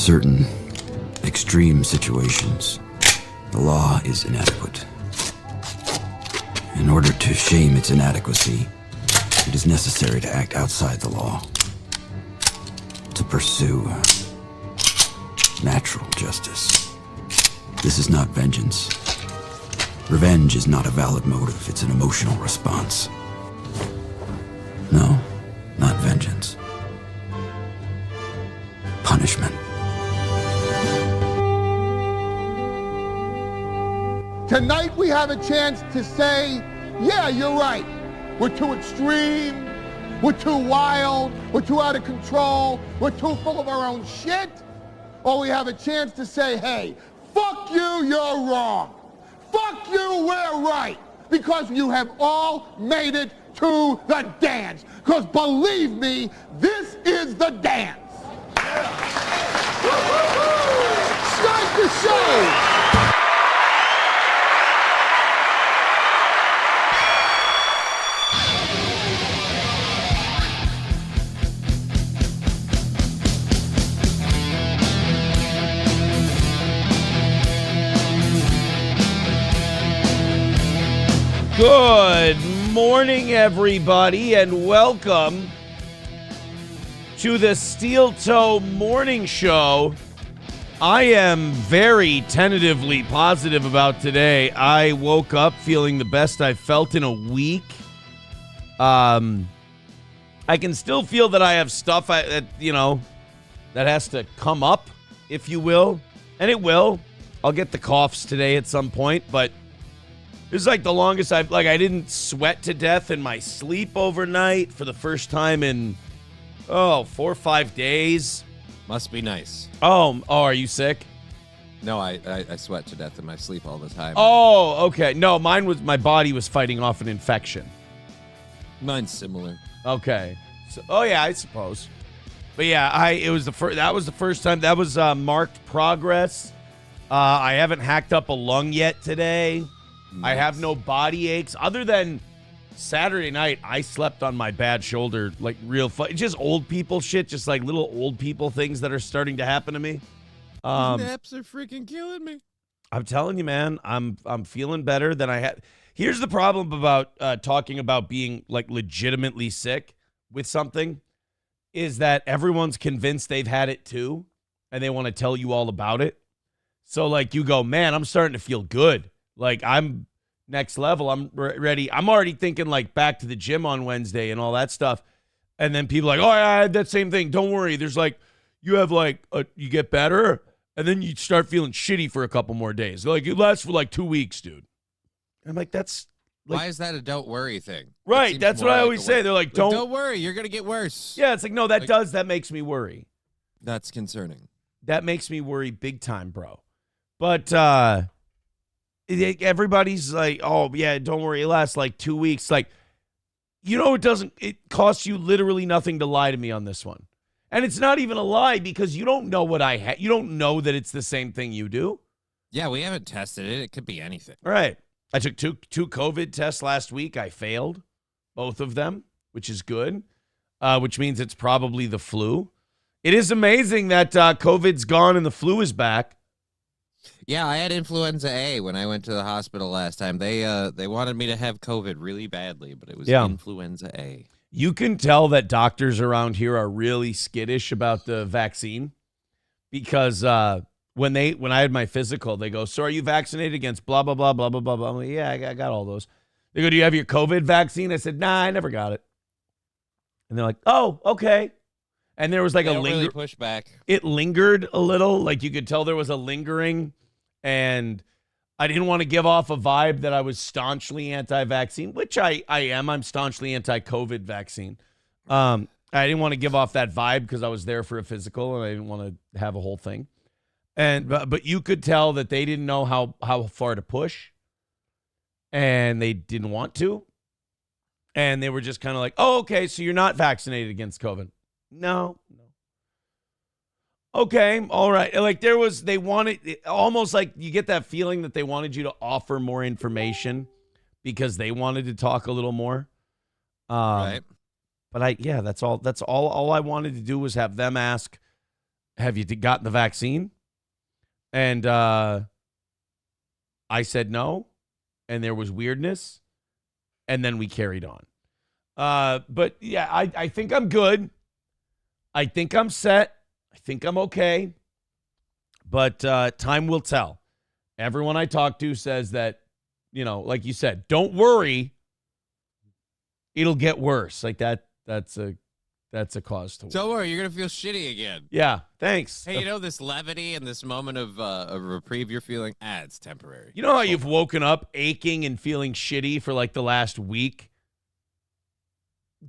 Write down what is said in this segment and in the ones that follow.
certain extreme situations, the law is inadequate. In order to shame its inadequacy, it is necessary to act outside the law, to pursue natural justice. This is not vengeance. Revenge is not a valid motive, it's an emotional response. No, not vengeance. Punishment. Tonight we have a chance to say, yeah, you're right. We're too extreme, we're too wild, we're too out of control, we're too full of our own shit. Or we have a chance to say, hey, fuck you, you're wrong. Fuck you, we're right. Because you have all made it to the dance. Because believe me, this is the dance. Start the show. Good morning, everybody, and welcome to the Steel Toe Morning Show. I am very tentatively positive about today. I woke up feeling the best I've felt in a week. I can still feel that I have stuff that has to come up, if you will, and it will. I'll get the coughs today at some point, but this is like the longest I didn't sweat to death in my sleep overnight for the first time in, 4 or 5 days. Must be nice. Oh, are you sick? No, I sweat to death in my sleep all the time. Oh, okay. No, my body was fighting off an infection. Mine's similar. Okay. So, I suppose. But yeah, that was the first time. That was marked progress. I haven't hacked up a lung yet today. Nice. I have no body aches other than Saturday night. I slept on my bad shoulder, like real fun. Just old people shit, just like little old people things that are starting to happen to me. Naps are freaking killing me. I'm telling you, man, I'm feeling better than I had. Here's the problem about talking about being like legitimately sick with something is that everyone's convinced they've had it too, and they want to tell you all about it. So like you go, man, I'm starting to feel good. Like, I'm next level. I'm ready. I'm already thinking, like, back to the gym on Wednesday and all that stuff. And then people are like, oh, yeah, I had that same thing. Don't worry. There's, like, you have, like, you get better, and then you start feeling shitty for a couple more days. Like, it lasts for, like, 2 weeks, dude. I'm like, that's... Like, why is that a don't worry thing? Right. That's what I always say. They're like, don't worry. You're going to get worse. Yeah, it's like, no, that makes me worry. That's concerning. That makes me worry big time, bro. But, everybody's like, oh, yeah, don't worry. It lasts like 2 weeks. Like, it costs you literally nothing to lie to me on this one. And it's not even a lie because you don't know what I had. You don't know that it's the same thing you do. Yeah, we haven't tested it. It could be anything. Right. I took two COVID tests last week. I failed both of them, which is good, which means it's probably the flu. It is amazing that COVID's gone and the flu is back. Yeah, I had influenza A when I went to the hospital last time. They wanted me to have COVID really badly, but it was influenza A. You can tell that doctors around here are really skittish about the vaccine because when I had my physical, they go, so are you vaccinated against blah, blah, blah, blah, blah, blah, blah. I'm like, yeah, I got all those. They go, do you have your COVID vaccine? I said, nah, I never got it. And they're like, oh, okay. And there was like really pushback. It lingered a little. Like you could tell there was a lingering. And I didn't want to give off a vibe that I was staunchly anti-vaccine, which I am. I'm staunchly anti-COVID vaccine. I didn't want to give off that vibe because I was there for a physical and I didn't want to have a whole thing. But you could tell that they didn't know how far to push. And they didn't want to. And they were just kind of like, oh, okay, so you're not vaccinated against COVID. No. Okay, all right. Like they wanted, almost like you get that feeling that they wanted you to offer more information because they wanted to talk a little more. Right. But that's all I wanted to do was have them ask have you gotten the vaccine? And I said no, and there was weirdness, and then we carried on. But yeah, I think I'm good. I think I'm set. I think I'm okay. But time will tell. Everyone I talk to says that, like you said, don't worry. It'll get worse. Like that's a cause to worry. Don't worry, you're going to feel shitty again. Yeah, thanks. Hey, this levity and this moment of reprieve you're feeling, it's temporary. You know how you've woken up aching and feeling shitty for like the last week?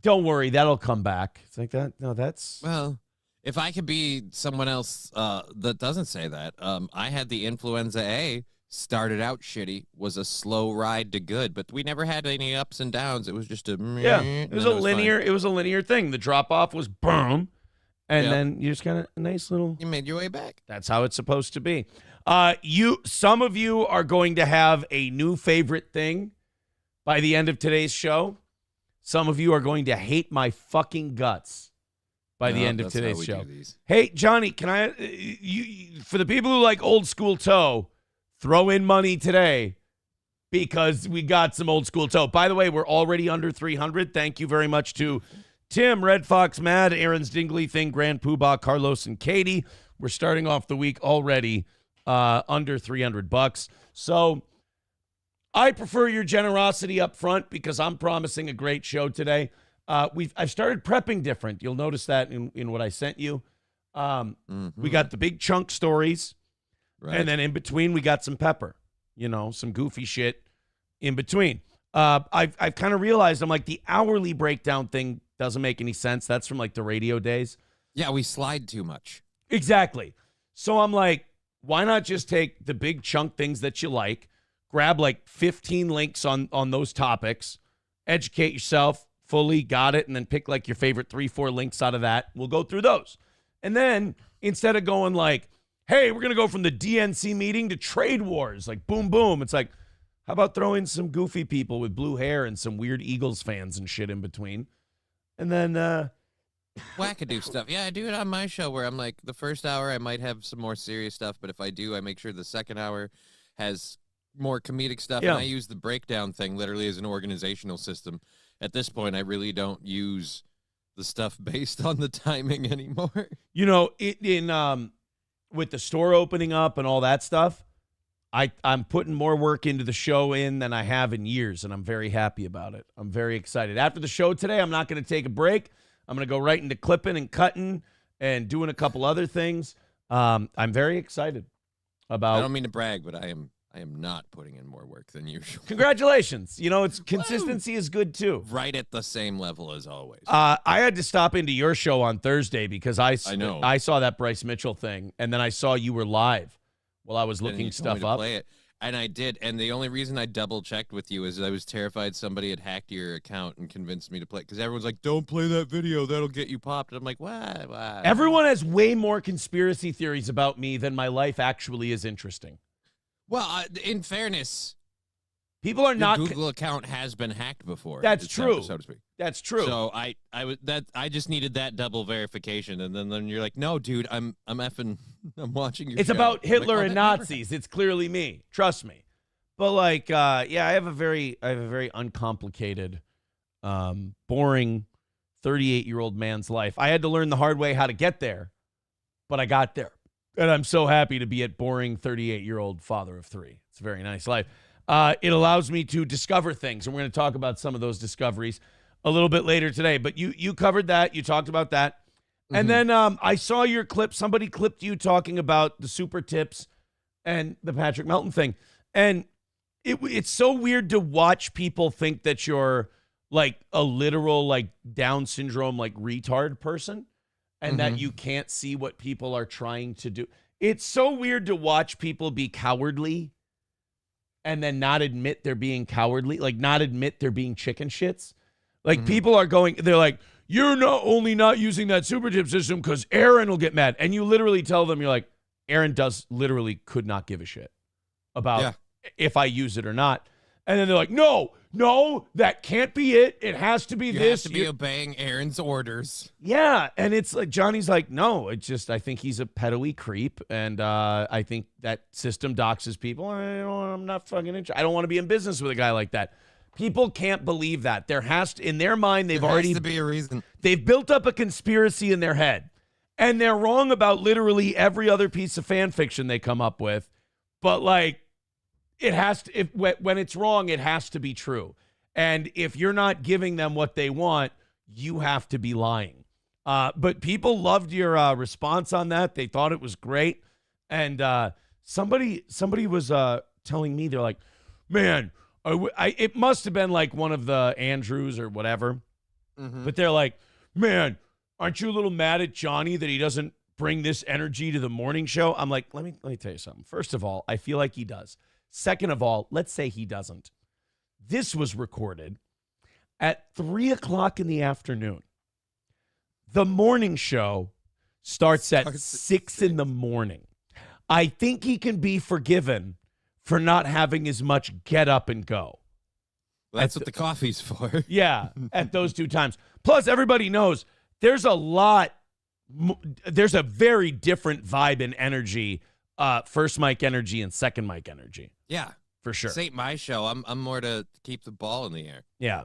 Don't worry, that'll come back. It's like that. No, that's... Well, if I could be someone else that doesn't say that, I had the influenza A, started out shitty, was a slow ride to good, but we never had any ups and downs. It was just a... Yeah, it was a linear thing. The drop-off was boom, and then you just got a nice little... You made your way back. That's how it's supposed to be. Some of you are going to have a new favorite thing by the end of today's show. Some of you are going to hate my fucking guts by the end of today's show. Hey, Johnny, can I, for the people who like old school toe, throw in money today because we got some old school toe. By the way, we're already under 300. Thank you very much to Tim, Red Fox, Mad, Aaron's Dingley Thing, Grand Poobah, Carlos, and Katie. We're starting off the week already under $300. So I prefer your generosity up front because I'm promising a great show today. I've started prepping different. You'll notice that in what I sent you. We got the big chunk stories, right, and then in between we got some pepper. Some goofy shit in between. I've kind of realized I'm like the hourly breakdown thing doesn't make any sense. That's from like the radio days. Yeah, we slide too much. Exactly. So I'm like, why not just take the big chunk things that you like, grab like 15 links on those topics, educate yourself fully, got it, and then pick like your favorite 3-4 links out of that. We'll go through those. And then instead of going like, hey, we're going to go from the DNC meeting to trade wars, like boom, boom, it's like, how about throwing some goofy people with blue hair and some weird Eagles fans and shit in between? And then wackadoo stuff. Yeah, I do it on my show where I'm like, the first hour I might have some more serious stuff, but if I do, I make sure the second hour has more comedic stuff. Yeah. And I use the breakdown thing literally as an organizational system. At this point, I really don't use the stuff based on the timing anymore. With the store opening up and all that stuff, I'm putting more work into the show than I have in years, and I'm very happy about it. I'm very excited. After the show today, I'm not going to take a break. I'm going to go right into clipping and cutting and doing a couple other things. I'm very excited about... I don't mean to brag, but I am not putting in more work than usual. Congratulations. It's consistency is good too. Right at the same level as always. I had to stop into your show on Thursday because I know. I saw that Bryce Mitchell thing, and then I saw you were live while I was looking stuff up. Play it. And I did, and the only reason I double-checked with you is I was terrified somebody had hacked your account and convinced me to play, because everyone's like, don't play that video, that'll get you popped. And I'm like, what? Everyone has way more conspiracy theories about me than my life actually is interesting. Well, in fairness, people are not. Google account has been hacked before. That's true. So to speak. That's true. So I just needed that double verification, and then you're like, no, dude, I'm watching your. It's show. about Hitler and Nazis. It's clearly me. Trust me. But like, I have a very uncomplicated, boring, 38-year-old man's life. I had to learn the hard way how to get there, but I got there. And I'm so happy to be a boring 38-year-old father of 3. It's a very nice life. It allows me to discover things, and we're going to talk about some of those discoveries a little bit later today. But you covered that. You talked about that. Mm-hmm. And then I saw your clip. Somebody clipped you talking about the super tips and the Patrick Melton thing. And it's so weird to watch people think that you're like a literal like Down syndrome, like retard person. And that you can't see what people are trying to do. It's so weird to watch people be cowardly and then not admit they're being cowardly, like not admit they're being chicken shits. Like people are they're like, you're not using that super tip system because Aaron will get mad. And you literally tell them, you're like, Aaron literally could not give a shit about if I use it or not. And then they're like, no, no, that can't be it. It has to be You this. have to be obeying Aaron's orders. Yeah, and it's like Johnny's like, no, it's just I think he's a pedo-y creep, and I think that system doxes people. I'm not fucking interested. I don't want to be in business with a guy like that. People can't believe that. There has to, in their mind, there has to be a reason. They've built up a conspiracy in their head, and they're wrong about literally every other piece of fan fiction they come up with. But like, it has to. When it's wrong, it has to be true. And if you're not giving them what they want, you have to be lying. But people loved your response on that. They thought it was great. And somebody was telling me, they're like, man, it must have been like one of the Andrews or whatever. Mm-hmm. But they're like, man, aren't you a little mad at Johnny that he doesn't bring this energy to the morning show? I'm like, let me tell you something. First of all, I feel like he does. Second of all, let's say he doesn't. This was recorded at 3:00 in the afternoon. The morning show starts at 6 in the morning. I think he can be forgiven for not having as much get up and go. That's what the coffee's for. Yeah, at those two times. Plus, everybody knows there's a very different vibe and energy, first mic energy and second mic energy. Yeah. For sure. This ain't my show. I'm more to keep the ball in the air. Yeah.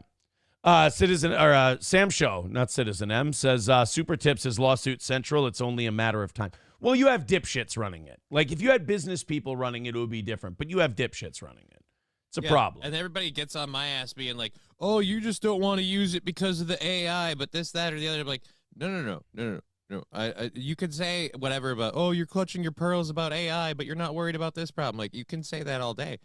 Sam Show, not Citizen M, says Super Tips is lawsuit central. It's only a matter of time. Well, you have dipshits running it. Like, if you had business people running it would be different. But you have dipshits running it. It's a problem. And everybody gets on my ass being like, oh, you just don't want to use it because of the AI, but this, that, or the other. I'm like, no. You could say whatever about, oh, you're clutching your pearls about AI, but you're not worried about this problem. Like, you can say that all day.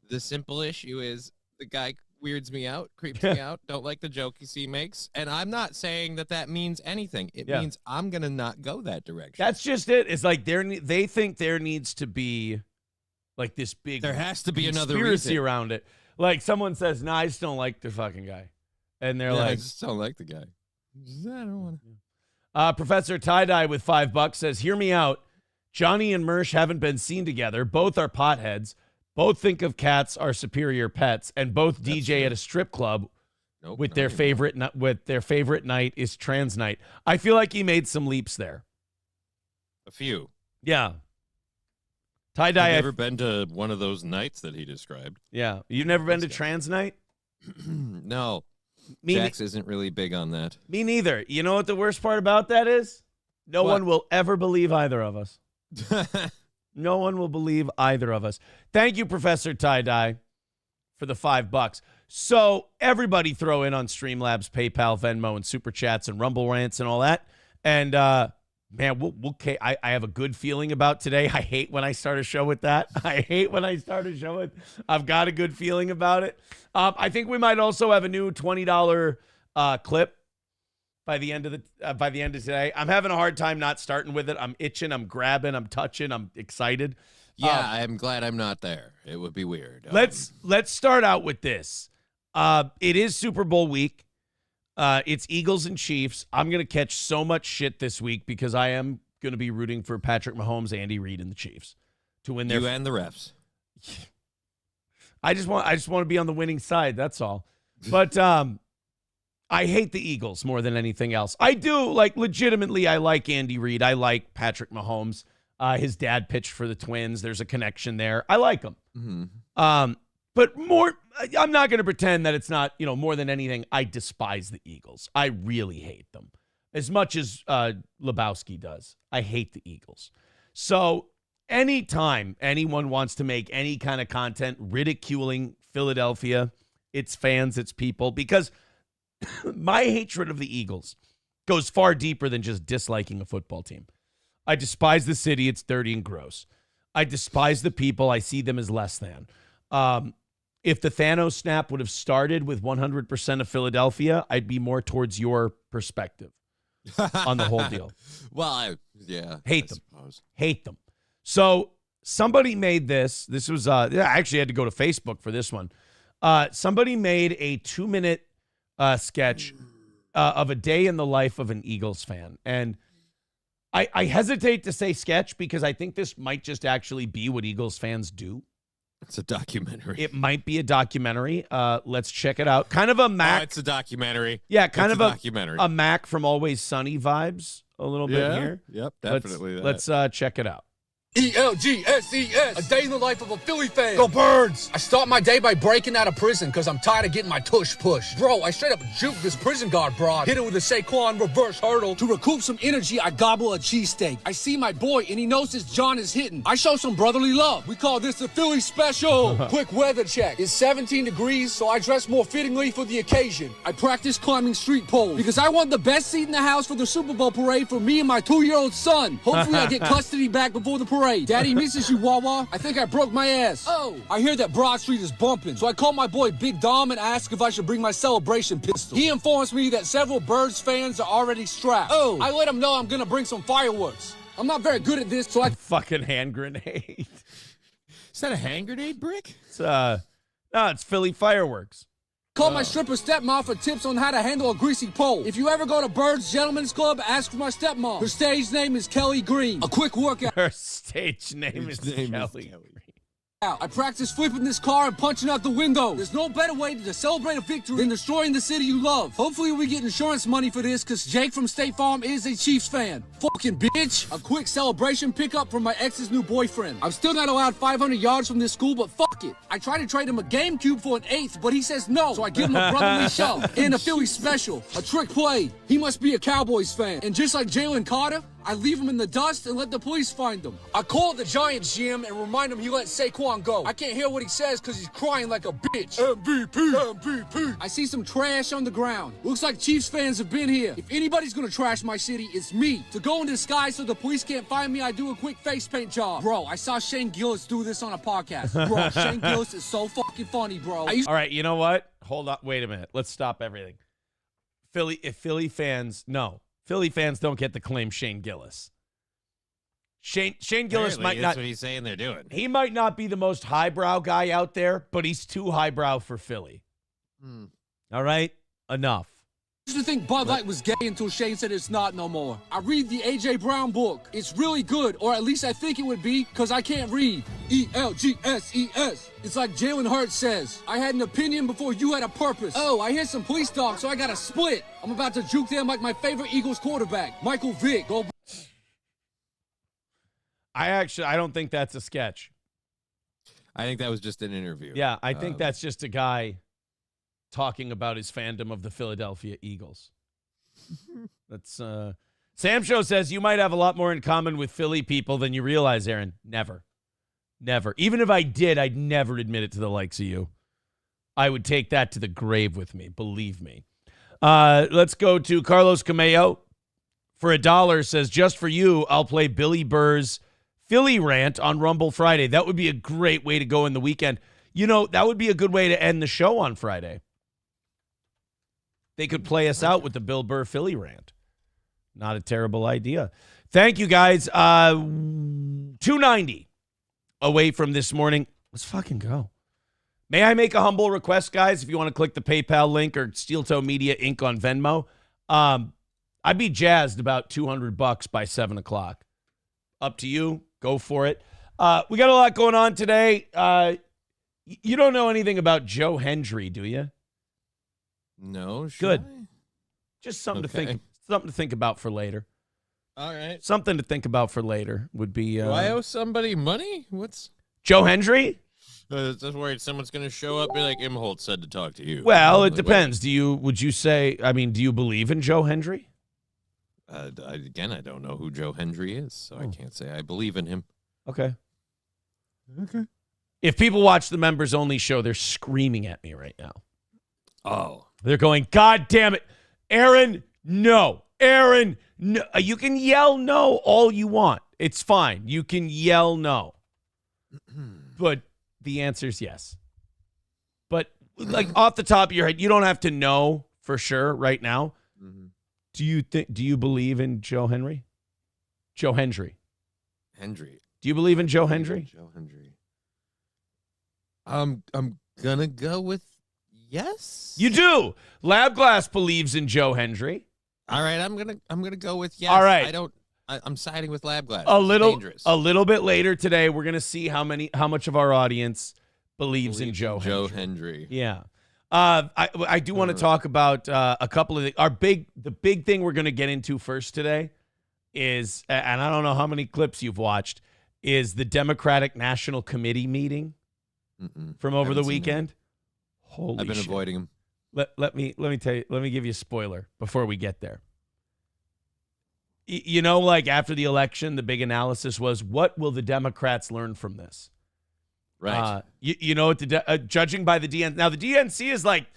The simple issue is the guy weirds me out, creeps me out, don't like the jokes he makes. And I'm not saying that means anything. It means I'm going to not go that direction. That's just it. It's like they think there needs to be like this big there has to be another conspiracy reason around it. Like someone says, nah, I just don't like the fucking guy. And they're like, I just don't like the guy. I don't want to. Professor Tie-Dye with $5 says, hear me out. Johnny and Mersh haven't been seen together. Both are potheads. Both think of cats are superior pets, and both DJ at a strip club with their favorite night is trans night. I feel like he made some leaps there. A few. Yeah. Tie-Dye. I've never been to one of those nights that he described. Yeah. You've never been to trans night? No. Jax isn't really big on that. Me neither. You know what the worst part about that is? No one will ever believe either of us. No one will believe either of us. Thank you, Professor Tie-Dye, for the $5. So everybody throw in on Streamlabs, PayPal, Venmo, and Super Chats and Rumble Rants and all that. And, man, I have a good feeling about today. I hate when I start a show with that. I've got a good feeling about it. I think we might also have a new $20 clip by the end of today. I'm having a hard time not starting with it. I'm itching, I'm grabbing, I'm touching, I'm excited. Yeah, I'm glad I'm not there. It would be weird. Let's start out with this. It is Super Bowl week. It's Eagles and Chiefs. I'm going to catch so much shit this week because I am going to be rooting for Patrick Mahomes, Andy Reid, and the Chiefs to win their. You and the refs. I just want to be on the winning side. That's all. But I hate the Eagles more than anything else. I do, legitimately, I like Andy Reid. I like Patrick Mahomes. His dad pitched for the Twins. There's a connection there. I like him. Mm-hmm. But I'm not going to pretend that it's not, more than anything, I despise the Eagles. I really hate them. As much as Lebowski does. I hate the Eagles. So anytime anyone wants to make any kind of content ridiculing Philadelphia, its fans, its people, because my hatred of the Eagles goes far deeper than just disliking a football team. I despise the city. It's dirty and gross. I despise the people. I see them as less than. If the Thanos snap would have started with 100% of Philadelphia, I'd be more towards your perspective on the whole deal. Well, Hate them. So somebody made this. This was, I actually had to go to Facebook for this one. Somebody made a 2-minute sketch of a day in the life of an Eagles fan. And I hesitate to say sketch because I think this might just actually be what Eagles fans do. It's a documentary. It might be a documentary. Let's check it out. Kind of a Mac. It's a documentary. Yeah, kind of a documentary. A Mac from Always Sunny vibes a little bit here. Yep, definitely. Let's check it out. ELGSES, a day in the life of a Philly fan. Go Birds! I start my day by breaking out of prison because I'm tired of getting my tush pushed. Bro, I straight up juked this prison guard broad, hit it with a Saquon reverse hurdle. To recoup some energy, I gobble a cheesesteak. I see my boy and he knows his John is hitting. I show some brotherly love. We call this the Philly special. Quick weather check. It's 17 degrees, so I dress more fittingly for the occasion. I practice climbing street poles because I want the best seat in the house for the Super Bowl parade for me and my 2-year-old son. Hopefully I get custody back before the parade. Daddy misses you, Wawa. I think I broke my ass. Oh, I hear that Broad Street is bumping. So I call my boy Big Dom and ask if I should bring my celebration pistol. He informs me that several Birds fans are already strapped. Oh, I let him know I'm gonna bring some fireworks. I'm not very good at this, so I fucking hand grenade. Is that a hand grenade brick? No, it's Philly fireworks. Call my stripper stepmom for tips on how to handle a greasy pole. If you ever go to Birds Gentlemen's Club, ask for my stepmom. Her stage name is Kelly Green. A quick workout. Her stage name is Kelly. I practice flipping this car and punching out the window. There's no better way to celebrate a victory than destroying the city you love. Hopefully we get insurance money for this because Jake from State Farm is a Chiefs fan. Fucking bitch. A quick celebration pickup from my ex's new boyfriend. I'm still not allowed 500 yards from this school, but fuck it. I try to trade him a GameCube for an 8th, but he says no, so I give him a brotherly shove. And a Philly special. A trick play. He must be a Cowboys fan. And just like Jalen Carter, I leave him in the dust and let the police find him. I call the Giants GM and remind him he let Saquon go. I can't hear what he says because he's crying like a bitch. MVP. I see some trash on the ground. Looks like Chiefs fans have been here. If anybody's gonna trash my city, it's me. To go in disguise so the police can't find me, I do a quick face paint job. Bro, I saw Shane Gillis do this on a podcast. Bro, Shane Gillis is so fucking funny, bro. All right, you know what? Hold on. Wait a minute. Let's stop everything. Philly fans don't get to claim Shane Gillis. Shane Gillis Apparently, might not. That's what he's saying they're doing. He might not be the most highbrow guy out there, but he's too highbrow for Philly. All right? Enough. I used to think Bud Light was gay until Shane said it's not no more. I read the A.J. Brown book. It's really good, or at least I think it would be, because I can't read. ELGSES. It's like Jalen Hurts says, I had an opinion before you had a purpose. Oh, I hear some police talk, so I got to split. I'm about to juke them like my favorite Eagles quarterback, Michael Vick. Go. I don't think that's a sketch. I think that was just an interview. Yeah, I think that's just a guy talking about his fandom of the Philadelphia Eagles. That's Sam Show says you might have a lot more in common with Philly people than you realize, Aaron. Never. Even if I did, I'd never admit it to the likes of you. I would take that to the grave with me, believe me. Let's go to Carlos Cameo. For $1 says, just for you, I'll play Billy Burr's Philly rant on Rumble Friday. That would be a great way to go in the weekend. You know, that would be a good way to end the show on Friday. They could play us out with the Bill Burr Philly rant. Not a terrible idea. Thank you, guys. 290 away from this morning. Let's fucking go. May I make a humble request, guys? If you want to click the PayPal link or Steel Toe Media Inc. on Venmo, I'd be jazzed about $200 by 7 o'clock. Up to you. Go for it. We got a lot going on today. You don't know anything about Joe Hendry, do you? No, good. Just something to think about for later. All right. Something to think about for later would be. Do I owe somebody money? What's Joe Hendry? Just worried someone's going to show up and be like, Imholt said to talk to you. Well, it depends. Do you believe in Joe Hendry? I don't know who Joe Hendry is, so I can't say I believe in him. Okay. If people watch the members only show, they're screaming at me right now. Oh. They're going, God damn it. Aaron, no. Aaron, no. You can yell no all you want. It's fine. You can yell no. But the answer is yes. But like off the top of your head, you don't have to know for sure right now. Do you believe in Joe Hendry? Joe Hendry. Hendry. Do you believe in Joe Hendry? Joe Hendry. I'm gonna go with yes. You do. Lab Glass believes in Joe Hendry. All right, I'm gonna go with yes. All right. I'm siding with Lab Glass. A little bit later today, we're gonna see how much of our audience believes in Joe Hendry. Joe Hendry. Yeah. I do want to talk about a couple of the big thing we're going to get into first today is, and I don't know how many clips you've watched, is the Democratic National Committee meeting from over the weekend. Holy I've been shit. avoiding them. Let me tell you, let me give you a spoiler before we get there. You know, like after the election, the big analysis was, what will the Democrats learn from this? Right. You know what, judging by the DNC. Now, the DNC is like,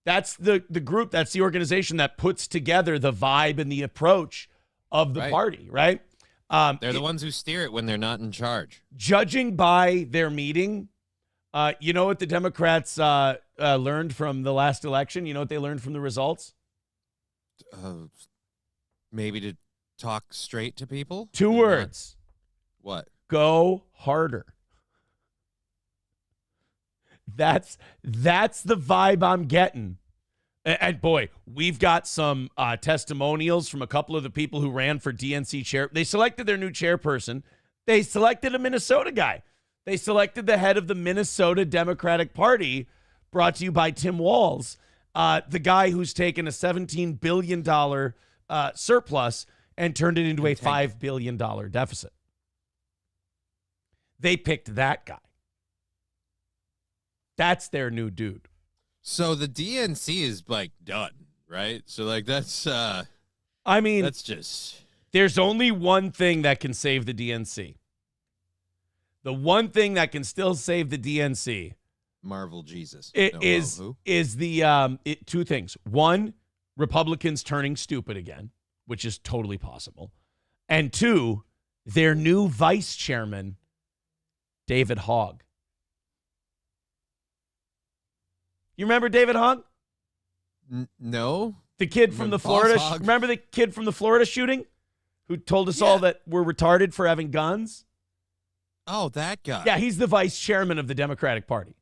that's the group, that's the organization that puts together the vibe and the approach of the party, right? They're the ones who steer it when they're not in charge. Judging by their meeting, you know what the Democrats learned from the last election? You know what they learned from the results? Maybe to talk straight to people? Two words. What? Go harder. That's the vibe I'm getting. And boy, we've got some testimonials from a couple of the people who ran for DNC chair. They selected their new chairperson. They selected a Minnesota guy. They selected the head of the Minnesota Democratic Party, brought to you by Tim Walz, the guy who's taken a $17 billion surplus and turned it into a $5 billion deficit. They picked that guy. That's their new dude. So the DNC is like done, right? So like that's I mean, that's just, there's only one thing that can save the DNC. The one thing that can still save the DNC, Marvel Jesus, is the two things. One, Republicans turning stupid again, which is totally possible. And two, their new vice chairman, David Hogg. You remember David Hogg? No. The kid from the Florida. Remember the kid from the Florida shooting who told us all that we're retarded for having guns? Oh, that guy. Yeah, he's the vice chairman of the Democratic Party.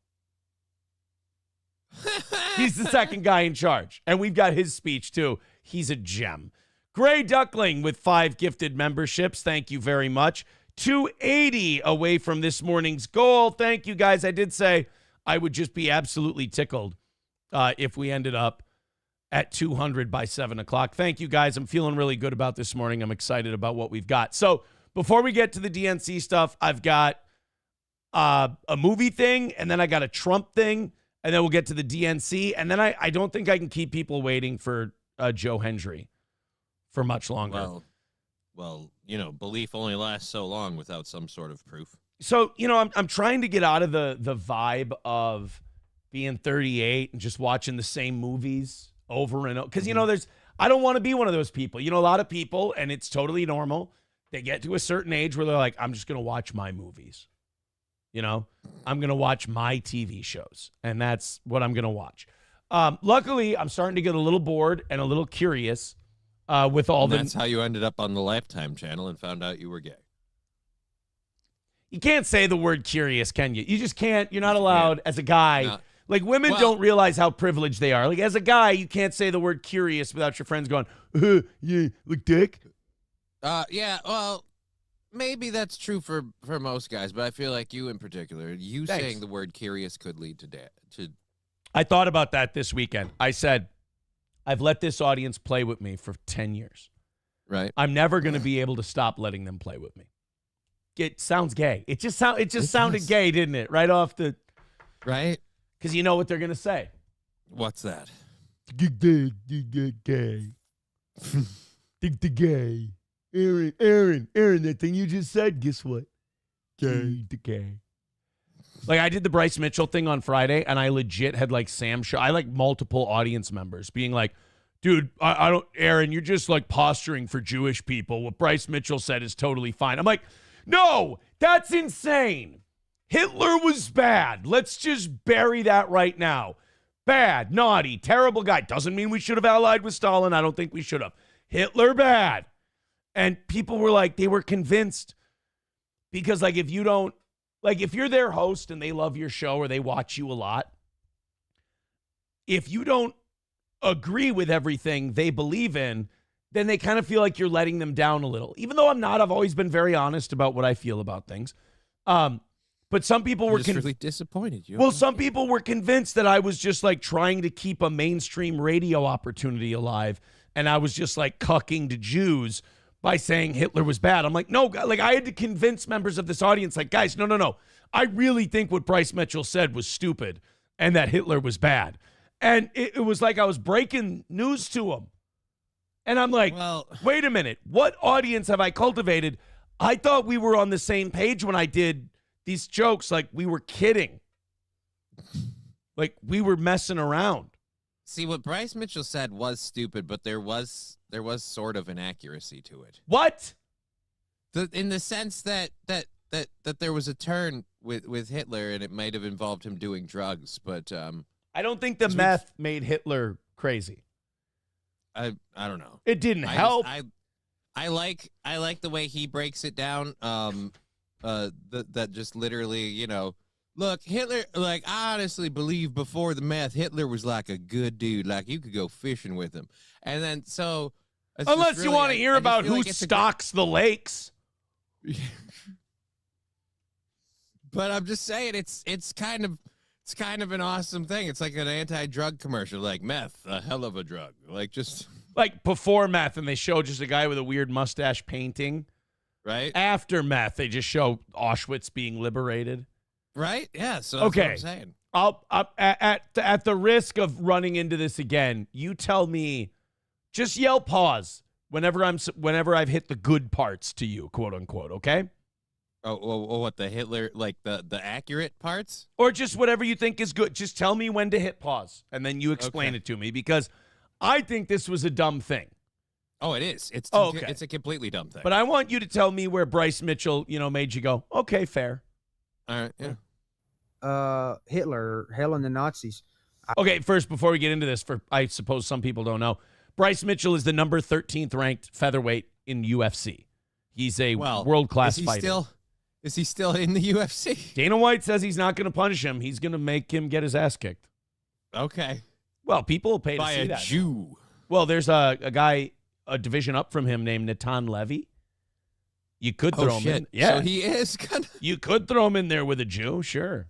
He's the second guy in charge. And we've got his speech, too. He's a gem. Gray Duckling with 5 gifted memberships. Thank you very much. 280 away from this morning's goal. Thank you, guys. I did say I would just be absolutely tickled if we ended up at 200 by 7 o'clock. Thank you, guys. I'm feeling really good about this morning. I'm excited about what we've got. So before we get to the DNC stuff, I've got a movie thing, and then I got a Trump thing, and then we'll get to the DNC. And then I don't think I can keep people waiting for Joe Hendry for much longer. Well, you know, belief only lasts so long without some sort of proof. So, you know, I'm trying to get out of the vibe of being 38 and just watching the same movies over and over. Because, you know, I don't want to be one of those people. You know, a lot of people, and it's totally normal, they get to a certain age where they're like, I'm just going to watch my movies. You know, I'm going to watch my TV shows. And that's what I'm going to watch. Luckily, I'm starting to get a little bored and a little curious with all That's how you ended up on the Lifetime channel and found out you were gay. You can't say the word curious, can you? You just can't. You're not allowed as a guy. No. Like, women don't realize how privileged they are. Like, as a guy, you can't say the word curious without your friends going, yeah, like dick. Yeah, well, maybe that's true for most guys, but I feel like you in particular, saying the word curious could lead to I thought about that this weekend. I said, I've let this audience play with me for 10 years. Right. I'm never going to be able to stop letting them play with me. It sounds gay. It just sounded gay, didn't it? Right off the... Right? Because you know what they're going to say. What's that? Gay. Think the gay. Aaron, that thing you just said, guess what? Gay. The gay. Like, I did the Bryce Mitchell thing on Friday, and I legit had, like, I like multiple audience members being like, dude, I don't... Aaron, you're just, like, posturing for Jewish people. What Bryce Mitchell said is totally fine. I'm like... No, that's insane. Hitler was bad. Let's just bury that right now. Bad, naughty, terrible guy. Doesn't mean we should have allied with Stalin. I don't think we should have. Hitler bad. And people were like, they were convinced. Because, like, if you're their host and they love your show or they watch you a lot, if you don't agree with everything they believe in, then they kind of feel like you're letting them down a little. Even though I'm not, I've always been very honest about what I feel about things. But some people were just really disappointed. Well, some people were convinced that I was just like trying to keep a mainstream radio opportunity alive, and I was just like cucking to Jews by saying Hitler was bad. I'm like, no, like I had to convince members of this audience, like, guys, no. I really think what Bryce Mitchell said was stupid and that Hitler was bad. And it was like I was breaking news to them. And I'm like, well, wait a minute. What audience have I cultivated? I thought we were on the same page when I did these jokes. Like we were kidding. Like we were messing around. See, what Bryce Mitchell said was stupid, but there was sort of an accuracy to it. What? In the sense that there was a turn with Hitler, and it might have involved him doing drugs, but I don't think the meth made Hitler crazy. I don't know. It didn't help. I like the way he breaks it down. That just literally, you know, look, Hitler. Like I honestly believe before the meth, Hitler was like a good dude. Like you could go fishing with him, and then so. Unless you want to hear about who stocks the lakes. But I'm just saying, it's kind of an awesome thing. It's like an anti-drug commercial, like meth, a hell of a drug. Like just like before meth, and they show just a guy with a weird mustache painting. Right. After meth, they just show Auschwitz being liberated. Right. Yeah. So that's what I'm saying. I'll at the risk of running into this again, you tell me, just yell pause whenever I've hit the good parts to you, quote unquote. Okay. Oh, what the Hitler, like the accurate parts? Or just whatever you think is good. Just tell me when to hit pause, and then you explain it to me, because I think this was a dumb thing. Oh, it is. It's a completely dumb thing. But I want you to tell me where Bryce Mitchell, made you go, okay, fair. All right, yeah. Hitler, hell and the Nazis. Okay, first, before we get into this, I suppose some people don't know, Bryce Mitchell is the number 13th ranked featherweight in UFC. He's a world-class fighter. Is he still in the UFC? Dana White says he's not going to punish him. He's going to make him get his ass kicked. Okay. Well, people will pay to by see a that. Jew. Well, there's a guy a division up from him named Natan Levy. You could throw him in. Yeah. So he is kind of... You could throw him in there with a Jew, sure.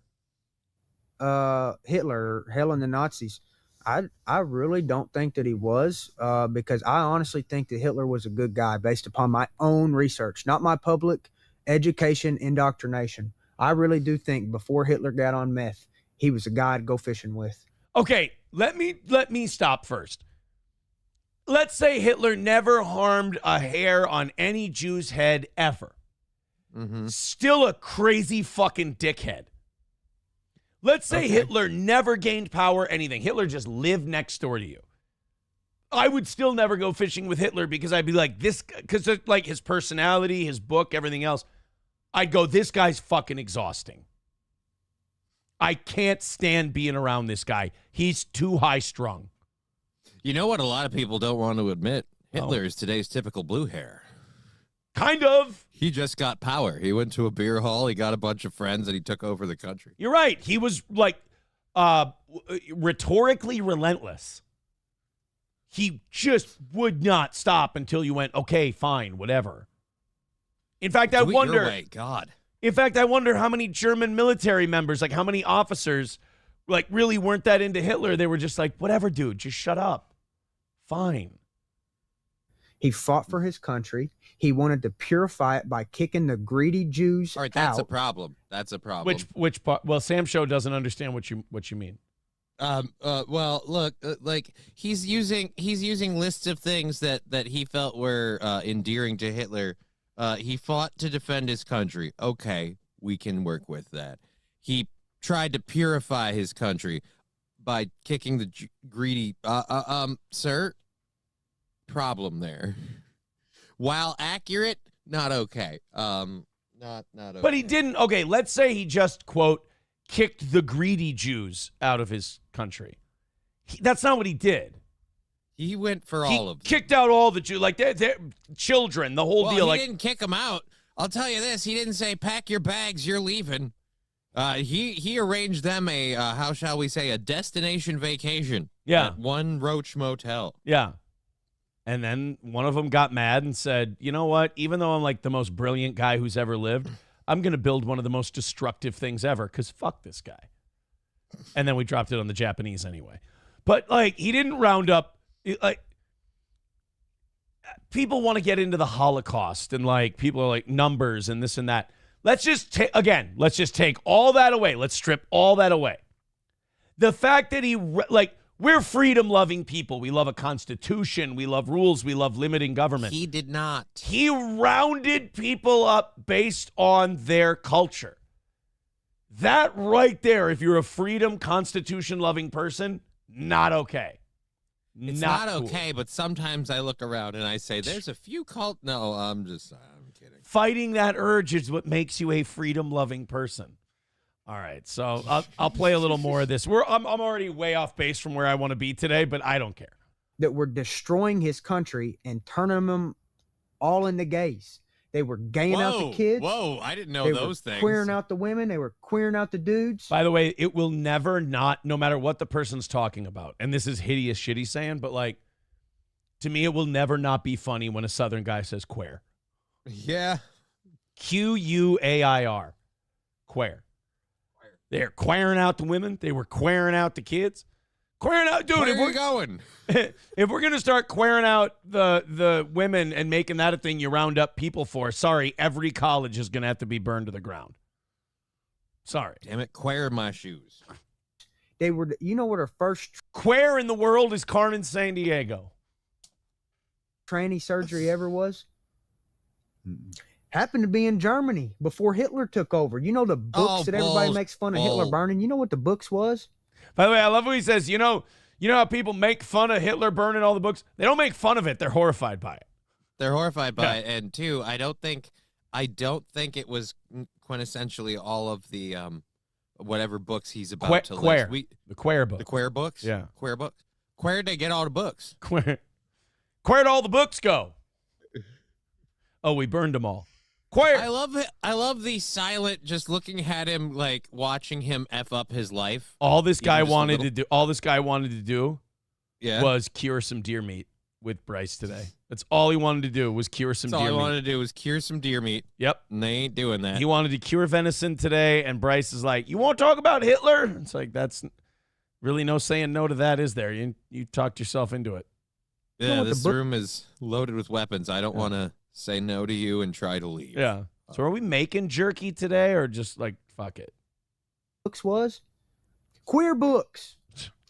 Hitler, hell and the Nazis. I really don't think that he was, because I honestly think that Hitler was a good guy based upon my own research, not my public education indoctrination. I really do think before Hitler got on meth, he was a guy to go fishing with. Okay, let me stop first. Let's say Hitler never harmed a hair on any Jew's head ever. Mm-hmm. Still a crazy fucking dickhead. Let's say Hitler never gained power, anything. Hitler just lived next door to you. I would still never go fishing with Hitler, because I'd be like, this, because like his personality, his book, everything else, I'd go, this guy's fucking exhausting. I can't stand being around this guy. He's too high strung. You know what a lot of people don't want to admit? Hitler is today's typical blue hair. Kind of. He just got power. He went to a beer hall, he got a bunch of friends, and he took over the country. You're right. He was like rhetorically relentless. He just would not stop until you went, okay, fine, whatever. In fact, I wonder. God. In fact, I wonder how many German military members, like how many officers, like really weren't that into Hitler. They were just like, whatever, dude, just shut up. Fine. He fought for his country. He wanted to purify it by kicking the greedy Jews All right, that's out. a problem. That's a problem. Which part? Well, Sam Show doesn't understand what you mean. Well, look, like he's using lists of things that he felt were endearing to Hitler. He fought to defend his country. Okay, we can work with that. He tried to purify his country by kicking the greedy. Sir, problem there. While accurate, not okay. Not okay. But he didn't. Okay, let's say he just, quote, kicked the greedy Jews out of his country. That's not what he did. He went for all of them. Kicked out all the Jews, like they're children, the whole deal. He didn't kick them out. I'll tell you this: he didn't say pack your bags, you're leaving. He arranged them a how shall we say, a destination vacation. Yeah, at one Roach Motel. Yeah, and then one of them got mad and said, "You know what? Even though I'm like the most brilliant guy who's ever lived, I'm going to build one of the most destructive things ever because fuck this guy. And then we dropped it on the Japanese anyway. But, like, he didn't round up, like, people want to get into the Holocaust and, like, people are like numbers and this and that. Let's just take all that away. Let's strip all that away. The fact that we're freedom-loving people. We love a constitution. We love rules. We love limiting government. He did not. He rounded people up based on their culture. That right there, if you're a freedom, constitution-loving person, not okay. It's not okay, but sometimes I look around and I say, there's a few No, I'm kidding. Fighting that urge is what makes you a freedom-loving person. All right, so I'll play a little more of this. I'm already way off base from where I want to be today, but I don't care. That were destroying his country and turning them all into gays. They were gaying out the kids. Whoa, I didn't know they those were things. Queering out the women. They were queering out the dudes. By the way, it will never not, no matter what the person's talking about, and this is hideous shit he's saying, but like, to me, it will never not be funny when a Southern guy says queer. Yeah. Quair. Queer. They're queering out the women. They were queering out the kids. Queering out, dude. Where if are we're you going? If we're gonna start queering out the women and making that a thing you round up people for, sorry, every college is gonna have to be burned to the ground. Sorry. Damn it, queer my shoes. They were, you know what our first Queer in the world is Carmen Sandiego. tranny surgery ever was? Happened to be in Germany before Hitler took over. You know the books that everybody makes fun of Hitler burning? You know what the books was? By the way, I love what he says, you know how people make fun of Hitler burning all the books? They don't make fun of it. They're horrified by it. They're horrified by it. And two, I don't think it was quintessentially all of the whatever books he's about to list. The queer book. The queer books? Yeah. Queer books. Where'd they get all the books? Where'd all the books go? Oh, we burned them all. Queer. I love it. I love the silent, just looking at him, like watching him F up his life. All this guy wanted to do Yeah. was cure some deer meat with Bryce today. That's all he wanted to do was cure some deer meat. All he wanted to do was cure some deer meat. Yep. And they ain't doing that. He wanted to cure venison today, and Bryce is like, you won't talk about Hitler? It's like, that's really no saying no to that, is there? You talked yourself into it. Yeah, this room is loaded with weapons. I don't want to say no to you and try to leave. Yeah. So are we making jerky today or just like, fuck it? Books was queer books.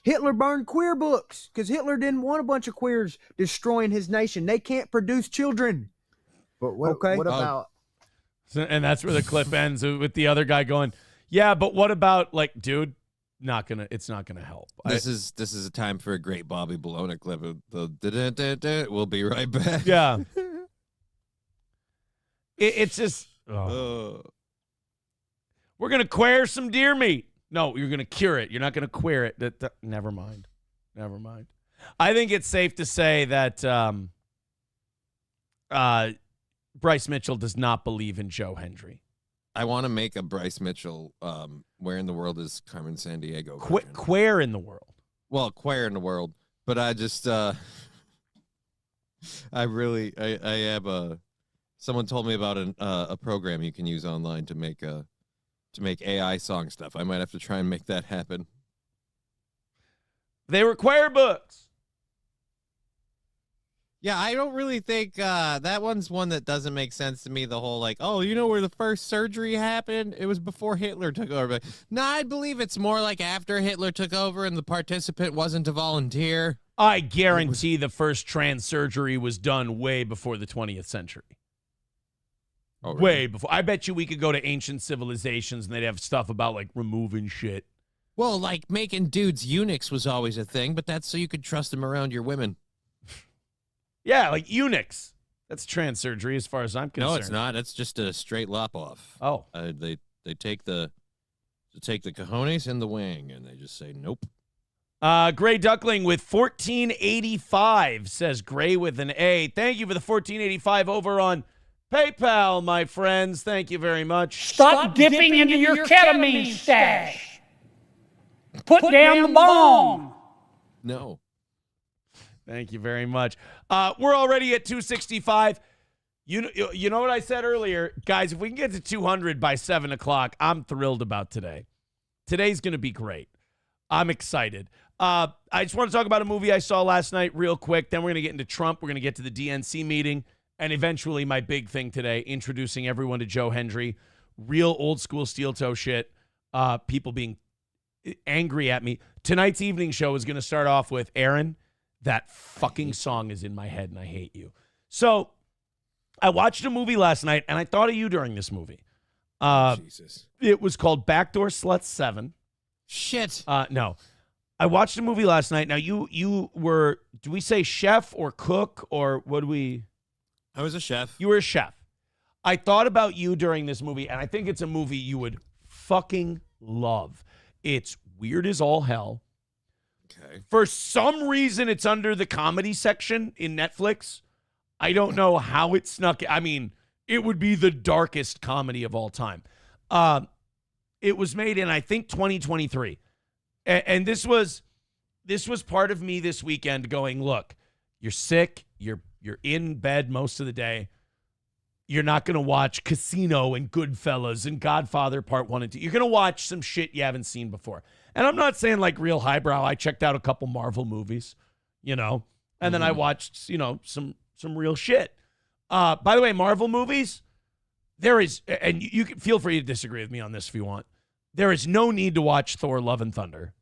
Hitler burned queer books because Hitler didn't want a bunch of queers destroying his nation. They can't produce children. But what about... So, and that's where the clip ends with the other guy going, yeah, but what about, like, dude, it's not gonna help. This is a time for a great Bobby Bologna clip. We'll be right back. Yeah. It's just, we're going to queer some deer meat. No, you're going to cure it. You're not going to queer it. Never mind. I think it's safe to say that Bryce Mitchell does not believe in Joe Hendry. I want to make a Bryce Mitchell, where in the world is Carmen Sandiego? Queer in the world. Well, queer in the world. But I just, I have a... Someone told me about a program you can use online to make AI song stuff. I might have to try and make that happen. They were queer books. Yeah, I don't really think that one's one that doesn't make sense to me. The whole like, oh, you know where the first surgery happened? It was before Hitler took over. No, I believe it's more like after Hitler took over and the participant wasn't a volunteer. I guarantee the first trans surgery was done way before the 20th century. Oh, really? Way before. I bet you we could go to ancient civilizations and they'd have stuff about like removing shit. Well, like making dudes eunuchs was always a thing, but that's so you could trust them around your women. Yeah, like eunuchs. That's trans surgery as far as I'm concerned. No, it's not. It's just a straight lop off. Oh. They take the cojones and the wing, and they just say nope. Gray Duckling with 1485 says Gray with an A. Thank you for the 1485 over on PayPal, my friends. Thank you very much. Stop dipping into your ketamine stash. Put down the bomb. No. Thank you very much. We're already at 265. You know what I said earlier? Guys, if we can get to 200 by 7 o'clock, I'm thrilled about today. Today's going to be great. I'm excited. I just want to talk about a movie I saw last night real quick. Then we're going to get into Trump. We're going to get to the DNC meeting. And eventually my big thing today, introducing everyone to Joe Hendry. Real old school steel toe shit. People being angry at me. Tonight's evening show is going to start off with Aaron. That fucking song is in my head and I hate you. So I watched a movie last night and I thought of you during this movie. Jesus. It was called Backdoor Sluts 7. Shit. No. I watched a movie last night. Now you were, do we say chef or cook or what do we? I was a chef. You were a chef. I thought about you during this movie, and I think it's a movie you would fucking love. It's weird as all hell. Okay. For some reason, it's under the comedy section in Netflix. I don't know how it snuck. I mean, it would be the darkest comedy of all time. It was made in, I think, 2023. And this was part of me this weekend going, look, you're sick. You're in bed most of the day. You're not going to watch Casino and Goodfellas and Godfather Part 1 and 2. You're going to watch some shit you haven't seen before. And I'm not saying like real highbrow. I checked out a couple Marvel movies, and then I watched, some real shit. By the way, Marvel movies, there is, and you can feel free to disagree with me on this if you want. There is no need to watch Thor: Love and Thunder.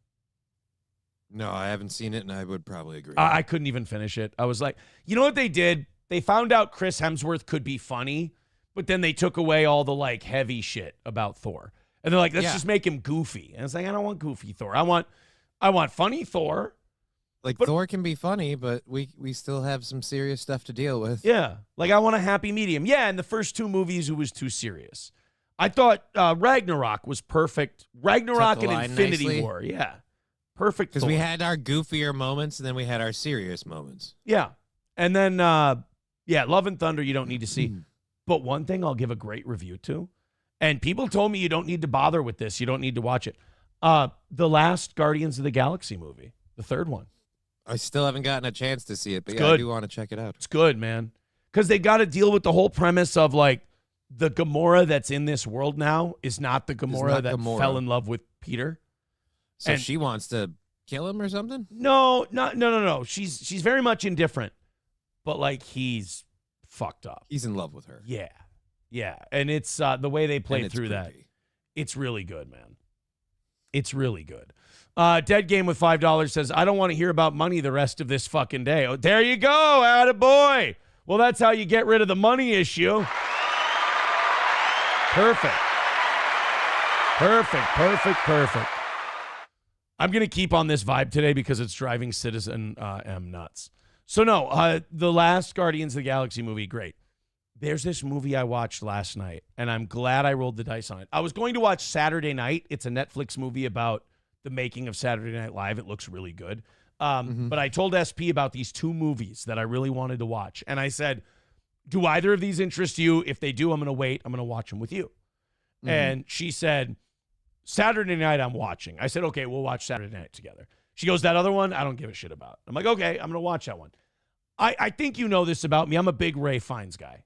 No, I haven't seen it, and I would probably agree. I couldn't even finish it. I was like, you know what they did? They found out Chris Hemsworth could be funny, but then they took away all the like heavy shit about Thor. And they're like, let's just make him goofy. And it's like, I don't want goofy Thor. I want funny Thor. Like Thor can be funny, but we still have some serious stuff to deal with. Yeah. Like I want a happy medium. Yeah, in the first two movies it was too serious. I thought Ragnarok was perfect. Ragnarok and Infinity nicely. War. Yeah. Perfect. Because we had our goofier moments and then we had our serious moments. Yeah. And then Love and Thunder you don't need to see. But one thing I'll give a great review to, and people told me you don't need to bother with this. You don't need to watch it. The last Guardians of the Galaxy movie, the third one. I still haven't gotten a chance to see it, but good. I do want to check it out. It's good, man. Because they got to deal with the whole premise of like the Gamora that's in this world now is not the Gamora that fell in love with Peter. So And- she wants to kill him or something? No. She's very much indifferent, but like he's fucked up. He's in love with her. Yeah, and it's the way they And played it's through that. creepy. It's really good, man. It's really good. Dead Game with $5 says, I don't want to hear about money the rest of this fucking day. Oh, there you go, attaboy. Well, that's how you get rid of the money issue. Perfect. I'm going to keep on this vibe today because it's driving Citizen M nuts. So no, the last Guardians of the Galaxy movie, great. There's this movie I watched last night, and I'm glad I rolled the dice on it. I was going to watch Saturday Night. It's a Netflix movie about the making of Saturday Night Live. It looks really good. But I told SP about these two movies that I really wanted to watch. And I said, do either of these interest you? If they do, I'm going to wait. I'm going to watch them with you. And she said, Saturday night I'm watching. I said, okay, we'll watch Saturday night together. She goes, that other one, I don't give a shit about. I'm like, okay, I'm going to watch that one. I think you know this about me. I'm a big Ray Fiennes guy.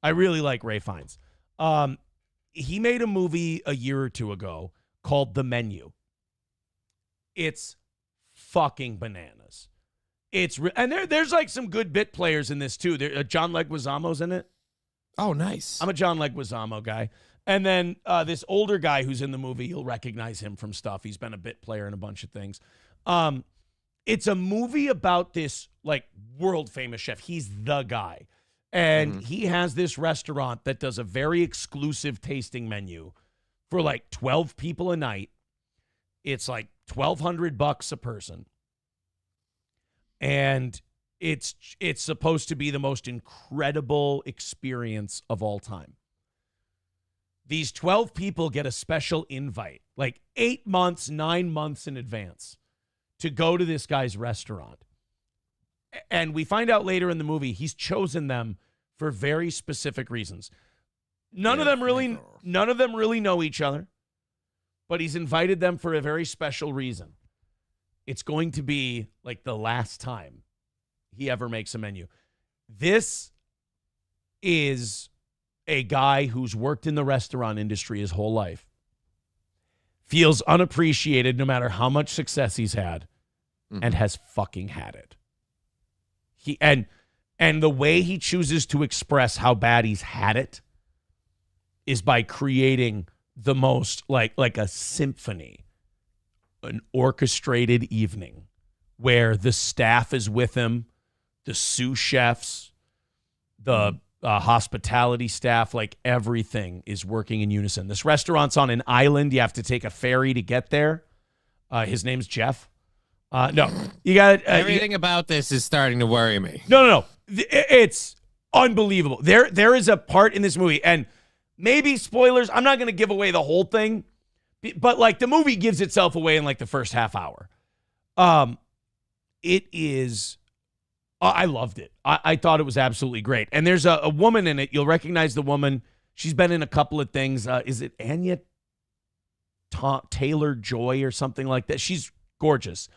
I really like Ray Fiennes. He made a movie a year or two ago called The Menu. It's fucking bananas. And there's like some good bit players in this too. John Leguizamo's in it. Oh, nice. I'm a John Leguizamo guy. And then this older guy who's in the movie, you'll recognize him from stuff. He's been a bit player in a bunch of things. It's a movie about this like world famous chef. He's the guy. And he has this restaurant that does a very exclusive tasting menu for like 12 people a night. It's like $1,200 a person. And it's supposed to be the most incredible experience of all time. These 12 people get a special invite, like 8 months, 9 months in advance, to go to this guy's restaurant. And we find out later in the movie, he's chosen them for very specific reasons. None of them really know each other, but he's invited them for a very special reason. It's going to be like the last time he ever makes a menu. This is a guy who's worked in the restaurant industry his whole life, feels unappreciated no matter how much success he's had, and has fucking had it. And the way he chooses to express how bad he's had it is by creating the most like a symphony, an orchestrated evening where the staff is with him, the sous chefs, the hospitality staff, like everything is working in unison. This restaurant's on an island. You have to take a ferry to get there. His name's Jeff. No, you got Everything about this is starting to worry me. No. It's unbelievable. There is a part in this movie, and maybe spoilers. I'm not going to give away the whole thing, but like the movie gives itself away in like the first half hour. It is. I loved it. I thought it was absolutely great. And there's a woman in it. You'll recognize the woman. She's been in a couple of things. Is it Anya Taylor-Joy or something like that? She's gorgeous.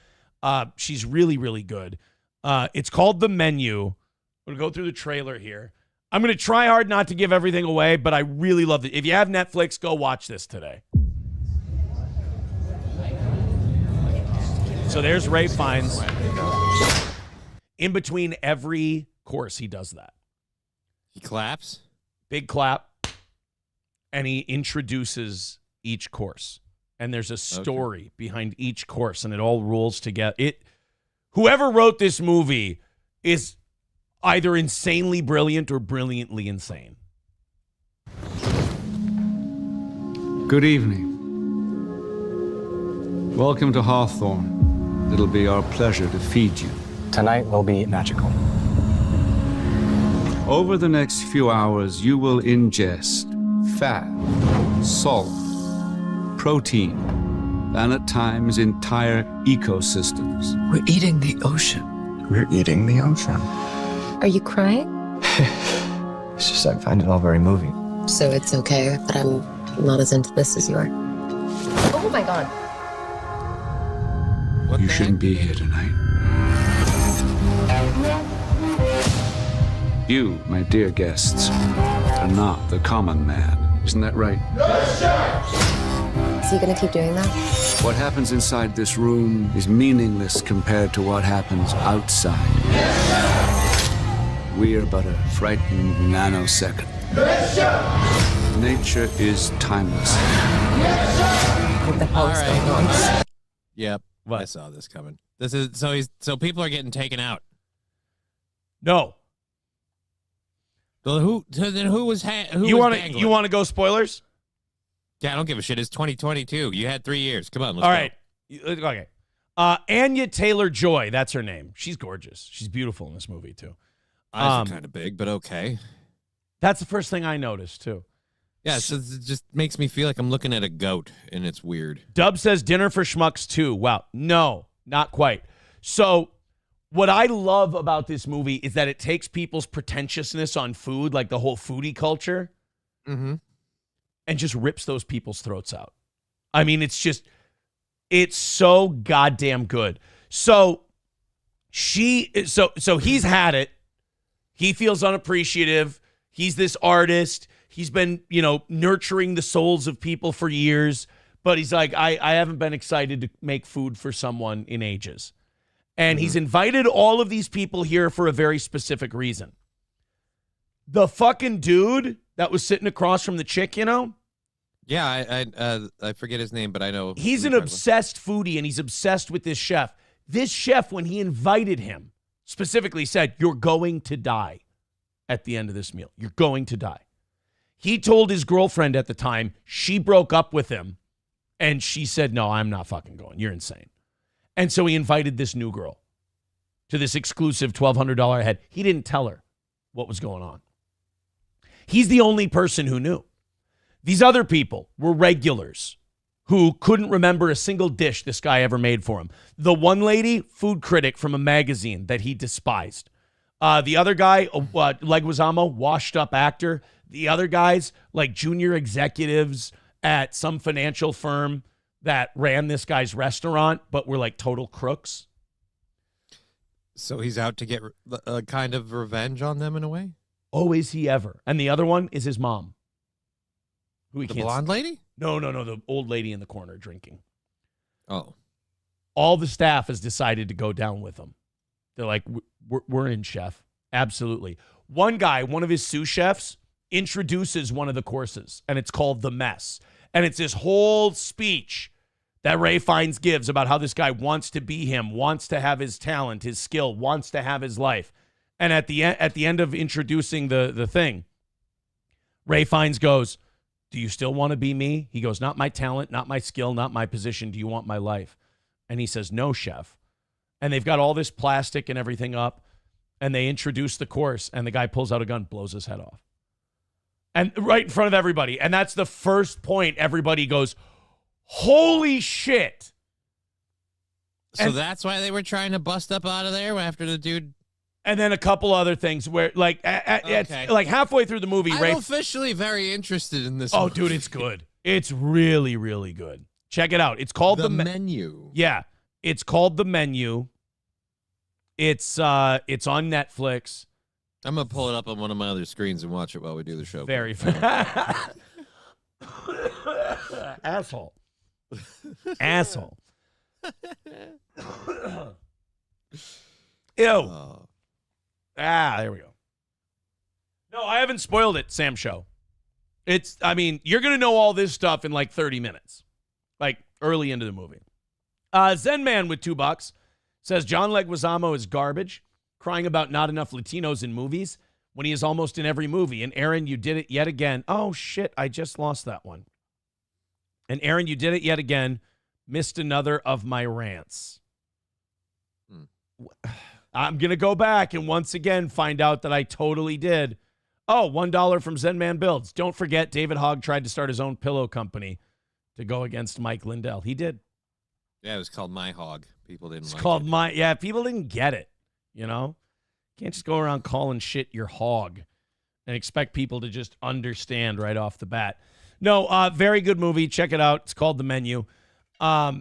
She's really, really good. It's called The Menu. I'm going to go through the trailer here. I'm going to try hard not to give everything away, but I really loved it. If you have Netflix, go watch this today. So there's Ray Fiennes. In between every course, he does that. He claps. Big clap. And he introduces each course. And there's a story behind each course, and it all rolls together. Whoever wrote this movie is either insanely brilliant or brilliantly insane. Good evening. Welcome to Hawthorne. It'll be our pleasure to feed you. Tonight will be magical. Over the next few hours, you will ingest fat, salt, protein, and at times entire ecosystems. We're eating the ocean. We're eating the ocean. Are you crying? It's just I find it all very moving. So it's okay that I'm not as into this as you are. Oh my god. You shouldn't be here tonight. You, my dear guests, are not the common man. Isn't that right? Is he gonna keep doing that? What happens inside this room is meaningless compared to what happens outside. We are but a frightened nanosecond. Nature is timeless. What the hell is going on? Yep. What? I saw this coming. This is so people are getting taken out. No. So who was You want to go spoilers? Yeah, I don't give a shit. It's 2022. You had 3 years. Come on, let's All go. right. Okay. Anya Taylor-Joy, that's her name. She's gorgeous. She's beautiful in this movie, too. Eyes are kind of big, but okay. That's the first thing I noticed, too. Yeah, so it just makes me feel like I'm looking at a goat, and it's weird. Dub says Dinner for Schmucks 2. Wow. No, not quite. So what I love about this movie is that it takes people's pretentiousness on food, like the whole foodie culture, and just rips those people's throats out. I mean, it's so goddamn good. So he's had it. He feels unappreciative. He's this artist. He's been, nurturing the souls of people for years, but he's like, I haven't been excited to make food for someone in ages. And he's invited all of these people here for a very specific reason. The fucking dude that was sitting across from the chick, Yeah, I forget his name, but I know. He's an obsessed foodie, and he's obsessed with this chef. This chef, when he invited him, specifically said, "You're going to die at the end of this meal. You're going to die." He told his girlfriend at the time, she broke up with him, and she said, "No, I'm not fucking going. You're insane." And so he invited this new girl to this exclusive $1,200 head. He didn't tell her what was going on. He's the only person who knew. These other people were regulars who couldn't remember a single dish this guy ever made for him. The one lady, food critic from a magazine that he despised. The other guy, Leguizamo, washed up actor. The other guys, like junior executives at some financial firm that ran this guy's restaurant, but were like total crooks. So he's out to get a kind of revenge on them in a way? Oh, is he ever? And the other one is his mom. Who he The can't blonde lady? No, the old lady in the corner drinking. Oh. All the staff has decided to go down with him. They're like, we're in, chef. Absolutely. One guy, one of his sous chefs, introduces one of the courses, and it's called The Mess. And it's this whole speech that Ray Fiennes gives about how this guy wants to be him, wants to have his talent, his skill, wants to have his life. And at the end of introducing the thing, Ray Fiennes goes, do you still want to be me? He goes, not my talent, not my skill, not my position. Do you want my life? And he says, no, chef. And they've got all this plastic and everything up, and they introduce the course, and the guy pulls out a gun, blows his head off. And right in front of everybody. And that's the first point everybody goes, holy shit. So And- that's why they were trying to bust up out of there after the dude. And then a couple other things where, like, it's like halfway through the movie, I'm officially very interested in this. Oh, movie. dude, it's good. It's really, really good. Check it out. It's called The Menu. Yeah, it's called The Menu. It's on Netflix. I'm gonna pull it up on one of my other screens and watch it while we do the show. Very asshole. Ew. There we go. No, I haven't spoiled it, Sam Show. You're going to know all this stuff in like 30 minutes, like early into the movie. Zen Man with $2 says John Leguizamo is garbage, crying about not enough Latinos in movies when he is almost in every movie. And Aaron, you did it yet again. Oh, shit, I just lost that one. And Aaron, you did it yet again. Missed another of my rants. I'm going to go back and once again find out that I totally did. Oh, $1 from Zen Man Builds. Don't forget, David Hogg tried to start his own pillow company to go against Mike Lindell. He did. Yeah, it was called My Hog. People didn't It's like called it. Yeah, people didn't get it, you know? Can't just go around calling shit your hog and expect people to just understand right off the bat. No, very good movie. Check it out. It's called The Menu. I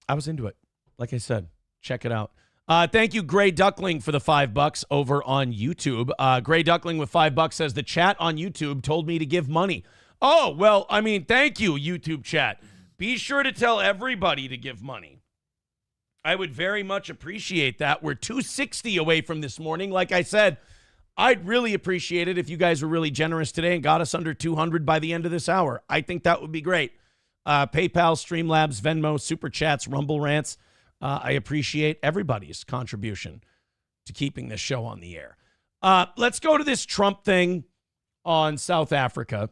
was into it. Like I said, check it out. Thank you, Gray Duckling, for the $5 over on YouTube. Gray Duckling with $5 says the chat on YouTube told me to give money. Oh, well, thank you, YouTube chat. Be sure to tell everybody to give money. I would very much appreciate that. We're 260 away from this morning. Like I said, I'd really appreciate it if you guys were really generous today and got us under 200 by the end of this hour. I think that would be great. PayPal, Streamlabs, Venmo, Super Chats, Rumble Rants. I appreciate everybody's contribution to keeping this show on the air. Let's go to this Trump thing on South Africa.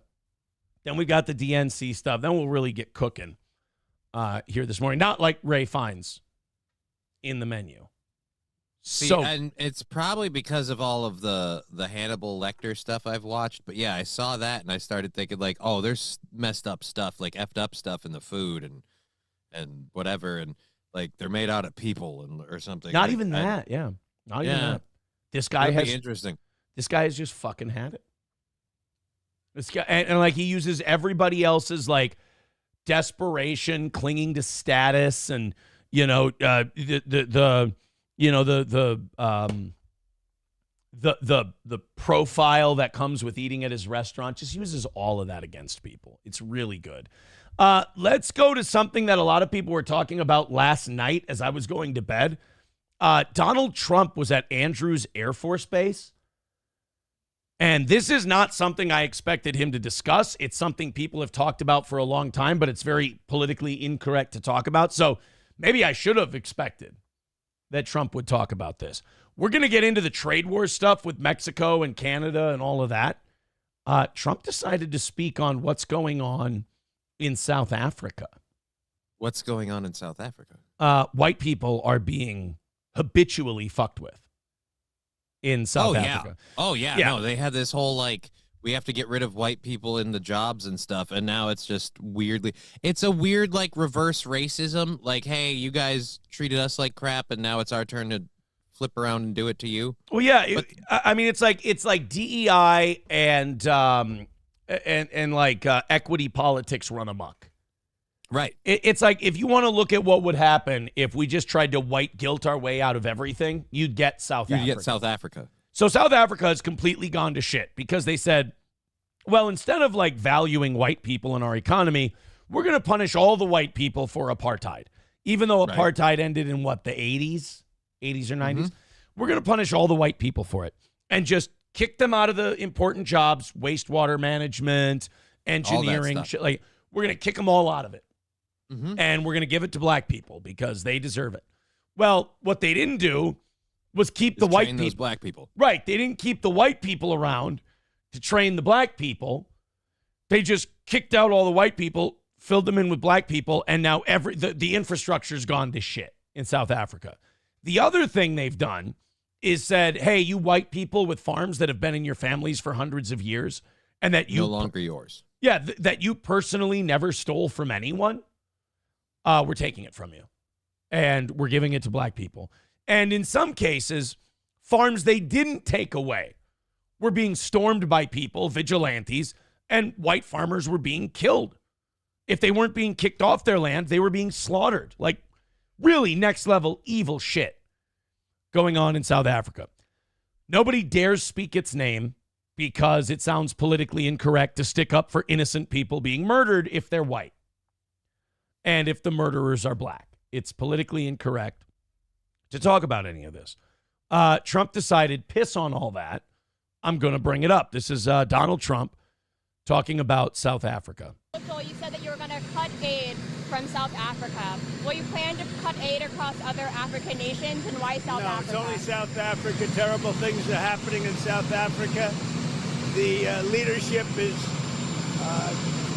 Then we got the DNC stuff. Then we'll really get cooking here this morning. Not like Ray Fiennes in The Menu. See, and it's probably because of all of the Hannibal Lecter stuff I've watched. But yeah, I saw that and I started thinking like, oh, there's messed up stuff, like effed up stuff in the food and whatever. And like they're made out of people or something. Not like, even that. Yeah. Not even that. This guy That'd has be interesting. This guy has just fucking had it. This guy and like he uses everybody else's like desperation, clinging to status, and the profile that comes with eating at his restaurant. Just uses all of that against people. It's really good. Let's go to something that a lot of people were talking about last night as I was going to bed. Donald Trump was at Andrews Air Force Base. And this is not something I expected him to discuss. It's something people have talked about for a long time, but it's very politically incorrect to talk about. So maybe I should have expected that Trump would talk about this. We're going to get into the trade war stuff with Mexico and Canada and all of that. Trump decided to speak on what's going on in South Africa. What's going on in South Africa? White people are being habitually fucked with in South Africa. Oh, yeah. No, they had this whole, like, we have to get rid of white people in the jobs and stuff, and now it's just weirdly... It's a weird, like, reverse racism. Like, hey, you guys treated us like crap, and now it's our turn to flip around and do it to you. Well, yeah. It's like DEI and equity politics run amok. Right. It's like if you want to look at what would happen if we just tried to white guilt our way out of everything, you'd get South Africa. You'd get South Africa. So South Africa has completely gone to shit because they said, well, instead of like valuing white people in our economy, we're going to punish all the white people for apartheid. Even though apartheid ended in what, the 80s or 90s? We're going to punish all the white people for it and just kick them out of the important jobs, wastewater management, engineering, shit. Like, we're going to kick them all out of it. And we're going to give it to black people because they deserve it. Well, what they didn't do was keep the white people. Those black people. Right. They didn't keep the white people around to train the black people. They just kicked out all the white people, filled them in with black people, and now the infrastructure's gone to shit in South Africa. The other thing they've done is said, hey, you white people with farms that have been in your families for hundreds of years and that you no longer yours. Yeah, that you personally never stole from anyone. We're taking it from you and we're giving it to black people. And in some cases, farms they didn't take away were being stormed by people, vigilantes, and white farmers were being killed. If they weren't being kicked off their land, they were being slaughtered. Like, really next level evil shit going on in South Africa. Nobody dares speak its name because it sounds politically incorrect to stick up for innocent people being murdered if they're white and if the murderers are black. It's politically incorrect to talk about any of this. Trump decided, piss on all that. I'm going to bring it up. This is Donald Trump talking about South Africa. So you said that you were going to cut aid from South Africa. Will you plan to cut aid across other African nations, and why South Africa? No, it's only South Africa. Terrible things are happening in South Africa. The leadership is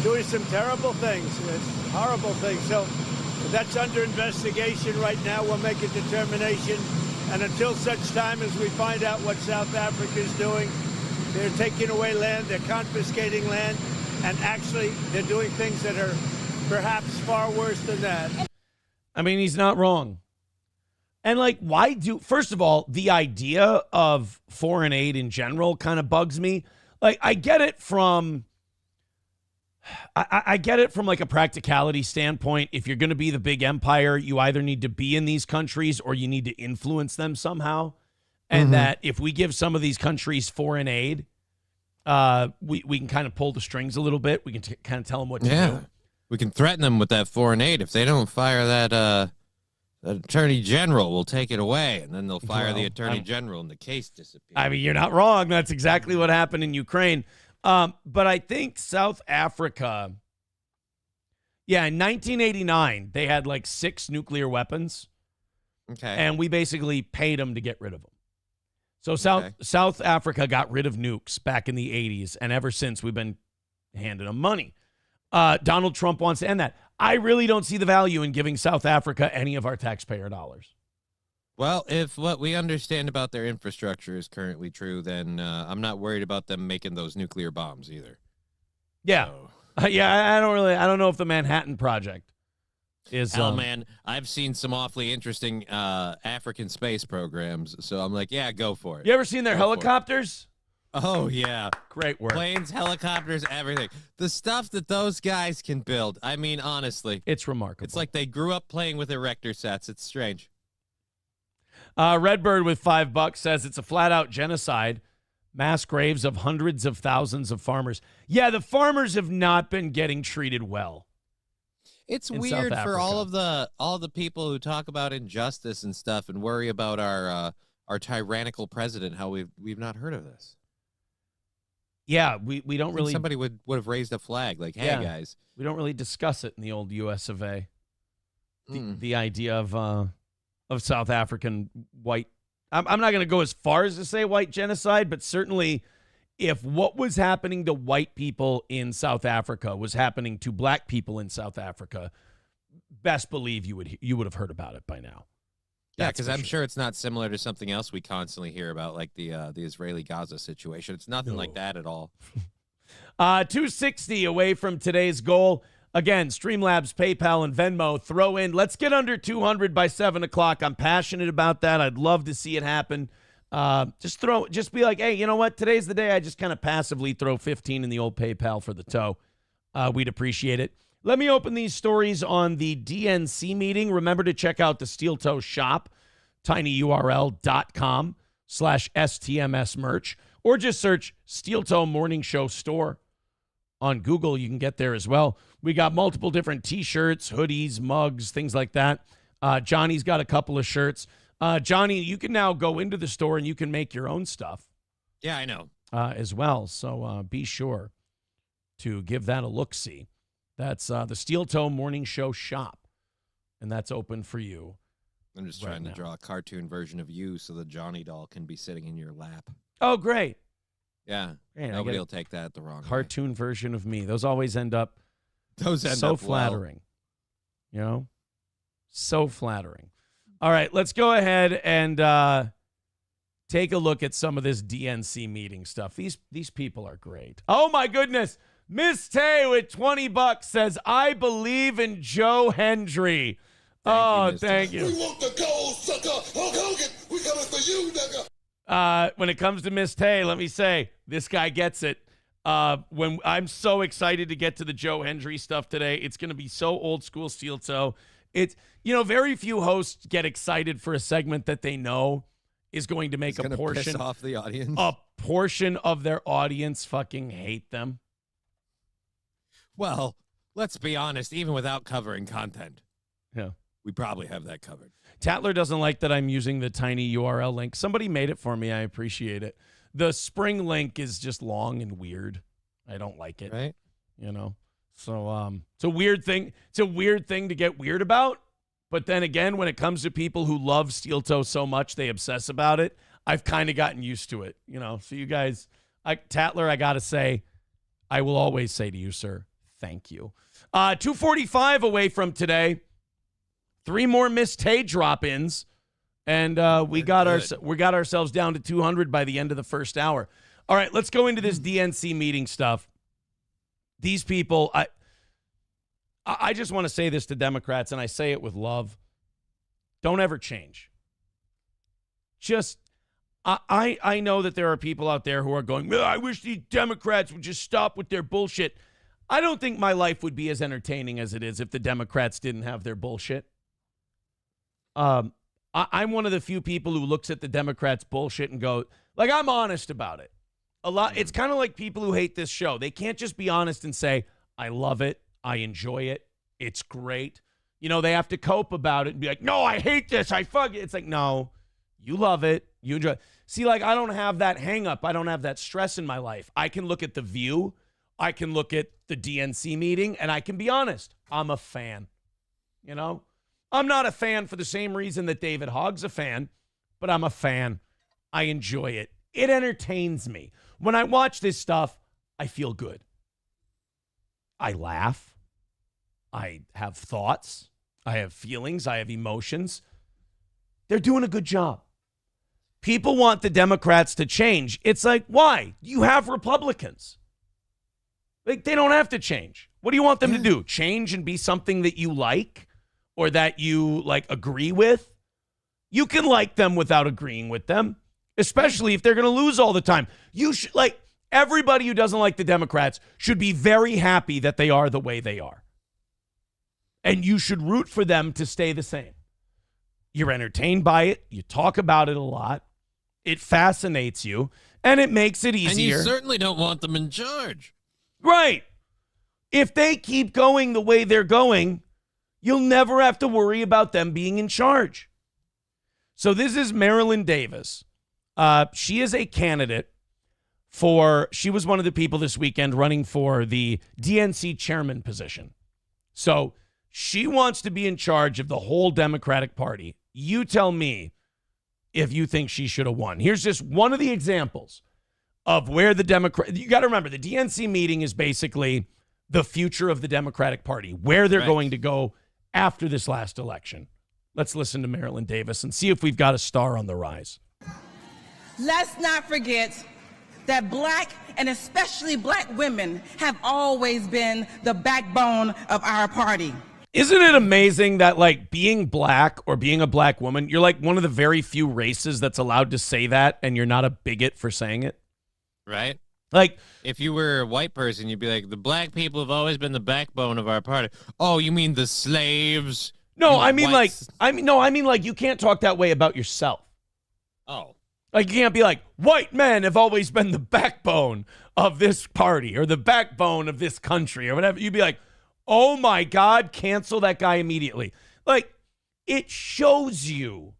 doing some terrible things, horrible things. So that's under investigation right now. We'll make a determination. And until such time as we find out what South Africa is doing, they're taking away land, they're confiscating land, and actually they're doing things that are perhaps far worse than that. I mean, he's not wrong. And like, first of all, the idea of foreign aid in general kind of bugs me. Like, I get it from like a practicality standpoint. If you're going to be the big empire, you either need to be in these countries or you need to influence them somehow. And that if we give some of these countries foreign aid, we can kind of pull the strings a little bit. We can kind of tell them what to do. We can threaten them with that foreign aid. If they don't fire that attorney general, we'll take it away. And then they'll fire the attorney general and the case disappears. I mean, you're not wrong. That's exactly what happened in Ukraine. But I think South Africa, in 1989, they had like 6 nuclear weapons. Okay. And we basically paid them to get rid of them. So South Africa got rid of nukes back in the 80s, and ever since we've been handing them money. Donald Trump wants to end that. I really don't see the value in giving South Africa any of our taxpayer dollars. Well, if what we understand about their infrastructure is currently true, then I'm not worried about them making those nuclear bombs either. Yeah. So. I don't know if the Manhattan Project is. Hell, man, I've seen some awfully interesting African space programs, so I'm like, yeah, go for it. You ever seen their helicopters? Oh, yeah. Great work. Planes, helicopters, everything. The stuff that those guys can build, I mean, honestly. It's remarkable. It's like they grew up playing with erector sets. It's strange. Redbird with $5 says it's a flat-out genocide. Mass graves of hundreds of thousands of farmers. Yeah, the farmers have not been getting treated well. It's weird for all the people who talk about injustice and stuff and worry about our tyrannical president, how we've not heard of this. Yeah, we don't really. Somebody would have raised a flag like, hey, guys. We don't really discuss it in the old US of A. The idea of South African white. I'm not going to go as far as to say white genocide, but certainly if what was happening to white people in South Africa was happening to black people in South Africa, best believe you would have heard about it by now. Yeah, because I'm sure it's not similar to something else we constantly hear about, like the Israeli-Gaza situation. It's nothing like that at all. 260 away from today's goal. Again, Streamlabs, PayPal, and Venmo. Throw in. Let's get under 200 by 7 o'clock. I'm passionate about that. I'd love to see it happen. Just be like, hey, you know what? Today's the day I just kind of passively throw 15 in the old PayPal for the toe. We'd appreciate it. Let me open these stories on the DNC meeting. Remember to check out the Steel Toe shop, tinyurl.com, steel.com/STMS merch, or just search Steel Toe Morning Show Store on Google. You can get there as well. We got multiple different t-shirts, hoodies, mugs, things like that. Johnny's got a couple of shirts. Johnny, you can now go into the store and you can make your own stuff. Yeah, I know. As well. So be sure to give that a look-see. That's the Steel Toe Morning Show shop, and that's open for you. I'm just trying to draw a cartoon version of you so the Johnny doll can be sitting in your lap. Oh, great. Yeah. Man, nobody will take that the wrong way. Cartoon version of me. Those always end up so flattering. You know? So flattering. All right, let's go ahead and take a look at some of this DNC meeting stuff. These people are great. Oh, my goodness. Miss Tay with $20 says, I believe in Joe Hendry. Thank you. We want the gold, sucker. Hulk Hogan, we coming for you, nigga. When it comes to Miss Tay, let me say, this guy gets it. When I'm so excited to get to the Joe Hendry stuff today. It's going to be so old school Steel Toe. It's, very few hosts get excited for a segment that they know is going to make a portion piss off the audience. A portion of their audience fucking hate them. Well, let's be honest, even without covering content. Yeah. We probably have that covered. Tatler doesn't like that I'm using the tiny URL link. Somebody made it for me. I appreciate it. The spring link is just long and weird. I don't like it. Right. So it's a weird thing. It's a weird thing to get weird about. But then again, when it comes to people who love Steel Toe so much they obsess about it, I've kind of gotten used to it. So you guys, Tatler, I got to say, I will always say to you, sir, thank you. 2:45 away from today. 3 more Miss Tay drop-ins, and we got ourselves down to 200 by the end of the first hour. All right, let's go into this DNC meeting stuff. These people, I just want to say this to Democrats, and I say it with love. Don't ever change. I know that there are people out there who are going, I wish these Democrats would just stop with their bullshit. I don't think my life would be as entertaining as it is if the Democrats didn't have their bullshit. I'm one of the few people who looks at the Democrats' bullshit and go, I'm honest about it. It's kind of like people who hate this show. They can't just be honest and say, I love it. I enjoy it. It's great. They have to cope about it and be like, no, I hate this. I fuck it. It's like, no, you love it. You enjoy it. See, I don't have that hang up. I don't have that stress in my life. I can look at The View. I can look at the DNC meeting, and I can be honest. I'm a fan. I'm not a fan for the same reason that David Hogg's a fan, but I'm a fan. I enjoy it. It entertains me. When I watch this stuff, I feel good. I laugh. I have thoughts. I have feelings. I have emotions. They're doing a good job. People want the Democrats to change. It's like, why? You have Republicans. They don't have to change. What do you want them to do? Change and be something that you like or that you agree with? You can like them without agreeing with them, especially if they're going to lose all the time. You should everybody who doesn't like the Democrats should be very happy that they are the way they are. And you should root for them to stay the same. You're entertained by it. You talk about it a lot. It fascinates you, and it makes it easier. And you certainly don't want them in charge. Right. If they keep going the way they're going, you'll never have to worry about them being in charge. So this is Marilyn Davis. She is a candidate she was one of the people this weekend running for the DNC chairman position. So she wants to be in charge of the whole Democratic Party. You tell me if you think she should have won. Here's just one of the examples of where the you got to remember, the DNC meeting is basically the future of the Democratic Party, where they're going to go after this last election. Let's listen to Marilyn Davis and see if we've got a star on the rise. Let's not forget that Black and especially Black women have always been the backbone of our party. Isn't it amazing that being Black or being a Black woman, you're one of the very few races that's allowed to say that and you're not a bigot for saying it? Right? If you were a white person, you'd be like, the Black people have always been the backbone of our party. Oh, you mean the slaves? No, I mean you can't talk that way about yourself. Oh. Like, you can't be like, white men have always been the backbone of this party or the backbone of this country or whatever. You'd be like, oh my God, cancel that guy immediately. Like, it shows you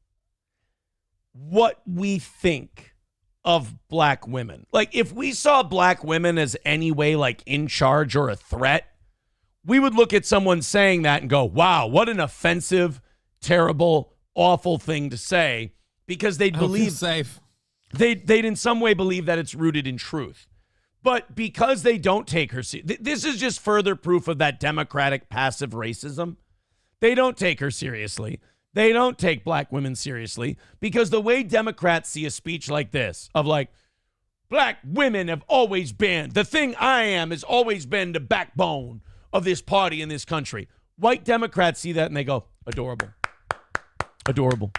what we think of black women. Like, if we saw black women as any way like in charge or a threat, we would look at someone saying that and go, wow, what an offensive, terrible, awful thing to say, because they'd believe safe. They'd in some way believe that it's rooted in truth. But because they don't take her this is just further proof of that Democratic passive racism. They don't take her seriously. They don't take black women seriously, because the way Democrats see a speech like this of like, black women have always been, the thing I am has always been the backbone of this party in this country. White Democrats see that and they go, adorable. Adorable.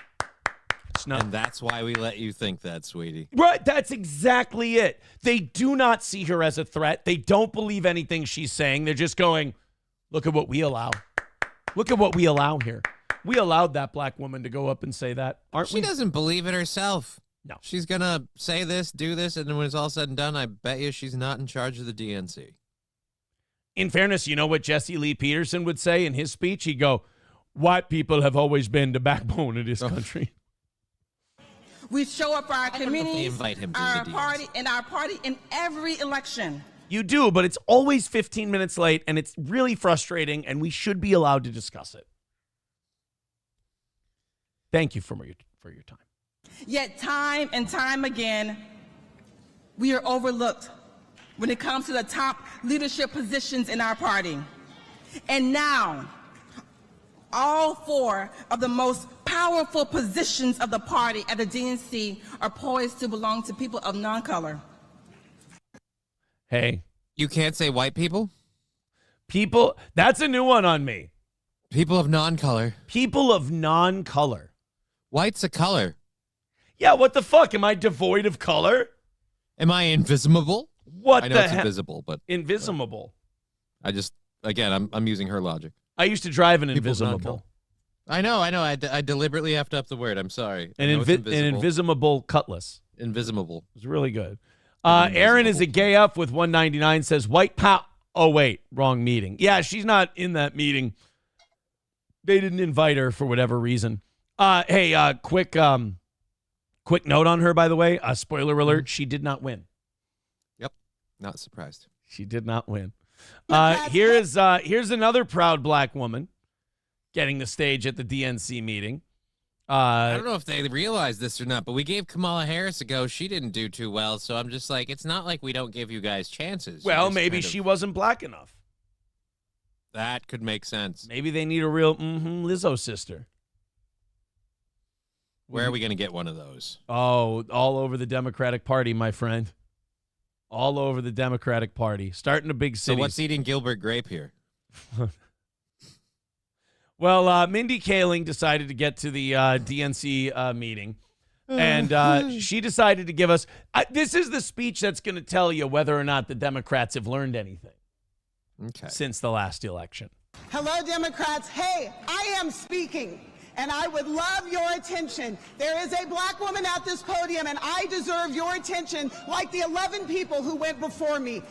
And that's why we let you think that, sweetie. Right, that's exactly it. They do not see her as a threat. They don't believe anything she's saying. They're just going, look at what we allow. Look at what we allow here. We allowed that black woman to go up and say that, aren't we? She doesn't believe it herself. No. She's going to say this, do this, and then when it's all said and done, I bet you she's not in charge of the DNC. In fairness, you know what Jesse Lee Peterson would say in his speech? He'd go, white people have always been the backbone of this country. We show up for our communities, our party in every election. You do, but it's always 15 minutes late, and it's really frustrating, and we should be allowed to discuss it. Thank you for your time. Yet time and time again, we are overlooked when it comes to the top leadership positions in our party. And now, all 4 of the most powerful positions of the party at the DNC are poised to belong to people of non-color. Hey. You can't say white people? People, that's a new one on me. People of non-color. People of non-color. White's a color. Yeah, what the fuck? Am I devoid of color? Am I invisible? What I know the it's hell? invisible, but invisible. I just, again, I'm using her logic. I used to drive an People of invisible. non-color. I know. I deliberately effed up the word. I'm sorry. An invisible cutlass. Invisible. It was really good. Aaron is a gay up with 199, says white pow. Oh, wait, wrong meeting. Yeah, she's not in that meeting. They didn't invite her for whatever reason. Hey, quick note on her, by the way. Spoiler alert, she did not win. Yep, not surprised. She did not win. Here's another proud black woman getting the stage at the DNC meeting. I don't know if they realize this or not, but we gave Kamala Harris a go. She didn't do too well, so I'm just like, it's not like we don't give you guys chances. Well, maybe she wasn't black enough. That could make sense. Maybe they need a real Lizzo sister. Where are we going to get one of those? Oh, all over the Democratic Party, my friend. All over the Democratic Party. Starting a big city. So what's eating Gilbert Grape here? Well, Mindy Kaling decided to get to the DNC meeting, and she decided to give us this is the speech that's going to tell you whether or not the Democrats have learned anything since the last election. Hello, Democrats. Hey, I am speaking, and I would love your attention. There is a black woman at this podium, and I deserve your attention like the 11 people who went before me.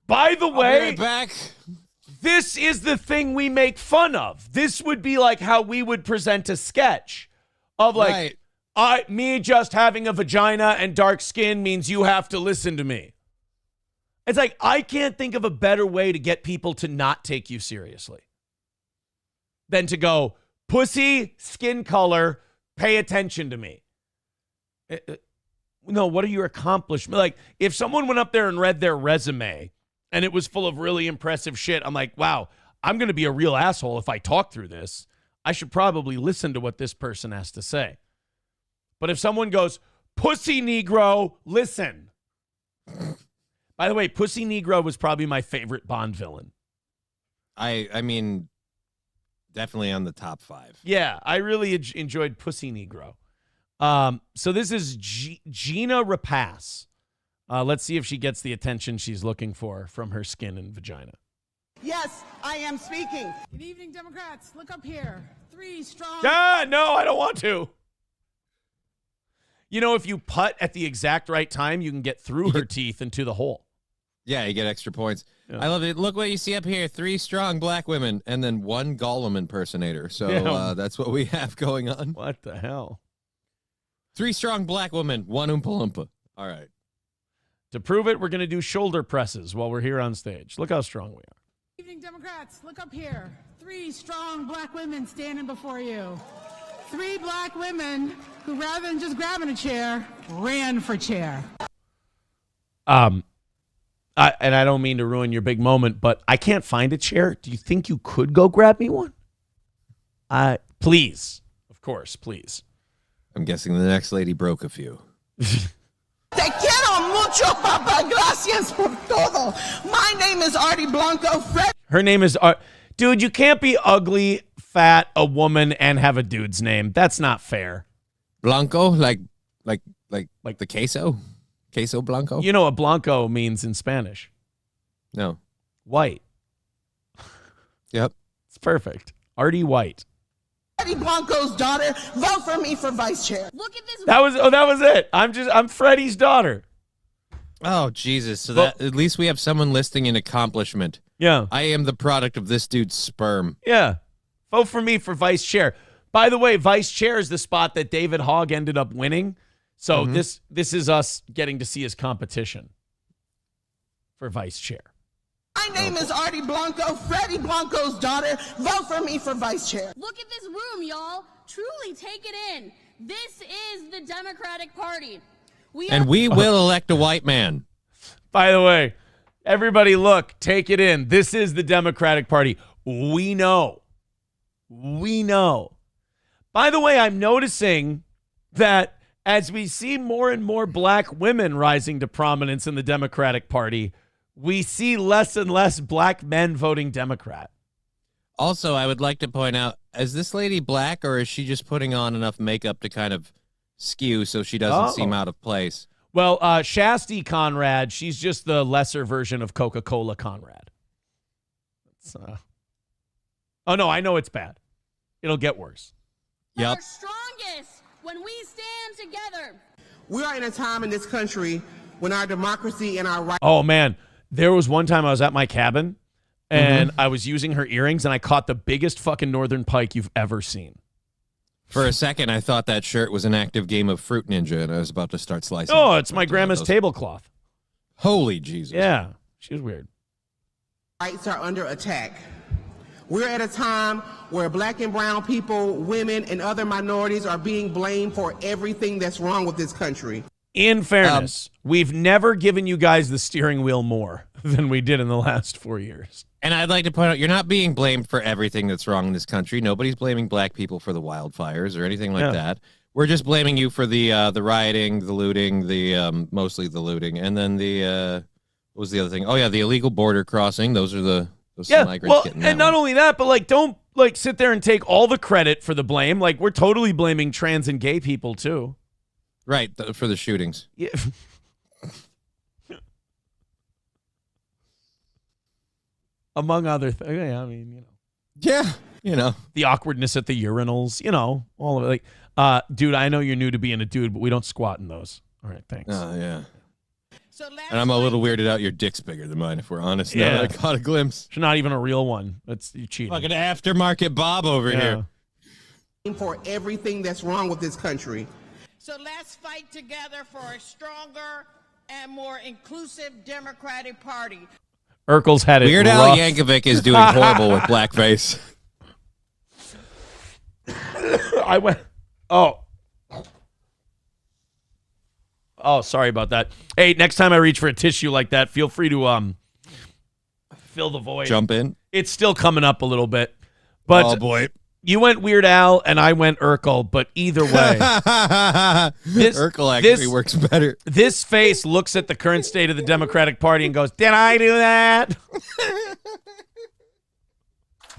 By the way, I'll be right back. This is the thing we make fun of. This would be like how we would present a sketch of like, me just having a vagina and dark skin means you have to listen to me. It's like, I can't think of a better way to get people to not take you seriously than to go, pussy, skin color, pay attention to me. No, what are your accomplishments? Like, if someone went up there and read their resume and it was full of really impressive shit, I'm like, wow, I'm going to be a real asshole if I talk through this. I should probably listen to what this person has to say. But if someone goes, pussy Negro, listen. By the way, Pussy Negro was probably my favorite Bond villain. I mean, definitely on the top 5. Yeah, I really enjoyed Pussy Negro. So this is Gina Rapace. Let's see if she gets the attention she's looking for from her skin and vagina. Yes, I am speaking. Good evening, Democrats. Look up here. 3 strong. No, I don't want to. You know, if you putt at the exact right time, you can get through her teeth into the hole. Yeah, you get extra points. Yeah. I love it. Look what you see up here. 3 strong black women and then 1 Gollum impersonator. So that's what we have going on. What the hell? 3 strong black women, 1 Oompa Loompa. All right. To prove it, we're going to do shoulder presses while we're here on stage. Look how strong we are. Evening, Democrats. Look up here. 3 strong black women standing before you. 3 black women who, rather than just grabbing a chair, ran for chair. And I don't mean to ruin your big moment, but I can't find a chair. Do you think you could go grab me one? Please. Of course, please. I'm guessing the next lady broke a few. Te quiero mucho, Papa. Gracias por todo. My name is Artie Blanco. Her name is... Dude, you can't be ugly, fat, a woman, and have a dude's name. That's not fair. Blanco? Like the queso? Queso Blanco? You know what Blanco means in Spanish? No. White. Yep. It's perfect. Artie White. Artie Blanco's daughter. Vote for me for vice chair. Look at this. That was it. I'm Freddie's daughter. Oh, Jesus. So that at least we have someone listing an accomplishment. Yeah. I am the product of this dude's sperm. Yeah. Vote for me for vice chair. By the way, vice chair is the spot that David Hogg ended up winning. So this is us getting to see his competition for vice chair. My name is Artie Blanco, Freddie Blanco's daughter. Vote for me for vice chair. Look at this room, y'all. Truly take it in. This is the Democratic Party. We will elect a white man. By the way, everybody look, take it in. This is the Democratic Party. We know. We know. By the way, I'm noticing that as we see more and more black women rising to prominence in the Democratic Party, we see less and less black men voting Democrat. Also, I would like to point out, is this lady black or is she just putting on enough makeup to kind of skew so she doesn't seem out of place? Well, Shasti Conrad, she's just the lesser version of Coca-Cola Conrad. Oh, no, I know it's bad. It'll get worse. Yep. We're strongest when we stand together. We are in a time in this country when our democracy and our rights... Oh, man. There was one time I was at my cabin, and I was using her earrings, and I caught the biggest fucking northern pike you've ever seen. For a second, I thought that shirt was an active game of Fruit Ninja, and I was about to start slicing. Oh, it's my grandma's tablecloth. Holy Jesus. Yeah, she was weird. Rights are under attack. We're at a time where black and brown people, women, and other minorities are being blamed for everything that's wrong with this country. In fairness, we've never given you guys the steering wheel more than we did in the last 4 years. And I'd like to point out, you're not being blamed for everything that's wrong in this country. Nobody's blaming black people for the wildfires or anything like that. We're just blaming you for the rioting, the looting, the mostly the looting, and then the what was the other thing? Oh yeah, the illegal border crossing. Those are the migrants well, getting and not only that, but like don't like sit there and take all the credit for the blame. Like we're totally blaming trans and gay people too. Right, for the shootings. Yeah. Among other things. Yeah, I mean, you know. Yeah, you know. The awkwardness at the urinals, you know, all of it. Like, dude, I know you're new to being a dude, but we don't squat in those. All right, thanks. Oh, yeah. And I'm a little weirded out your dick's bigger than mine, if we're honest. Yeah. Now that I caught a glimpse. It's not even a real one. That's you cheating. Like an aftermarket Bob over here. For everything that's wrong with this country. So let's fight together for a stronger and more inclusive Democratic Party. Urkel's had it Weird rough. Al Yankovic is doing horrible with blackface. I went. Oh, sorry about that. Hey, next time I reach for a tissue like that, feel free to fill the void. Jump in. It's still coming up a little bit, but oh boy, you went Weird Al and I went Urkel. But either way, Urkel actually works better. This face looks at the current state of the Democratic Party and goes, "Did I do that?"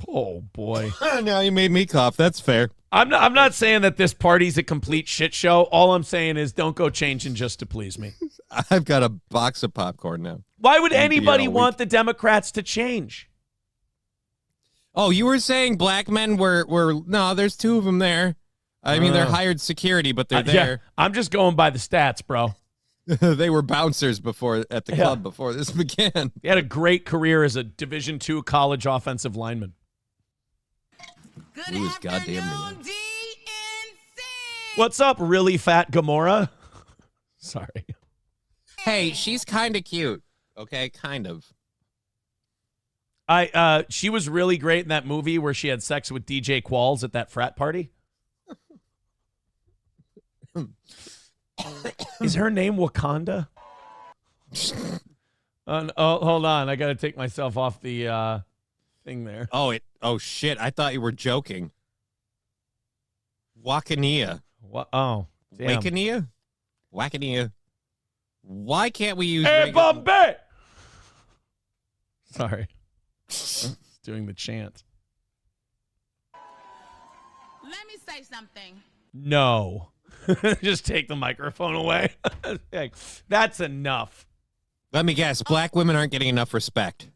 Oh boy! Now you made me cough. That's fair. I'm not saying that this party's a complete shit show. All I'm saying is don't go changing just to please me. I've got a box of popcorn now. Why would anybody want the Democrats to change? Oh, you were saying black men were no, there's 2 of them there. I mean, they're hired security, but they're there. Yeah, I'm just going by the stats, bro. They were bouncers at the club before this began. He had a great career as a Division II college offensive lineman. He was goddamn near. What's up, really fat Gamora? Sorry. Hey, she's kind of cute. Okay, kind of. She was really great in that movie where she had sex with DJ Qualls at that frat party. Is her name Wakanda? Hold on. I got to take myself off the thing there. Oh, shit. I thought you were joking. Wakania. Oh, damn. Wakania. Why can't we use... Hey, Bombay! Sorry. It's doing the chant. Let me say something. No. Just take the microphone away. Like, that's enough. Let me guess. Black women aren't getting enough respect.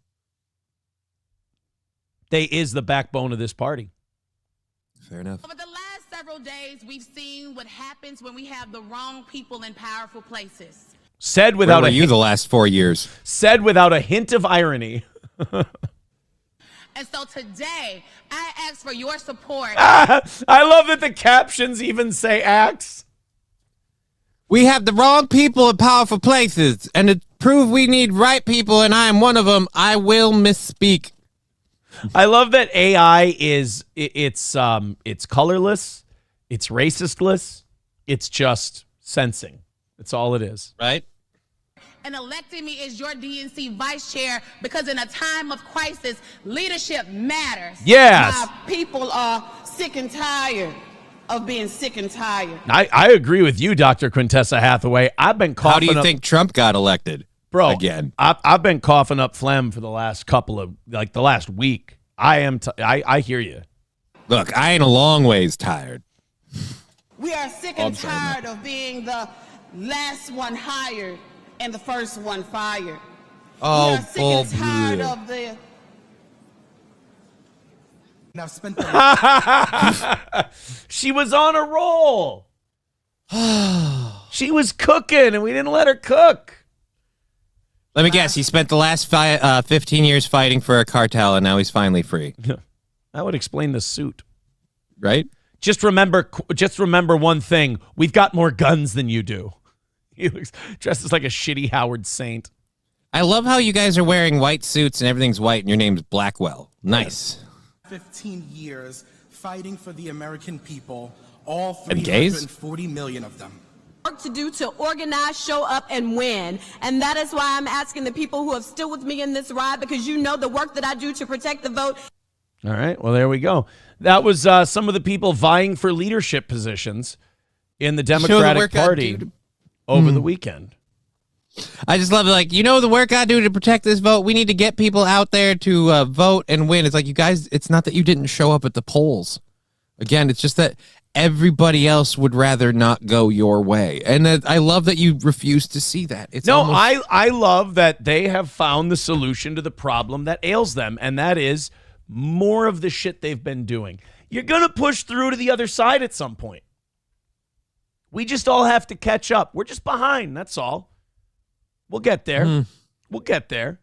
They is the backbone of this party. Fair enough. Over the last several days, we've seen what happens when we have the wrong people in powerful places. Said without Where were you the last 4 years? Said without a hint of irony. And so today, I ask for your support. I love that the captions even say axe. We have the wrong people in powerful places, and to prove we need right people, and I am one of them, I will misspeak. I love that AI is it's colorless, it's racistless, it's just sensing. That's all it is. Right? And electing me as your DNC vice chair because in a time of crisis, leadership matters. Yes. My people are sick and tired of being sick and tired. I agree with you, Dr. Quintessa Hathaway. I've been coughing How do you think Trump got elected? Bro, again. I've been coughing up phlegm for the last the last week. I hear you. Look, I ain't a long ways tired. We are sick and tired of being the last one hired and the first one fired. Oh, we are sick and tired of the... Now spent She was on a roll. She was cooking, and we didn't let her cook. Let me guess. He spent the last 15 years fighting for a cartel, and now he's finally free. That would explain the suit. Right? Just remember one thing. We've got more guns than you do. He looks dressed as like a shitty Howard Saint. I love how you guys are wearing white suits and everything's white, and your name's Blackwell. Nice. 15 years fighting for the American people, all And gays? 340 million of them. Work to do to organize, show up, and win. And that is why I'm asking the people who have stood with me in this ride, because you know the work that I do to protect the vote. All right. Well, there we go. That was some of the people vying for leadership positions in the Democratic Party over the weekend. I just love it. Like, you know, the work I do to protect this vote, we need to get people out there to vote and win. It's like, you guys, it's not that you didn't show up at the polls. Again, it's just that everybody else would rather not go your way. And I love that you refuse to see that. It's I love that they have found the solution to the problem that ails them, and that is more of the shit they've been doing. You're going to push through to the other side at some point. We just all have to catch up. We're just behind, that's all. We'll get there. We'll get there.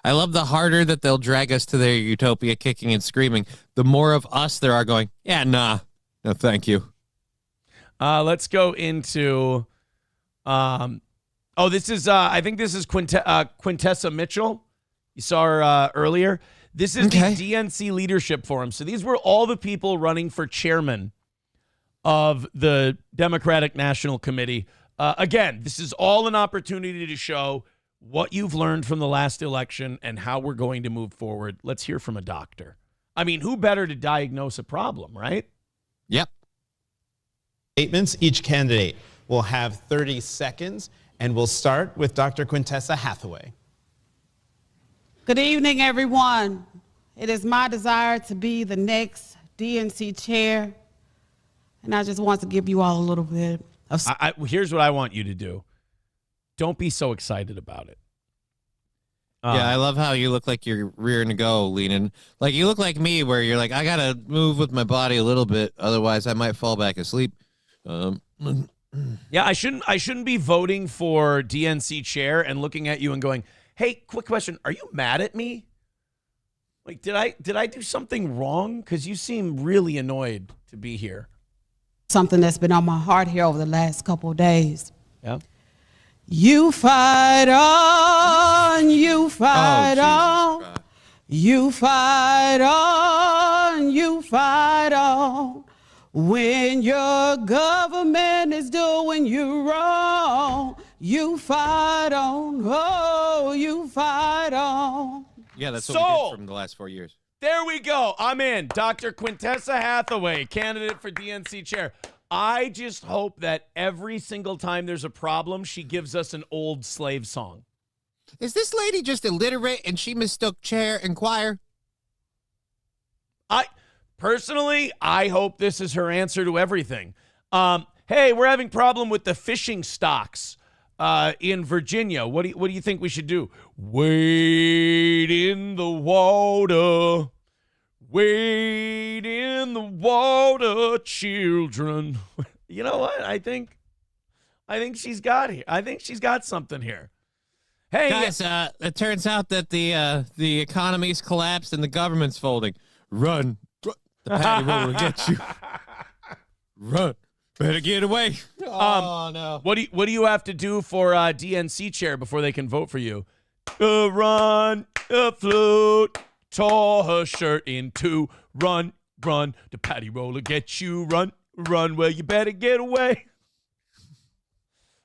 I love the harder that they'll drag us to their utopia, kicking and screaming, the more of us there are going, yeah, nah, no thank you. Let's go into, this is, I think this is Quintessa Mitchell. You saw her earlier. This is the DNC Leadership Forum. So these were all the people running for chairman of the Democratic National Committee. Again, this is all an opportunity to show what you've learned from the last election and how we're going to move forward. Let's hear from a doctor. I mean, who better to diagnose a problem, right? Yep. Statements. Each candidate will have 30 seconds, and we'll start with Dr. Quintessa Hathaway. Good evening, everyone. It is my desire to be the next DNC chair, and I just want to give you all a little bit of... Here's what I want you to do. Don't be so excited about it. Yeah, I love how you look like you're rearing to go, leaning. Like you look like me, where you're like, I gotta move with my body a little bit, otherwise I might fall back asleep. Yeah, I shouldn't be voting for DNC chair and looking at you and going, "Hey, quick question: are you mad at me? Like, did I do something wrong? Because you seem really annoyed to be here." Something that's been on my heart here over the last couple of days. Yeah. You fight on, you fight on, you fight on, you fight on. When your government is doing you wrong, you fight on, oh, you fight on. Yeah, that's what we did from the last 4 years. There we go. I'm in. Dr. Quintessa Hathaway, candidate for DNC chair. I just hope that every single time there's a problem, she gives us an old slave song. Is this lady just illiterate and she mistook chair and choir? Personally, I hope this is her answer to everything. Hey, we're having problem with the fishing stocks in Virginia. What do you think we should do? Wade in the water. Wade in the water, children. You know what? I think she's got here. I think she's got something here. Hey, guys, it turns out that the economy's collapsed and the government's folding. Run. The patty will get you. Run. Better get away. Oh, no. What do you have to do for DNC chair before they can vote for you? Run, float, tore her shirt in two. Run, the patty roller get you. Run, well, you better get away.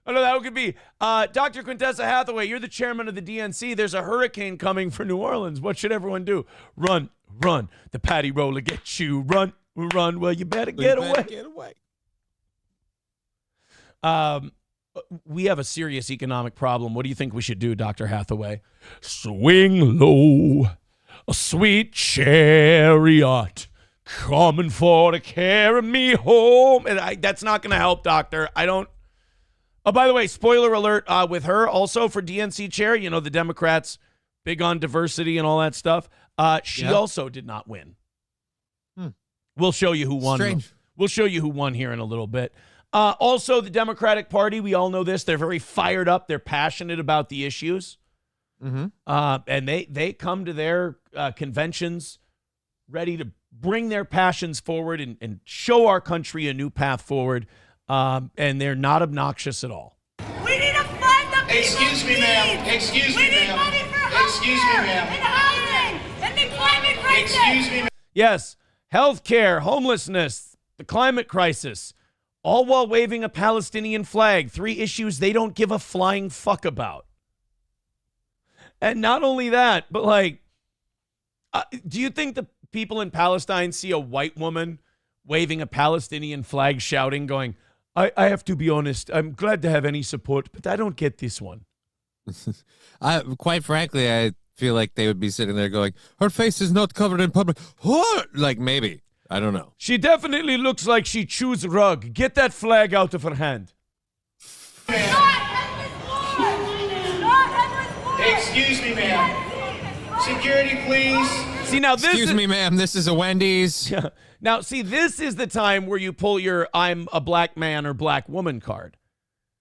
I know that could be. Dr. Quintessa Hathaway, you're the chairman of the DNC. There's a hurricane coming for New Orleans. What should everyone do? Run, the patty roller get you. Run, well, you better get away. We have a serious economic problem. What do you think we should do, Dr. Hathaway? Swing low, a sweet chariot coming for to carry me home. And that's not going to help, Doctor. I don't. Oh, by the way, spoiler alert with her also for DNC chair. You know, the Democrats big on diversity and all that stuff. She also did not win. We'll show you who won. Strange. We'll show you who won here in a little bit. Also, the Democratic Party, we all know this. They're very fired up. They're passionate about the issues. And they come to their conventions ready to bring their passions forward and show our country a new path forward. And they're not obnoxious at all. We need to fund the people. Excuse me, ma'am. Excuse me, ma'am. We need money for health Excuse me, ma'am. and housing and the climate crisis. Excuse me, ma'am. Yes, health care, homelessness, the climate crisis, all while waving a Palestinian flag. 3 issues they don't give a flying fuck about. And not only that, but like, do you think the people in Palestine see a white woman waving a Palestinian flag, shouting, going, I have to be honest, I'm glad to have any support, but I don't get this one. Quite frankly, I feel like they would be sitting there going, her face is not covered in public. What? Like, maybe. I don't know. She definitely looks like she chews rug. Get that flag out of her hand. Excuse me, ma'am. Security, please. See, now this Excuse me, ma'am. This is a Wendy's. Now, see, this is the time where you pull your I'm a black man or black woman card.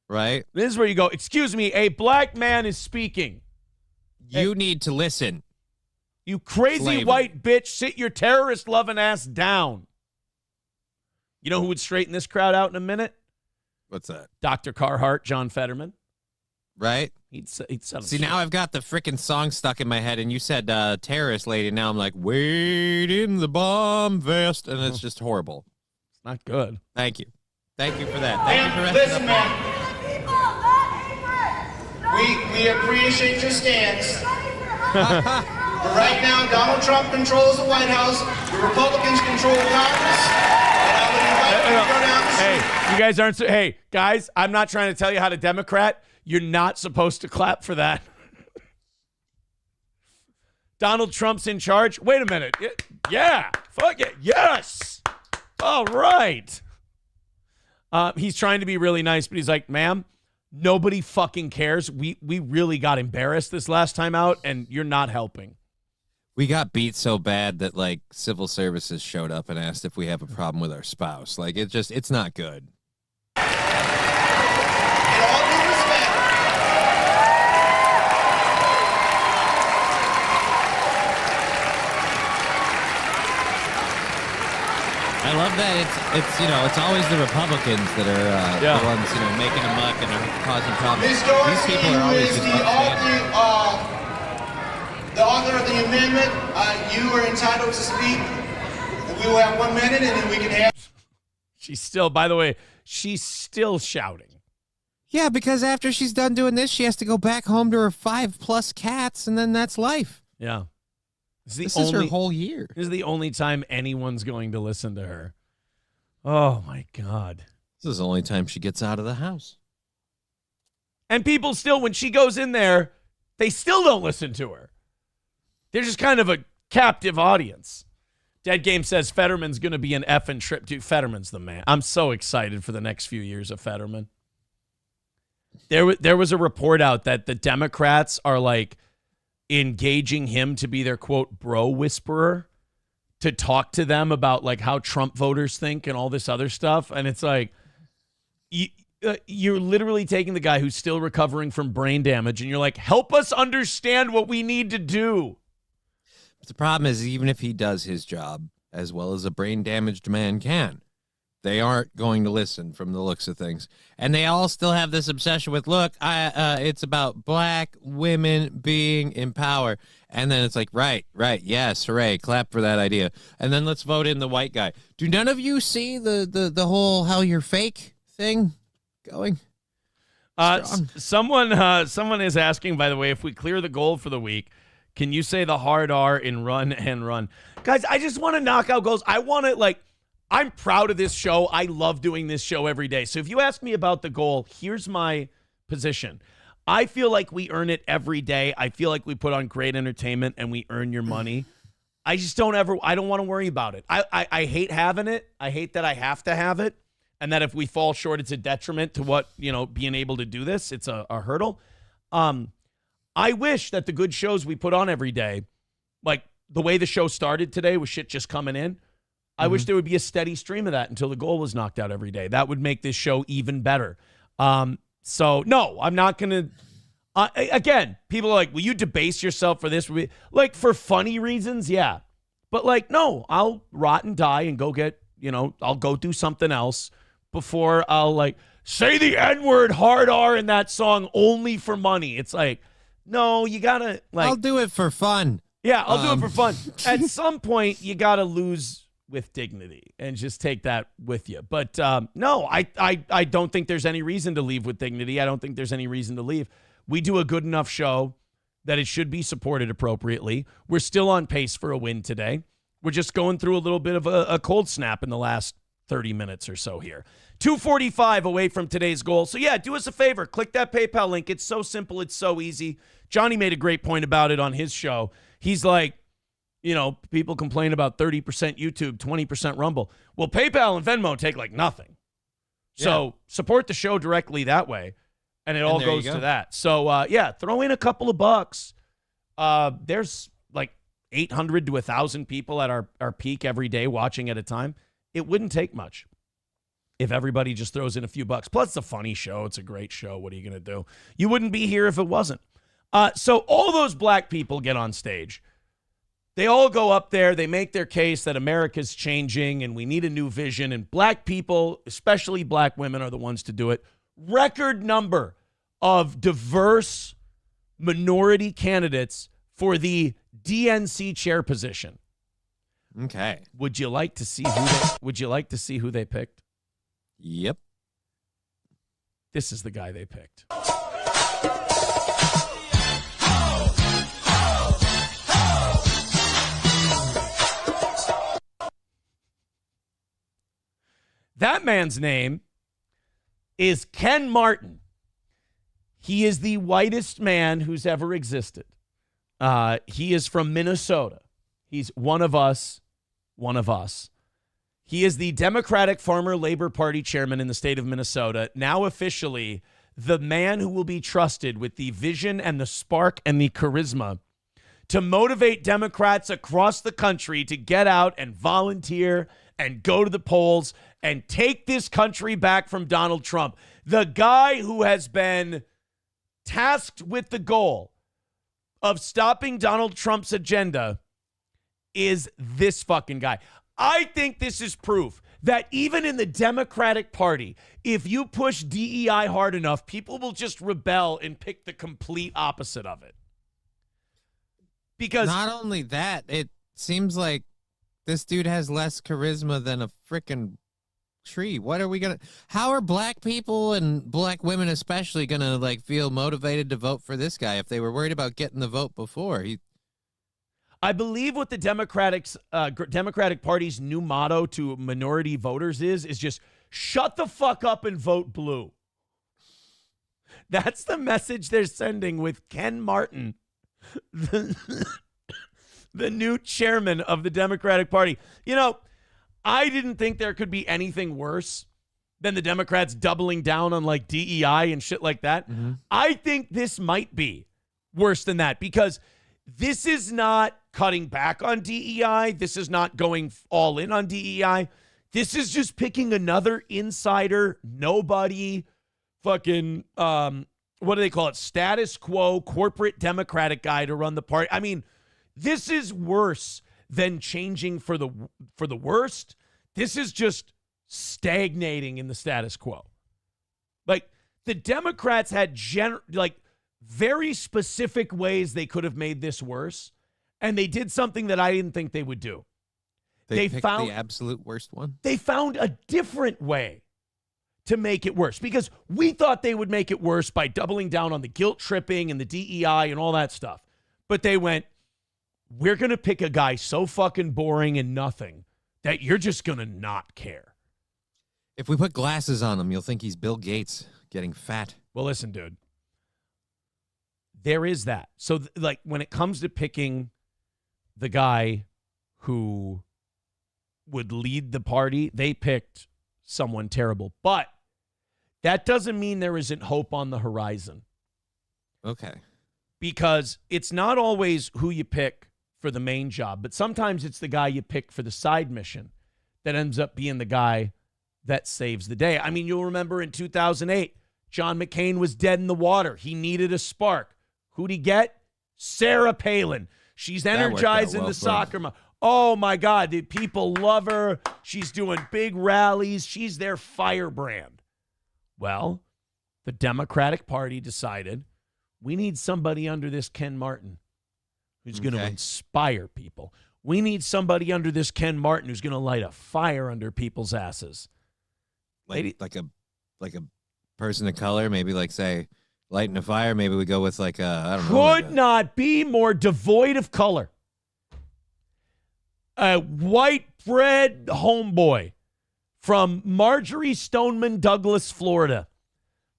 Right? This is where you go, excuse me, a black man is speaking. You need to listen. You crazy Slavery. white bitch, sit your terrorist-loving ass down. You know who would straighten this crowd out in a minute? What's that? Dr. Carhart, John Fetterman. Right? He'd settle See, shit. now I've got the freaking song stuck in my head, and you said terrorist lady. Now I'm like, wait in the bomb vest, and it's just horrible. It's not good. Thank you. Thank you for that. Thank you for Ma'am, resting listen, up. ma'am. We appreciate your stance. But right now, Donald Trump controls the White House. The Republicans control Congress. And I would invite you to go down the street. Hey, you guys aren't. Hey, guys, I'm not trying to tell you how to Democrat. You're not supposed to clap for that. Donald Trump's in charge. Wait a minute. Yeah. Fuck it. Yes. All right. He's trying to be really nice, but he's like, ma'am, nobody fucking cares. We really got embarrassed this last time out, and you're not helping. We got beat so bad that like civil services showed up and asked if we have a problem with our spouse. Like it's not good. I love that it's always the Republicans that are the ones making a muck and are causing problems. Ms. Dorsey, These people are who always is just the author of the amendment, you are entitled to speak. We will have 1 minute, and then we can have. She's still, by the way, she's still shouting. Yeah, because after she's done doing this, she has to go back home to her 5+ cats, and then that's life. Yeah. This is her whole year. This is the only time anyone's going to listen to her. Oh, my God. This is the only time she gets out of the house. And people still, when she goes in there, they still don't listen to her. They're just kind of a captive audience. Dead Game says Fetterman's going to be an effing trip. Dude, Fetterman's the man. I'm so excited for the next few years of Fetterman. There was a report out that the Democrats are like engaging him to be their, quote, bro whisperer, to talk to them about like how Trump voters think and all this other stuff. And it's like, you're literally taking the guy who's still recovering from brain damage and you're like, help us understand what we need to do. But the problem is, even if he does his job as well as a brain damaged man can, they aren't going to listen from the looks of things. And they all still have this obsession with, look, it's about black women being in power. And then it's like, right, yes, hooray, clap for that idea. And then let's vote in the white guy. Do none of you see the whole how you're fake thing going? Someone is asking, by the way, if we clear the goal for the week, can you say the hard R in run and run? Guys, I just want to knock out goals. I want to, like, I'm proud of this show. I love doing this show every day. So if you ask me about the goal, here's my position. I feel like we earn it every day. I feel like we put on great entertainment and we earn your money. I just don't want to worry about it. I hate having it. I hate that I have to have it. And that if we fall short, it's a detriment to what, being able to do this. It's a hurdle. I wish that the good shows we put on every day, like the way the show started today with shit just coming in, I wish there would be a steady stream of that until the goal was knocked out every day. That would make this show even better. So, no, I'm not going to. Again, people are like, will you debase yourself for this? Like, for funny reasons, yeah. But, like, no, I'll rot and die and go get, I'll go do something else before I'll, like, say the N-word hard R in that song only for money. It's like, no, you got to, like. I'll do it for fun. Yeah, I'll do it for fun. At some point, you got to lose with dignity and just take that with you. But no, I don't think there's any reason to leave with dignity. I don't think there's any reason to leave. We do a good enough show that it should be supported appropriately. We're still on pace for a win today. We're just going through a little bit of a cold snap in the last 30 minutes or so here. 2:45 away from today's goal. So yeah, do us a favor. Click that PayPal link. It's so simple. It's so easy. Johnny made a great point about it on his show. He's like, people complain about 30% YouTube, 20% Rumble. Well, PayPal and Venmo take like nothing. So support the show directly that way, and it all goes to that. So, throw in a couple of bucks. There's like 800 to 1,000 people at our peak every day watching at a time. It wouldn't take much if everybody just throws in a few bucks. Plus, it's a funny show. It's a great show. What are you going to do? You wouldn't be here if it wasn't. So all those black people get on stage. They all go up there. They make their case that America's changing and we need a new vision. And black people, especially black women, are the ones to do it. Record number of diverse minority candidates for the DNC chair position. Okay. Would you like to see who they picked? Yep. This is the guy they picked. That man's name is Ken Martin. He is the whitest man who's ever existed. He is from Minnesota. He's one of us. He is the Democratic Farmer Labor Party chairman in the state of Minnesota, now officially the man who will be trusted with the vision and the spark and the charisma to motivate Democrats across the country to get out and volunteer and go to the polls and take this country back from Donald Trump. The guy who has been tasked with the goal of stopping Donald Trump's agenda is this fucking guy. I think this is proof that even in the Democratic Party, if you push DEI hard enough, people will just rebel and pick the complete opposite of it. Because not only that, it seems like this dude has less charisma than a freaking tree. What are we gonna? How are black people and black women especially gonna like feel motivated to vote for this guy if they were worried about getting the vote before? I believe what the Democratic Party's new motto to minority voters is just shut the fuck up and vote blue. That's the message they're sending with Ken Martin, the new chairman of the Democratic Party. You know, I didn't think there could be anything worse than the Democrats doubling down on like DEI and shit like that. Mm-hmm. I think this might be worse than that because this is not cutting back on DEI. This is not going all in on DEI. This is just picking another insider, nobody, fucking, what do they call it? Status quo, corporate Democratic guy to run the party. I mean, this is worse than changing for the worst. This is just stagnating in the status quo. Like, the Democrats had very specific ways they could have made this worse, and they did something that I didn't think they would do. They found the absolute worst one. They found a different way to make it worse because we thought they would make it worse by doubling down on the guilt tripping and the DEI and all that stuff. But they went, we're going to pick a guy so fucking boring and nothing that you're just going to not care. If we put glasses on him, you'll think he's Bill Gates getting fat. Well, listen, dude. There is that. So, like, when it comes to picking the guy who would lead the party, they picked someone terrible. But that doesn't mean there isn't hope on the horizon. Okay. Because it's not always who you pick for the main job, but sometimes it's the guy you pick for the side mission that ends up being the guy that saves the day. I mean, you'll remember in 2008, John McCain was dead in the water. He needed a spark. Who'd he get? Sarah Palin. She's energizing the soccer. Oh, my God. Dude, people love her. She's doing big rallies. She's their firebrand. Well, the Democratic Party decided we need somebody under this Ken Martin who's going to inspire people. We need somebody under this Ken Martin who's going to light a fire under people's asses. Like a person of color, maybe like say lighting a fire. Maybe we go with like I don't know. Could not be more devoid of color. A white bread homeboy from Marjorie Stoneman Douglas, Florida.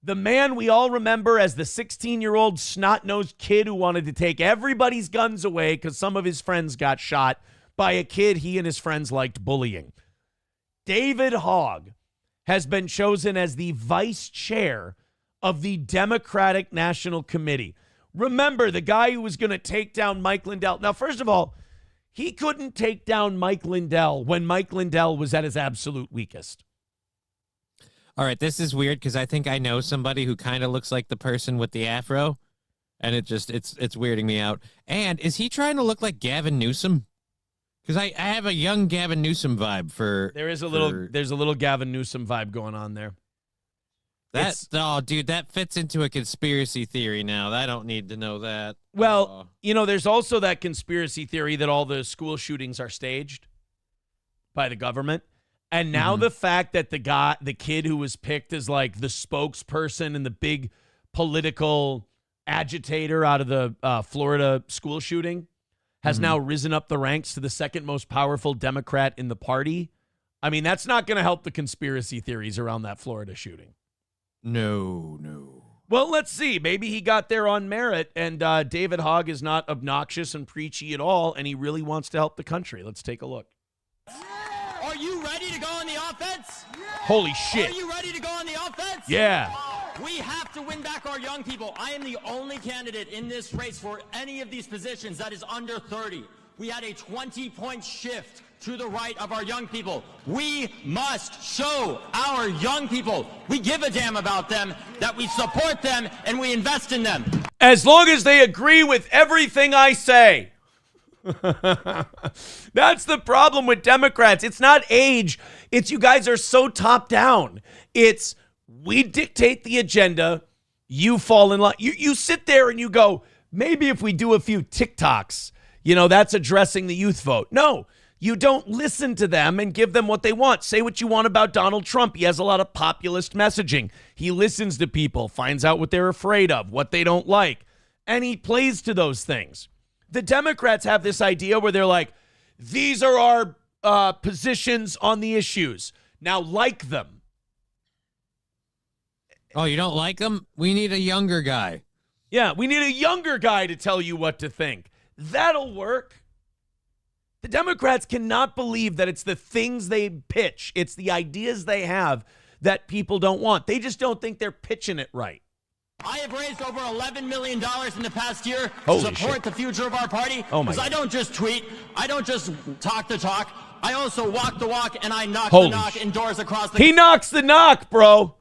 The man we all remember as the 16-year-old snot-nosed kid who wanted to take everybody's guns away because some of his friends got shot by a kid he and his friends liked bullying. David Hogg has been chosen as the vice chair of the Democratic National Committee. Remember, the guy who was going to take down Mike Lindell. Now, first of all, he couldn't take down Mike Lindell when Mike Lindell was at his absolute weakest. All right, this is weird because I think I know somebody who kind of looks like the person with the afro, and it's weirding me out. And is he trying to look like Gavin Newsom? Because I have a young Gavin Newsom vibe for. There's a little Gavin Newsom vibe going on there. Dude, that fits into a conspiracy theory now. I don't need to know that. Well, there's also that conspiracy theory that all the school shootings are staged by the government. And now the fact that the kid who was picked as like the spokesperson and the big political agitator out of the Florida school shooting has now risen up the ranks to the second most powerful Democrat in the party. I mean, that's not going to help the conspiracy theories around that Florida shooting. No. Well, let's see. Maybe he got there on merit, and David Hogg is not obnoxious and preachy at all, and he really wants to help the country. Let's take a look. Are you ready to go on the offense? Holy shit. Are you ready to go on the offense? Yeah. We have to win back our young people. I am the only candidate in this race for any of these positions that is under 30. We had a 20-point shift to the right of our young people. We must show our young people we give a damn about them, that we support them, and we invest in them. As long as they agree with everything I say. That's the problem with Democrats. It's not age. It's you guys are so top down. It's we dictate the agenda. You fall in line. You sit there and you go, maybe if we do a few TikToks, that's addressing the youth vote. No, you don't listen to them and give them what they want. Say what you want about Donald Trump. He has a lot of populist messaging. He listens to people, finds out what they're afraid of, what they don't like, and he plays to those things. The Democrats have this idea where they're like, these are our positions on the issues. Now like them. Oh, you don't like them? We need a younger guy. Yeah, we need a younger guy to tell you what to think. That'll work. The Democrats cannot believe that it's the things they pitch, it's the ideas they have that people don't want. They just don't think they're pitching it right. I have raised over $11 million in the past year Holy to support shit. the future of our party. Oh my Because I don't just tweet. I don't just talk the talk. I also walk the walk, and I knock Holy the knock shit. indoors across the... He knocks the knock, bro.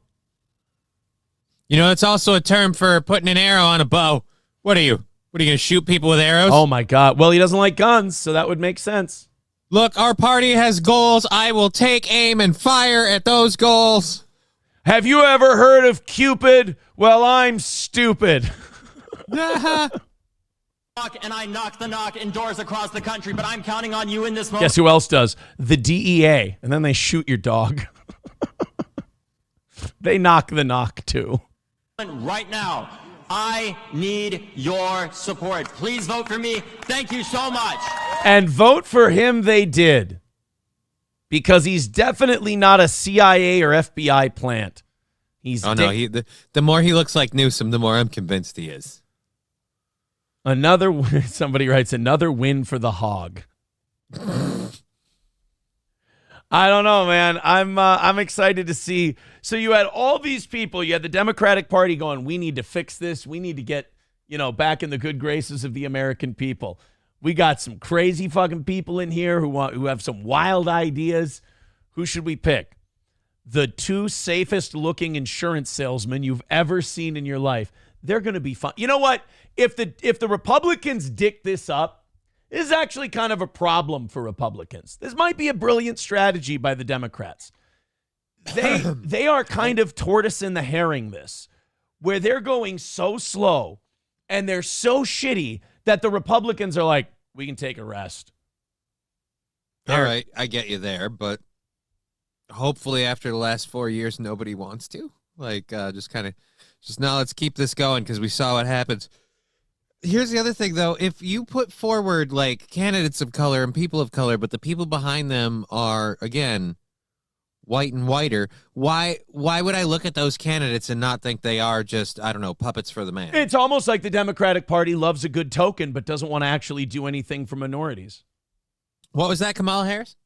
It's also a term for putting an arrow on a bow. What are you going to shoot people with arrows? Oh, my God. Well, he doesn't like guns, so that would make sense. Look, our party has goals. I will take aim and fire at those goals. Have you ever heard of Cupid? Well, I'm stupid. And I knock the knock indoors across the country, but I'm counting on you in this moment. Guess who else does? The DEA. And then they shoot your dog. They knock the knock, too. Right now, I need your support. Please vote for me. Thank you so much. And vote for him they did. Because he's definitely not a CIA or FBI plant. He's no, the more he looks like Newsom, the more I'm convinced he is. Somebody writes, another win for the hog. I don't know, man. I'm excited to see. So you had all these people. You had the Democratic Party going, we need to fix this. We need to get, back in the good graces of the American people. We got some crazy fucking people in here who have some wild ideas. Who should we pick? The two safest looking insurance salesmen you've ever seen in your life. They're going to be fun. You know what? If the Republicans dick this up, this is actually kind of a problem for Republicans. This might be a brilliant strategy by the Democrats. They are kind of tortoise in the herring this, where they're going so slow and they're so shitty that the Republicans are like, we can take a rest. All right, I get you there, but hopefully after the last 4 years, nobody wants to. Just now let's keep this going because we saw what happens. Here's the other thing, though. If you put forward, candidates of color and people of color, but the people behind them are, again, white and whiter, why would I look at those candidates and not think they are just, I don't know, puppets for the man? It's almost like the Democratic Party loves a good token but doesn't want to actually do anything for minorities. What was that, Kamala Harris?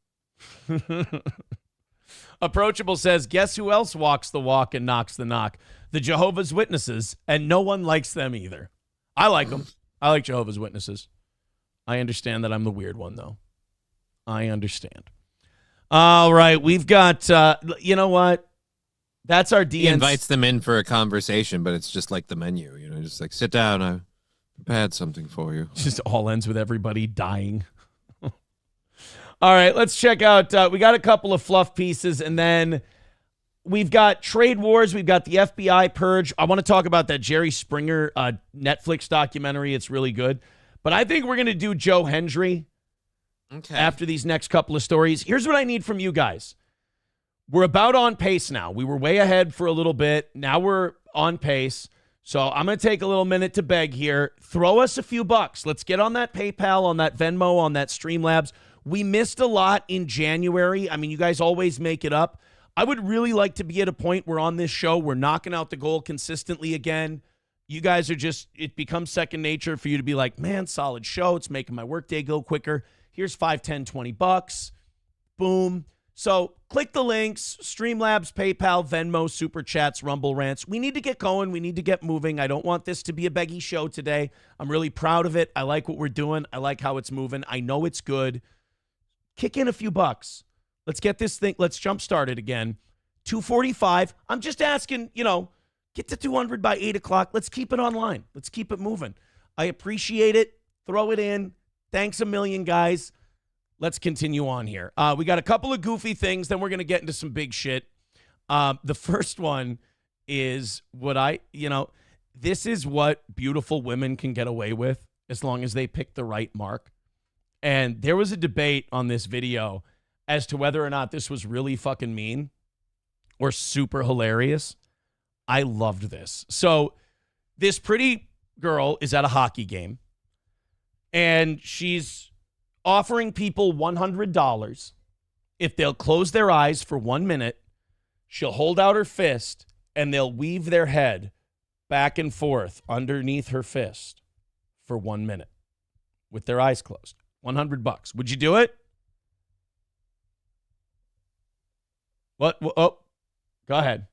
Approachable says, guess who else walks the walk and knocks the knock? The Jehovah's Witnesses, and no one likes them either. I like them. I like Jehovah's Witnesses. I understand that I'm the weird one, though. I understand. All right, we've got, you know what? That's our DNC. He invites them in for a conversation, but it's just like the menu, just like, sit down, I've prepared something for you. Just all ends with everybody dying. All right, let's check out, we got a couple of fluff pieces, and then we've got trade wars. We've got the FBI purge. I want to talk about that Jerry Springer Netflix documentary. It's really good. But I think we're going to do Joe Hendry after these next couple of stories. Here's what I need from you guys. We're about on pace now. We were way ahead for a little bit. Now we're on pace. So I'm going to take a little minute to beg here. Throw us a few bucks. Let's get on that PayPal, on that Venmo, on that Streamlabs. We missed a lot in January. I mean, you guys always make it up. I would really like to be at a point where on this show, we're knocking out the goal consistently again. You guys are just, it becomes second nature for you to be like, man, solid show. It's making my workday go quicker. Here's $5, $10, $20. Boom. So click the links, Streamlabs, PayPal, Venmo, Super Chats, Rumble Rants. We need to get going. We need to get moving. I don't want this to be a beggy show today. I'm really proud of it. I like what we're doing. I like how it's moving. I know it's good. Kick in a few bucks. Let's get this thing. Let's jumpstart it again. 245. I'm just asking, get to 200 by 8 o'clock. Let's keep it online. Let's keep it moving. I appreciate it. Throw it in. Thanks a million, guys. Let's continue on here. We got a couple of goofy things, then we're going to get into some big shit. The first one is this is what beautiful women can get away with as long as they pick the right mark. And there was a debate on this video as to whether or not this was really fucking mean or super hilarious. I loved this. So this pretty girl is at a hockey game, and she's offering people $100 if they'll close their eyes for 1 minute. She'll hold out her fist, and they'll weave their head back and forth underneath her fist for 1 minute with their eyes closed. $100. Would you do it? What? Oh, go ahead.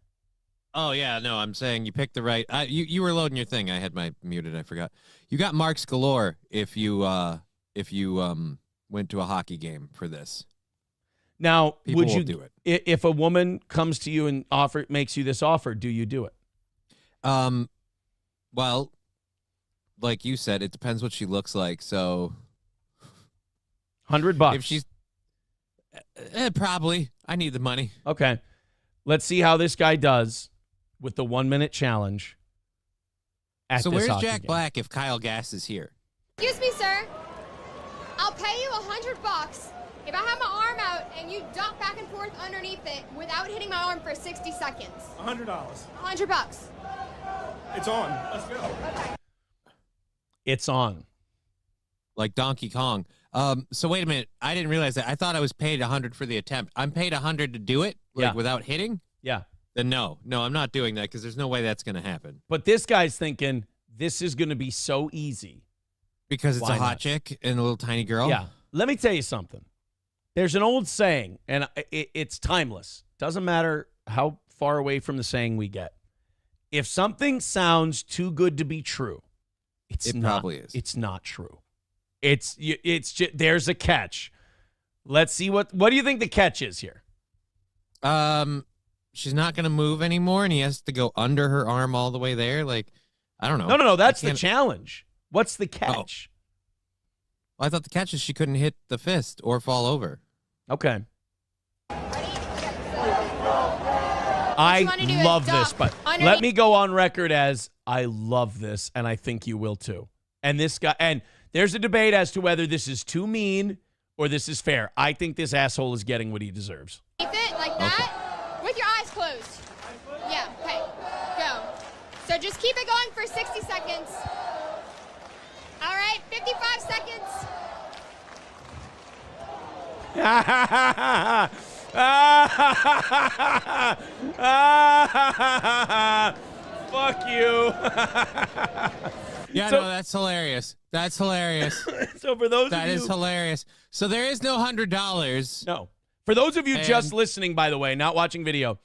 Oh, yeah, no, I'm saying you picked the right. You were loading your thing. I had my muted. I forgot. You got marks galore if you went to a hockey game for this. Now, People would you will do it? If a woman comes to you and makes you this offer, do you do it? Well, like you said, it depends what she looks like. So, $100. If she's probably, I need the money. Okay, let's see how this guy does with the 1 minute challenge. So this where's hockey Jack game. Black if Kyle Gass is here? Excuse me, sir. I'll pay you $100 if I have my arm out and you duck back and forth underneath it without hitting my arm for 60 seconds. $100. $100. It's on. Let's go. Okay. It's on. Like Donkey Kong. So wait a minute. I didn't realize that. I thought I was paid $100 for the attempt. I'm paid $100 to do it, Yeah. without hitting. Yeah. Then no, I'm not doing that because there's no way that's going to happen. But this guy's thinking this is going to be so easy. Because it's Why a hot not? chick and a little tiny girl? Yeah. Let me tell you something. There's an old saying, and it's timeless. Doesn't matter how far away from the saying we get. If something sounds too good to be true, It probably is. It's not true. It's just, there's a catch. Let's see what do you think the catch is here? She's not going to move anymore, and he has to go under her arm all the way there. Like, I don't know. No. That's the challenge. What's the catch? Well, I thought the catch is she couldn't hit the fist or fall over. Okay. What you wanna do I is love duck this, but underneath- let me go on record as I love this, and I think you will too. And this guy, and there's a debate as to whether this is too mean or this is fair. I think this asshole is getting what he deserves. Keep it like that with your eyes closed. Yeah, okay, go. So just keep it going for 60 seconds. All right, 55 seconds. Fuck you. Yeah, So- no, that's hilarious. That's hilarious. So for those That of you, is hilarious. So there is no $100. No. For those of you just And- listening, by the way, not watching video,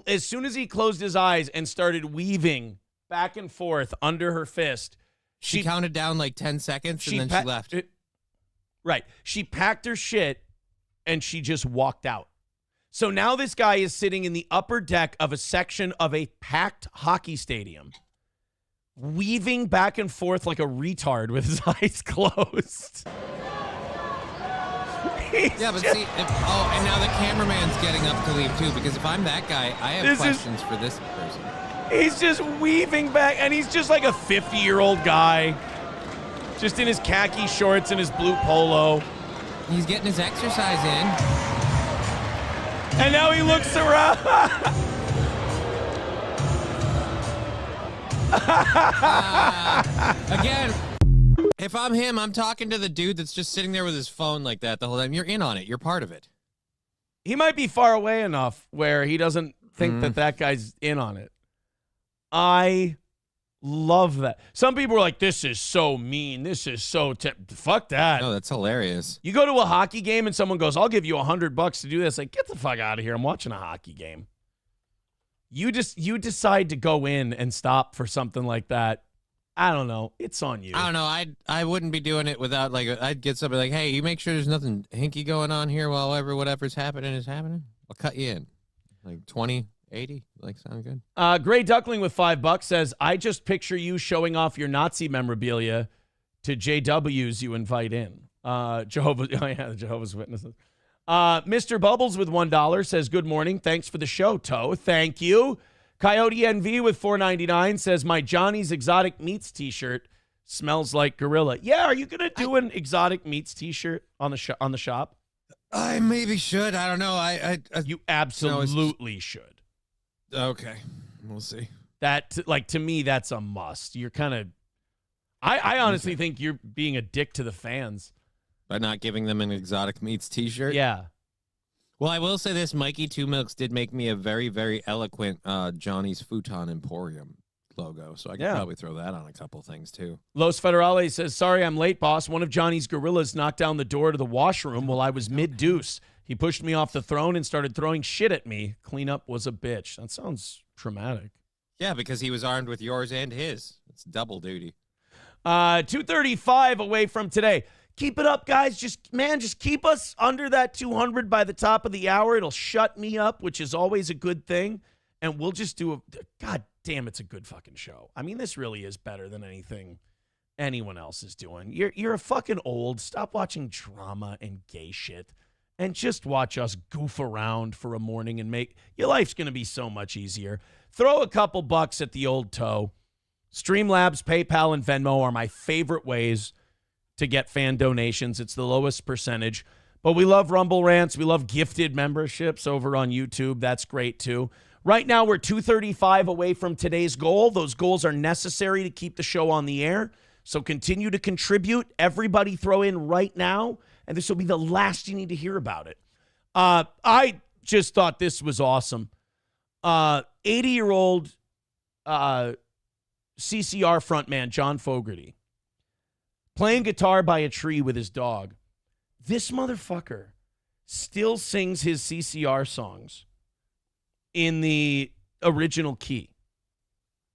as soon as he closed his eyes and started weaving back and forth under her fist, She counted down like 10 seconds and then she left. Right. She packed her shit and she just walked out. So now this guy is sitting in the upper deck of a section of a packed hockey stadium, weaving back and forth like a retard with his eyes closed. Yeah, but see, and now the cameraman's getting up to leave too, because if I'm that guy, I have questions for this person. He's just weaving back, and he's just like a 50-year-old guy, just in his khaki shorts and his blue polo. He's getting his exercise in. And now he looks around. Again, if I'm him, I'm talking to the dude that's just sitting there with his phone like that the whole time. You're in on it. You're part of it. He might be far away enough where he doesn't think that guy's in on it. I Love that. Some people are like, this is so mean. This is so fuck that. No, that's hilarious. You go to a hockey game and someone goes, I'll give you $100 to do this. Like, get the fuck out of here. I'm watching a hockey game. You decide to go in and stop for something like that. I don't know. It's on you. I don't know. I wouldn't be doing it without, like, I'd get somebody like, hey, you make sure there's nothing hinky going on here while whatever's happening is happening. I'll cut you in. Like 20, 80. Like, sound good? Gray Duckling with $5 says, I just picture you showing off your Nazi memorabilia to JWs you invite in. The Jehovah's Witnesses. Mr. Bubbles with $1 says, good morning. Thanks for the show, Toe. Thank you. Coyote NV with $4.99 says, my Johnny's Exotic Meats t-shirt smells like gorilla. Yeah, are you going to do an Exotic Meats t-shirt on the shop? I maybe should. I don't know. You absolutely should. Okay. We'll see. That, like, to me, that's a must. You're kind of, I honestly think you're being a dick to the fans. By not giving them an Exotic Meats t-shirt? Yeah. Well, I will say this. Mikey Two Milks did make me a very, very eloquent Johnny's Futon Emporium logo, so I could probably throw that on a couple things, too. Los Federales says, sorry, I'm late, boss. One of Johnny's gorillas knocked down the door to the washroom while I was mid-deuce. He pushed me off the throne and started throwing shit at me. Cleanup was a bitch. That sounds traumatic. Yeah, because he was armed with yours and his. It's double duty. 235 away from today. Keep it up, guys. Just keep us under that 200 by the top of the hour. It'll shut me up, which is always a good thing. And we'll just do God damn, it's a good fucking show. I mean, this really is better than anything anyone else is doing. You're a fucking old. Stop watching drama and gay shit and just watch us goof around for a morning and make your life's going to be so much easier. Throw a couple bucks at the old Toe. Streamlabs, PayPal, and Venmo are my favorite ways to get fan donations. It's the lowest percentage. But we love Rumble Rants. We love gifted memberships over on YouTube. That's great, too. Right now, we're 235 away from today's goal. Those goals are necessary to keep the show on the air. So continue to contribute. Everybody throw in right now, and this will be the last you need to hear about it. I just thought this was awesome. 80-year-old CCR frontman John Fogerty playing guitar by a tree with his dog. This motherfucker still sings his CCR songs in the original key.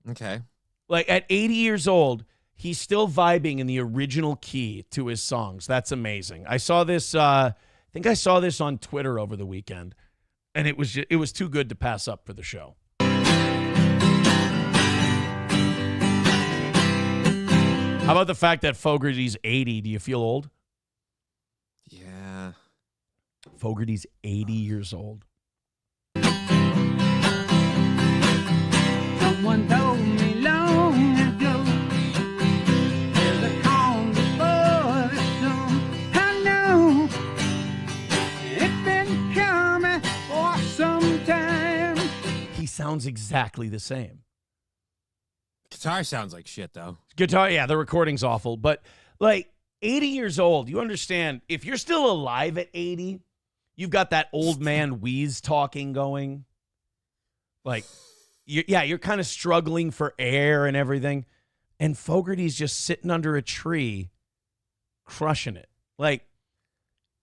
Okay. Like at 80 years old, he's still vibing in the original key to his songs. That's amazing. I saw this, I think I saw this on Twitter over the weekend, and it was too good to pass up for the show. How about the fact that Fogerty's 80? Do you feel old? Yeah. Fogerty's 80 years old. Someone told me long ago there's a calm before the storm. I know it's been coming for some time. He sounds exactly the same. Guitar sounds like shit, though. Guitar, yeah, the recording's awful. But, like, 80 years old, you understand, if you're still alive at 80, you've got that old man wheeze talking going. Like, you're kind of struggling for air and everything. And Fogerty's just sitting under a tree, crushing it. Like,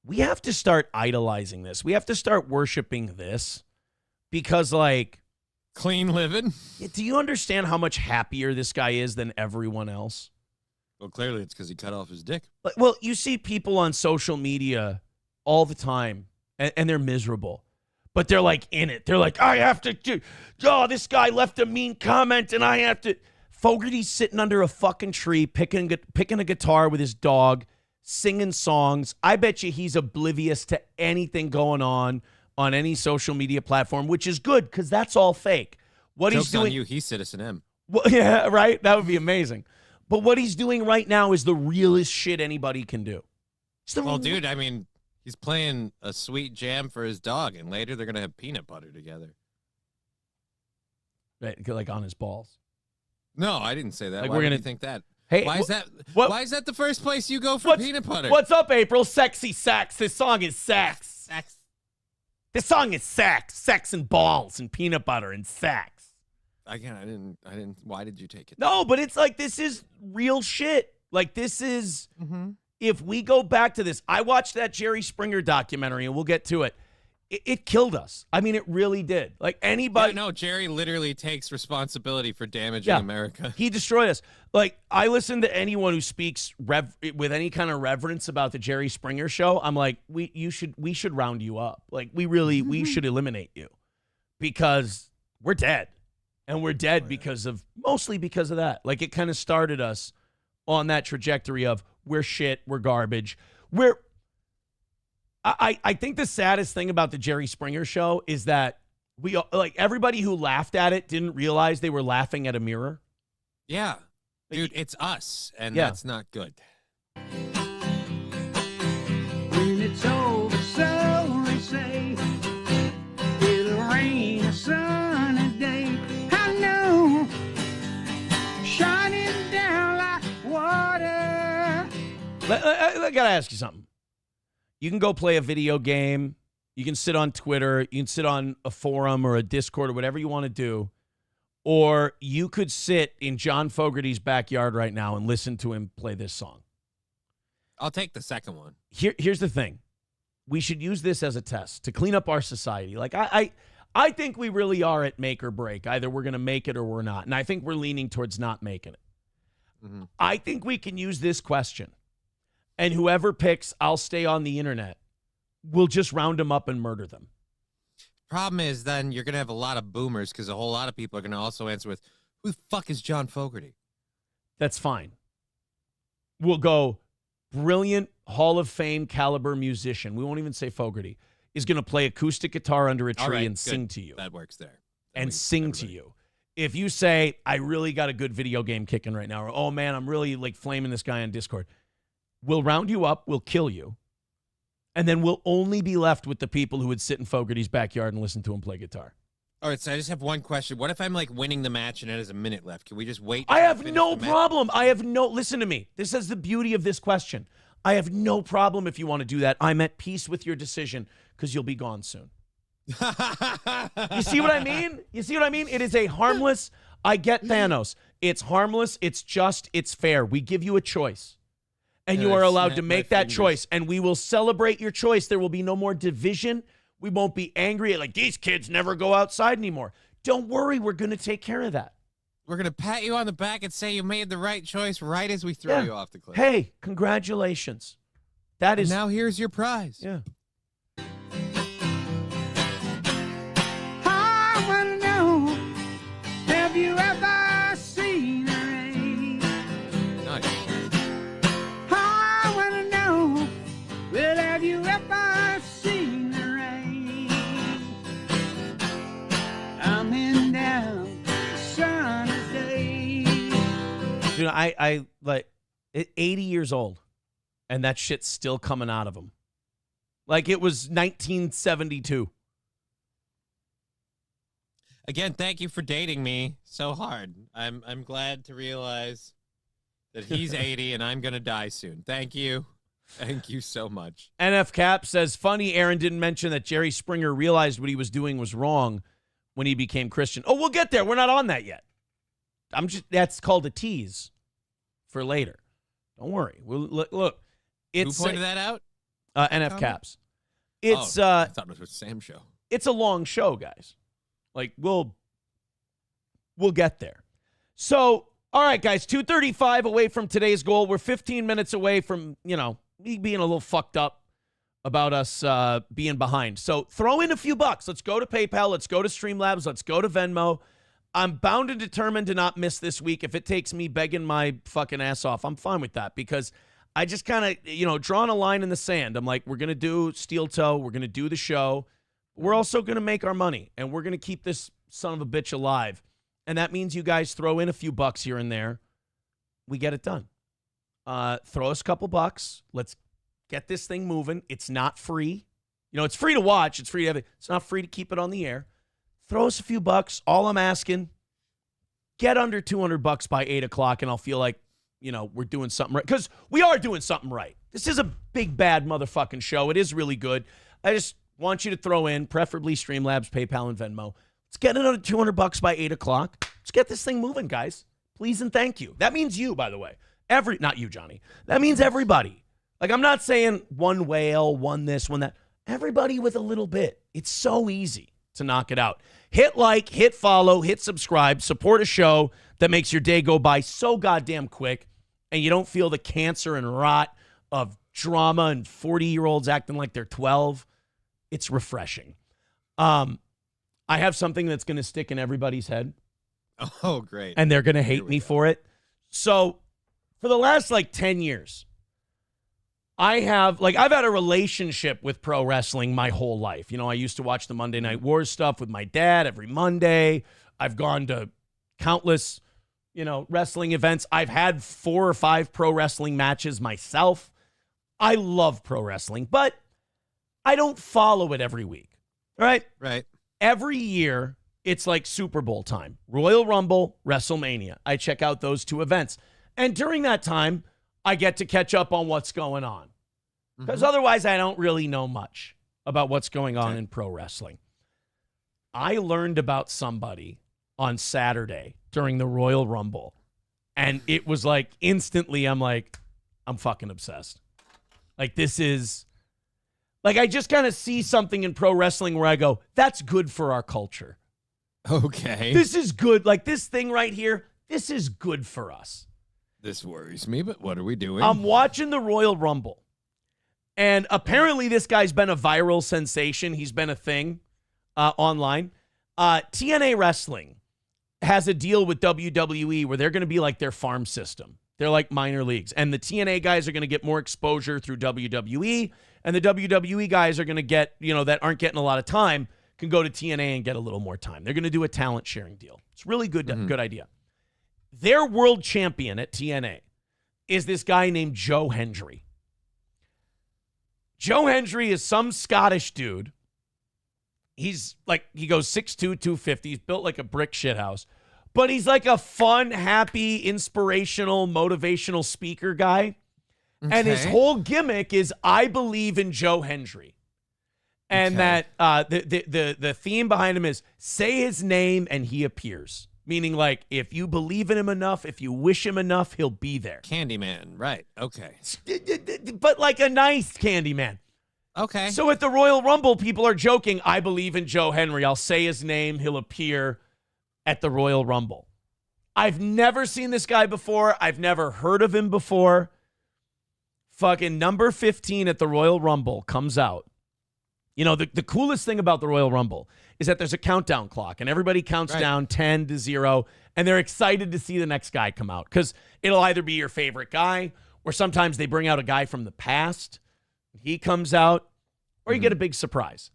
we have to start idolizing this. We have to start worshiping this because, like, clean living. Do you understand how much happier this guy is than everyone else? Well, clearly it's because he cut off his dick. Well, you see people on social media all the time, and they're miserable. But they're, like, in it. They're like, I have to do, this guy left a mean comment, and I have to. Fogerty's sitting under a fucking tree, picking a guitar with his dog, singing songs. I bet you he's oblivious to anything going on any social media platform, which is good because that's all fake. What Joke's he's doing, on you, he's Citizen M. Well, yeah, right. That would be amazing. But what he's doing right now is the realest shit anybody can do. Well, dude, I mean, he's playing a sweet jam for his dog, and later they're gonna have peanut butter together. Right, like on his balls. No, I didn't say that. Like Why we're would gonna you think that? Hey, why is that? what- Why is that the first place you go for peanut butter? What's up, April? Sexy sex. This song is sex. Sex. This song is sex. Sex and balls and peanut butter and sex. Again, I didn't. Why did you take it? No, but it's like, this is real shit. Like, this is, if we go back to this, I watched that Jerry Springer documentary, and we'll get to it. It killed us. I mean, it really did. Like, anybody. No, Jerry literally takes responsibility for damaging America. He destroyed us. Like, I listen to anyone who speaks with any kind of reverence about the Jerry Springer show. I'm like, we should round you up. Like, we should eliminate you, because we're dead, and we're dead mostly because of that. Like, it kind of started us on that trajectory of we're shit, we're garbage, I think the saddest thing about the Jerry Springer show is that everybody who laughed at it didn't realize they were laughing at a mirror. Yeah. Dude, it's us, and that's not good. When it's over, so they say, it'll rain a sunny day. I know, shining down like water. I gotta ask you something. You can go play a video game. You can sit on Twitter. You can sit on a forum or a Discord or whatever you want to do. Or you could sit in John Fogerty's backyard right now and listen to him play this song. I'll take the second one. Here's the thing. We should use this as a test to clean up our society. Like, I think we really are at make or break. Either we're going to make it or we're not. And I think we're leaning towards not making it. I think we can use this question. And whoever picks, I'll stay on the internet, we'll just round them up and murder them. Problem is, then you're going to have a lot of boomers, because a whole lot of people are going to also answer with, who the fuck is John Fogerty? That's fine. We'll go, brilliant Hall of Fame caliber musician. We won't even say Fogerty. Is going to play acoustic guitar under a tree and sing to you. That works there. Sing to you. If you say, I really got a good video game kicking right now, or, oh man, I'm really like flaming this guy on Discord, we'll round you up, we'll kill you, and then we'll only be left with the people who would sit in Fogerty's backyard and listen to him play guitar. All right, so I just have one question. What if I'm like winning the match and it has a minute left? Can we just wait? I have no problem. Listen to me. This is the beauty of this question. I have no problem if you want to do that. I'm at peace with your decision, because you'll be gone soon. You see what I mean? It is a harmless, I get Thanos. It's harmless, it's just, it's fair. We give you a choice. And you are allowed to make that choice, and we will celebrate your choice. There will be no more division. We won't be angry at, like, these kids never go outside anymore. Don't worry. We're going to take care of that. We're going to pat you on the back and say you made the right choice right as we throw you off the cliff. Hey, congratulations. That is. And now here's your prize. Yeah. I wanna know, have you ever seen a rain? Nice. I wanna know, well, have you ever seen the rain? Coming down the sunny day. Dude, I like 80 years old, and that shit's still coming out of him. Like it was 1972. Again, thank you for dating me so hard. I'm glad to realize that he's 80 and I'm going to die soon. Thank you. Thank you so much. NF Cap says, funny Aaron didn't mention that Jerry Springer realized what he was doing was wrong when he became Christian. Oh, we'll get there. We're not on that yet. That's called a tease for later. Don't worry. We'll look. It's, who pointed that out? NF Caps. It's I thought it was Sam's show. It's a long show, guys. Like we'll get there. So, all right, guys, 2:35 away from today's goal. We're 15 minutes away from, me being a little fucked up about us being behind. So throw in a few bucks. Let's go to PayPal. Let's go to Streamlabs. Let's go to Venmo. I'm bound and determined to not miss this week. If it takes me begging my fucking ass off, I'm fine with that because I just kind of, drawn a line in the sand. I'm like, we're going to do Steel Toe. We're going to do the show. We're also going to make our money, and we're going to keep this son of a bitch alive. And that means you guys throw in a few bucks here and there. We get it done. Throw us a couple bucks. Let's get this thing moving. It's not free. It's free to watch. It's free to have it. It's not free to keep it on the air. Throw us a few bucks. All I'm asking, get under $200 by 8 o'clock, and I'll feel like, we're doing something right. Because we are doing something right. This is a big, bad motherfucking show. It is really good. I just want you to throw in, preferably Streamlabs, PayPal, and Venmo. Let's get it under $200 by 8 o'clock. Let's get this thing moving, guys. Please and thank you. That means you, by the way. Not you, Johnny. That means everybody. Like, I'm not saying one whale, one this, one that. Everybody with a little bit. It's so easy to knock it out. Hit like, hit follow, hit subscribe, support a show that makes your day go by so goddamn quick, and you don't feel the cancer and rot of drama and 40-year-olds acting like they're 12. It's refreshing. I have something that's going to stick in everybody's head. Oh, great. And they're going to hate me for it. So for the last 10 years, I've had a relationship with pro wrestling my whole life. You know, I used to watch the Monday Night Wars stuff with my dad every Monday. I've gone to countless, wrestling events. I've had 4 or 5 pro wrestling matches myself. I love pro wrestling, but I don't follow it every week. All right? Right. Every year, it's like Super Bowl time. Royal Rumble, WrestleMania. I check out those 2 events. And during that time, I get to catch up on what's going on. Because otherwise, I don't really know much about what's going on in pro wrestling. I learned about somebody on Saturday during the Royal Rumble. And it was like, instantly, I'm fucking obsessed. Like, this is... I just kind of see something in pro wrestling where I go, that's good for our culture. Okay. This is good. Like, this thing right here, this is good for us. This worries me, but what are we doing? I'm watching the Royal Rumble, and apparently this guy's been a viral sensation. He's been a thing online. TNA Wrestling has a deal with WWE where they're going to be like their farm system. They're like minor leagues, and the TNA guys are going to get more exposure through WWE, and the WWE guys are going to get, that aren't getting a lot of time, can go to TNA and get a little more time. They're going to do a talent sharing deal. It's really good idea. Their world champion at TNA is this guy named Joe Hendry. Joe Hendry is some Scottish dude. He goes 6'2", 250. He's built like a brick shithouse. But he's like a fun, happy, inspirational, motivational speaker guy. Okay. And his whole gimmick is, I believe in Joe Hendry. And that the theme behind him is, say his name and he appears. Meaning, if you believe in him enough, if you wish him enough, he'll be there. Candyman, right. Okay. But like a nice Candyman. Okay. So at the Royal Rumble, people are joking, I believe in Joe Hendry. I'll say his name, he'll appear at the Royal Rumble. I've never seen this guy before. I've never heard of him before. Fucking number 15 at the Royal Rumble comes out. The coolest thing about the Royal Rumble is that there's a countdown clock, and everybody counts down 10 to 0, and they're excited to see the next guy come out because it'll either be your favorite guy, or sometimes they bring out a guy from the past. He comes out, or you get a big surprise.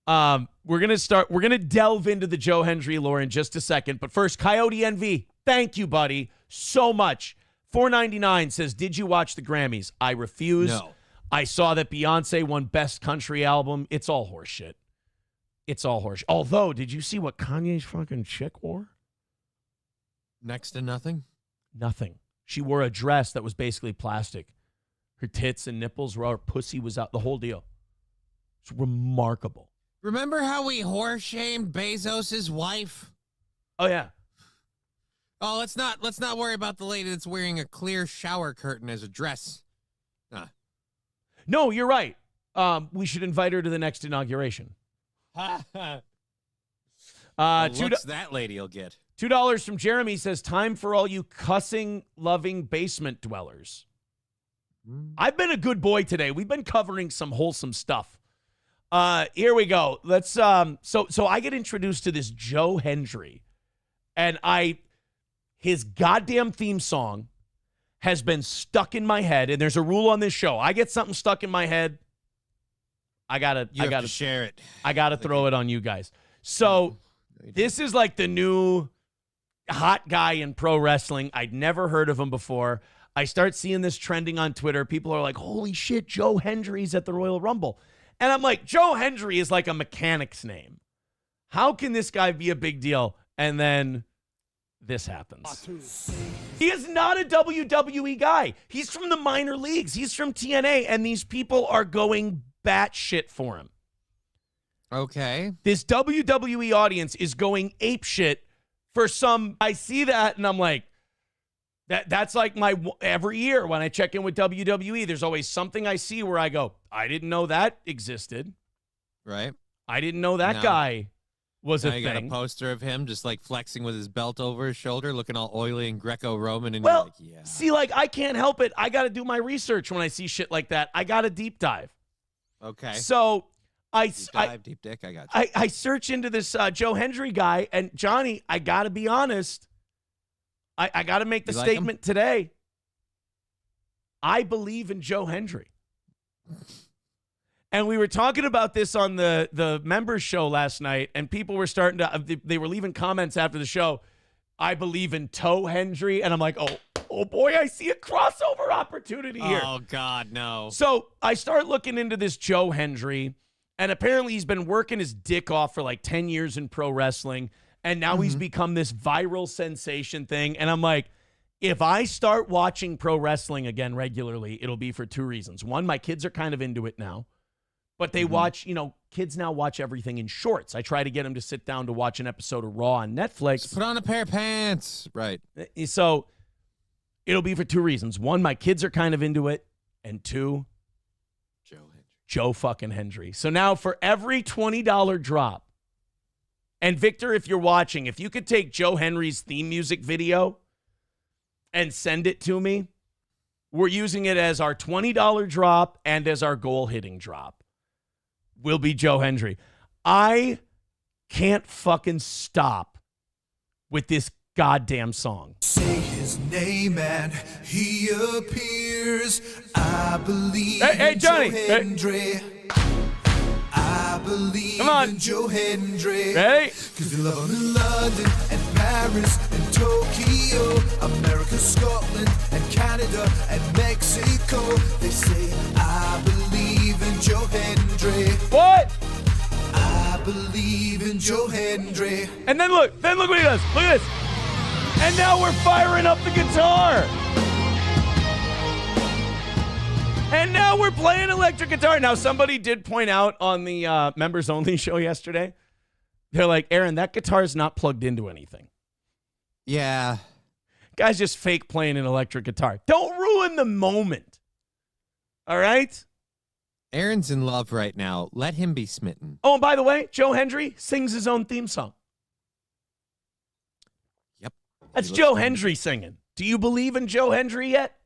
We're going to delve into the Joe Hendry lore in just a second, but first, Coyote NV, thank you, buddy, so much. $4.99 says, did you watch the Grammys? I refuse. No. I saw that Beyonce won Best Country Album. It's all horseshit. It's all horseshit. Although, did you see what Kanye's fucking chick wore? Next to nothing? Nothing. She wore a dress that was basically plastic. Her tits and nipples were out. Her pussy was out. The whole deal. It's remarkable. Remember how we whore-shamed Bezos' wife? Oh, yeah. Oh, let's not worry about the lady that's wearing a clear shower curtain as a dress. No, you're right. We should invite her to the next inauguration. Looks that lady will get. $2 from Jeremy says, time for all you cussing-loving basement dwellers. I've been a good boy today. We've been covering some wholesome stuff. Here we go. Let's so I get introduced to this Joe Hendry, and his goddamn theme song has been stuck in my head, and there's a rule on this show. I get something stuck in my head, I gotta share it. I gotta throw it on you guys. So this is like the new hot guy in pro wrestling. I'd never heard of him before. I start seeing this trending on Twitter. People are like, holy shit, Joe Hendry's at the Royal Rumble. And I'm like, Joe Hendry is like a mechanic's name. How can this guy be a big deal? And then this happens. He is not a WWE guy. He's from the minor leagues. He's from TNA, and these people are going batshit for him. Okay. This WWE audience is going apeshit For some, I see that and I'm like, that's like my every year when I check in with WWE, there's always something I see where I go, I didn't know that existed. Right. I didn't know that guy was a you thing. got a poster of him just like flexing with his belt over his shoulder, looking all oily and Greco-Roman. And Well, you're like, yeah. see, like, I can't help it. I got to do my research when I see shit like that. I got to deep dive. Okay. So Deep dick, I got you. I search into this Joe Hendry guy, and Johnny, I got to be honest. I got to make the statement today. I believe in Joe Hendry. And we were talking about this on the members show last night, and people were starting to, they were leaving comments after the show. I believe in Toe Hendry. And I'm like, oh boy, I see a crossover opportunity here. Oh, God, no. So I start looking into this Joe Hendry, and apparently he's been working his dick off for like 10 years in pro wrestling, and now he's become this viral sensation thing. And I'm like, if I start watching pro wrestling again regularly, it'll be for two reasons. One, my kids are kind of into it now, but they watch, kids now watch everything in shorts. I try to get them to sit down to watch an episode of Raw on Netflix. Just put on a pair of pants. Right. So it'll be for two reasons. One, my kids are kind of into it. And two, Joe fucking Hendry. So now for every $20 drop, and Victor, if you're watching, if you could take Joe Hendry's theme music video and send it to me, we're using it as our $20 drop and as our goal hitting drop. Will be Joe Hendry. I can't fucking stop with this goddamn song. Say his name and he appears. I believe hey, Johnny. in Joe Hendry. I believe in Joe Hendry. Ready? Cause they love him in London and Paris and Tokyo, America, Scotland and Canada and Mexico. They say I believe in Joe Hendry. What? I believe in Joe Hendry. And then look what he does. Look at this. And now we're firing up the guitar. And now we're playing electric guitar. Now, somebody did point out on the members only show yesterday, they're like, Aaron, that guitar is not plugged into anything. Yeah. Guy's just fake playing an electric guitar. Don't ruin the moment. All right? Aaron's in love right now. Let him be smitten. Oh, and by the way, Joe Hendry sings his own theme song. Yep. That's Joe Hendry singing. Do you believe in Joe Hendry yet?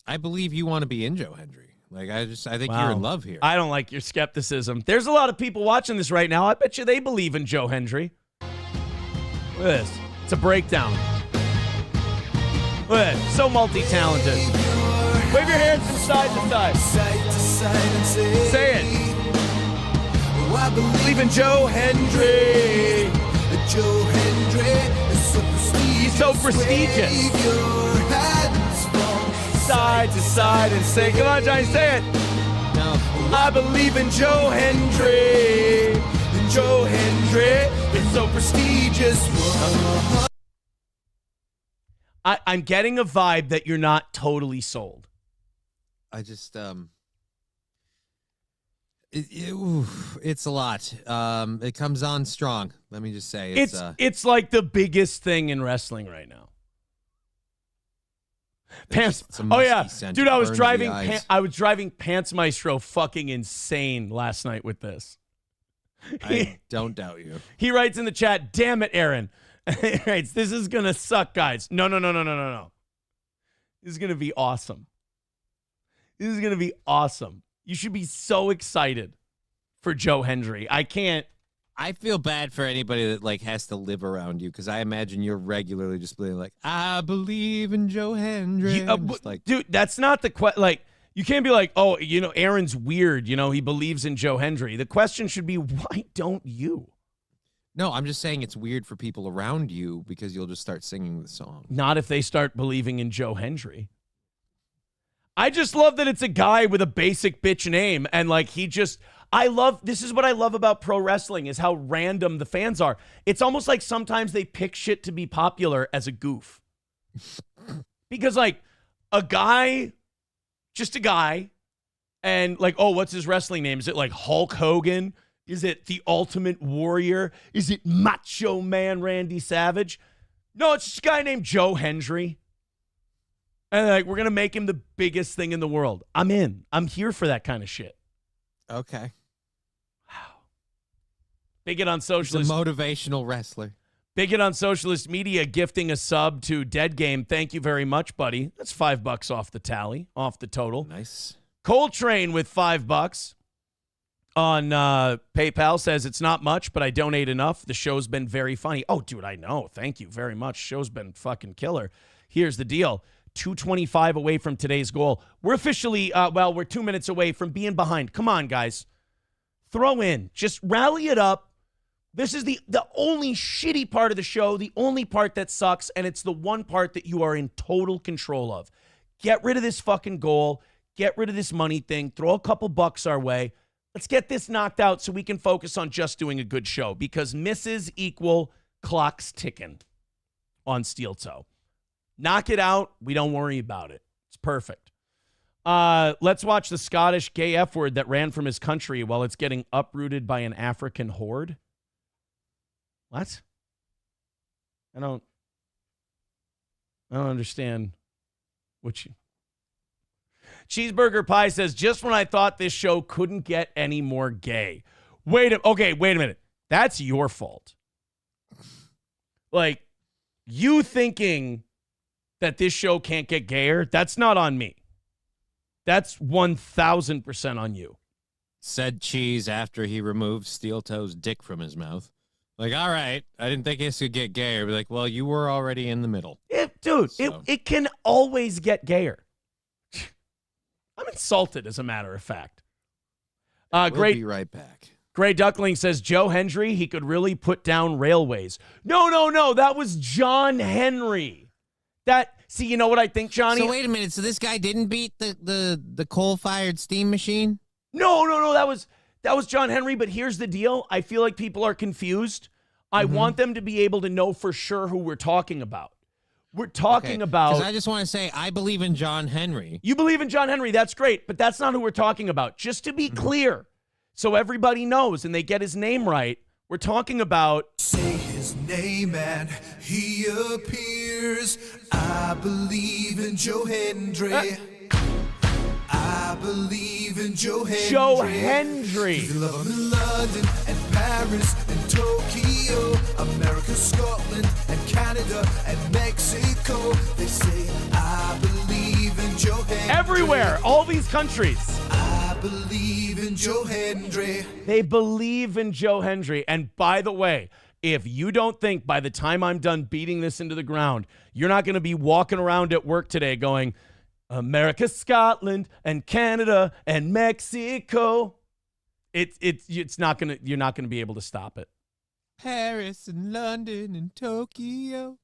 I believe you want to be in Joe Hendry. Like, I think you're in love here. I don't like your skepticism. There's a lot of people watching this right now. I bet you they believe in Joe Hendry. Look at this. It's a breakdown. Look at it. So multi-talented. Wave your hands from side to side. Say it. I believe in Joe Hendry. Joe Hendry is so prestigious. He's so prestigious. Side to side and say, come on, Johnny, say it. No. I believe in Joe Hendry. Joe Hendry is so prestigious. I'm getting a vibe that you're not totally sold. I just, it's a lot. It comes on strong. Let me just say, it's like the biggest thing in wrestling right now. Pants. Oh yeah, dude, I was driving Pants Maestro fucking insane last night with this. I don't doubt you. He writes in the chat, "Damn it, Aaron." He writes, "This is gonna suck, guys." No. This is gonna be awesome. This is gonna be awesome. You should be so excited for Joe Hendry. I feel bad for anybody that like has to live around you because I imagine you're regularly just being like, I believe in Joe Hendry. Dude, that's not the question. Like, you can't be like, oh, Aaron's weird. He believes in Joe Hendry. The question should be, why don't you? No, I'm just saying it's weird for people around you because you'll just start singing the song. Not if they start believing in Joe Hendry. I just love that it's a guy with a basic bitch name and like this is what I love about pro wrestling is how random the fans are. It's almost like sometimes they pick shit to be popular as a goof. Because like just a guy and like, oh, what's his wrestling name? Is it like Hulk Hogan? Is it the Ultimate Warrior? Is it Macho Man Randy Savage? No, it's just a guy named Joe Hendry. And like, we're going to make him the biggest thing in the world. I'm in. I'm here for that kind of shit. Okay. Bigot on He's a Socialist. motivational wrestler. Bigot on Socialist Media gifting a sub to Dead Game. Thank you very much, buddy. That's $5 off the tally, off the total. Nice. Coltrane with $5 on PayPal says it's not much, but I donate enough. The show's been very funny. Oh, dude, I know. Thank you very much. Show's been fucking killer. Here's the deal. 2:25 away from today's goal. We're officially, we're 2 minutes away from being behind. Come on, guys. Throw in. Just rally it up. This is the only shitty part of the show, the only part that sucks, and it's the one part that you are in total control of. Get rid of this fucking goal. Get rid of this money thing. Throw a couple bucks our way. Let's get this knocked out so we can focus on just doing a good show, because misses equal clocks ticking on Steel Toe. Knock it out. We don't worry about it. It's perfect. Let's watch the Scottish gay F word that ran from his country while it's getting uprooted by an African horde. What? I don't understand what you... Cheeseburger Pie says, just when I thought this show couldn't get any more gay. Wait a minute. That's your fault. Like, you thinking that this show can't get gayer, that's not on me. That's 1,000% on you. Said Cheese after he removed Steel Toe's dick from his mouth. Like, all right, I didn't think this could get gayer. But like, well, you were already in the middle. It can always get gayer. I'm insulted, as a matter of fact. We'll be right back. Gray Duckling says, Joe Hendry, he could really put down railways. No. That was John Henry. See, you know what I think, Johnny? So wait a minute. So this guy didn't beat the coal-fired steam machine? No. That was John Henry, but here's the deal. I feel like people are confused. I want them to be able to know for sure who we're talking about. We're talking about... Because I just want to say, I believe in John Henry. You believe in John Henry. That's great, but that's not who we're talking about. Just to be clear, so everybody knows and they get his name right, we're talking about... Say his name and he appears. I believe in Joe Hendry. I believe in Joe Hendry. Joe Hendry. You love him in London and Paris and Tokyo, America, Scotland and Canada and Mexico. They say I believe in Joe Hendry. Everywhere, all these countries. I believe in Joe Hendry. They believe in Joe Hendry. And by the way, if you don't think by the time I'm done beating this into the ground, you're not going to be walking around at work today going, America, Scotland, and Canada, and Mexico. It's not gonna. You're not gonna be able to stop it. Paris and London and Tokyo.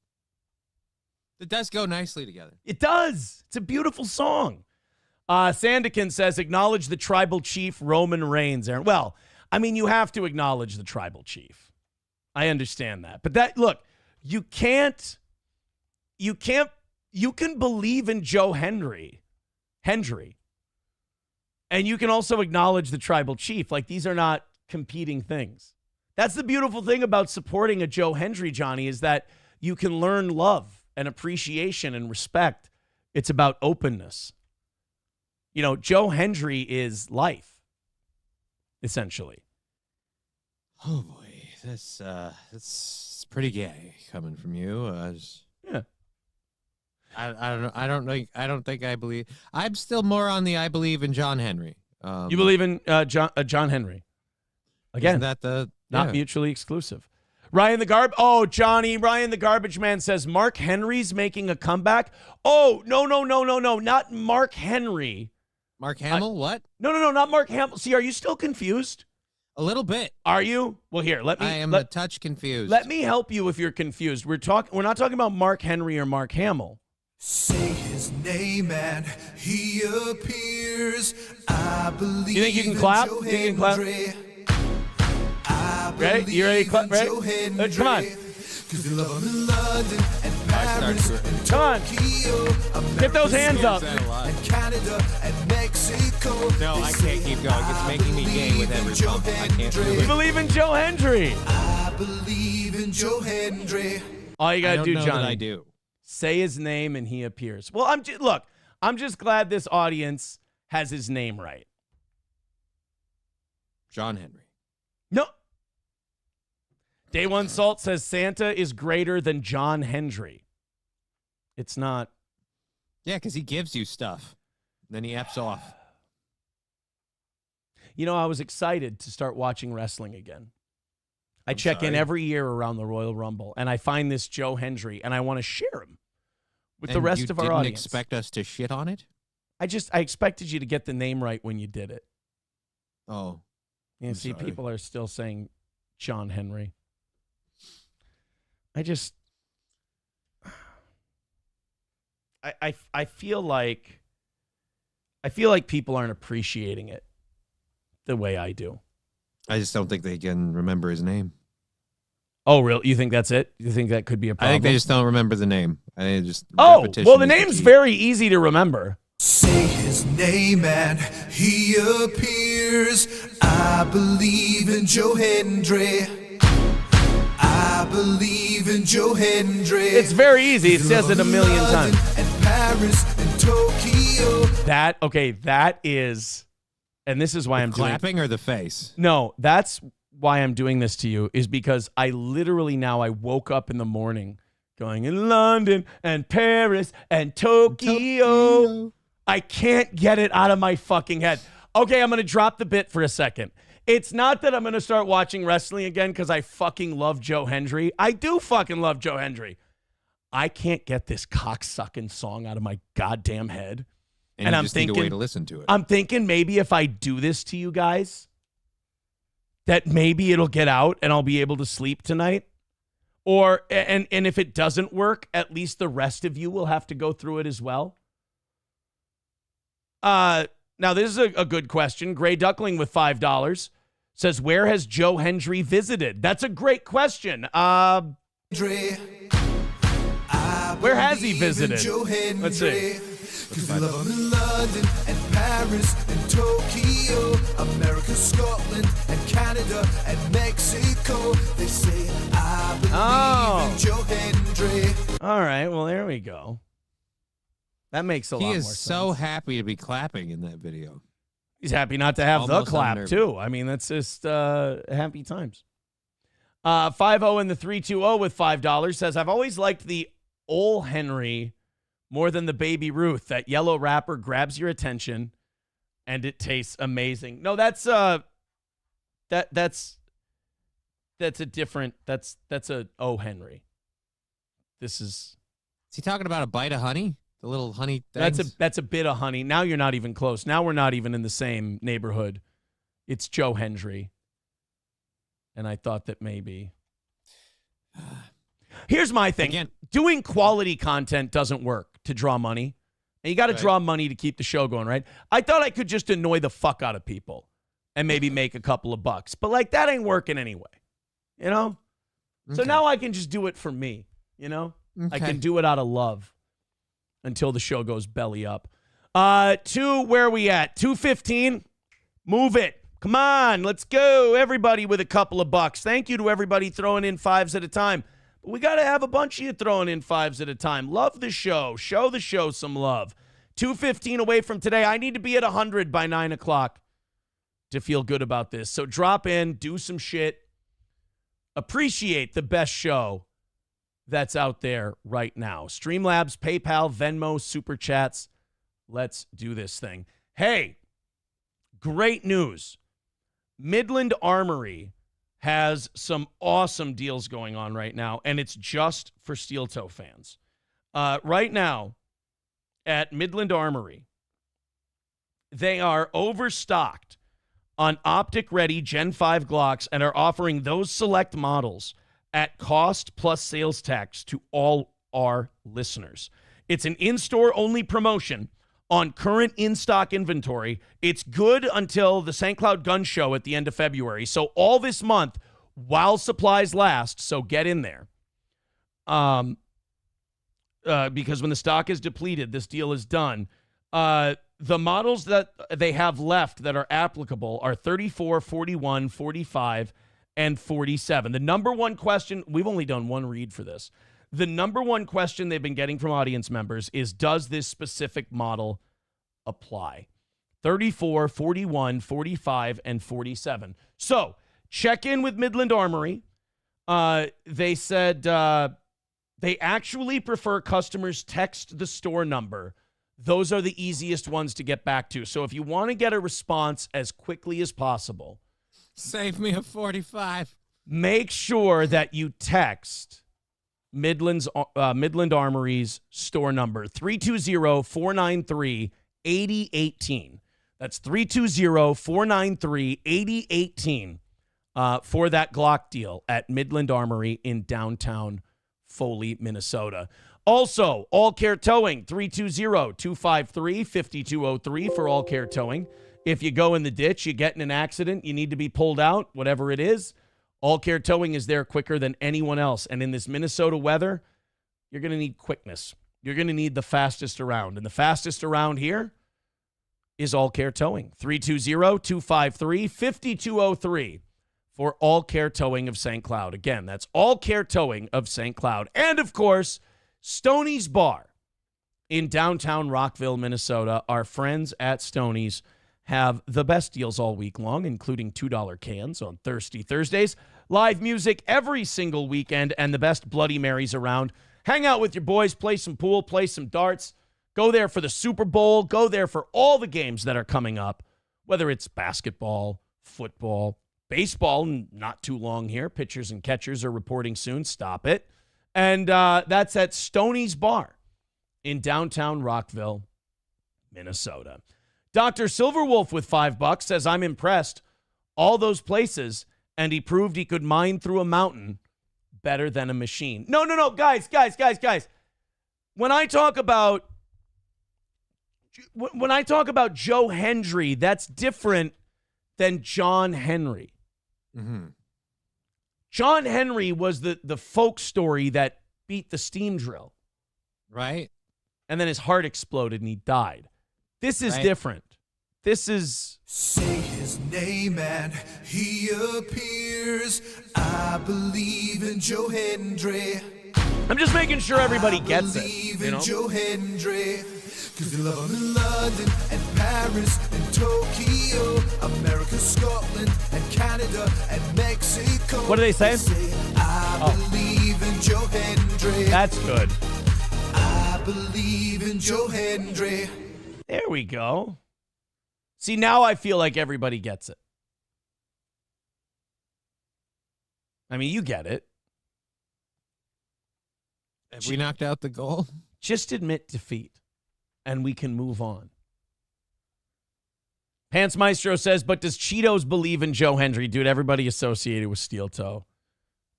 It does go nicely together. It does. It's a beautiful song. Sandikin says, acknowledge the tribal chief Roman Reigns, Aaron. Well, I mean, you have to acknowledge the tribal chief. I understand that. But look, you can believe in Joe Hendry, and you can also acknowledge the tribal chief. Like, these are not competing things. That's the beautiful thing about supporting a Joe Hendry, Johnny, is that you can learn love and appreciation and respect. It's about openness. You know, Joe Hendry is life, essentially. Oh boy, that's pretty gay coming from you. Yeah. I don't think I believe. I'm still more on the I believe in John Henry. You believe in John Henry? Again, isn't that not mutually exclusive. Ryan the Garbage Man says Mark Henry's making a comeback. Oh, no, not Mark Henry. Mark Hamill, what? No, not Mark Hamill. See, are you still confused? A little bit. Are you? Well, here, let me. I am a touch confused. Let me help you if you're confused. We're not talking about Mark Henry or Mark Hamill. Say his name and he appears. I believe. You think you can clap? Joe You can clap? Ready? You ready to clap? Ready? Come on. Come on. Get those hands up. And Canada and Mexico. No, I can't keep going. It's making me gay with every pump. I can't do You it. believe in Joe Hendry. I believe in Joe Hendry. All you I gotta don't do, know that Johnny, I do. say his name and he appears. Well, I'm just glad this audience has his name right. John Henry. No. Day One Salt says Santa is greater than John Hendry. It's not. Yeah, because he gives you stuff. Then he F's off. You know, I was excited to start watching wrestling again. I check in every year around the Royal Rumble, and I find this Joe Hendry, and I want to share him with the rest of our audience. You didn't expect us to shit on it? I expected you to get the name right when you did it. Oh. You see, sorry. people are still saying John Henry. I feel like people aren't appreciating it the way I do. I just don't think they can remember his name. Oh, really? You think that's it? You think that could be a problem? I think they just don't remember the name. Well, the repetition is name's key. very easy to remember. Say his name and he appears. I believe in Joe Hendry. I believe in Joe Hendry. It's very easy. It says it a million times. And Paris and Tokyo. That is, and this is why I'm clapping or the face? No, that's why I'm doing this to you, is because I woke up in the morning going in London and Paris and Tokyo. I can't get it out of my fucking head. Okay, I'm going to drop the bit for a second. It's not that I'm going to start watching wrestling again because I fucking love Joe Hendry. I do fucking love Joe Hendry. I can't get this cocksucking song out of my goddamn head. And I'm thinking, need a way to listen to it. I'm thinking maybe if I do this to you guys, that maybe it'll get out and I'll be able to sleep tonight. Or, and if it doesn't work, at least the rest of you will have to go through it as well. Now, this is a good question. Gray Duckling with $5 says, where has Joe Hendry visited? That's a great question. Where has he visited? Let's see. Cause we love him in London and Paris and Tokyo, America, Scotland and Canada and Mexico. They say I believe in Joe Hendry. All right, well, there we go. That makes a lot more sense. He is so happy to be clapping in that video. He's happy not to have the Almost clap, unnerving. too. I mean, that's just happy times. 5-0 in the 320 with $5 says, I've always liked the Ole Henry more than the Baby Ruth. That yellow wrapper grabs your attention, and it tastes amazing. No, that's a different. That's a O Henry. This is. Is he talking about a bite of honey? The little honey things? That's a bit of honey. Now you're not even close. Now we're not even in the same neighborhood. It's Joe Hendry. And I thought that maybe. Here's my thing. Again, doing quality content doesn't work to draw money. And you got to draw money to keep the show going, right? I thought I could just annoy the fuck out of people and maybe make a couple of bucks. But, like, that ain't working anyway. You know? So now I can just do it for me. You know? I can do it out of love until the show goes belly up. Where are we at? 2:15. Move it. Come on. Let's go. Everybody with a couple of bucks. Thank you to everybody throwing in fives at a time. But we got to have a bunch of you throwing in fives at a time. Love the show. Show the show some love. 2:15 away from today. I need to be at 100 by 9 o'clock to feel good about this. So drop in, do some shit. Appreciate the best show that's out there right now. Streamlabs, PayPal, Venmo, Super Chats. Let's do this thing. Hey, great news. Midland Armory has some awesome deals going on right now, and it's just for Steel Toe fans. Right now, at Midland Armory, they are overstocked on optic-ready Gen 5 Glocks and are offering those select models at cost plus sales tax to all our listeners. It's an in-store only promotion on current in-stock inventory. It's good until the St. Cloud Gun Show at the end of February. So all this month while supplies last, so get in there. Because when the stock is depleted, this deal is done. The models that they have left that are applicable are 34, 41, 45, and 47. The number one question, we've only done one read for this. The number one question they've been getting from audience members is, does this specific model apply? 34, 41, 45, and 47. So check in with Midland Armory. They said they actually prefer customers text the store number. Those are the easiest ones to get back to. So if you want to get a response as quickly as possible, save me a 45. Make sure that you text Midland Armory's store number, 320-493-8018. That's 320-493-8018 for that Glock deal at Midland Armory in downtown Foley, Minnesota. Also, All Care Towing, 320-253-5203 for All Care Towing. If you go in the ditch, you get in an accident, you need to be pulled out, whatever it is, All Care Towing is there quicker than anyone else. And in this Minnesota weather, you're going to need quickness. You're going to need the fastest around. And the fastest around here is All Care Towing, 320-253-5203 for All Care Towing of St. Cloud. Again, that's All Care Towing of St. Cloud. And, of course, Stoney's Bar in downtown Rockville, Minnesota. Our friends at Stoney's have the best deals all week long, including $2 cans on Thirsty Thursdays, live music every single weekend, and the best Bloody Marys around. Hang out with your boys, play some pool, play some darts. Go there for the Super Bowl. Go there for all the games that are coming up, whether it's basketball, football, baseball, not too long here. Pitchers and catchers are reporting soon. Stop it. And that's at Stoney's Bar in downtown Rockville, Minnesota. Dr. Silverwolf with $5 says, I'm impressed. All those places, and he proved he could mine through a mountain better than a machine. No, guys. When I talk about Joe Hendry, that's different than John Henry. Mm-hmm. John Henry was the folk story that beat the steam drill. Right. And then his heart exploded and he died. This is Right. different. This is... Say his name and he appears. I believe in Joe Hendry. I'm just making sure everybody gets it. Believe You in know? Joe Hendry. Cause they love him in London and Paris and Tokyo, America, Scotland and Canada and Mexico. What do they say? I believe in Joe Hendry. That's good. I believe in Joe Hendry. There we go. See, now I feel like everybody gets it. I mean, you get it. Have we knocked out the goal? Just admit defeat, and we can move on. Pants Maestro says, but does Cheetos believe in Joe Hendry? Dude, everybody associated with Steel Toe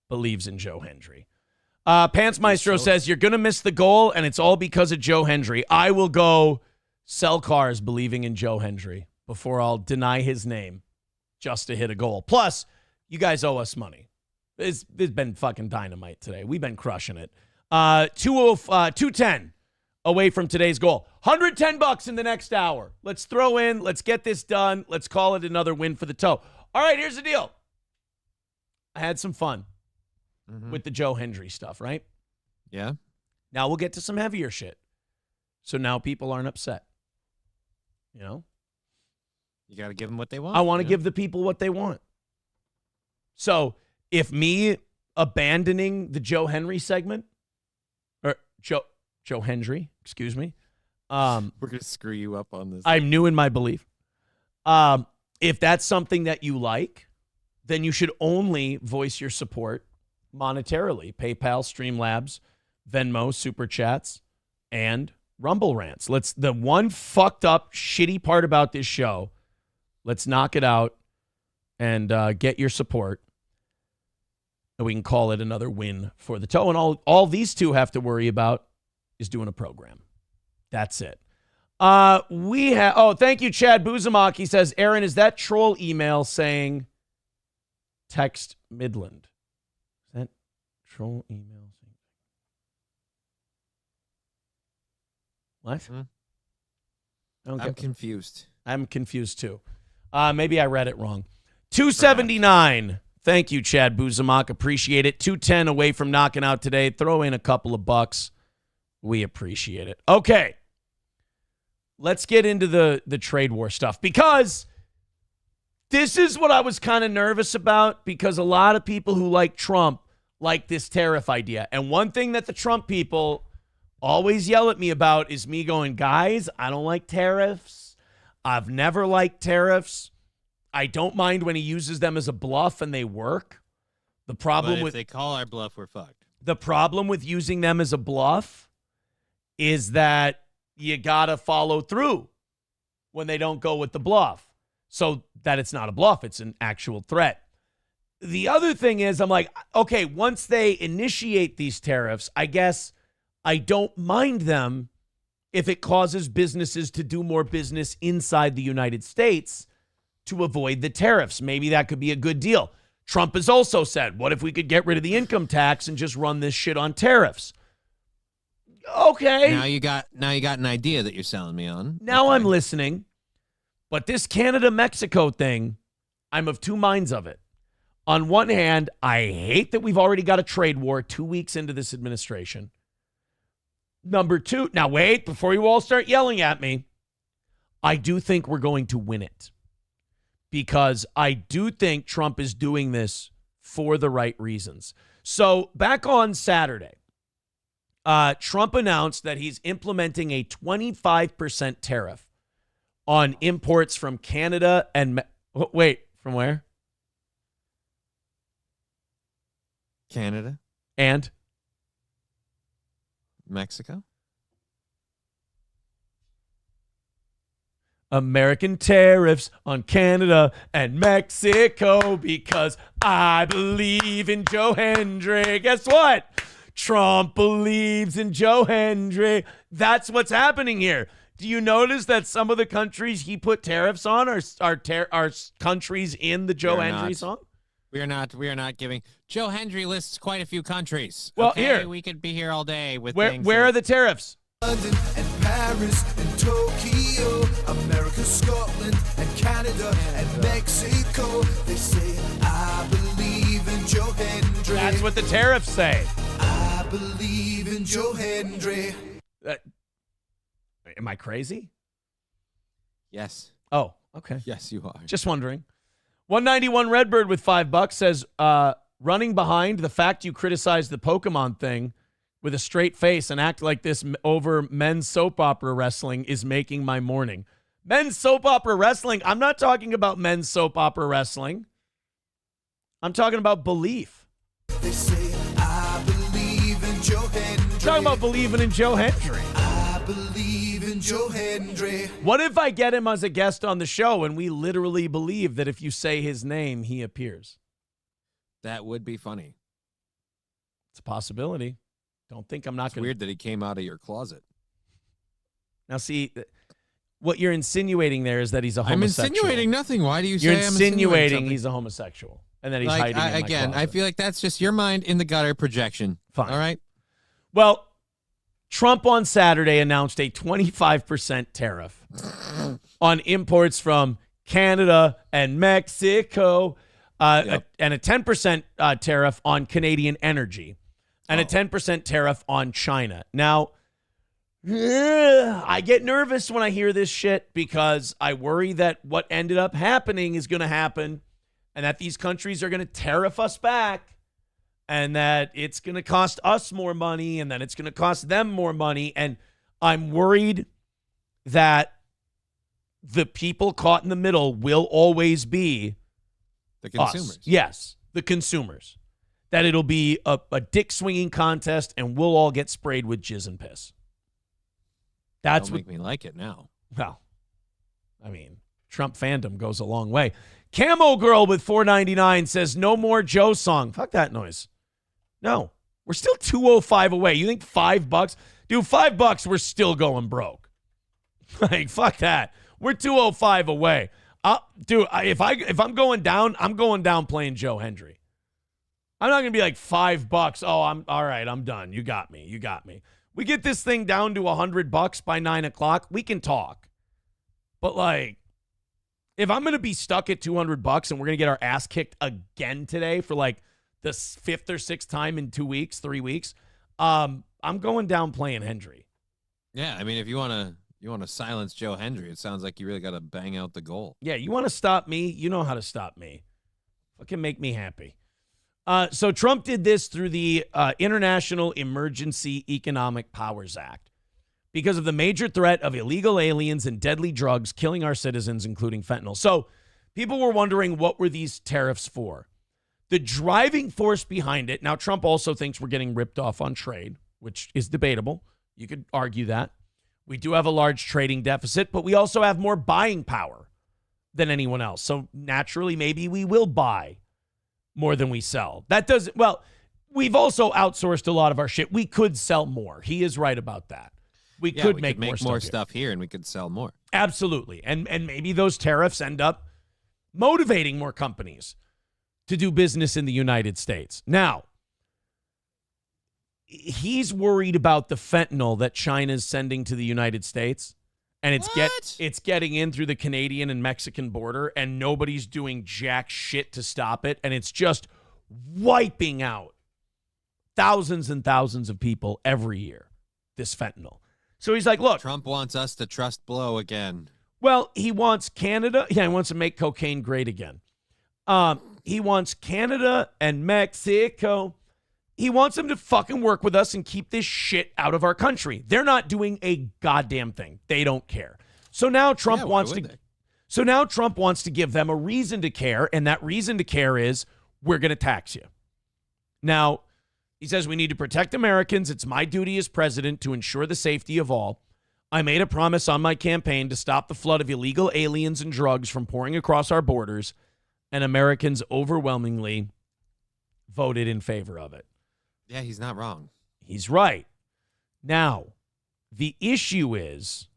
believes in Joe Hendry. Pants Maestro says, you're going to miss the goal, and it's all because of Joe Hendry. I will go sell cars believing in Joe Hendry before I'll deny his name just to hit a goal. Plus, you guys owe us money. It's been fucking dynamite today. We've been crushing it. 210 away from today's goal. $110 in the next hour. Let's throw in. Let's get this done. Let's call it another win for the toe. All right, here's the deal. I had some fun with the Joe Hendry stuff, right? Yeah. Now we'll get to some heavier shit. So now people aren't upset. You know? You got to give them what they want. I want to give the people what they want. So if me abandoning the Joe Henry segment, or Joe Hendry, excuse me. We're going to screw you up on this. I'm new in my belief. If that's something that you like, then you should only voice your support monetarily. PayPal, Streamlabs, Venmo, Super Chats, and Rumble Rants. The one fucked up, shitty part about this show, let's knock it out and get your support. And we can call it another win for the toe. And all these two have to worry about is doing a program. That's it. Thank you, Chad Buzamak. He says, Aaron, is that troll email saying text Midland? Is that troll email? What? I'm confused. I'm confused too. Maybe I read it wrong. 279. Thank you, Chad Buzamak. Appreciate it. 210 away from knocking out today. Throw in a couple of bucks. We appreciate it. Okay. Let's get into the trade war stuff, because this is what I was kind of nervous about, because a lot of people who like Trump like this tariff idea. And one thing that the Trump people always yell at me about is me going, guys, I don't like tariffs. I've never liked tariffs. I don't mind when he uses them as a bluff and they work. The problem if they call our bluff, we're fucked. The problem with using them as a bluff is that you got to follow through when they don't go with the bluff, so that it's not a bluff, it's an actual threat. The other thing is, I'm like, okay, once they initiate these tariffs, I guess I don't mind them if it causes businesses to do more business inside the United States to avoid the tariffs. Maybe that could be a good deal. Trump has also said, what if we could get rid of the income tax and just run this shit on tariffs? Okay. Now you got an idea that you're selling me on. Now I'm listening. But this Canada-Mexico thing, I'm of two minds of it. On one hand, I hate that we've already got a trade war 2 weeks into this administration. Number two, now wait, before you all start yelling at me, I do think we're going to win it. Because I do think Trump is doing this for the right reasons. So back on Saturday, Trump announced that he's implementing a 25% tariff on imports from Canada and wait, from where? Canada and Mexico. American tariffs on Canada and Mexico because I believe in Joe Hendry. Guess what? Trump believes in Joe Hendry. That's what's happening here. Do you notice that some of the countries he put tariffs on are countries in the Joe Hendry song? We are not giving. Joe Hendry lists quite a few countries. Well, okay, here. we could be here all day with things. Where are the tariffs? London and Paris and Tokyo, America, Scotland and Canada and Mexico. They say, I believe in Joe Hendry. That's what the tariffs say. I believe in Joe Hendry. Am I crazy? Yes. Oh, okay. Yes, you are. Just wondering. 191 Redbird with $5 says, running behind the fact you criticized the Pokemon thing with a straight face and act like this over men's soap opera wrestling is making my morning. Men's soap opera wrestling? I'm not talking about men's soap opera wrestling. I'm talking about belief. They say, I believe in Joe Hendry. I'm talking about believing in Joe Hendry. I believe in Joe Hendry. What if I get him as a guest on the show and we literally believe that if you say his name, he appears? That would be funny. It's a possibility. Don't think I'm not going to. Weird that he came out of your closet. Now, see, what you're insinuating there is that he's a homosexual. I'm insinuating nothing. Why do you You're say I'm insinuating he's a homosexual and that he's hiding in my again, closet. I feel like that's just your mind in the gutter projection. Fine. All right? Well, Trump on Saturday announced a 25% tariff on imports from Canada and Mexico, and a 10% tariff on Canadian energy, and a 10% tariff on China. Now, I get nervous when I hear this shit because I worry that what ended up happening is going to happen and that these countries are going to tariff us back and that it's going to cost us more money and that it's going to cost them more money. And I'm worried that the people caught in the middle will always be the consumers. Us. Yes, the consumers. That it'll be a dick-swinging contest and we'll all get sprayed with jizz and piss. That's Don't what make me like it now. Well, I mean, Trump fandom goes a long way. Camo Girl with $4.99 says, no more Joe song. Fuck that noise. No, we're still 205 away. You think $5? Dude, $5, we're still going broke. Like, fuck that. We're 205 away. Dude, if I'm going down, I'm going down playing Joe Hendry. I'm not going to be like $5. Oh, I'm all right. I'm done. You got me. We get this thing down to $100 by 9 o'clock. We can talk. But like, if I'm going to be stuck at $200 and we're going to get our ass kicked again today for like the 5th or 6th time in 2 weeks, 3 weeks, I'm going down playing Hendry. Yeah, I mean, if you want to silence Joe Hendry, it sounds like you really got to bang out the goal. Yeah, you want to stop me? You know how to stop me. Fucking make me happy. So Trump did this through the International Emergency Economic Powers Act because of the major threat of illegal aliens and deadly drugs killing our citizens, including fentanyl. So people were wondering, what were these tariffs for? The driving force behind it. Now, Trump also thinks we're getting ripped off on trade, which is debatable. You could argue that. We do have a large trading deficit, but we also have more buying power than anyone else. So naturally, maybe we will buy more than we sell. That doesn't, well, we've also outsourced a lot of our shit. We could sell more. He is right about that. We could make more stuff here and we could sell more. Absolutely. And maybe those tariffs end up motivating more companies to do business in the United States. Now, he's worried about the fentanyl that China's sending to the United States. And it's getting in through the Canadian and Mexican border, and nobody's doing jack shit to stop it. And it's just wiping out thousands and thousands of people every year, this fentanyl. So he's like, look. Trump wants us to trust blow again. Well, he wants Canada. Yeah, he wants to make cocaine great again. He wants Canada and Mexico. He wants them to fucking work with us and keep this shit out of our country. They're not doing a goddamn thing. They don't care. So now Trump wants to give them a reason to care, and that reason to care is we're going to tax you. Now, he says we need to protect Americans. It's my duty as president to ensure the safety of all. I made a promise on my campaign to stop the flood of illegal aliens and drugs from pouring across our borders, and Americans overwhelmingly voted in favor of it. Yeah, he's not wrong. He's right. Now, the issue is,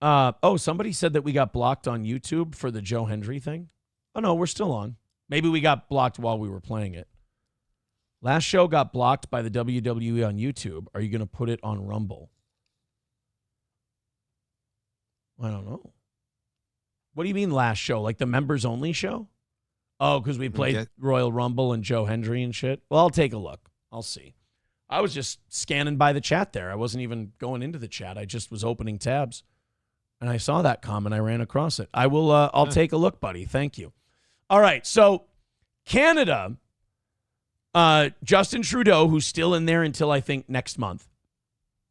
somebody said that we got blocked on YouTube for the Joe Hendry thing. Oh, no, we're still on. Maybe we got blocked while we were playing it. Last show got blocked by the WWE on YouTube. Are you going to put it on Rumble? I don't know. What do you mean last show? Like the members only show? Oh, because we played Royal Rumble and Joe Hendry and shit? Well, I'll take a look. I'll see. I was just scanning by the chat there. I wasn't even going into the chat. I just was opening tabs. And I saw that comment. I ran across it. I'll take a look, buddy. Thank you. All right. So Canada, Justin Trudeau, who's still in there until I think next month.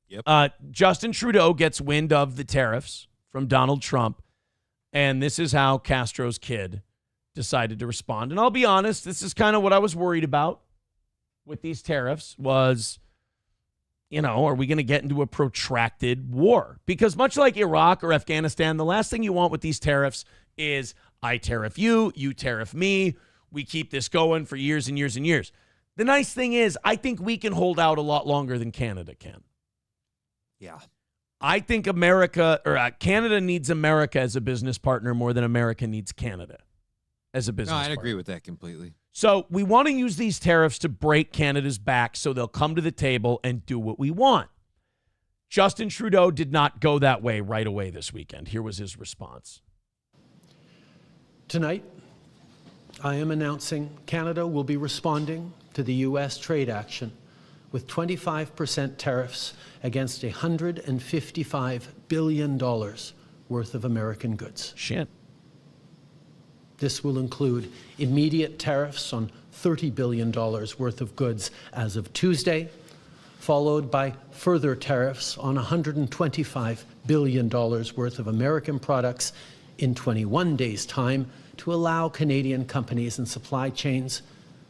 Yep. Justin Trudeau gets wind of the tariffs from Donald Trump. And this is how Castro's kid decided to respond. And I'll be honest, this is kind of what I was worried about with these tariffs was, are we going to get into a protracted war? Because much like Iraq or Afghanistan, the last thing you want with these tariffs is I tariff you, you tariff me. We keep this going for years and years and years. The nice thing is I think we can hold out a lot longer than Canada can. Yeah. I think Canada needs America as a business partner more than America needs Canada as a business partner. I'd agree with that completely. So we want to use these tariffs to break Canada's back so they'll come to the table and do what we want. Justin Trudeau did not go that way right away this weekend. Here was his response. Tonight, I am announcing Canada will be responding to the U.S. trade action with 25% tariffs against $155 billion worth of American goods. Shit. This will include immediate tariffs on $30 billion worth of goods as of Tuesday, followed by further tariffs on $125 billion worth of American products in 21 days' time to allow Canadian companies and supply chains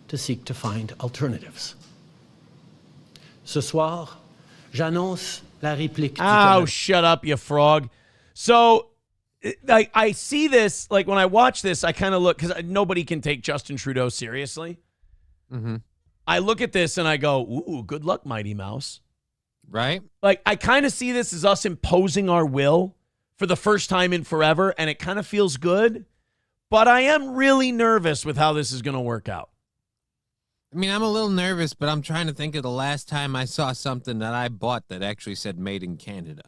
to seek to find alternatives. Ce soir, j'annonce la réplique du Canada. Oh, shut up, you frog. So I see this, like when I watch this, I kind of look, because nobody can take Justin Trudeau seriously. Mm-hmm. I look at this and I go, ooh, good luck, Mighty Mouse. Right? Like, I kind of see this as us imposing our will for the first time in forever, and it kind of feels good. But I am really nervous with how this is going to work out. I mean, I'm a little nervous, but I'm trying to think of the last time I saw something that I bought that actually said made in Canada.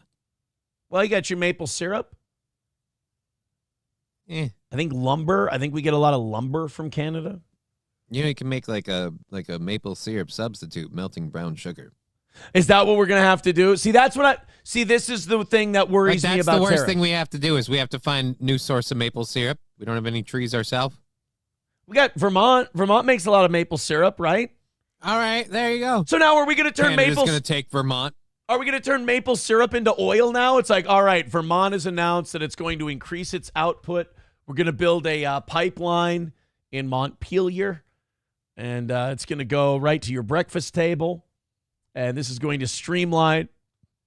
Well, you got your maple syrup. I think lumber. I think we get a lot of lumber from Canada. You can make like a maple syrup substitute, melting brown sugar. Is that what we're gonna have to do? See, that's what I see. This is the thing that worries me about. That's the worst tariffs. thing we have to do is we have to find new source of maple syrup. We don't have any trees ourselves. We got Vermont. Vermont makes a lot of maple syrup, right? All right, there you go. So now are we going to turn Canada's maple? going to take Vermont. Are we going to turn maple syrup into oil now? It's like, all right, Vermont has announced that it's going to increase its output. We're going to build a pipeline in Montpelier, and it's going to go right to your breakfast table. And this is going to streamline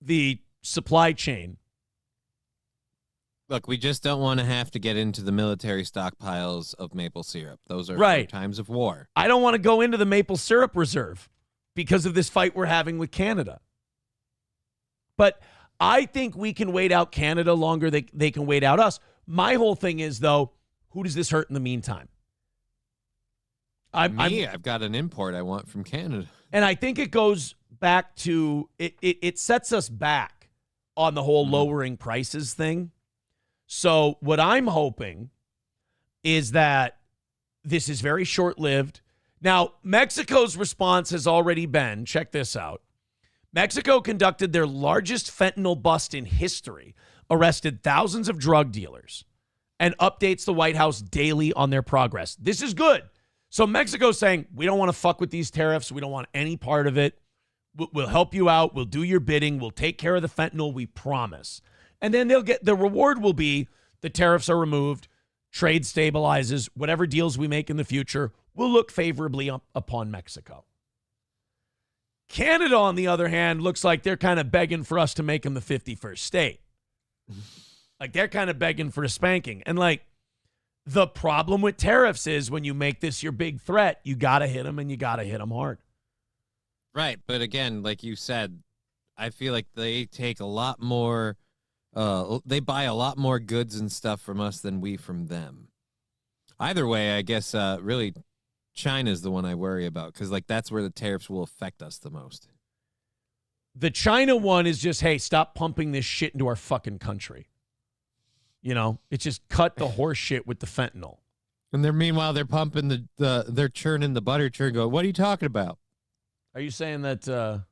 the supply chain. Look, we just don't want to have to get into the military stockpiles of maple syrup. Those are Right. for times of war. I don't want to go into the maple syrup reserve because of this fight we're having with Canada. But I think we can wait out Canada longer than they can wait out us. My whole thing is, though, who does this hurt in the meantime? I've got an import I want from Canada. And I think it goes back to, it sets us back on the whole lowering prices thing. So what I'm hoping is that this is very short-lived. Now, Mexico's response has already been, check this out. Mexico conducted their largest fentanyl bust in history, arrested thousands of drug dealers, and updates the White House daily on their progress. This is good. So Mexico's saying, we don't want to fuck with these tariffs. We don't want any part of it. We'll help you out. We'll do your bidding. We'll take care of the fentanyl. We promise. And then they'll get, the reward will be the tariffs are removed, trade stabilizes, whatever deals we make in the future will look favorably upon Mexico. Canada, on the other hand, looks like they're kind of begging for us to make them the 51st state. Like they're kind of begging for a spanking. And like the problem with tariffs is when you make this your big threat, you got to hit them and you got to hit them hard. Right. But again, like you said, I feel like they take a lot more, they buy a lot more goods and stuff from us than we from them. Either way, I guess really China's the one I worry about because like that's where the tariffs will affect us the most. The China one is just, hey, stop pumping this shit into our fucking country. You know, it's just cut the horse shit with the fentanyl. And meanwhile, they're pumping they're churning the butter churn going, what are you talking about? Are you saying that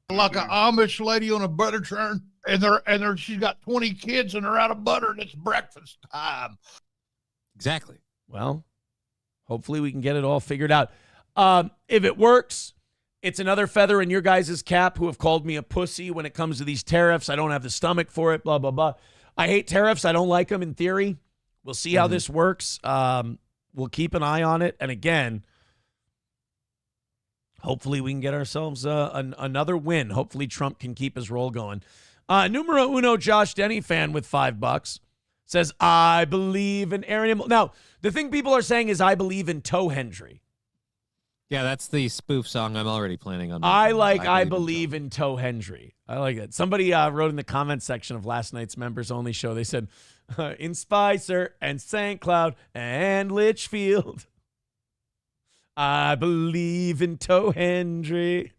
like an Amish lady on a butter churn and she's got 20 kids and they're out of butter and it's breakfast time. Exactly. Well, hopefully we can get it all figured out. If it works, it's another feather in your guys' cap who have called me a pussy when it comes to these tariffs. I don't have the stomach for it, blah, blah, blah. I hate tariffs. I don't like them in theory. We'll see how this works. We'll keep an eye on it. And again, hopefully we can get ourselves another win. Hopefully Trump can keep his roll going. Numero uno Josh Denny fan with $5 says, I believe in Aaron. Now, the thing people are saying is I believe in Joe Hendry. Yeah, that's the spoof song I'm already planning on. I believe in Joe Hendry. I like it. Somebody wrote in the comment section of last night's members only show. They said, in Spicer and St. Cloud and Litchfield, I believe in Joe Hendry.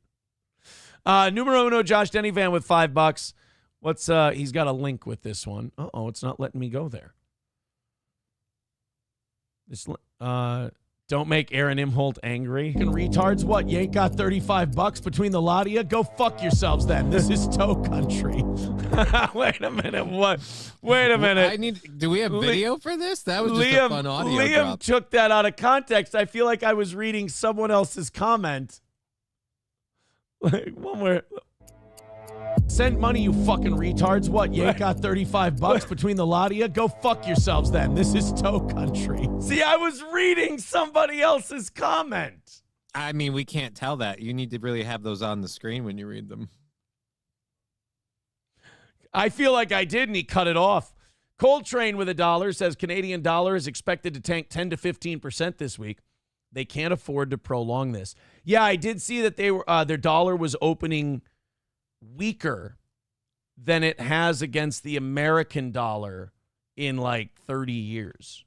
Numero uno Josh Denny van with $5. What's he's got a link with this one. Uh-oh, it's not letting me go there. This don't make Aaron Imholt angry. Fucking retards, what? You ain't got $35 between the lot of you? Go fuck yourselves then. This is Toe Country. Wait a minute. What? Wait a minute. Do we have video for this? That was just a fun audio Liam drop. took that out of context. I feel like I was reading someone else's comment. Like one where send money, you fucking retards. What? You ain't got $35 between the lot of you? Go fuck yourselves then. This is Toe Country. See, I was reading somebody else's comment. I mean, we can't tell that. You need to really have those on the screen when you read them. I feel like I did, and he cut it off. Coltrane with $1 says Canadian dollar is expected to tank 10 to 15% this week. They can't afford to prolong this. Yeah, I did see that they were their dollar was opening weaker than it has against the American dollar in like 30 years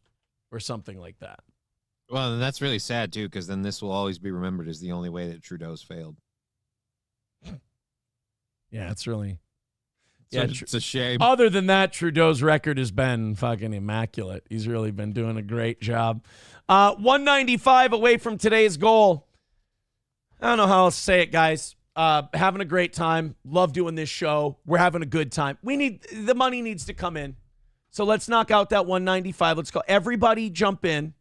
or something like that. Well, and that's really sad, too, because then this will always be remembered as the only way that Trudeau's failed. Yeah, it's really Yeah, it's a shame. Other than that, Trudeau's record has been fucking immaculate. He's really been doing a great job. 195 away from today's goal. I don't know how else to say it, guys. Having a great time. Love doing this show. We're having a good time. The money needs to come in. So let's knock out that 195. Let's go. Everybody jump in.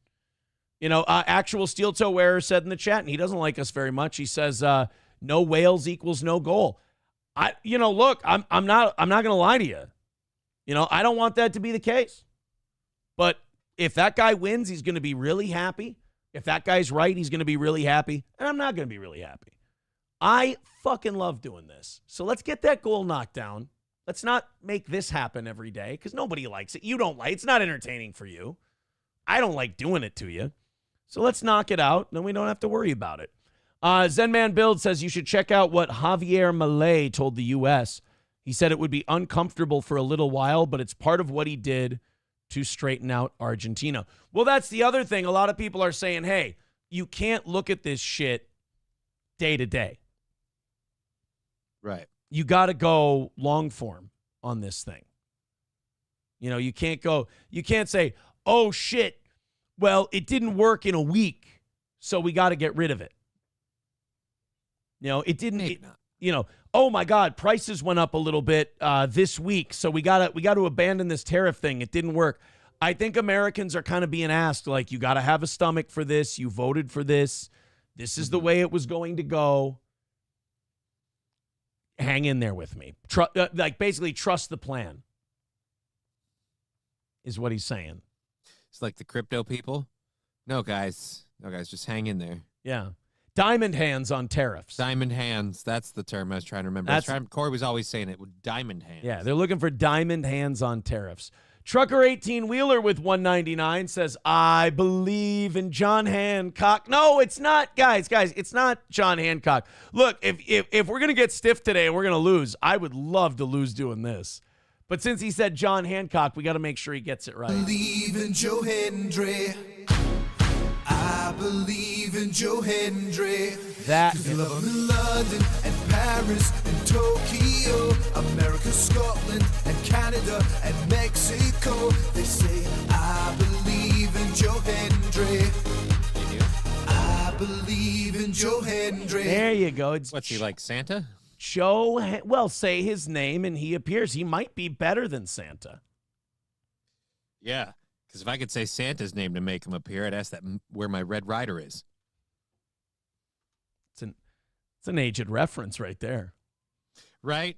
Actual steel toe wearer said in the chat, and he doesn't like us very much. He says, no whales equals no goal. Look, I'm not going to lie to you. I don't want that to be the case. But if that guy wins, he's going to be really happy. If that guy's right, he's going to be really happy. And I'm not going to be really happy. I fucking love doing this. So let's get that goal knocked down. Let's not make this happen every day because nobody likes it. You don't like it. It's not entertaining for you. I don't like doing it to you. So let's knock it out. Then we don't have to worry about it. Zenman Build says you should check out what Javier Milei told the U.S. He said it would be uncomfortable for a little while, but it's part of what he did to straighten out Argentina. Well, that's the other thing. A lot of people are saying, hey, you can't look at this shit day to day. Right. You got to go long form on this thing. You can't say, oh, shit, well, it didn't work in a week, so we got to get rid of it. It didn't, oh my God, prices went up a little bit this week, so we got to abandon this tariff thing. It didn't work. I think Americans are kind of being asked, like, you got to have a stomach for this. You voted for this. This is the way it was going to go. Hang in there with me. Basically, trust the plan is what he's saying. It's like the crypto people. No, guys, just hang in there. Yeah. Diamond hands on tariffs. Diamond hands. That's the term I was trying to remember. Corey was always saying it with diamond hands. Yeah, they're looking for diamond hands on tariffs. Trucker 18 Wheeler with 199 says, I believe in John Hancock. No, it's not, guys, it's not John Hancock. Look, if we're going to get stiff today and we're going to lose, I would love to lose doing this. But since he said John Hancock, we got to make sure he gets it right. I believe in Joe Hendry. I believe in Joe Hendry. That. 'Cause I love him in London and Paris and Tokyo, America, Scotland and Canada and Mexico. They say I believe in Joe Hendry. You do? I believe in Joe Hendry. There you go. What's he like, Santa? Well, say his name and he appears. He might be better than Santa. Yeah. Because if I could say Santa's name to make him appear, I'd ask that where my Red Rider is. It's an aged reference right there. Right?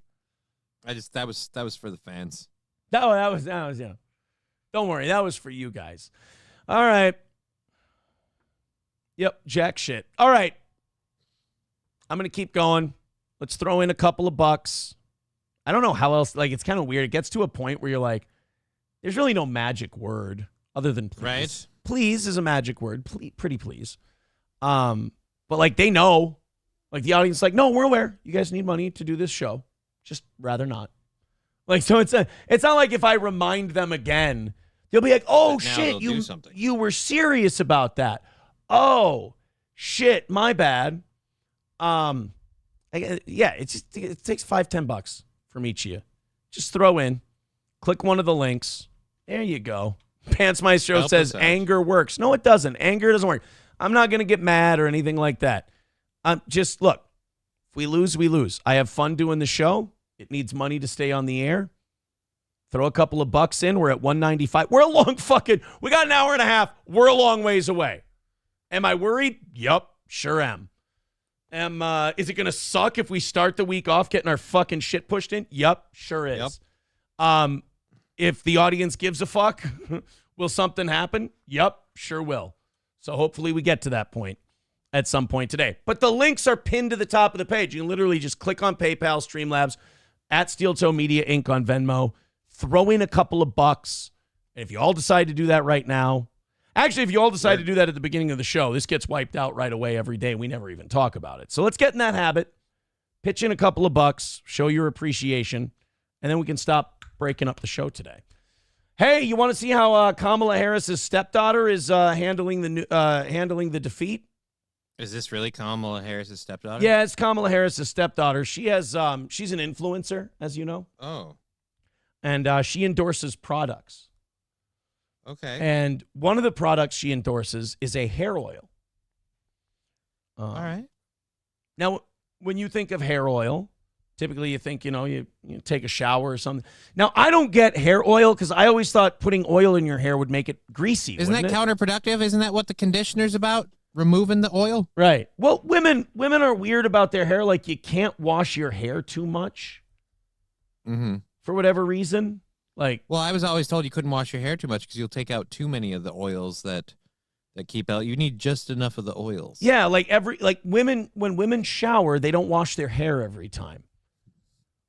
That was for the fans. That was yeah. Don't worry, that was for you guys. All right. Yep, jack shit. All right. I'm gonna keep going. Let's throw in a couple of bucks. I don't know how else. Like, it's kind of weird. It gets to a point where you're like, there's really no magic word other than please. Right. Please is a magic word. Pretty please. But like they know, like the audience is like, no, we're aware. You guys need money to do this show. Just rather not. Like, so it's not like if I remind them again, they'll be like, oh shit, you were serious about that. Oh shit, my bad. Yeah, it takes $5-10 from each of you. Just throw in, click one of the links. There you go. Pants Maestro says anger works. No, it doesn't. Anger doesn't work. I'm not going to get mad or anything like that. Just look, if we lose, we lose. I have fun doing the show. It needs money to stay on the air. Throw a couple of bucks in. We're at 195. We're a long we got an hour and a half. We're a long ways away. Am I worried? Yup, sure am. Is it going to suck if we start the week off getting our fucking shit pushed in? Yup, sure is. Yep. If the audience gives a fuck, will something happen? Yup, sure will. So hopefully we get to that point at some point today. But the links are pinned to the top of the page. You can literally just click on PayPal, Streamlabs, at Steel Toe Media Inc. on Venmo, throw in a couple of bucks. And if you all decide to do that right now, actually, if you all decide to do that at the beginning of the show, this gets wiped out right away every day. We never even talk about it. So let's get in that habit. Pitch in a couple of bucks, show your appreciation, and then we can stop breaking up the show today. Hey, you want to see how Kamala Harris's stepdaughter is handling the defeat? Is this really Kamala Harris's stepdaughter? Yeah, it's Kamala Harris's stepdaughter. She has she's an influencer, as you know. Oh. and she endorses products. Okay. And one of the products she endorses is a hair oil. All right. Now, when you think of hair oil, typically you think, you take a shower or something. Now, I don't get hair oil because I always thought putting oil in your hair would make it greasy. Isn't that counterproductive? Isn't that what the conditioner's about? Removing the oil? Right. Well, women are weird about their hair. Like, you can't wash your hair too much for whatever reason. Like, well, I was always told you couldn't wash your hair too much because you'll take out too many of the oils that keep out. You need just enough of the oils. Yeah, when women shower, they don't wash their hair every time,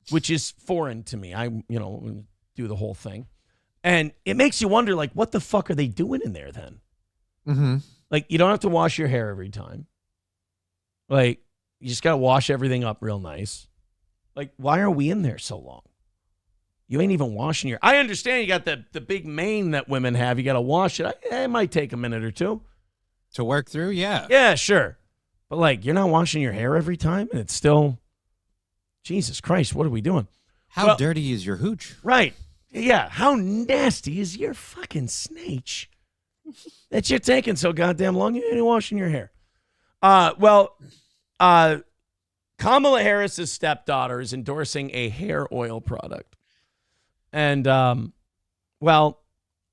which is foreign to me. I do the whole thing, and it makes you wonder, like, what the fuck are they doing in there then? Mm-hmm. Like, you don't have to wash your hair every time. Like, you just gotta wash everything up real nice. Like, why are we in there so long? You ain't even washing your... I understand you got the big mane that women have. You got to wash it. It might take a minute or two. To work through, yeah. Yeah, sure. But, like, you're not washing your hair every time, and it's still... Jesus Christ, what are we doing? How dirty is your hooch? Right. Yeah, how nasty is your fucking snatch that you're taking so goddamn long? You ain't washing your hair. Kamala Harris's stepdaughter is endorsing a hair oil product. And,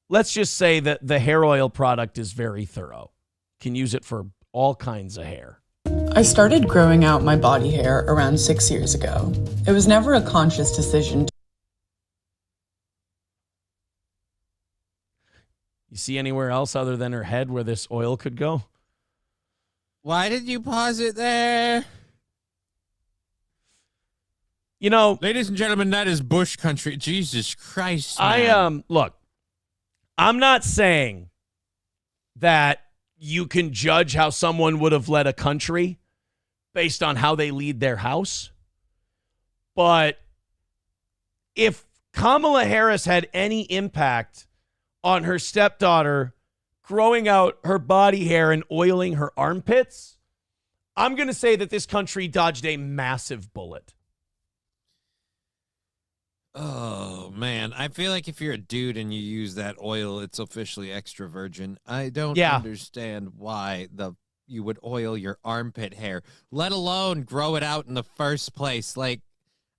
let's just say that the hair oil product is very thorough. Can use it for all kinds of hair. I started growing out my body hair around 6 years ago. It was never a conscious decision. You see anywhere else other than her head where this oil could go? Why did you pause it there? Ladies and gentlemen, that is Bush country. Jesus Christ, man. Look, I'm not saying that you can judge how someone would have led a country based on how they lead their house. But if Kamala Harris had any impact on her stepdaughter growing out her body hair and oiling her armpits, I'm going to say that this country dodged a massive bullet. Oh, man. I feel like if you're a dude and you use that oil, it's officially extra virgin. I don't understand why you would oil your armpit hair, let alone grow it out in the first place. Like,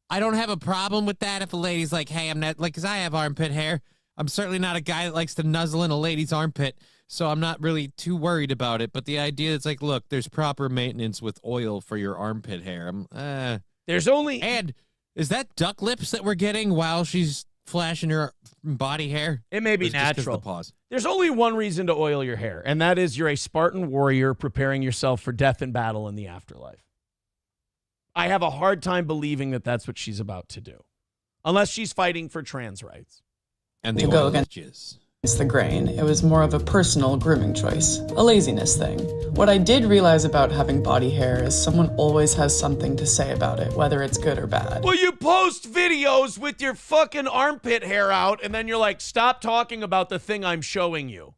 I don't have a problem with that if a lady's like, hey, I'm not, like, because I have armpit hair. I'm certainly not a guy that likes to nuzzle in a lady's armpit, so I'm not really too worried about it. But the idea is like, look, there's proper maintenance with oil for your armpit hair. There's only... And... is that duck lips that we're getting while she's flashing her body hair? It may be natural. There's only one reason to oil your hair, and that is you're a Spartan warrior preparing yourself for death and battle in the afterlife. I have a hard time believing that that's what she's about to do, unless she's fighting for trans rights. And to go against the grain. It was more of a personal grooming choice, a laziness thing. What I did realize about having body hair is someone always has something to say about it, whether it's good or bad. Well, you post videos with your fucking armpit hair out, and then you're like, stop talking about the thing I'm showing you.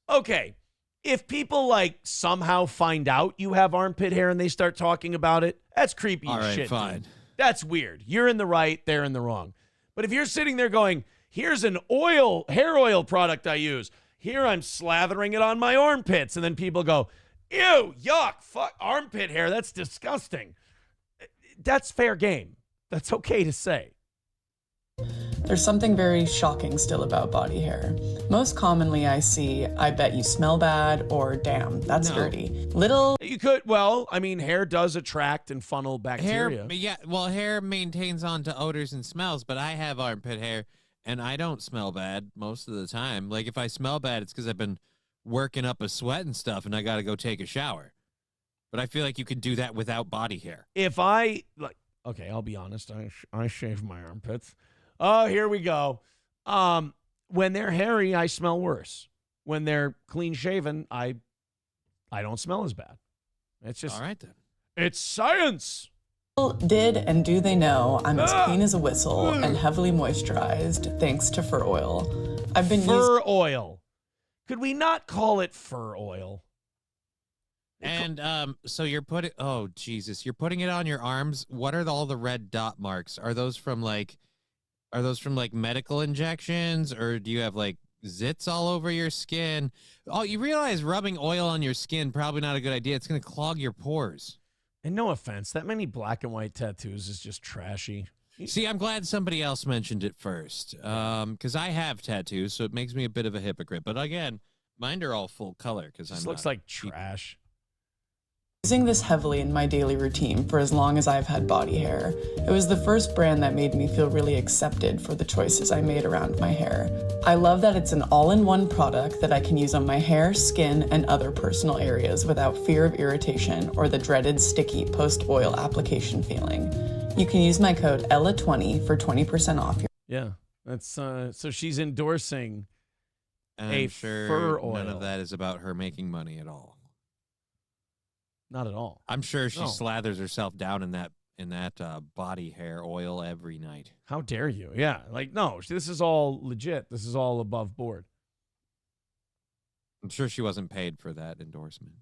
Okay, if people, somehow find out you have armpit hair and they start talking about it, that's creepy as shit. Fine. Dude. That's weird. You're in the right, they're in the wrong. But if you're sitting there going, here's an hair oil product I use. Here I'm slathering it on my armpits. And then people go, ew, yuck, fuck, armpit hair. That's disgusting. That's fair game. That's okay to say. There's something very shocking still about body hair. Most commonly I see, I bet you smell bad, or damn, that's dirty. You could, hair does attract and funnel bacteria. Hair maintains onto odors and smells, but I have armpit hair. And I don't smell bad most of the time. Like, if I smell bad, it's because I've been working up a sweat and stuff, and I got to go take a shower. But I feel like you can do that without body hair. I'll be honest. I shave my armpits. Oh, here we go. When they're hairy, I smell worse. When they're clean shaven, I don't smell as bad. It's just all right then. It's science. Did and do they know I'm as clean as a whistle and heavily moisturized thanks to fur oil. I've been fur oil. Could we not call it fur oil? And so you're putting, oh Jesus, you're putting it on your arms. What are all the red dot marks? Are those from like medical injections, or do you have like zits all over your skin? Oh, you realize rubbing oil on your skin probably not a good idea. It's going to clog your pores. And no offense, that many black and white tattoos is just trashy. See, I'm glad somebody else mentioned it first, because I have tattoos, so it makes me a bit of a hypocrite. But again, mine are all full color because This looks like trash. Using this heavily in my daily routine for as long as I've had body hair. It was the first brand that made me feel really accepted for the choices I made around my hair. I love that it's an all-in-one product that I can use on my hair, skin, and other personal areas without fear of irritation or the dreaded sticky post-oil application feeling. You can use my code ELLA20 for 20% off your... Yeah, that's so she's endorsing And a I'm sure fur oil. none of that is about her making money at all. Not at all. I'm sure she No. slathers herself down in that body hair oil every night. How dare you? Yeah, like no, this is all legit. This is all above board. I'm sure she wasn't paid for that endorsement.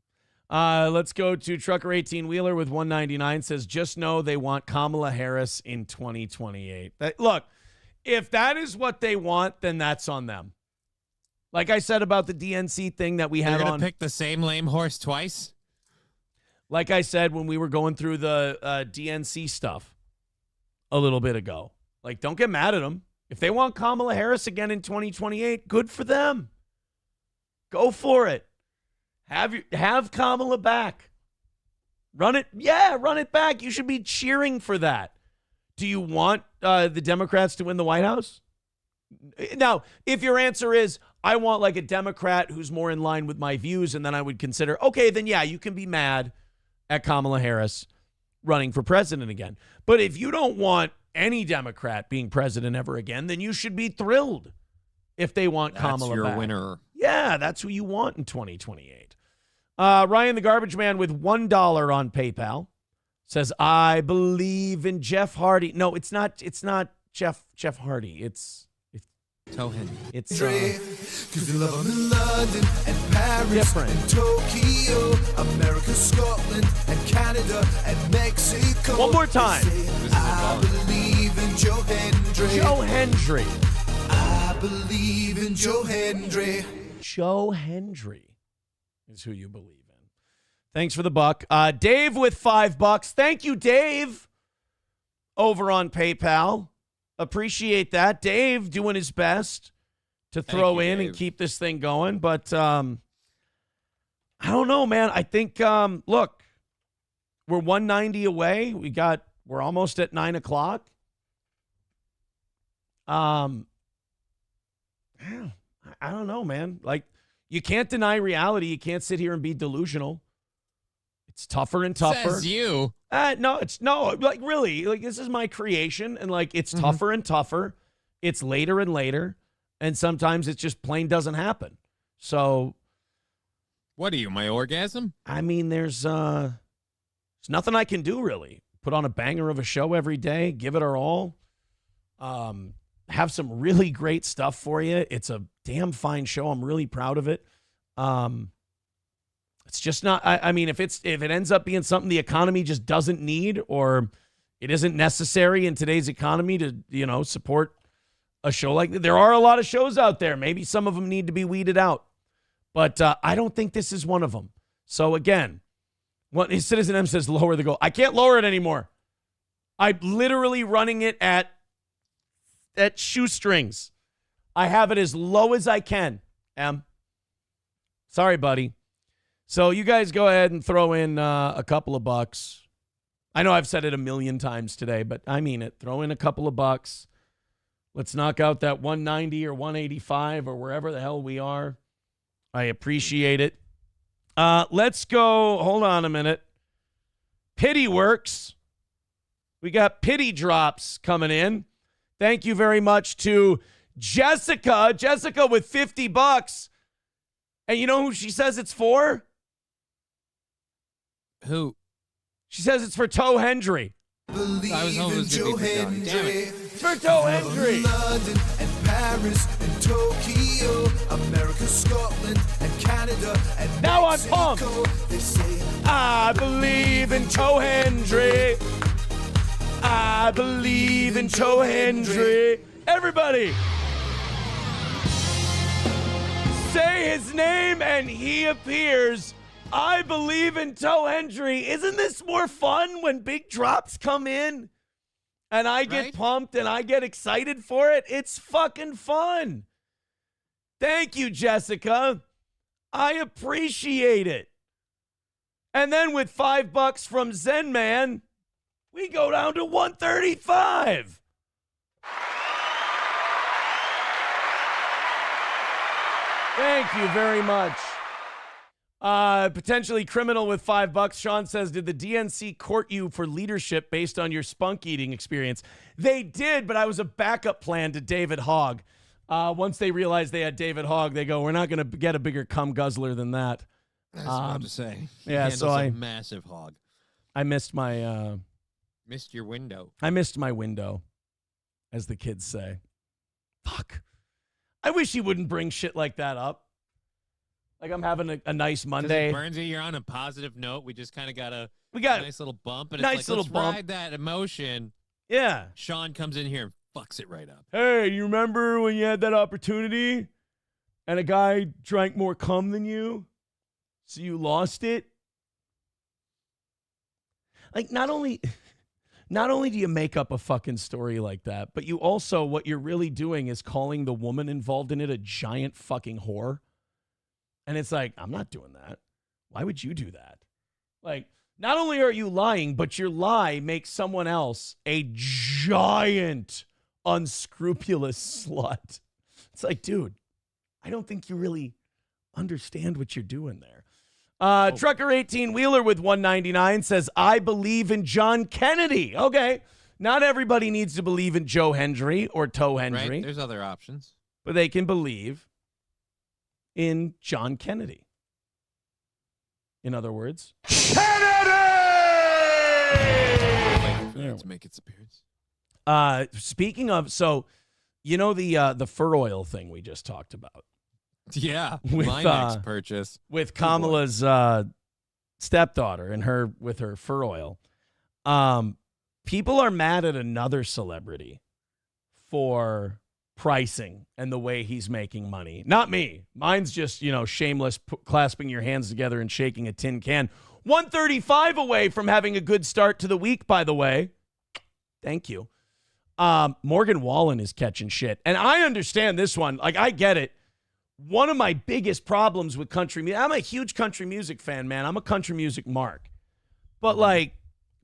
Let's go to Trucker 18 Wheeler with 199 says, just know they want Kamala Harris in 2028. Look, if that is what they want, then that's on them. Like I said about the DNC thing that we had They're on. gonna pick the same lame horse twice? Like I said when we were going through the DNC stuff a little bit ago. Like, don't get mad at them. If they want Kamala Harris again in 2028, good for them. Go for it. Have Kamala back. Run it back. You should be cheering for that. Do you want the Democrats to win the White House? Now, if your answer is, I want like a Democrat who's more in line with my views, and then I would consider, okay, then yeah, you can be mad at Kamala Harris running for president again. But if you don't want any Democrat being president ever again, then you should be thrilled if they want Kamala your back. winner. Yeah, that's who you want in 2028. Ryan the Garbage Man with $1 on PayPal says, I believe in Jeff Hardy. No, it's not Jeff Hardy. It's Joe Hendry. It's Cause we love them in London and Paris different. and Tokyo, America, Scotland and Canada and Mexico. One more time. I believe in Joe Hendry. Joe Hendry. I believe in Joe Hendry. Joe Hendry is who you believe in. Thanks for the buck. Dave with $5. Thank you, Dave, over on PayPal. Appreciate that. Dave doing his best to throw in and keep this thing going. But I don't know, man. I think, look, we're 190 away. We're almost at 9 o'clock. I don't know, man. Like, you can't deny reality. You can't sit here and be delusional. It's tougher and tougher. Says you. Like really, like this is my creation, and like it's tougher and tougher. It's later and later, and sometimes it just plain doesn't happen. So, what are you, my orgasm? I mean, there's nothing I can do really. Put on a banger of a show every day, give it our all. Have some really great stuff for you. It's a damn fine show. I'm really proud of it. It's just not, I mean, if it ends up being something the economy just doesn't need, or it isn't necessary in today's economy to, support a show like that. There are a lot of shows out there. Maybe some of them need to be weeded out, but I don't think this is one of them. So again, what his Citizen M says, lower the goal. I can't lower it anymore. I'm literally running it at shoestrings. I have it as low as I can, M. Sorry, buddy. So you guys go ahead and throw in a couple of bucks. I know I've said it a million times today, but I mean it. Throw in a couple of bucks. Let's knock out that 190 or 185 or wherever the hell we are. I appreciate it. Let's go. Hold on a minute. Pity works. We got pity drops coming in. Thank you very much to Jessica. Jessica with $50. And you know who she says it's for? Who? She says it's for Joe Hendry. I was hoping it was going to be for Johnny. Damn it. It's for Joe Hendry. London and Paris and Tokyo, America, Scotland and Canada and Now on, pump. I believe in Joe Hendry. I believe in Joe Hendry. Everybody, say his name and he appears. I believe in Joe Hendry. Isn't this more fun when big drops come in and I get pumped and I get excited for it? It's fucking fun. Thank you, Jessica. I appreciate it. And then with $5 from Zen Man, we go down to 135. Thank you very much. Potentially criminal with $5. Sean says, did the DNC court you for leadership based on your spunk eating experience? They did, but I was a backup plan to David Hogg. Once they realized they had David Hogg, they go, we're not going to get a bigger cum guzzler than that. I was about to say. Yeah, so a massive hog. I missed my... Missed your window. I missed my window, as the kids say. Fuck. I wish he wouldn't bring shit like that up. Like I'm having a nice Monday. Burnsy, you're on a positive note. We just kind of got a nice little bump. And nice it's like, little let's bump. ride that emotion. Yeah. Sean comes in here and fucks it right up. Hey, you remember when you had that opportunity and a guy drank more cum than you? So you lost it? Like, not only do you make up a fucking story like that, but you also, what you're really doing is calling the woman involved in it a giant fucking whore. And it's like, I'm not doing that. Why would you do that? Like, not only are you lying, but your lie makes someone else a giant unscrupulous slut. It's like, dude, I don't think you really understand what you're doing there. Trucker 18-wheeler with 199 says, I believe in John Kennedy. Okay. Not everybody needs to believe in Joe Hendry or Toe Hendry. Right? There's other options. But they can believe in John Kennedy. In other words, Kennedy! To make its appearance. Speaking of, so, you know the fur oil thing we just talked about? Yeah, With, my next purchase. With Kamala's stepdaughter and with her fur oil. People are mad at another celebrity for pricing and the way he's making money. Not me. Mine's just, shameless clasping your hands together and shaking a tin can. 135 away from having a good start to the week, by the way. Thank you. Morgan Wallen is catching shit. And I understand this one. Like, I get it. One of my biggest problems with country music, I'm a huge country music fan, man. I'm a country music mark. But, like,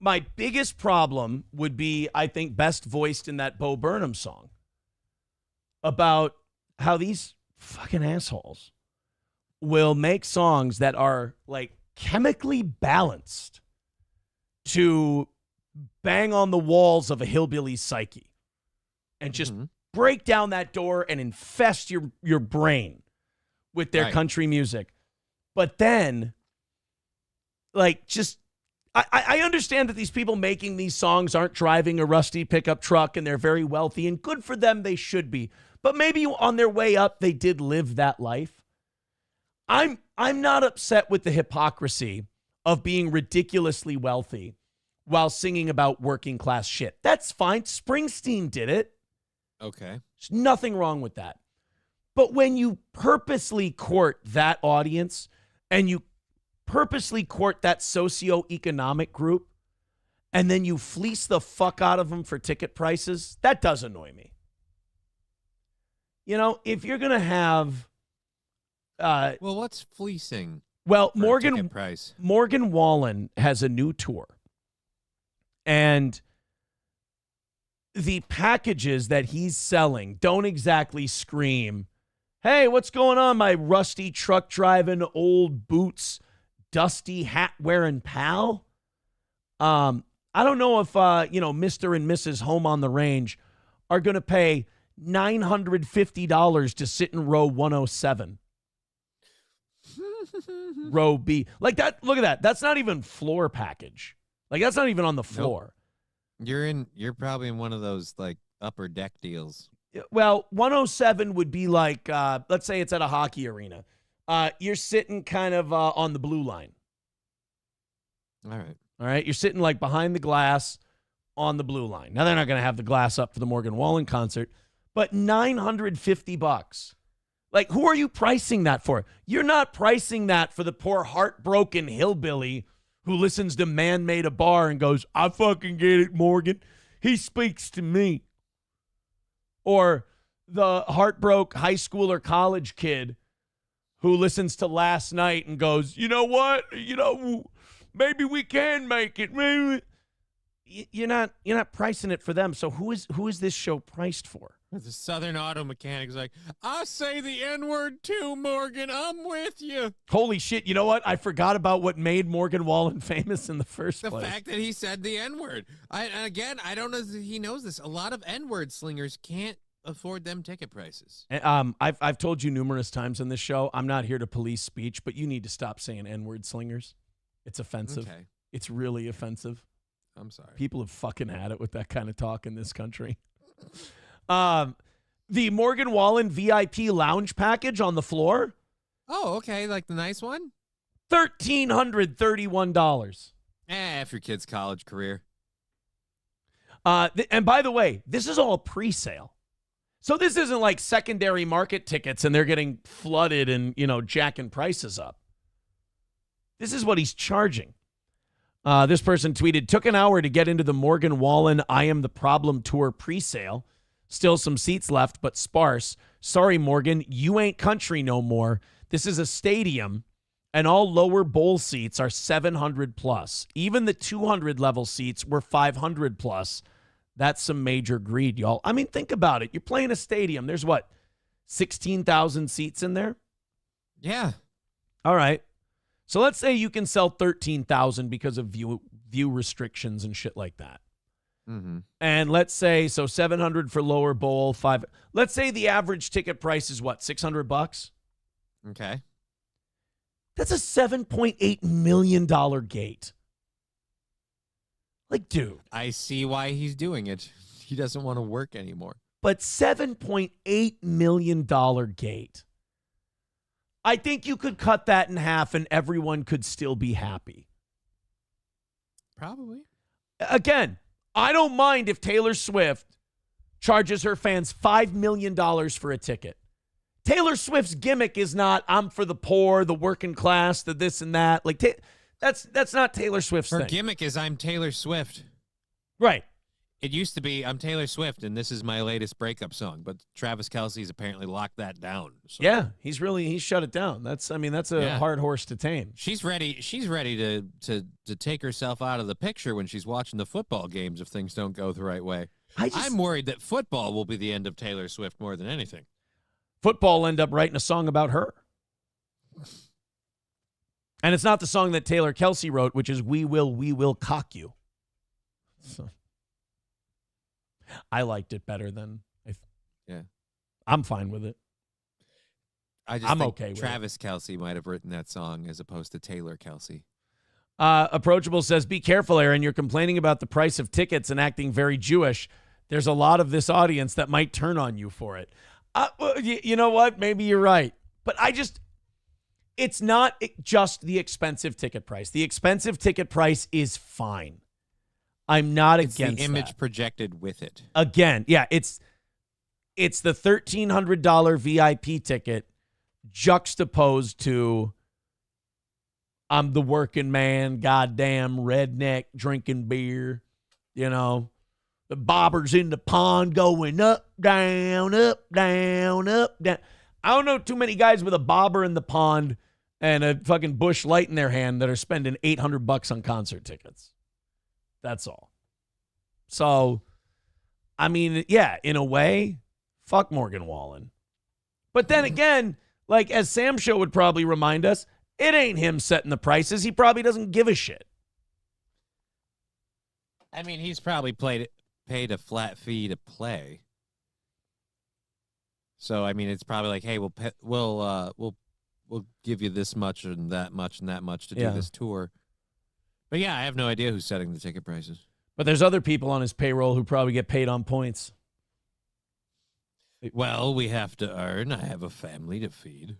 my biggest problem would be, I think, best voiced in that Bo Burnham song about how these fucking assholes will make songs that are, like, chemically balanced to bang on the walls of a hillbilly's psyche and just break down that door and infest your brain with their country music. But then, like, just, I understand that these people making these songs aren't driving a rusty pickup truck and they're very wealthy, and good for them, they should be. But maybe on their way up, they did live that life. I'm not upset with the hypocrisy of being ridiculously wealthy while singing about working class shit. That's fine. Springsteen did it. Okay. There's nothing wrong with that. But when you purposely court that audience and you purposely court that socioeconomic group and then you fleece the fuck out of them for ticket prices, that does annoy me. If you're going to have... well, what's fleecing? Well, for a ticket price? Morgan Wallen has a new tour. And the packages that he's selling don't exactly scream, hey, what's going on, my rusty truck driving, old boots, dusty hat wearing pal? I don't know if, Mr. and Mrs. Home on the Range are going to pay $950 to sit in row 107. Row B. Like that, look at that. That's not even floor package. Like, that's not even on the floor. Nope. You're probably in one of those, like, upper deck deals. Well, 107 would be like, let's say it's at a hockey arena. you're sitting kind of on the blue line. All right. All right. You're sitting like behind the glass on the blue line. Now, they're not going to have the glass up for the Morgan Wallen concert, but $950. Like, who are you pricing that for? You're not pricing that for the poor heartbroken hillbilly who listens to Man Made a Bar and goes, I fucking get it, Morgan. He speaks to me. Or the heartbroken high school or college kid who listens to Last Night and goes, you know what? Maybe we can make it. Maybe. You're not pricing it for them. So who is this show priced for? The Southern Auto Mechanic's like, I say the N-word too, Morgan. I'm with you. Holy shit. You know what? I forgot about what made Morgan Wallen famous in the first place. The fact that he said the N-word. I don't know if he knows this. A lot of N-word slingers can't afford them ticket prices. I've told you numerous times in this show, I'm not here to police speech, but you need to stop saying N-word slingers. It's offensive. Okay. It's really offensive. I'm sorry. People have fucking had it with that kind of talk in this country. The Morgan Wallen VIP lounge package on the floor. Oh, okay. Like the nice one? $1,331. For your kid's college career. And by the way, this is all pre-sale. So this isn't like secondary market tickets and they're getting flooded and, jacking prices up. This is what he's charging. This person tweeted, took an hour to get into the Morgan Wallen I Am the Problem tour pre-sale. Still some seats left, but sparse. Sorry, Morgan, you ain't country no more. This is a stadium, and all lower bowl seats are 700 plus. Even the 200 level seats were 500 plus. That's some major greed, y'all. I mean, think about it. You're playing a stadium. There's 16,000 seats in there? Yeah. All right. So let's say you can sell 13,000 because of view restrictions and shit like that. Mm-hmm. And let's say, so 700 for lower bowl, 5. Let's say the average ticket price is what, $600? Okay. That's a $7.8 million gate. Like, dude. I see why he's doing it. He doesn't want to work anymore. But $7.8 million gate. I think you could cut that in half and everyone could still be happy. Probably. Again, I don't mind if Taylor Swift charges her fans $5 million for a ticket. Taylor Swift's gimmick is not, I'm for the poor, the working class, the this and that. Like, that's not Taylor Swift's Her thing. gimmick is, I'm Taylor Swift. Right. It used to be, I'm Taylor Swift, and this is my latest breakup song. But Travis Kelce's apparently locked that down. So. Yeah, he's shut it down. That's a hard horse to tame. She's ready to take herself out of the picture when she's watching the football games if things don't go the right way. I'm worried that football will be the end of Taylor Swift more than anything. Football will end up writing a song about her. And it's not the song that Taylor Kelsey wrote, which is We Will Cock You. So I liked it better than yeah. I'm fine with it. I'm okay with it. Travis Kelce might have written that song as opposed to Taylor Kelsey. Approachable says, be careful, Aaron. You're complaining about the price of tickets and acting very Jewish. There's a lot of this audience that might turn on you for it. You know what? Maybe you're right. But it's not just the expensive ticket price. The expensive ticket price is fine. I'm not against the image that. projected with it. Again, yeah, it's the $1,300 VIP ticket juxtaposed to I'm the working man, goddamn redneck drinking beer, the bobbers in the pond going up, down, up, down, up, down. I don't know too many guys with a bobber in the pond and a fucking Busch Light in their hand that are spending $800 on concert tickets. That's all. So, I mean, yeah, in a way, fuck Morgan Wallen. But then again, like as Sam Show would probably remind us, it ain't him setting the prices. He probably doesn't give a shit. I mean, he's probably paid a flat fee to play. So, I mean, it's probably like, hey, we'll give you this much and that much and that much to do this tour. But yeah, I have no idea who's setting the ticket prices. But there's other people on his payroll who probably get paid on points. Well, we have to earn. I have a family to feed.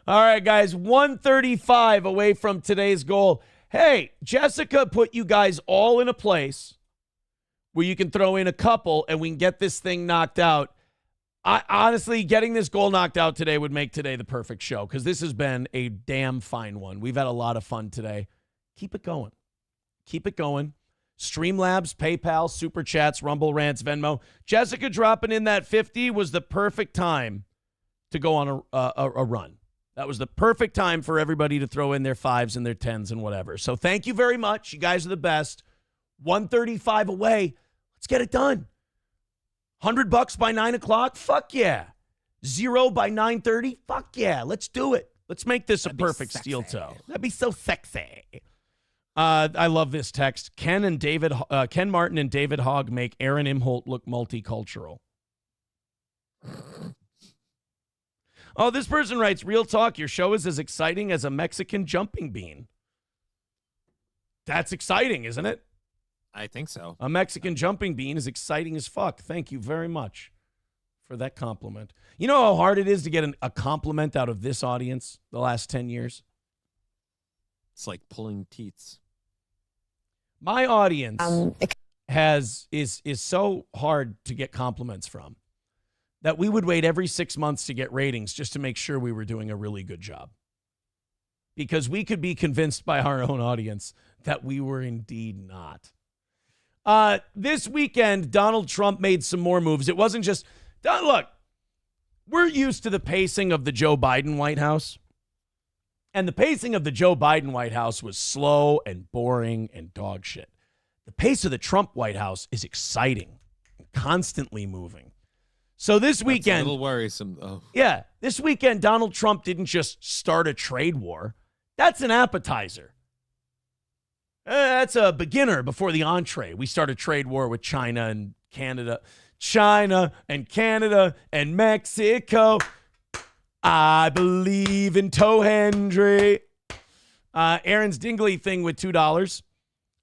All right, guys, 135 away from today's goal. Hey, Jessica put you guys all in a place where you can throw in a couple and we can get this thing knocked out. Honestly, getting this goal knocked out today would make today the perfect show because this has been a damn fine one. We've had a lot of fun today. Keep it going. Keep it going. Streamlabs, PayPal, Super Chats, Rumble Rants, Venmo. Jessica dropping in that 50 was the perfect time to go on a run. That was the perfect time for everybody to throw in their 5s and their 10s and whatever. So thank you very much. You guys are the best. 135 away. Let's get it done. $100 by 9 o'clock? Fuck yeah. 0 by 9:30? Fuck yeah. Let's do it. Let's make this a perfect steel toe. That'd be so sexy. I love this text. Ken Martin and David Hogg make Aaron Imholt look multicultural. Oh, this person writes, real talk, your show is as exciting as a Mexican jumping bean. That's exciting, isn't it? I think so. A Mexican jumping bean is exciting as fuck. Thank you very much for that compliment. You know how hard it is to get a compliment out of this audience the last 10 years? It's like pulling teats. My audience is so hard to get compliments from that we would wait every 6 months to get ratings just to make sure we were doing a really good job. Because we could be convinced by our own audience that we were indeed not. This weekend, Donald Trump made some more moves. It wasn't just, look, we're used to the pacing of the Joe Biden White House. And the pacing of the Joe Biden White House was slow and boring and dog shit. The pace of the Trump White House is exciting and constantly moving. So this weekend, a little worrisome, though. Yeah, this weekend, Donald Trump didn't just start a trade war. That's an appetizer. That's a beginner before the entree. We start a trade war with China and Canada. China and Canada and Mexico. I believe in Joe Hendry. Aaron's Dingley thing with $2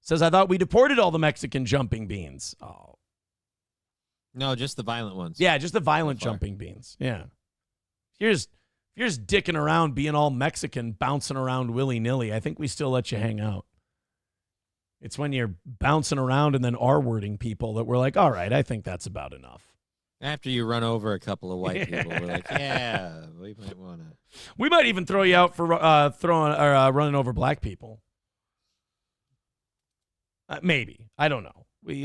says, I thought we deported all the Mexican jumping beans. Oh. No, just the violent ones. Yeah, just the violent jumping beans. Yeah. If you're just dicking around being all Mexican, bouncing around willy-nilly, I think we still let you hang out. It's when you're bouncing around and then R-wording people that we're like, all right, I think that's about enough. After you run over a couple of white people, we're like, yeah, we might want to. We might even throw you out for running over black people. Maybe. I don't know. We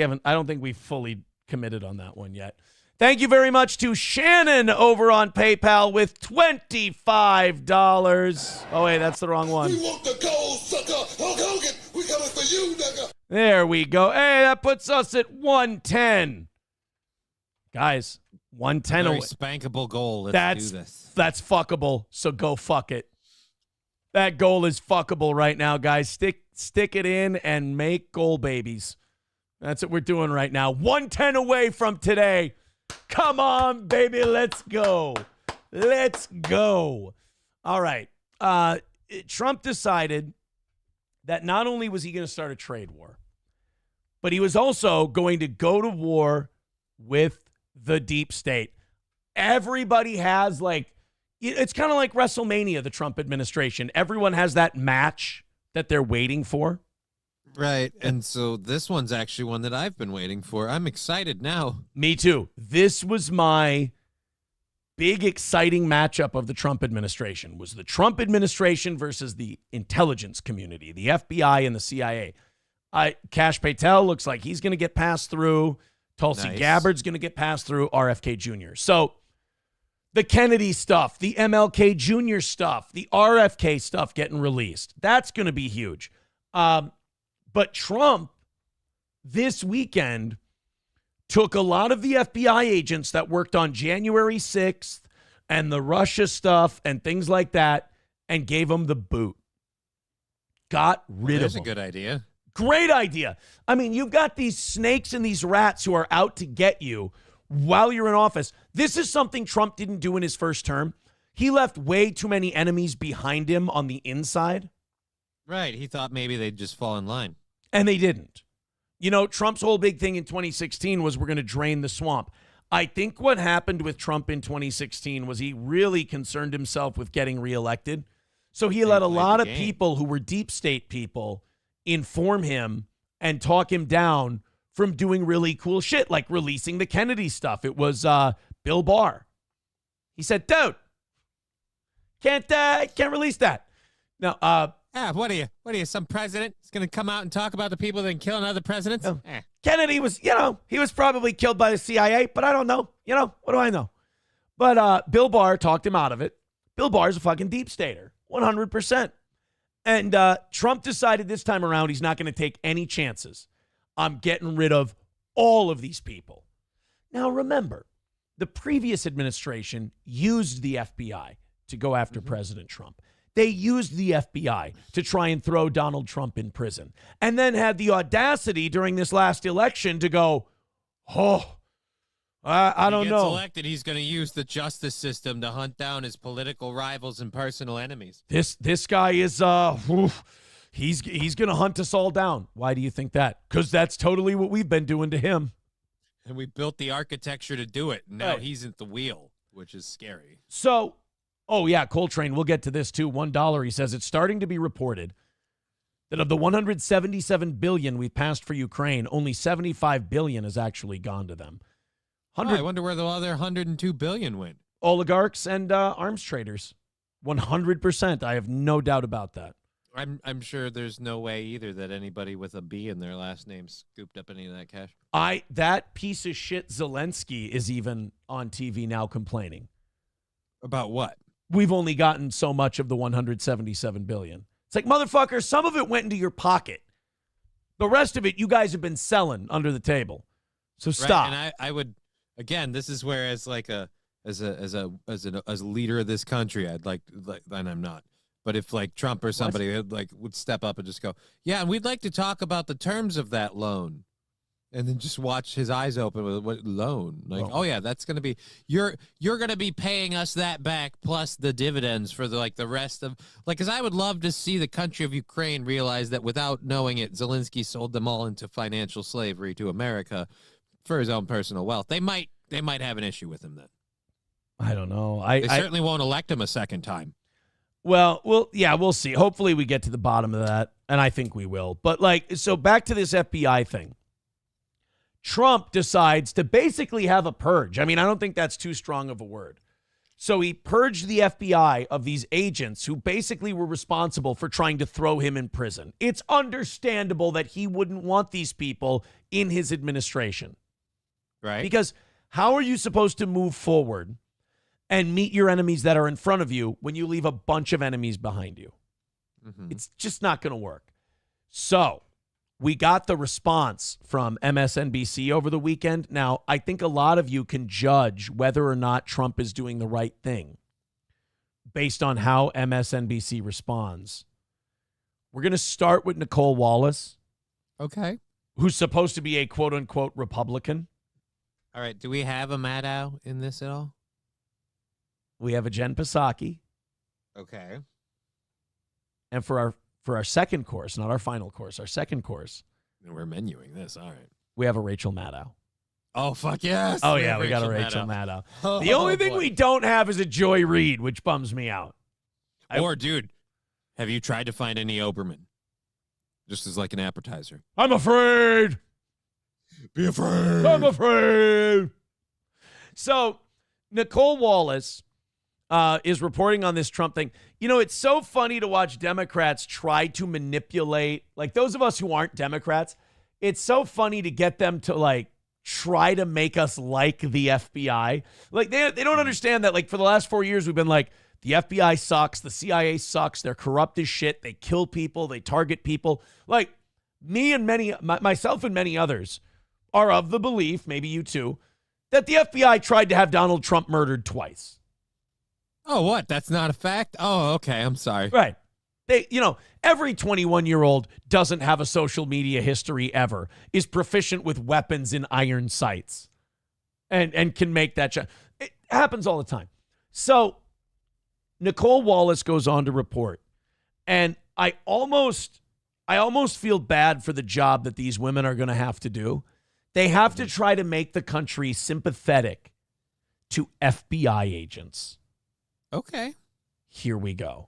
haven't. I don't think we've fully committed on that one yet. Thank you very much to Shannon over on PayPal with $25. Oh, wait, that's the wrong one. We want the gold, sucker. Hulk Hogan, we coming for you, nigga. There we go. Hey, that puts us at 110. Guys, 110 Very away. spankable goal. Let's do this. That's fuckable, so go fuck it. That goal is fuckable right now, guys. Stick it in and make goal babies. That's what we're doing right now. 110 away from today. Come on, baby. Let's go. Let's go. All right. Trump decided that not only was he going to start a trade war, but he was also going to go to war with the deep state. Everybody has it's kind of like WrestleMania, the Trump administration. Everyone has that match that they're waiting for. Right. And so this one's actually one that I've been waiting for. I'm excited now. Me too. This was my big exciting matchup of the Trump administration. Was the Trump administration versus the intelligence community, the FBI and the CIA. Kash Patel looks like he's going to get passed through. Tulsi Gabbard's going to get passed through. RFK Jr. So the Kennedy stuff, the MLK Jr. stuff, the RFK stuff getting released. That's going to be huge. But Trump this weekend took a lot of the FBI agents that worked on January 6th and the Russia stuff and things like that and gave them the boot. Got rid of them. That's a good idea. Great idea. I mean, you've got these snakes and these rats who are out to get you while you're in office. This is something Trump didn't do in his first term. He left way too many enemies behind him on the inside. Right. He thought maybe they'd just fall in line. And they didn't. You know, Trump's whole big thing in 2016 was we're going to drain the swamp. I think what happened with Trump in 2016 was he really concerned himself with getting reelected. So he let a lot of people who were deep state people inform him and talk him down from doing really cool shit, like releasing the Kennedy stuff. It was Bill Barr. He said, dude, can't release that. Now, what are you, some president is going to come out and talk about the people that kill other presidents? Kennedy was, he was probably killed by the CIA, but I don't know. What do I know? But Bill Barr talked him out of it. Bill Barr's a fucking deep stater, 100%. And Trump decided this time around he's not going to take any chances. I'm getting rid of all of these people. Now, remember, the previous administration used the FBI to go after President Trump. They used the FBI to try and throw Donald Trump in prison, and then had the audacity during this last election to go, I don't know. If he gets elected, he's going to use the justice system to hunt down his political rivals and personal enemies. This guy is he's going to hunt us all down. Why do you think that? Because that's totally what we've been doing to him. And we built the architecture to do it. Now he's at the wheel, which is scary. So, Coltrane, we'll get to this too. $1, he says, it's starting to be reported that of the $177 billion we've passed for Ukraine, only $75 billion has actually gone to them. I wonder where the other $102 billion went. Oligarchs and arms traders. 100%. I have no doubt about that. I'm sure there's no way either that anybody with a B in their last name scooped up any of that cash. That piece of shit Zelensky is even on TV now complaining. About what? We've only gotten so much of the $177 billion. It's like, motherfucker, some of it went into your pocket. The rest of it you guys have been selling under the table. So stop. Right, and I would, again, this is where as a leader of this country, I'd like, and I'm not. But if like Trump or somebody would step up and just go, yeah, and we'd like to talk about the terms of that loan, and then just watch his eyes open with what loan? Like, oh yeah, that's going to be you're going to be paying us that back plus the dividends for the rest of because I would love to see the country of Ukraine realize that without knowing it, Zelensky sold them all into financial slavery to America for his own personal wealth. They might have an issue with him then. I don't know. They certainly won't elect him a second time. Well, we'll see. Hopefully we get to the bottom of that, and I think we will. But, so back to this FBI thing. Trump decides to basically have a purge. I mean, I don't think that's too strong of a word. So he purged the FBI of these agents who basically were responsible for trying to throw him in prison. It's understandable that he wouldn't want these people in his administration. Right. Because how are you supposed to move forward and meet your enemies that are in front of you when you leave a bunch of enemies behind you? It's just not going to work. So we got the response from MSNBC over the weekend. Now, I think a lot of you can judge whether or not Trump is doing the right thing based on how MSNBC responds. We're going to start with Nicole Wallace. Okay. Who's supposed to be a quote-unquote Republican. All right. Do we have a Maddow in this at all? We have a Jen Psaki. Okay. And for our second course, not our final course, our second course. We're menuing this. All right. We have a Rachel Maddow. Oh, fuck yes. Oh, yeah, we got a Rachel Maddow. The only thing we don't have is a Joy Reid, which bums me out. Dude, have you tried to find any Oberman? Just as like an appetizer. I'm afraid. Be afraid. I'm afraid. So, Nicole Wallace is reporting on this Trump thing. You know, it's so funny to watch Democrats try to manipulate, like those of us who aren't Democrats, it's so funny to get them to try to make us like the FBI. Like they don't understand that for the last 4 years we've been like, the FBI sucks, the CIA sucks, they're corrupt as shit, they kill people, they target people. Like me and myself and many others are of the belief, maybe you too, that the FBI tried to have Donald Trump murdered twice. Oh, what? That's not a fact? Oh, okay. I'm sorry. Right. Every 21-year-old doesn't have a social media history ever, is proficient with weapons in iron sights, and can make that shot. It happens all the time. So Nicole Wallace goes on to report, and I almost feel bad for the job that these women are going to have to do. They have to try to make the country sympathetic to FBI agents. Okay. Here we go.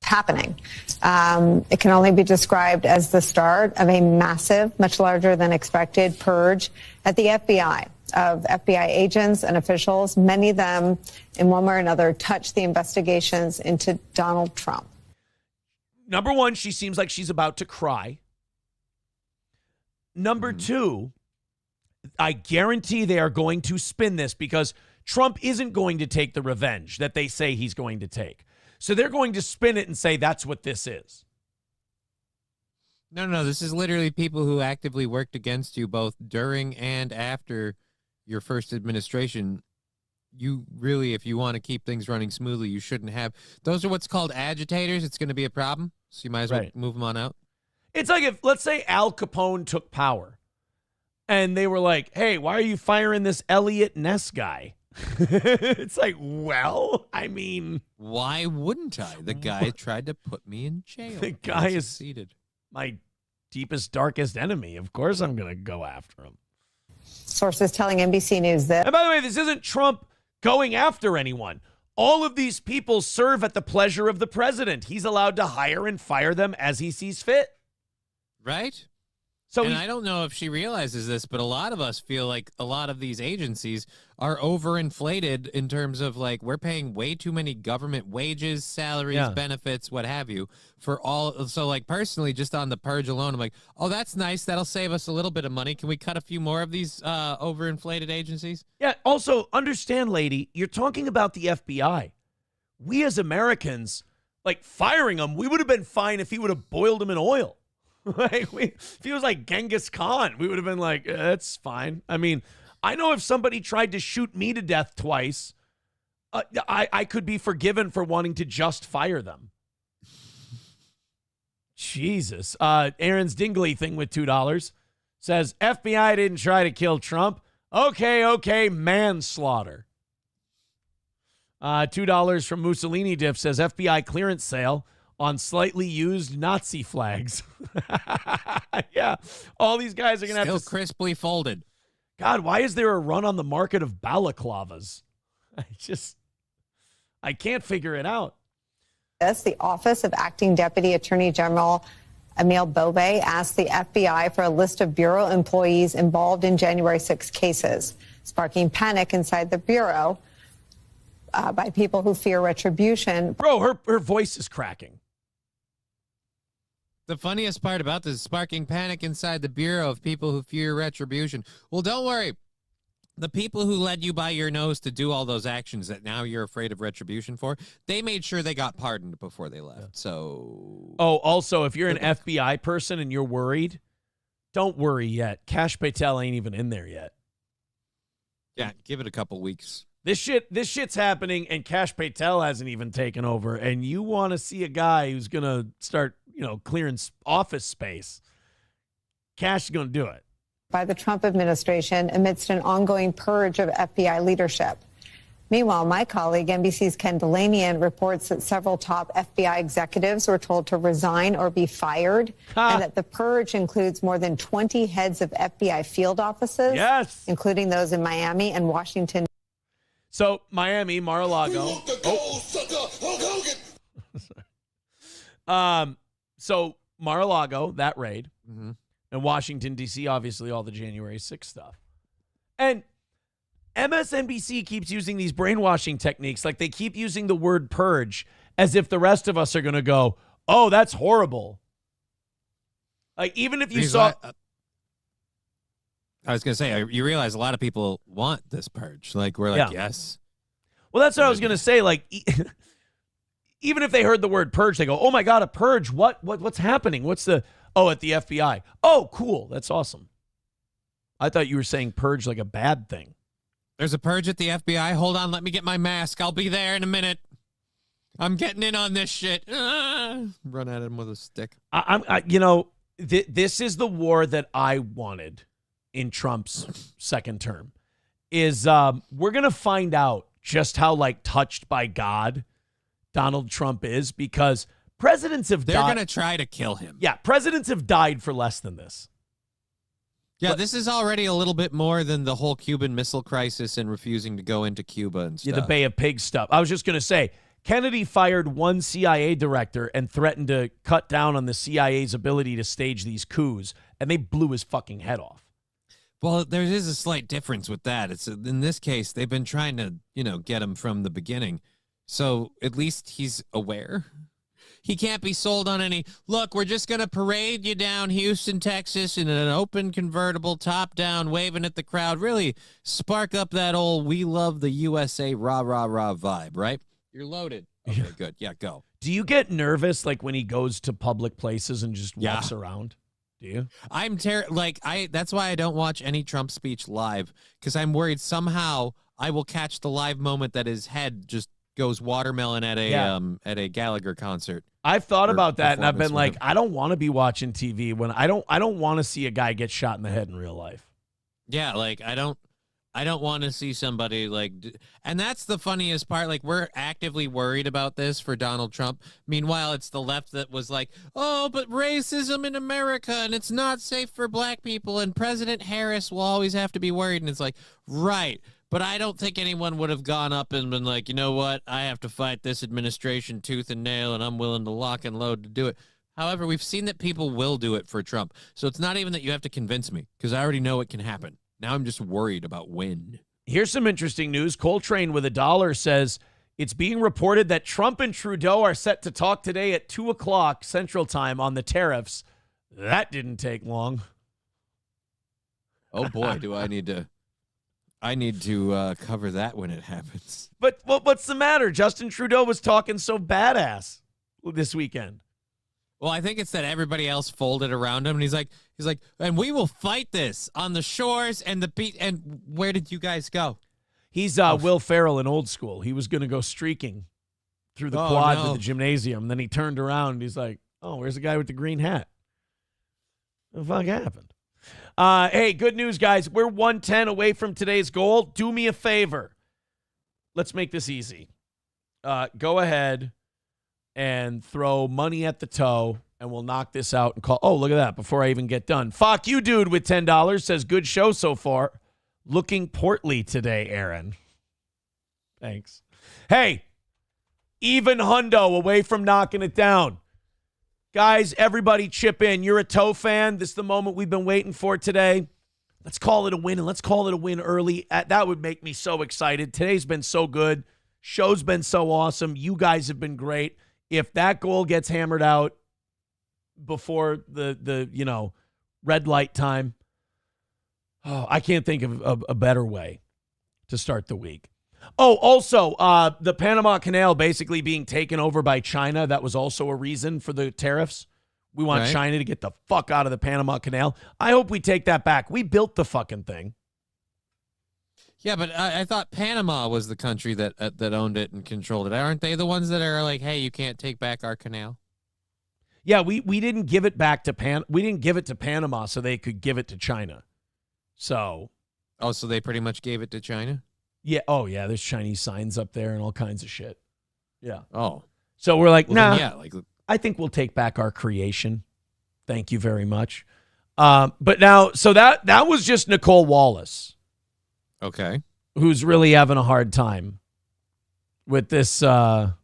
Happening. It can only be described as the start of a massive, much larger than expected purge at the FBI of FBI agents and officials. Many of them, in one way or another, touch the investigations into Donald Trump. Number one, she seems like she's about to cry. Number two, I guarantee they are going to spin this because Trump isn't going to take the revenge that they say he's going to take. So they're going to spin it and say that's what this is. No. This is literally people who actively worked against you both during and after your first administration. You really, if you want to keep things running smoothly, you shouldn't have. Those are what's called agitators. It's going to be a problem. So you might as well move them on out. It's like if, let's say, Al Capone took power and they were like, hey, why are you firing this Elliot Ness guy? It's like, well, I mean, why wouldn't I? The guy tried to put me in jail. The guy is my deepest, darkest enemy. Of course I'm going to go after him. Sources telling NBC News that. And by the way, this isn't Trump going after anyone. All of these people serve at the pleasure of the president. He's allowed to hire and fire them as he sees fit. Right? So I don't know if she realizes this, but a lot of us feel like a lot of these agencies are overinflated in terms of like we're paying way too many government wages, salaries, benefits, what have you, for all. So like personally, just on the purge alone, I'm like, oh, that's nice. That'll save us a little bit of money. Can we cut a few more of these overinflated agencies? Yeah. Also, understand, lady, you're talking about the FBI. We as Americans, like firing him, we would have been fine if he would have boiled him in oil. Like if he was like Genghis Khan, we would have been like, that's fine. I mean, I know if somebody tried to shoot me to death twice, I could be forgiven for wanting to just fire them. Jesus. Aaron's Dingley thing with $2 says, FBI didn't try to kill Trump. Okay, manslaughter. $2 from Mussolini Diff says, FBI clearance sale on slightly used Nazi flags. Yeah, all these guys are going to have to... crisply folded. God, why is there a run on the market of balaclavas? I can't figure it out. The Office of Acting Deputy Attorney General Emil Bove asked the FBI for a list of Bureau employees involved in January 6 cases, sparking panic inside the Bureau by people who fear retribution. Bro, her voice is cracking. The funniest part about this is sparking panic inside the Bureau of people who fear retribution. Well, don't worry. The people who led you by your nose to do all those actions that now you're afraid of retribution for, they made sure they got pardoned before they left. So. Oh, also, if you're an FBI person and you're worried, don't worry yet. Kash Patel ain't even in there yet. Yeah, give it a couple weeks. This shit's happening, and Kash Patel hasn't even taken over. And you want to see a guy who's gonna start, clearing office space? Kash is gonna do it. By the Trump administration amidst an ongoing purge of FBI leadership. Meanwhile, my colleague, NBC's Ken Delanian, reports that several top FBI executives were told to resign or be fired, and that the purge includes more than 20 heads of FBI field offices, including those in Miami and Washington. So Miami, Mar-a-Lago. So Mar-a-Lago, that raid, and Washington, D.C., obviously all the January 6th stuff. And MSNBC keeps using these brainwashing techniques, like they keep using the word purge as if the rest of us are going to go, oh, that's horrible. Like, even if you saw... I was going to say, you realize a lot of people want this purge. Like, we're like, yes. Well, that's what I was going to say. Like, even if they heard the word purge, they go, oh, my God, a purge. What's happening? What's the... Oh, at the FBI. Oh, cool. That's awesome. I thought you were saying purge like a bad thing. There's a purge at the FBI. Hold on. Let me get my mask. I'll be there in a minute. I'm getting in on this shit. Run at him with a stick. This is the war that I wanted in Trump's second term. Is we're going to find out just how, like, touched by God Donald Trump is, because presidents have died. They're going to try to kill him. Yeah, presidents have died for less than this. Yeah, this is already a little bit more than the whole Cuban Missile Crisis and refusing to go into Cuba and stuff. Yeah, the Bay of Pigs stuff. I was just going to say, Kennedy fired one CIA director and threatened to cut down on the CIA's ability to stage these coups, and they blew his fucking head off. Well, there is a slight difference with that. It's in this case, they've been trying to, get him from the beginning. So at least he's aware. He can't be sold on any, look, we're just going to parade you down Houston, Texas in an open convertible, top down, waving at the crowd. Really spark up that old we love the USA rah, rah, rah vibe, right? You're loaded. Okay, good. Yeah, go. Do you get nervous like when he goes to public places and just walks around? Do you? I'm that's why I don't watch any Trump speech live, because I'm worried somehow I will catch the live moment that his head just goes watermelon at a Gallagher concert. I've thought about that, and I've been like, him. I don't want to be watching TV when I don't want to see a guy get shot in the head in real life. Yeah, like I don't want to see somebody and that's the funniest part. Like, we're actively worried about this for Donald Trump. Meanwhile, it's the left that was like, oh, but racism in America and it's not safe for black people and President Harris will always have to be worried. And it's like, right. But I don't think anyone would have gone up and been like, you know what? I have to fight this administration tooth and nail, and I'm willing to lock and load to do it. However, we've seen that people will do it for Trump. So it's not even that you have to convince me, because I already know it can happen. Now I'm just worried about when. Here's some interesting news. Coltrane with $1 says it's being reported that Trump and Trudeau are set to talk today at 2 o'clock Central Time on the tariffs. That didn't take long. Oh, boy, do I need to... cover that when it happens. But what's the matter? Justin Trudeau was talking so badass this weekend. Well, I think it's that everybody else folded around him, and he's like, and we will fight this on the shores and the beach. And where did you guys go? He's Will Ferrell in Old School. He was going to go streaking through the quad to the gymnasium. Then he turned around and he's like, oh, where's the guy with the green hat? What the fuck happened? Hey, good news, guys. We're 110 away from today's goal. Do me a favor. Let's make this easy. Go ahead and throw money at the toe, and we'll knock this out and call. Oh, look at that. Before I even get done. Fuck you, dude, with $10 says, good show so far. Looking portly today, Aaron. Thanks. Hey, even hundo away from knocking it down. Guys, everybody chip in. You're a toe fan. This is the moment we've been waiting for today. Let's call it a win, and let's call it a win early. That would make me so excited. Today's been so good. Show's been so awesome. You guys have been great. If that goal gets hammered out before the red light time, I can't think of a better way to start the week. Oh, also, the Panama Canal basically being taken over by China. That was also a reason for the tariffs. We want China to get the fuck out of the Panama Canal. I hope we take that back. We built the fucking thing. Yeah, but I thought Panama was the country that owned it and controlled it. Aren't they the ones that are like, hey, you can't take back our canal? Yeah, we didn't give it back to we didn't give it to Panama so they could give it to China. So. Oh, so they pretty much gave it to China? Yeah. Oh, yeah. There's Chinese signs up there and all kinds of shit. Yeah. Oh. So we're like, well, nah. Yeah, I think we'll take back our creation. Thank you very much. But now, so that was just Nicole Wallace. Okay. Who's really having a hard time with this. Well,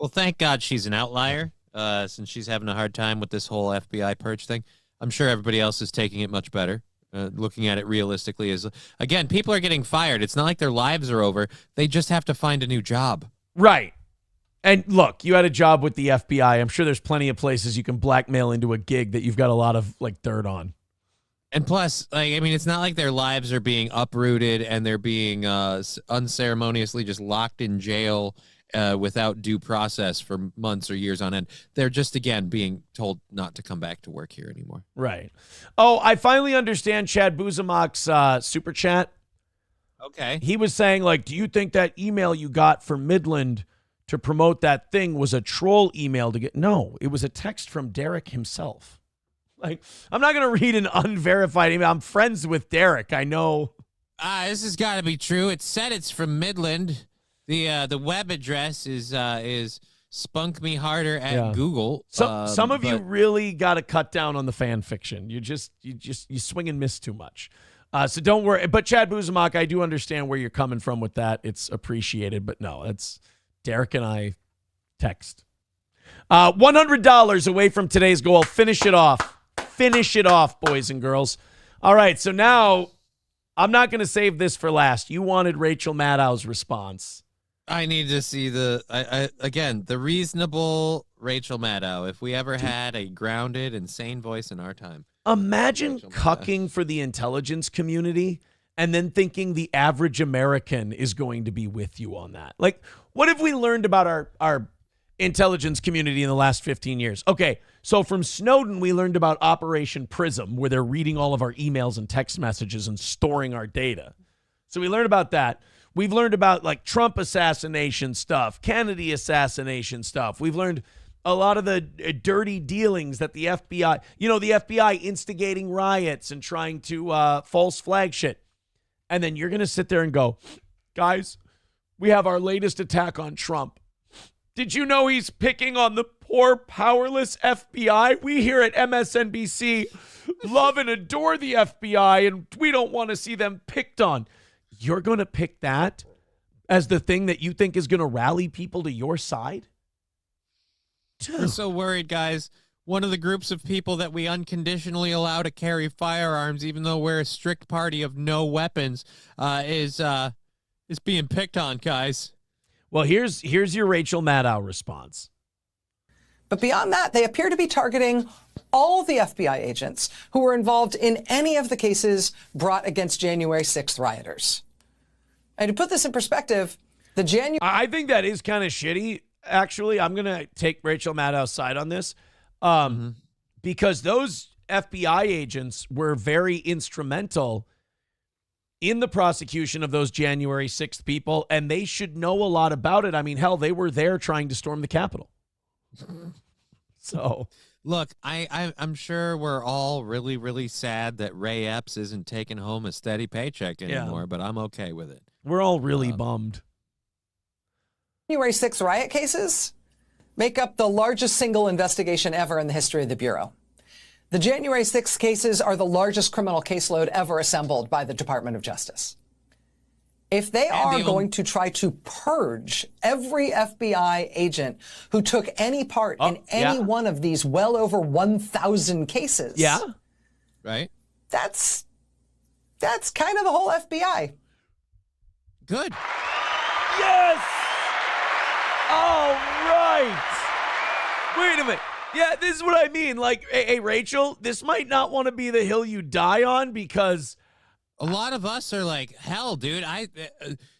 thank God she's an outlier, since she's having a hard time with this whole FBI purge thing. I'm sure everybody else is taking it much better. Looking at it realistically is, again, people are getting fired. It's not like their lives are over. They just have to find a new job. Right. And look, you had a job with the FBI. I'm sure there's plenty of places you can blackmail into a gig that you've got a lot of dirt on. And plus, it's not like their lives are being uprooted and they're being unceremoniously just locked in jail without due process for months or years on end. They're just, again, being told not to come back to work here anymore. Right. Oh, I finally understand Chad Buzamak's super chat. Okay. He was saying, do you think that email you got from Midland to promote that thing was a troll email to get? No, it was a text from Derek himself. I'm not going to read an unverified email. I'm friends with Derek. I know. This has got to be true. It said it's from Midland. The web address is spunk me harder at Google. Some of you but- really got to cut down on the fan fiction. You swing and miss too much. So don't worry. But Chad Buzamak, I do understand where you're coming from with that. It's appreciated, but no, it's Derek and I text. $100 away from today's goal. Finish it off. Finish it off, boys and girls. All right, so now I'm not going to save this for last. You wanted Rachel Maddow's response. I need to see the reasonable Rachel Maddow. If we ever had a grounded, insane voice in our time. Imagine cucking for the intelligence community and then thinking the average American is going to be with you on that. Like, what have we learned about our intelligence community in the last 15 years? Okay, so from Snowden, we learned about Operation Prism, where they're reading all of our emails and text messages and storing our data. So we learned about that. We've learned about like Trump assassination stuff, Kennedy assassination stuff. We've learned a lot of the dirty dealings that the FBI, the FBI instigating riots and trying to false flag shit. And then you're going to sit there and go, guys, we have our latest attack on Trump. Did you know he's picking on the poor, powerless FBI? We here at MSNBC love and adore the FBI, and we don't want to see them picked on. You're going to pick that as the thing that you think is going to rally people to your side? We're so worried, guys. One of the groups of people that we unconditionally allow to carry firearms, even though we're a strict party of no weapons, is being picked on, guys. Well, here's your Rachel Maddow response. But beyond that, they appear to be targeting all the FBI agents who were involved in any of the cases brought against January 6th rioters. And to put this in perspective, I think that is kind of shitty, actually. I'm going to take Rachel Maddow's side on this because those FBI agents were very instrumental in the prosecution of those January 6th people, and they should know a lot about it. I mean, hell, they were there trying to storm the Capitol. So, look, I'm sure we're all really, really sad that Ray Epps isn't taking home a steady paycheck anymore, but I'm okay with it. We're all really bummed. January 6th riot cases make up the largest single investigation ever in the history of the Bureau. The January 6th cases are the largest criminal caseload ever assembled by the Department of Justice. If they are going to try to purge every FBI agent who took any part in any one of these well over 1,000 cases, right? That's kind of the whole FBI. Good. Yes! All right. Wait a minute. Yeah, this is what I mean. Like, hey, Rachel, this might not want to be the hill you die on because a lot of us are like, hell, dude,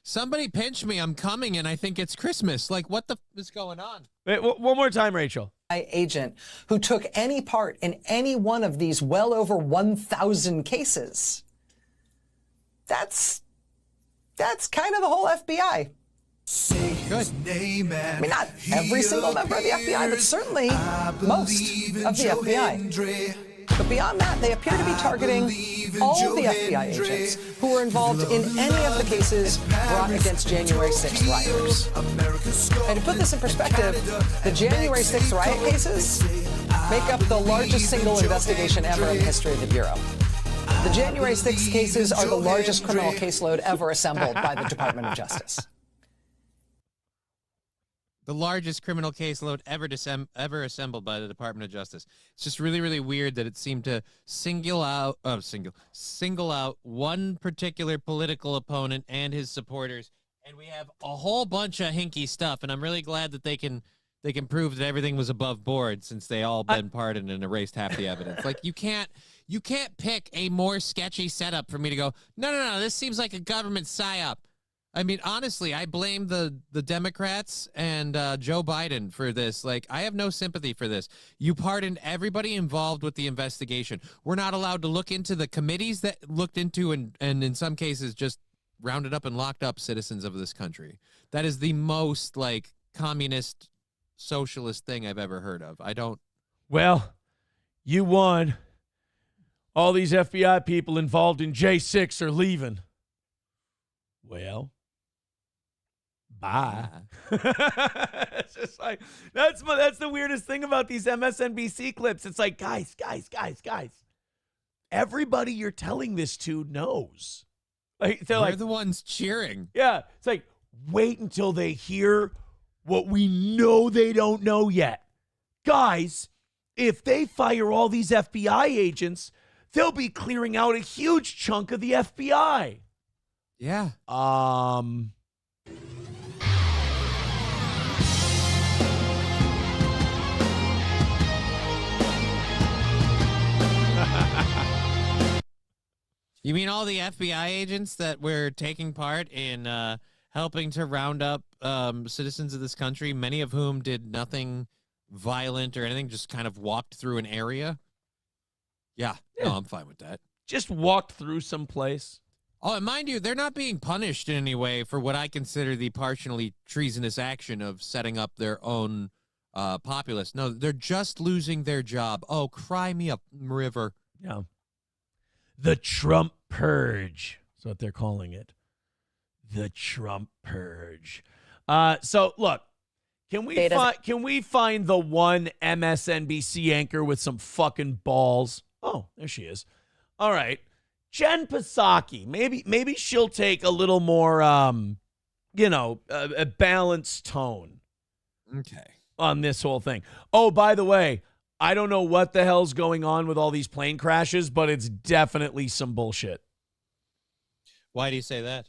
somebody pinch me, I'm coming, and I think it's Christmas. Like, what the is going on? Wait, one more time, Rachel. Agent who took any part in any one of these well over 1,000 cases. That's kind of the whole FBI. Good. I mean, not every single member of the FBI, but certainly most of the FBI. But beyond that, they appear to be targeting all the FBI agents who were involved in any of the cases brought against January 6th rioters. And to put this in perspective, the January 6th riot cases make up the largest single investigation ever in the history of the Bureau. The January 6th cases are the largest criminal caseload ever assembled by the Department of Justice. The largest criminal caseload ever assembled by the Department of Justice. It's just really, really weird that it seemed to single out one particular political opponent and his supporters, and we have a whole bunch of hinky stuff. And I'm really glad that they can prove that everything was above board since they all been pardoned and erased half the evidence. Like you can't pick a more sketchy setup for me to go, no, this seems like a government psyop. I mean, honestly, I blame the Democrats and Joe Biden for this. Like, I have no sympathy for this. You pardoned everybody involved with the investigation. We're not allowed to look into the committees that looked into and in some cases just rounded up and locked up citizens of this country. That is the most, like, communist, socialist thing I've ever heard of. Well, you won. All these FBI people involved in J6 are leaving. Well, Bye. It's just like, that's the weirdest thing about these MSNBC clips. It's like, guys. Everybody you're telling this to knows. Like, they're the ones cheering. Yeah. It's like, wait until they hear what we know they don't know yet. Guys, if they fire all these FBI agents, they'll be clearing out a huge chunk of the FBI. Yeah. You mean all the FBI agents that were taking part in helping to round up citizens of this country, many of whom did nothing violent or anything, just kind of walked through an area? Yeah. No, I'm fine with that. Just walked through some place. Oh, and mind you, they're not being punished in any way for what I consider the partially treasonous action of setting up their own populace. No, they're just losing their job. Oh, cry me a river. Yeah. The Trump Purge. That's what they're calling it. The Trump Purge. So, look, can we find the one MSNBC anchor with some fucking balls? Oh, there she is. All right. Jen Psaki. Maybe she'll take a little more, a balanced tone. Okay. On this whole thing. Oh, by the way, I don't know what the hell's going on with all these plane crashes, but it's definitely some bullshit. Why do you say that?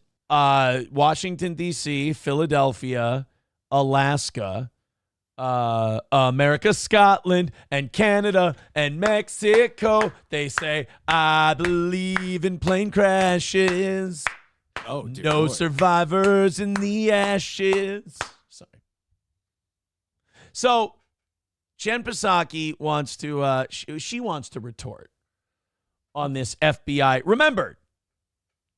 Washington, D.C., Philadelphia, Alaska, America, Scotland, and Canada, and Mexico. They say, I believe in plane crashes. Oh, dear no Lord. survivors in the ashes. Sorry. So, Jen Psaki wants to, she wants to retort on this FBI. Remember,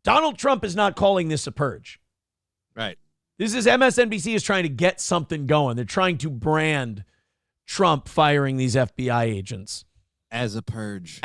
Donald Trump is not calling this a purge. Right. This is MSNBC is trying to get something going. They're trying to brand Trump firing these FBI agents as a purge.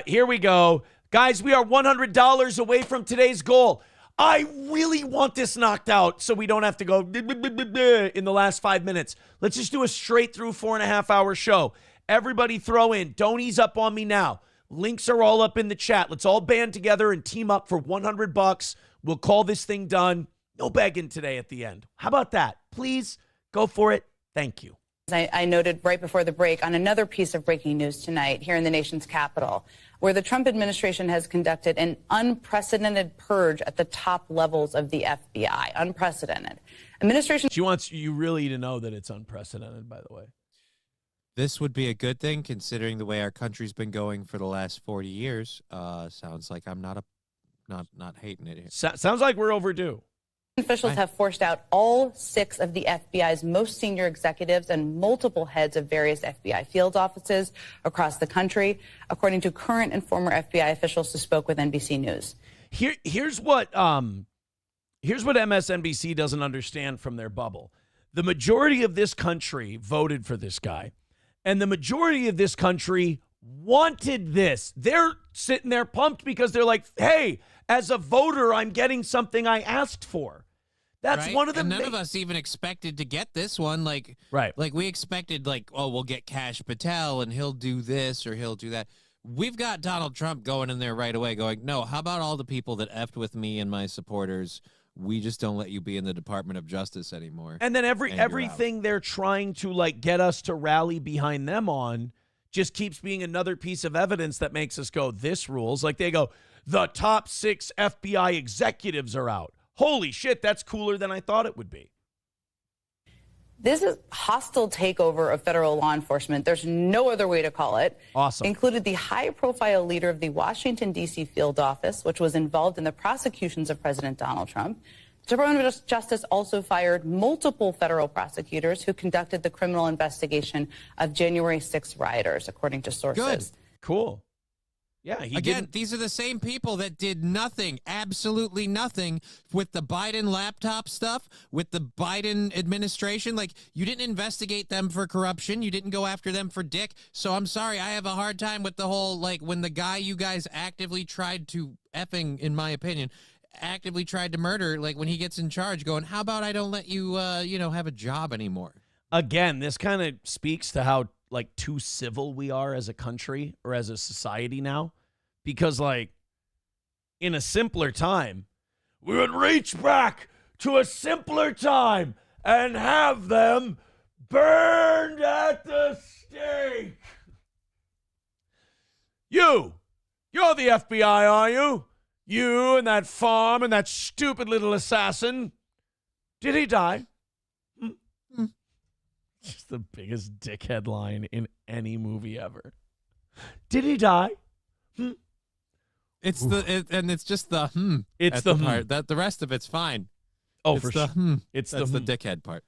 Here we go. Guys, we are $100 away from today's goal. I really want this knocked out so we don't have to go in the last 5 minutes. Let's just do a straight through 4.5 hour show. Everybody throw in. Don't ease up on me now. Links are all up in the chat. Let's all band together and team up for $100. We'll call this thing done. No begging today at the end. How about that? Please go for it. Thank you. I noted right before the break on another piece of breaking news tonight here in the nation's capital, where the Trump administration has conducted an unprecedented purge at the top levels of the FBI. Unprecedented. Administration. She wants you really to know that it's unprecedented, by the way. This would be a good thing considering the way our country's been going for the last 40 years. Sounds like I'm not hating it here. Sounds like we're overdue. Officials have forced out all 6 of the FBI's most senior executives and multiple heads of various FBI field offices across the country, according to current and former FBI officials who spoke with NBC News. Here's what MSNBC doesn't understand from their bubble. The majority of this country voted for this guy, and the majority of this country wanted this. They're sitting there pumped because they're like, hey, as a voter, I'm getting something I asked for. That's right? one of the. And none of us even expected to get this one. Like we expected, we'll get Kash Patel and he'll do this or he'll do that. We've got Donald Trump going in there right away going, no, how about all the people that effed with me and my supporters? We just don't let you be in the Department of Justice anymore. And then everything they're trying to get us to rally behind them on just keeps being another piece of evidence that makes us go, this rules. Like they go, the top 6 FBI executives are out. Holy shit, that's cooler than I thought it would be. This is hostile takeover of federal law enforcement. There's no other way to call it. Awesome. Included the high-profile leader of the Washington, D.C. field office, which was involved in the prosecutions of President Donald Trump. The Department of Justice also fired multiple federal prosecutors who conducted the criminal investigation of January 6 rioters, according to sources. Good. Cool. Yeah, these are the same people that did nothing, absolutely nothing with the Biden laptop stuff, with the Biden administration. You didn't investigate them for corruption. You didn't go after them for dick. So I'm sorry, I have a hard time with the whole, when the guy you guys actively tried to effing, in my opinion, actively tried to murder, like when he gets in charge, going, how about I don't let you, have a job anymore? Again, this kind of speaks to how like too civil we are as a country or as a society now, because like in a simpler time, we would reach back to a simpler time and have them burned at the stake. You're the FBI, are you? You and that farm and that stupid little assassin. Did he die? Just the biggest dickhead line in any movie ever. Did he die? It's it's just the It's at the part. That the rest of it's fine. Oh, it's for the sure. That's the the dickhead part.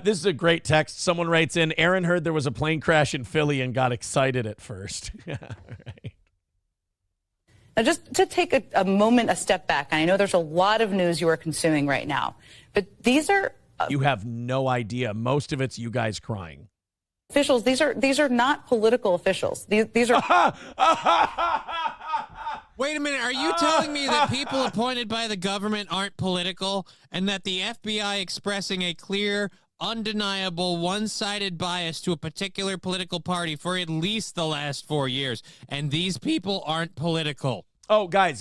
This is a great text. Someone writes in, Aaron heard there was a plane crash in Philly and got excited at first. Yeah, right. Now, just to take a moment, a step back, and I know there's a lot of news you are consuming right now, but these are... You have no idea. Most of it's you guys crying. Officials, these are not political officials. These are... Wait a minute. Are you telling me that people appointed by the government aren't political and that the FBI expressing a clear, undeniable, one-sided bias to a particular political party for at least the last 4 years, and these people aren't political? Oh, guys,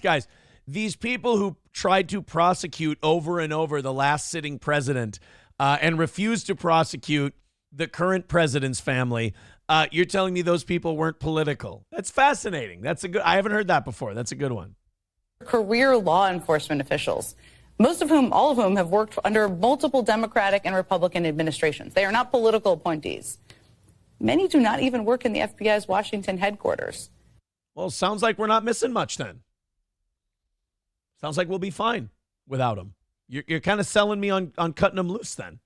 these people who tried to prosecute over and over the last sitting president and refused to prosecute the current president's family, you're telling me those people weren't political? That's fascinating. I haven't heard that before. That's a good one. Career law enforcement officials, all of whom have worked under multiple Democratic and Republican administrations. They are not political appointees. Many do not even work in the FBI's Washington headquarters. Well, sounds like we're not missing much then. Sounds like we'll be fine without them. You're kind of selling me on cutting them loose then.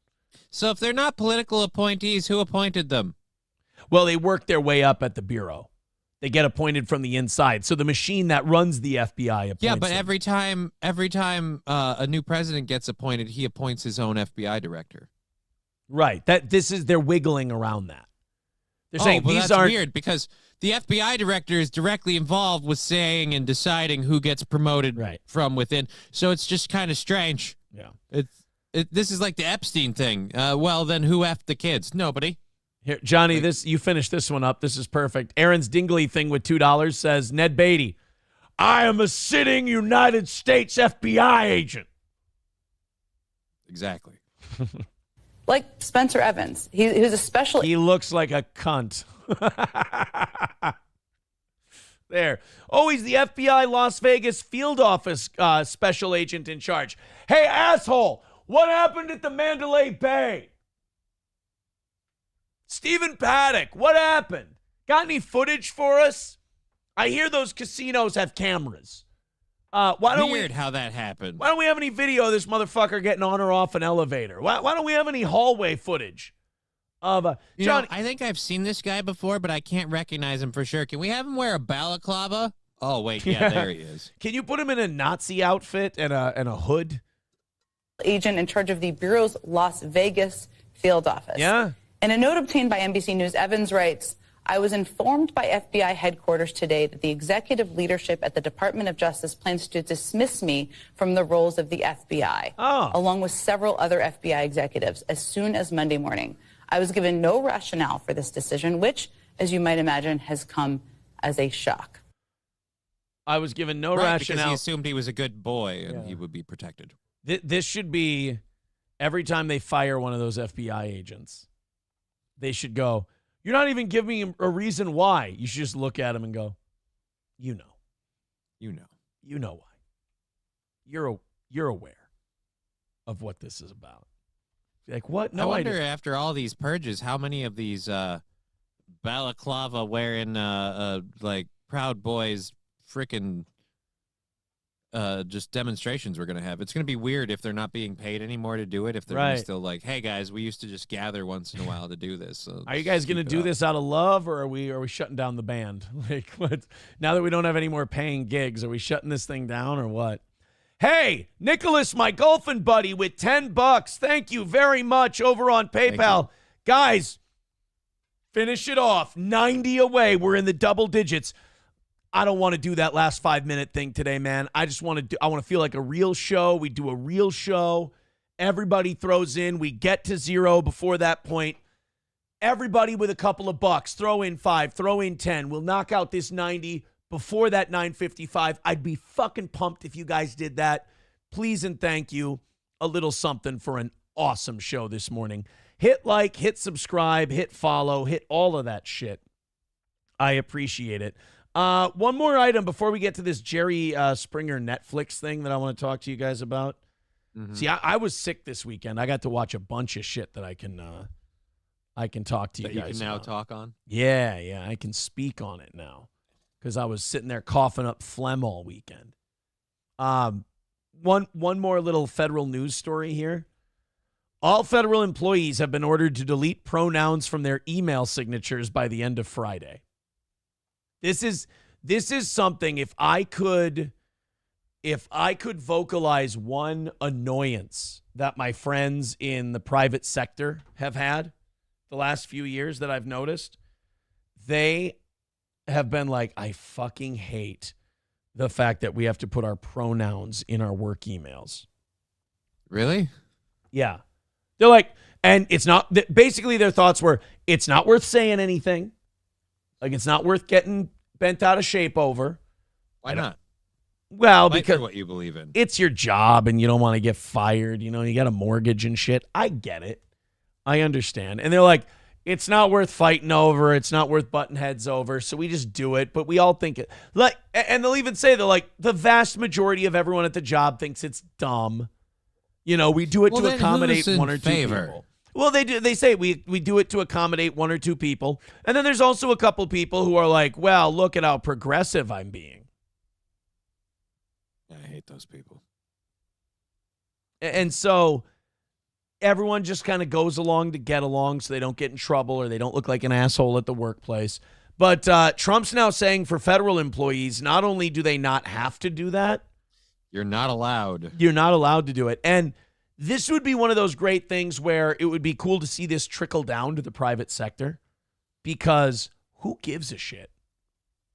So if they're not political appointees, who appointed them? Well, they work their way up at the Bureau. They get appointed from the inside. So the machine that runs the FBI appoints Yeah, but them. every time a new president gets appointed, he appoints his own FBI director. Right. They're wiggling around that. They're saying these that's aren't weird because the FBI director is directly involved with saying and deciding who gets promoted from within. So it's just kind of strange. Yeah. This is like the Epstein thing. Well, then who effed the kids? Nobody. Here, Johnny, you finish this one up. This is perfect. Aaron's Dingley thing with $2 says, Ned Beatty, I am a sitting United States FBI agent. Exactly. Like Spencer Evans. He's a special... He looks like a cunt. There. Oh, he's the FBI Las Vegas field office special agent in charge. Hey, asshole, what happened at the Mandalay Bay? Stephen Paddock, what happened? Got any footage for us? I hear those casinos have cameras. Weird how that happened. Why don't we have any video of this motherfucker getting on or off an elevator? Why don't we have any hallway footage of John? I think I've seen this guy before, but I can't recognize him for sure. Can we have him wear a balaclava? Oh wait, yeah, there he is. Can you put him in a Nazi outfit and a hood? Agent in charge of the Bureau's Las Vegas field office. Yeah. In a note obtained by NBC News, Evans writes, I was informed by FBI headquarters today that the executive leadership at the Department of Justice plans to dismiss me from the roles of the FBI, along with several other FBI executives, as soon as Monday morning. I was given no rationale for this decision, which, as you might imagine, has come as a shock. I was given no rationale. rationale. Because he assumed he was a good boy and he would be protected. This should be every time they fire one of those FBI agents, they should go, you're not even giving him a reason why. You should just look at him and go, you know. You know. You know why. You're aware of what this is about. Like, what? No, I wonder after all these purges, how many of these balaclava wearing like Proud Boys frickin' just demonstrations we're going to have. It's going to be weird if they're not being paid anymore to do it, if they're still like, hey guys, we used to just gather once in a while to do this. So are you guys going to do this out of love, or are we shutting down the band? Like, what? Now that we don't have any more paying gigs, are we shutting this thing down or what? Hey, Nicholas, my golfing buddy, with $10. Thank you very much over on PayPal. Guys, finish it off. 90 away. We're in the double digits. I don't want to do that last 5-minute thing today, man. I want to feel like a real show. We do a real show. Everybody throws in. We get to zero before that point. Everybody with a couple of bucks, throw in 5, throw in 10. We'll knock out this 90 before that 9:55. I'd be fucking pumped if you guys did that. Please and thank you. A little something for an awesome show this morning. Hit like, hit subscribe, hit follow, hit all of that shit. I appreciate it. One more item before we get to this Jerry Springer Netflix thing that I want to talk to you guys about. Mm-hmm. See, I was sick this weekend. I got to watch a bunch of shit that I can talk to you guys about. You can now talk on? Yeah, I can speak on it now because I was sitting there coughing up phlegm all weekend. One more little federal news story here. All federal employees have been ordered to delete pronouns from their email signatures by the end of Friday. This is something, if I could vocalize one annoyance that my friends in the private sector have had the last few years that I've noticed, they have been like, I fucking hate the fact that we have to put our pronouns in our work emails. Really? Yeah. They're like, and it's not, basically their thoughts were, it's not worth saying anything. Like, it's not worth getting bent out of shape over. Why not? Well, Fight because for what you believe in. It's your job and you don't want to get fired. You know, you got a mortgage and shit. I get it. I understand. And they're like, it's not worth fighting over. It's not worth butting heads over. So we just do it. But we all think it. Like, and they'll even say, they're like, the vast majority of everyone at the job thinks it's dumb. You know, we do it to accommodate one or two people. Well, they do. They say we do it to accommodate one or two people. And then there's also a couple people who are like, well, look at how progressive I'm being. I hate those people. And so everyone just kind of goes along to get along so they don't get in trouble or they don't look like an asshole at the workplace. But Trump's now saying for federal employees, not only do they not have to do that, you're not allowed. You're not allowed to do it. And this would be one of those great things where it would be cool to see this trickle down to the private sector because who gives a shit?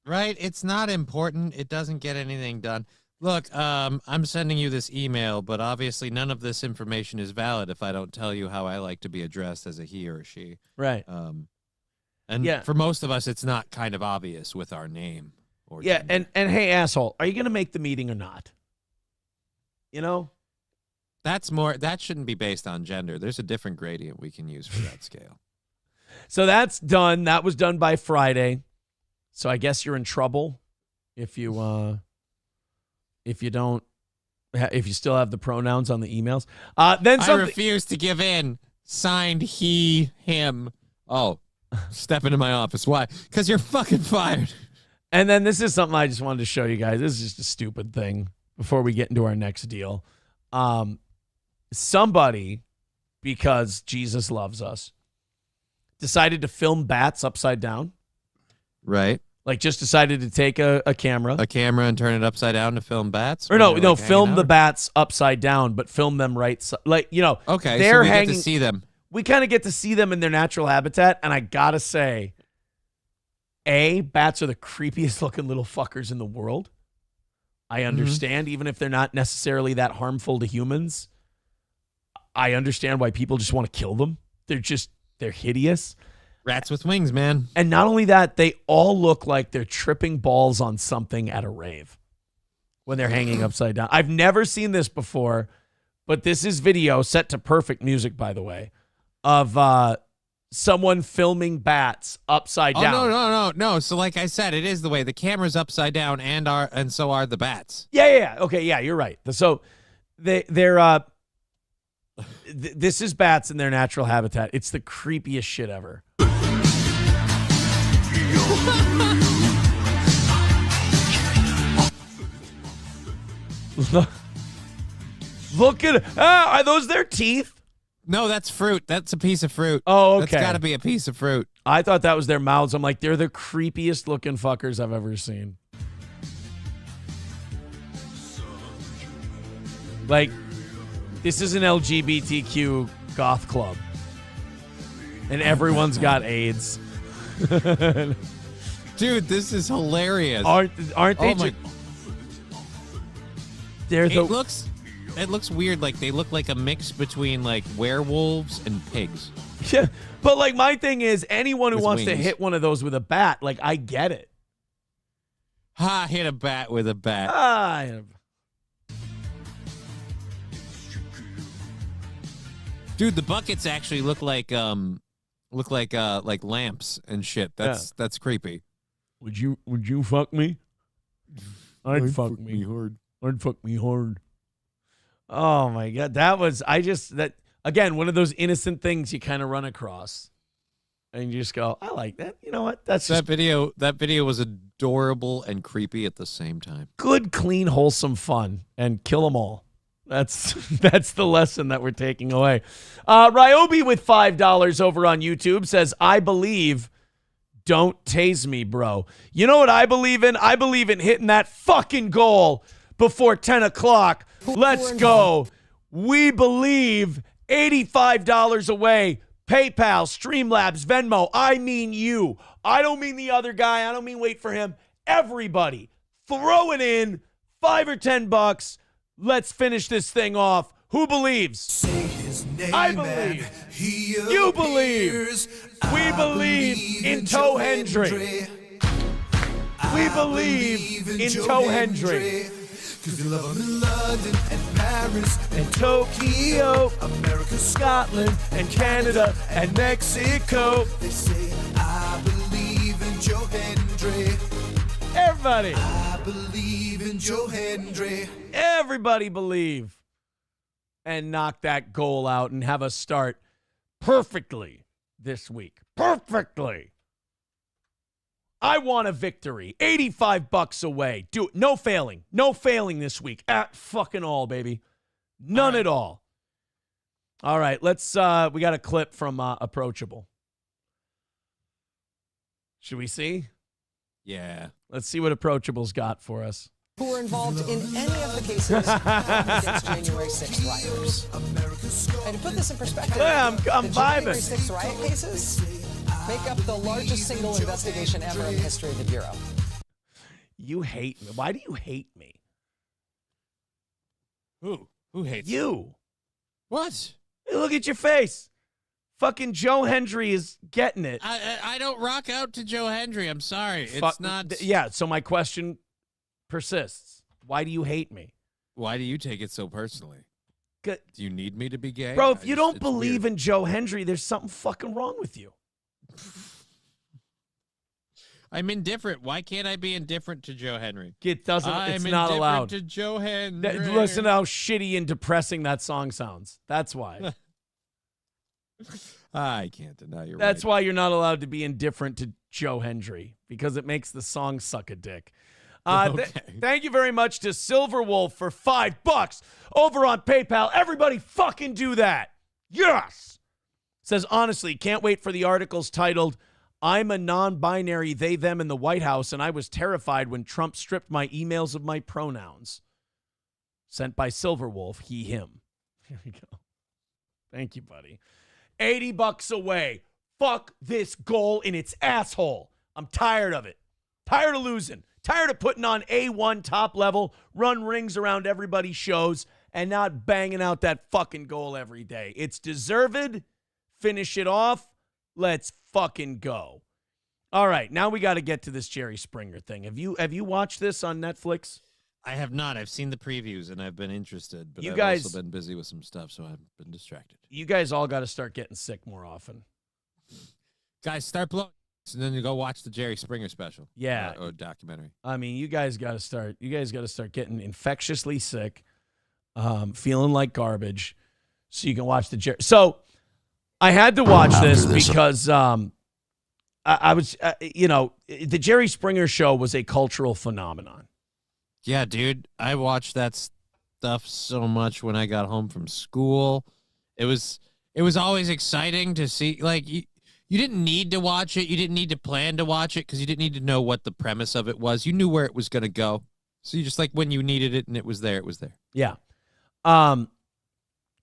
Right? It's not important. It doesn't get anything done. Look, I'm sending you this email, but obviously none of this information is valid if I don't tell you how I like to be addressed as a he or a she. Right. And yeah. For most of us, it's not kind of obvious with our name. Or and hey, asshole, are you going to make the meeting or not? You know? That shouldn't be based on gender. There's a different gradient we can use for that scale. So that's done. That was done by Friday. So I guess you're in trouble if you still have the pronouns on the emails. Then I refuse to give in. Signed, he, him. Oh, step into my office. Why? Because you're fucking fired. And then this is something I just wanted to show you guys. This is just a stupid thing before we get into our next deal. Somebody, because Jesus loves us, decided to film bats upside down. Right. Like just decided to take a camera. A camera and turn it upside down to film bats? Or no, film the bats upside down, but film them right side. Like, you know, okay, they're so we hanging, get to see them. We kind of get to see them in their natural habitat, and I gotta say, bats are the creepiest looking little fuckers in the world. I understand, even if they're not necessarily that harmful to humans. I understand why people just want to kill them. They're hideous. Rats with wings, man. And not only that, they all look like they're tripping balls on something at a rave when they're hanging upside down. I've never seen this before, but this is video set to perfect music, by the way, of someone filming bats upside down. No. So like I said, it is the way the camera's upside down and so are the bats. Yeah. Okay, yeah, you're right. So they're this is bats in their natural habitat. It's the creepiest shit ever. Look at are those their teeth? No, that's fruit. That's a piece of fruit. Oh, okay. That's got to be a piece of fruit. I thought that was their mouths. I'm like, they're the creepiest looking fuckers I've ever seen. Like, this is an LGBTQ goth club. And everyone's got AIDS. Dude, this is hilarious. Aren't they? Oh my- There's It looks weird. Like they look like a mix between like werewolves and pigs. Yeah, but like my thing is, anyone who With wants to wings. hit one of those with a bat, like I get it. Ha! Hit a bat with a bat. Dude, the buckets actually look like lamps and shit. That's creepy. Would you fuck me? I'd fuck me hard. I'd fuck me hard. Oh my god, that again, one of those innocent things you kind of run across, and you just go, I like that. You know what? That's just That video was adorable and creepy at the same time. good, clean, wholesome fun, and kill them all. That's the lesson that we're taking away. Ryobi with $5 over on YouTube says, I believe. Don't tase me, bro. You know what I believe in? I believe in hitting that fucking goal before 10 o'clock. Let's go. We believe. $85 away. PayPal, Streamlabs, Venmo. I mean you. I don't mean the other guy. I don't mean wait for him. Everybody, throw it in. $5 or $10. Let's finish this thing off. Who believes? I believe. You believe. We believe in Joe Hendry. We believe in Joe Hendry. Cause we love them in London and Paris and Tokyo, America, Scotland and Canada and Mexico. They say, I believe in Joe Hendry. Everybody. I believe in Joe Hendry. Everybody believe. And knock that goal out and have us start perfectly this week. Perfectly. I want a victory. $85 away. Do it. No failing. No failing this week. At fucking all, baby. None at all. All right, let's we got a clip from Approachable. Should we see? Yeah. Let's see what Approachable's got for us. Who were involved in any of the cases against January 6th rioters. And to put this in perspective, Yeah, I'm the January vibing. 6th riot cases make up the largest single investigation ever in the history of the Bureau. You hate me. Why do you hate me? Who? Who hates you? What? Hey, look at your face. Fucking Joe Hendry is getting it. I don't rock out to Joe Hendry. I'm sorry. Fuck- It's not. Yeah, so my question persists. Why do you hate me? Why do you take it so personally? Good. Do you need me to be gay? Bro, if you don't believe in Joe Hendry, there's something fucking wrong with you. I'm indifferent. Why can't I be indifferent to Joe Henry? It doesn't. I'm It's not indifferent allowed. to Joe Henry. Listen to how shitty and depressing that song sounds. That's why. I can't deny you're That's right. why you're not allowed to be indifferent to Joe Hendry, because it makes the song suck a dick. Thank you very much to Silverwolf for $5 over on PayPal. Everybody fucking do that. Yes. Says, honestly, can't wait for the articles titled, I'm a non-binary they, them in the White House, and I was terrified when Trump stripped my emails of my pronouns. Sent by Silverwolf, he, him. Here we go. Thank you, buddy. $80 away. Fuck this goal in its asshole. I'm tired of it. Tired of losing. Tired of putting on A1 top level, run rings around everybody's shows, and not banging out that fucking goal every day. It's deserved. Finish it off. Let's fucking go. All right, now we got to get to this Jerry Springer thing. Have you watched this on Netflix? I have not. I've seen the previews and I've been interested, but You I've guys- also been busy with some stuff, so I've been distracted. You guys all got to start getting sick more often. Guys, start blowing, and then you go watch the Jerry Springer special. Yeah. or documentary. I mean, you guys got to start getting infectiously sick, feeling like garbage, so you can watch the Jerry. So I had to watch this because I was, the Jerry Springer show was a cultural phenomenon. Yeah, dude, I watched that stuff so much when I got home from school. It was always exciting to see. Like you didn't need to watch it. You didn't need to plan to watch it because you didn't need to know what the premise of it was. You knew where it was going to go. So you just like when you needed it and it was there, it was there. Yeah.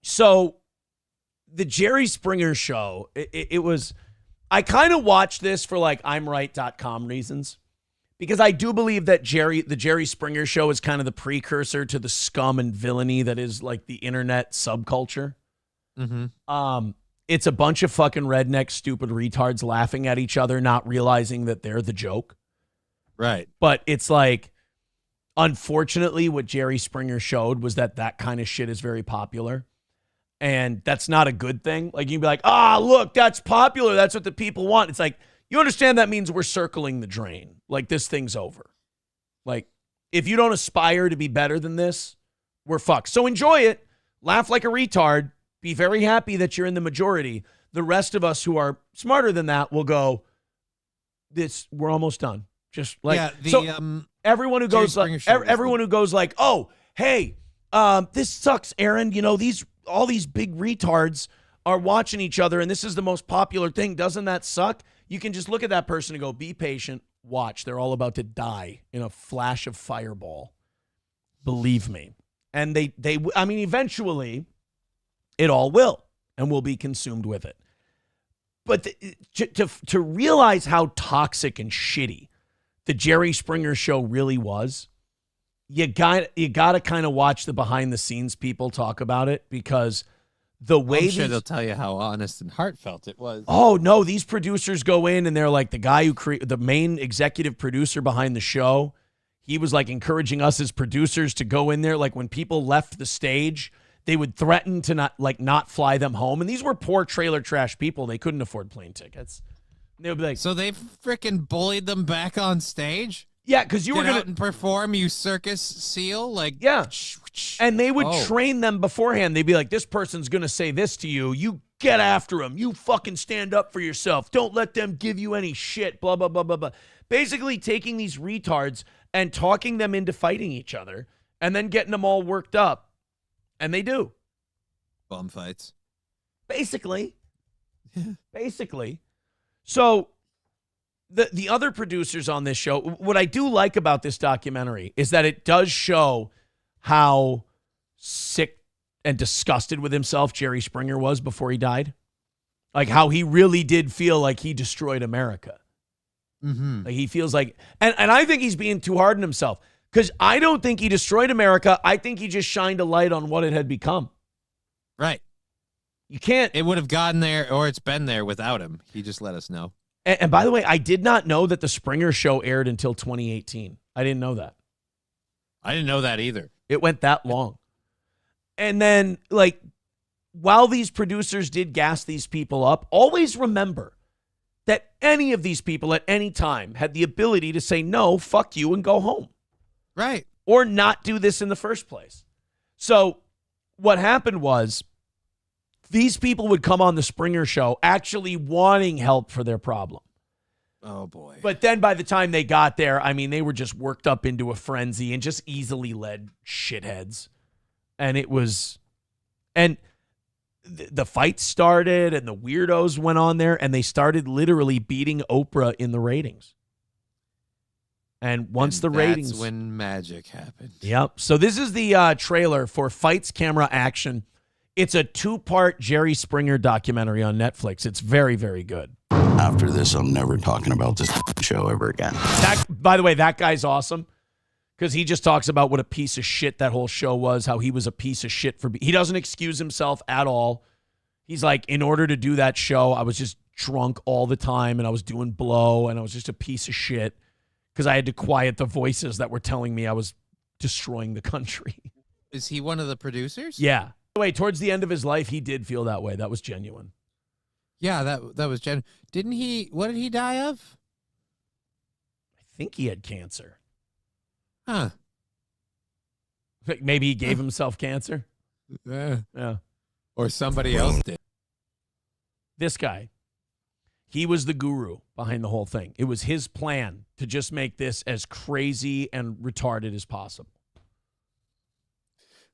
So the Jerry Springer show, it was, I kind of watched this for like I'mRight.com reasons. because I do believe that the Jerry Springer show is kind of the precursor to the scum and villainy that is like the internet subculture. Mm-hmm. It's a bunch of fucking redneck, stupid retards laughing at each other, not realizing that they're the joke. Right. But it's like, unfortunately, what Jerry Springer showed was that kind of shit is very popular. And that's not a good thing. Like, you'd be like, look, that's popular. That's what the people want. It's like, you understand that means we're circling the drain. Like, this thing's over. Like, if you don't aspire to be better than this, we're fucked. So enjoy it. Laugh like a retard. Be very happy that you're in the majority. The rest of us who are smarter than that will go, we're almost done. Just like, everyone who goes like, everyone who goes like, oh, hey, this sucks, Aaron. You know, all these big retards are watching each other and this is the most popular thing. Doesn't that suck? You can just look at that person and go, be patient, watch. They're all about to die in a flash of fireball. Believe me. And eventually it all will, and we'll be consumed with it. But to realize how toxic and shitty the Jerry Springer show really was, you got to kind of watch the behind the scenes people talk about it, because the way I'm sure they'll tell you how honest and heartfelt it was. Oh no, these producers go in and they're like, the guy the main executive producer behind the show, he was like encouraging us as producers to go in there. Like, when people left the stage, they would threaten to not fly them home. And these were poor trailer trash people. They couldn't afford plane tickets. They would be like, so they freaking bullied them back on stage? Yeah, because you were going to perform, you circus seal. Like, yeah. And they would train them beforehand. They'd be like, this person's going to say this to you. You get after him. You fucking stand up for yourself. Don't let them give you any shit. Blah, blah, blah, blah, blah. Basically taking these retards and talking them into fighting each other and then getting them all worked up. And they do. Bum fights. Basically. Basically. So the other producers on this show, what I do like about this documentary is that it does show how sick and disgusted with himself Jerry Springer was before he died. Like, how he really did feel like he destroyed America. Mm-hmm. Like, he feels like, and I think he's being too hard on himself, because I don't think he destroyed America. I think he just shined a light on what it had become. Right. You can't. It would have gotten there, or it's been there without him. He just let us know. And by the way, I did not know that the Springer show aired until 2018. I didn't know that. I didn't know that either. It went that long. And then, like, while these producers did gas these people up, always remember that any of these people at any time had the ability to say, no, fuck you, and go home. Right. Or not do this in the first place. So what happened was, these people would come on the Springer show actually wanting help for their problem. Oh, boy. But then by the time they got there, I mean, they were just worked up into a frenzy and just easily led shitheads. And it was, and the fight started and the weirdos went on there and they started literally beating Oprah in the ratings. And once the ratings, that's when magic happened. Yep. So this is the trailer for Fights, Camera, Action. It's a 2-part Jerry Springer documentary on Netflix. It's very, very good. After this, I'm never talking about this show ever again. By the way, that guy's awesome, because he just talks about what a piece of shit that whole show was, how he was a piece of shit he doesn't excuse himself at all. He's like, in order to do that show, I was just drunk all the time and I was doing blow and I was just a piece of shit because I had to quiet the voices that were telling me I was destroying the country. Is he one of the producers? Yeah. By the way, towards the end of his life, he did feel that way. That was genuine. Yeah, that was genuine. Didn't he? What did he die of? I think he had cancer. Huh. Maybe he gave himself cancer. Yeah. Or somebody else did. This guy, he was the guru behind the whole thing. It was his plan to just make this as crazy and retarded as possible.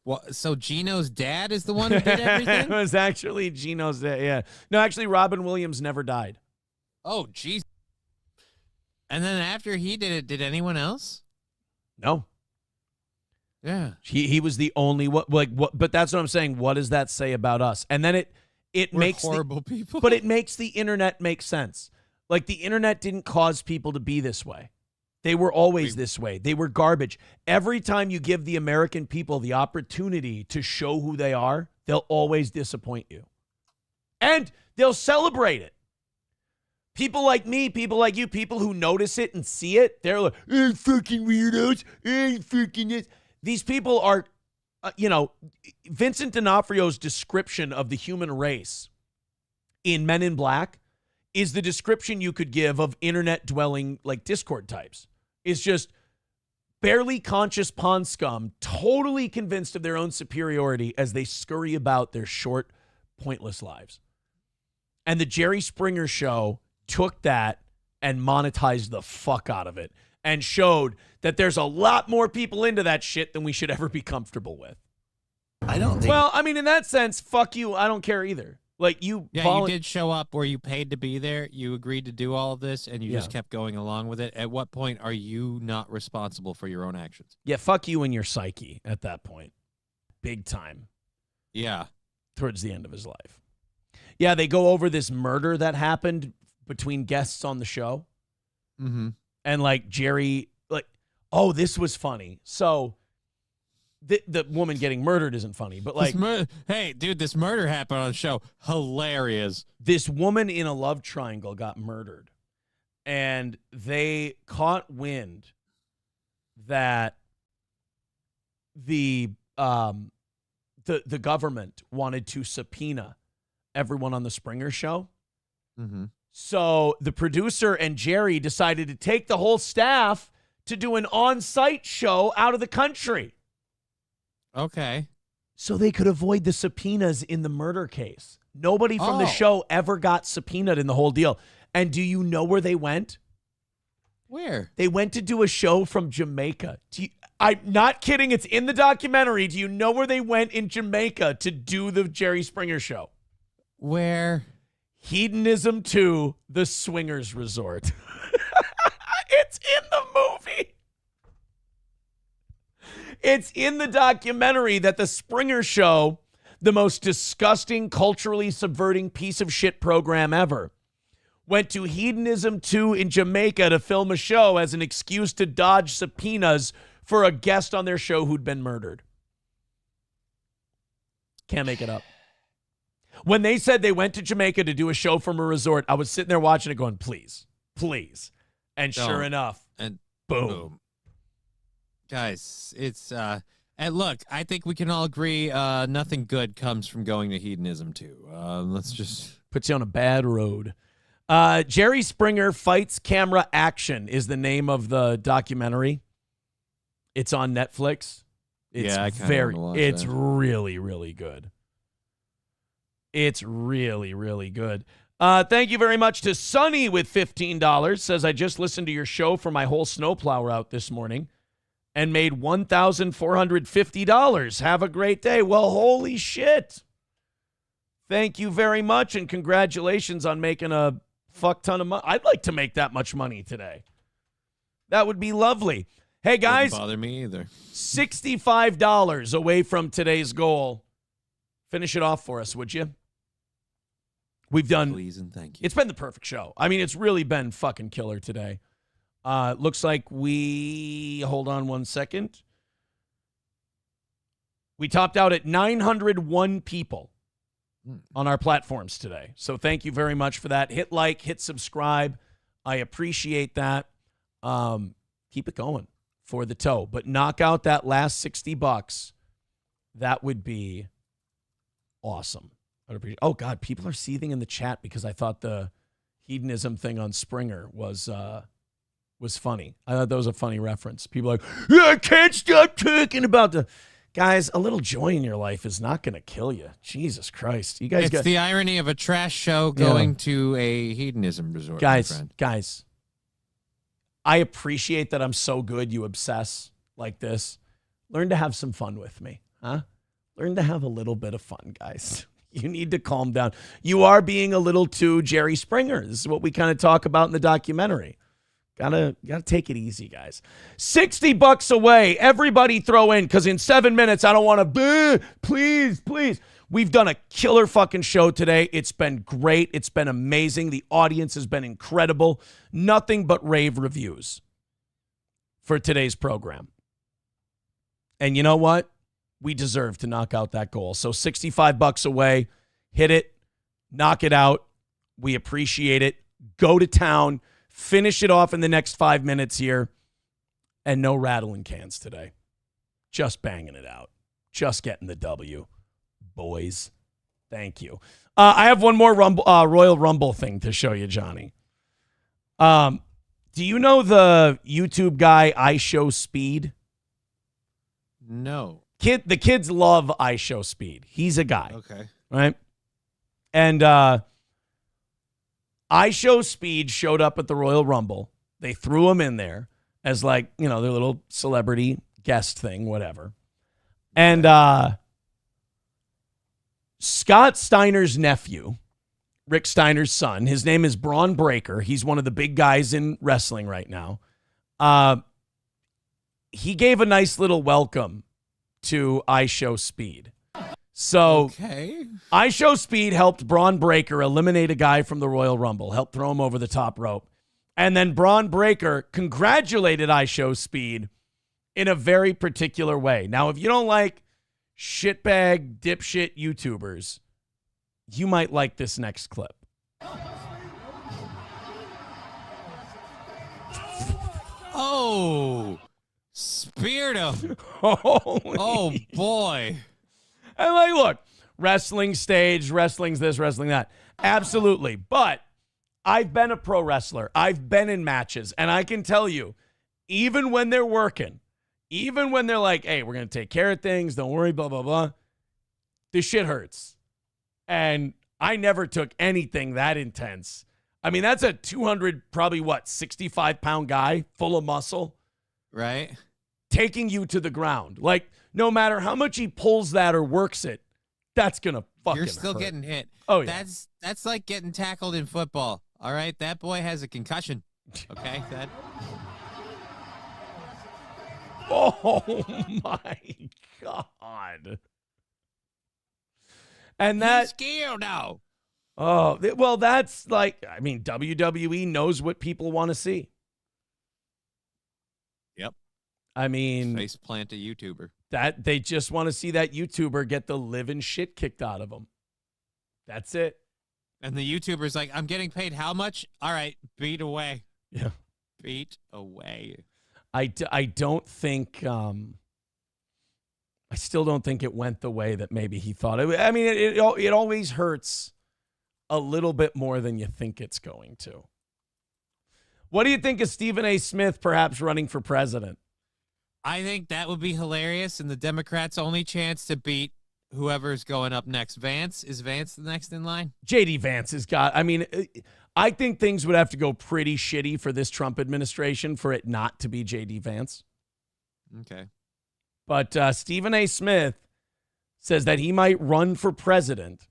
Well, so Gino's dad is the one who did everything? It was actually Gino's dad, yeah. No, actually, Robin Williams never died. Oh, jeez. And then after he did it, did anyone else? No. Yeah. He was the only one. But that's what I'm saying. What does that say about us? And then it makes horrible people. But it makes the internet make sense. Like, the internet didn't cause people to be this way. They were always this way. They were garbage. Every time you give the American people the opportunity to show who they are, they'll always disappoint you. And they'll celebrate it. People like me, people like you, people who notice it and see it, they're like, hey, fucking weirdos, hey, fucking this. These people are, Vincent D'Onofrio's description of the human race in Men in Black is the description you could give of internet-dwelling, like, Discord types. It's just barely conscious pond scum, totally convinced of their own superiority as they scurry about their short, pointless lives. And the Jerry Springer Show took that and monetized the fuck out of it and showed that there's a lot more people into that shit than we should ever be comfortable with. I don't think. Well, I mean, in that sense, fuck you. I don't care either. Like, you did show up where you paid to be there. You agreed to do all of this, and you just kept going along with it. At what point are you not responsible for your own actions? Yeah, fuck you and your psyche at that point. Big time. Yeah. Towards the end of his life. Yeah, they go over this murder that happened between guests on the show. Mm-hmm. And, like, Jerry, like, oh, this was funny. So the woman getting murdered isn't funny, but like, hey, dude, this murder happened on the show. Hilarious. This woman in a love triangle got murdered, and they caught wind that the government wanted to subpoena everyone on the Springer Show. Mm-hmm. So the producer and Jerry decided to take the whole staff to do an on-site show out of the country. Okay. So they could avoid the subpoenas in the murder case. Nobody from the show ever got subpoenaed in the whole deal. And do you know where they went? Where? They went to do a show from Jamaica. I'm not kidding. It's in the documentary. Do you know where they went in Jamaica to do the Jerry Springer Show? Where? Hedonism 2, the Swingers Resort. It's in the movie. It's in the documentary that the Springer Show, the most disgusting, culturally subverting piece of shit program ever, went to Hedonism 2 in Jamaica to film a show as an excuse to dodge subpoenas for a guest on their show who'd been murdered. Can't make it up. When they said they went to Jamaica to do a show from a resort, I was sitting there watching it going, please, please. And sure enough, and boom. Guys, it's and look, I think we can all agree nothing good comes from going to Hedonism 2. Let's just puts you on a bad road. Jerry Springer Fights Camera Action is the name of the documentary. It's on Netflix. It's it's really, really good. It's really, really good. Thank you very much to Sonny with $15. Says, I just listened to your show for my whole snowplow route this morning and made $1,450. Have a great day. Well, holy shit. Thank you very much, and congratulations on making a fuck ton of money. I'd like to make that much money today. That would be lovely. Hey, guys. Wouldn't bother me either. $65 away from today's goal. Finish it off for us, would you? We've done. Please and thank you. It's been the perfect show. I mean, it's really been fucking killer today. Looks like hold on one second. We topped out at 901 people on our platforms today. So thank you very much for that. Hit like, hit subscribe. I appreciate that. Keep it going for the toe, but knock out that last $60. That would be awesome. Oh God, people are seething in the chat because I thought the hedonism thing on Springer was funny. I thought that was a funny reference. People are like, yeah, I can't stop talking about the guys. A little joy in your life is not going to kill you. Jesus Christ, you guys. It's the irony of a trash show going to a hedonism resort. Guys, I appreciate that I'm so good. You obsess like this. Learn to have some fun with me, huh? Learn to have a little bit of fun, guys. You need to calm down. You are being a little too Jerry Springer. This is what we kind of talk about in the documentary. Gotta take it easy, guys. $60 away. Everybody throw in, because in 7 minutes, I don't want to, please. We've done a killer fucking show today. It's been great. It's been amazing. The audience has been incredible. Nothing but rave reviews. for today's program. And you know what? We deserve to knock out that goal. So $65 away. Hit it. Knock it out. We appreciate it. Go to town. Finish it off in the next 5 minutes here. And no rattling cans today. Just banging it out. Just getting the W. Boys. Thank you. I have one more Royal Rumble thing to show you, Johnny. Do you know the YouTube guy I Show Speed? No. The kids love I Show Speed. He's a guy. Okay. Right? And I Show Speed showed up at the Royal Rumble. They threw him in there as their little celebrity guest thing, whatever. And Scott Steiner's nephew, Rick Steiner's son, his name is Braun Breaker. He's one of the big guys in wrestling right now. He gave a nice little welcome to I Show Speed. So I Show Speed helped Braun Breaker eliminate a guy from the Royal Rumble, helped throw him over the top rope. And then Braun Breaker congratulated I Show Speed in a very particular way. Now, if you don't like shitbag, dipshit YouTubers, you might like this next clip. Oh, speared him. Oh, boy. And look, wrestling stage, wrestling's this, wrestling that. Absolutely. But I've been a pro wrestler. I've been in matches. And I can tell you, even when they're working, even when they're like, hey, we're going to take care of things, don't worry, blah, blah, blah, this shit hurts. And I never took anything that intense. I mean, that's a 200, probably 65-pound guy full of muscle. Right. Taking you to the ground. No matter how much he pulls that or works it, that's going to fucking You're still hurt. getting hit. Oh, yeah. That's like getting tackled in football. All right? That boy has a concussion. Okay? Oh, my God. And that... He's scared now. Oh, well, that's WWE knows what people want to see. Yep. I mean... Face plant a YouTuber. That they just want to see that YouTuber get the living shit kicked out of them. That's it. And the YouTuber's like, I'm getting paid how much? All right, beat away. Yeah. Beat away. I don't think... I still don't think it went the way that maybe he thought. I mean, it always hurts a little bit more than you think it's going to. What do you think of Stephen A. Smith perhaps running for president? I think that would be hilarious, and the Democrats' only chance to beat whoever's going up next. Vance? Is Vance the next in line? J.D. Vance has got... I mean, I think things would have to go pretty shitty for this Trump administration for it not to be J.D. Vance. Okay. But Stephen A. Smith says that he might run for president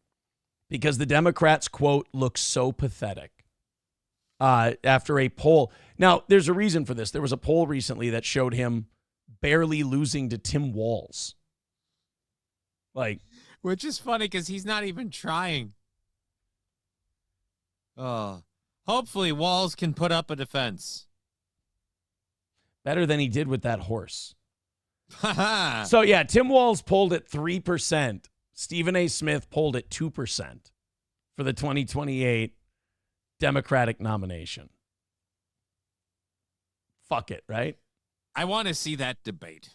because the Democrats, quote, look so pathetic after a poll. Now, there's a reason for this. There was a poll recently that showed him barely losing to Tim Walz. Which is funny because he's not even trying. Hopefully Walz can put up a defense. Better than he did with that horse. So, yeah, Tim Walz polled at 3%. Stephen A. Smith polled at 2% for the 2028 Democratic nomination. Fuck it, right? I want to see that debate.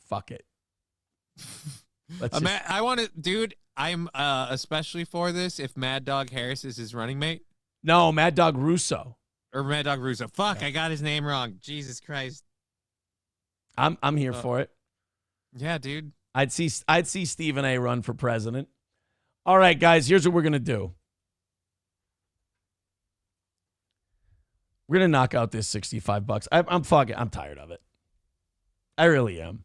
Fuck it. I want to, dude, I'm especially for this if Mad Dog Harris is his running mate. No, Mad Dog Russo. Or Mad Dog Russo. Fuck, yeah. I got his name wrong. Jesus Christ. I'm here for it. Yeah, dude. I'd see Stephen A. run for president. All right, guys, here's what we're going to do. We're going to knock out this $65. I'm tired of it. I really am.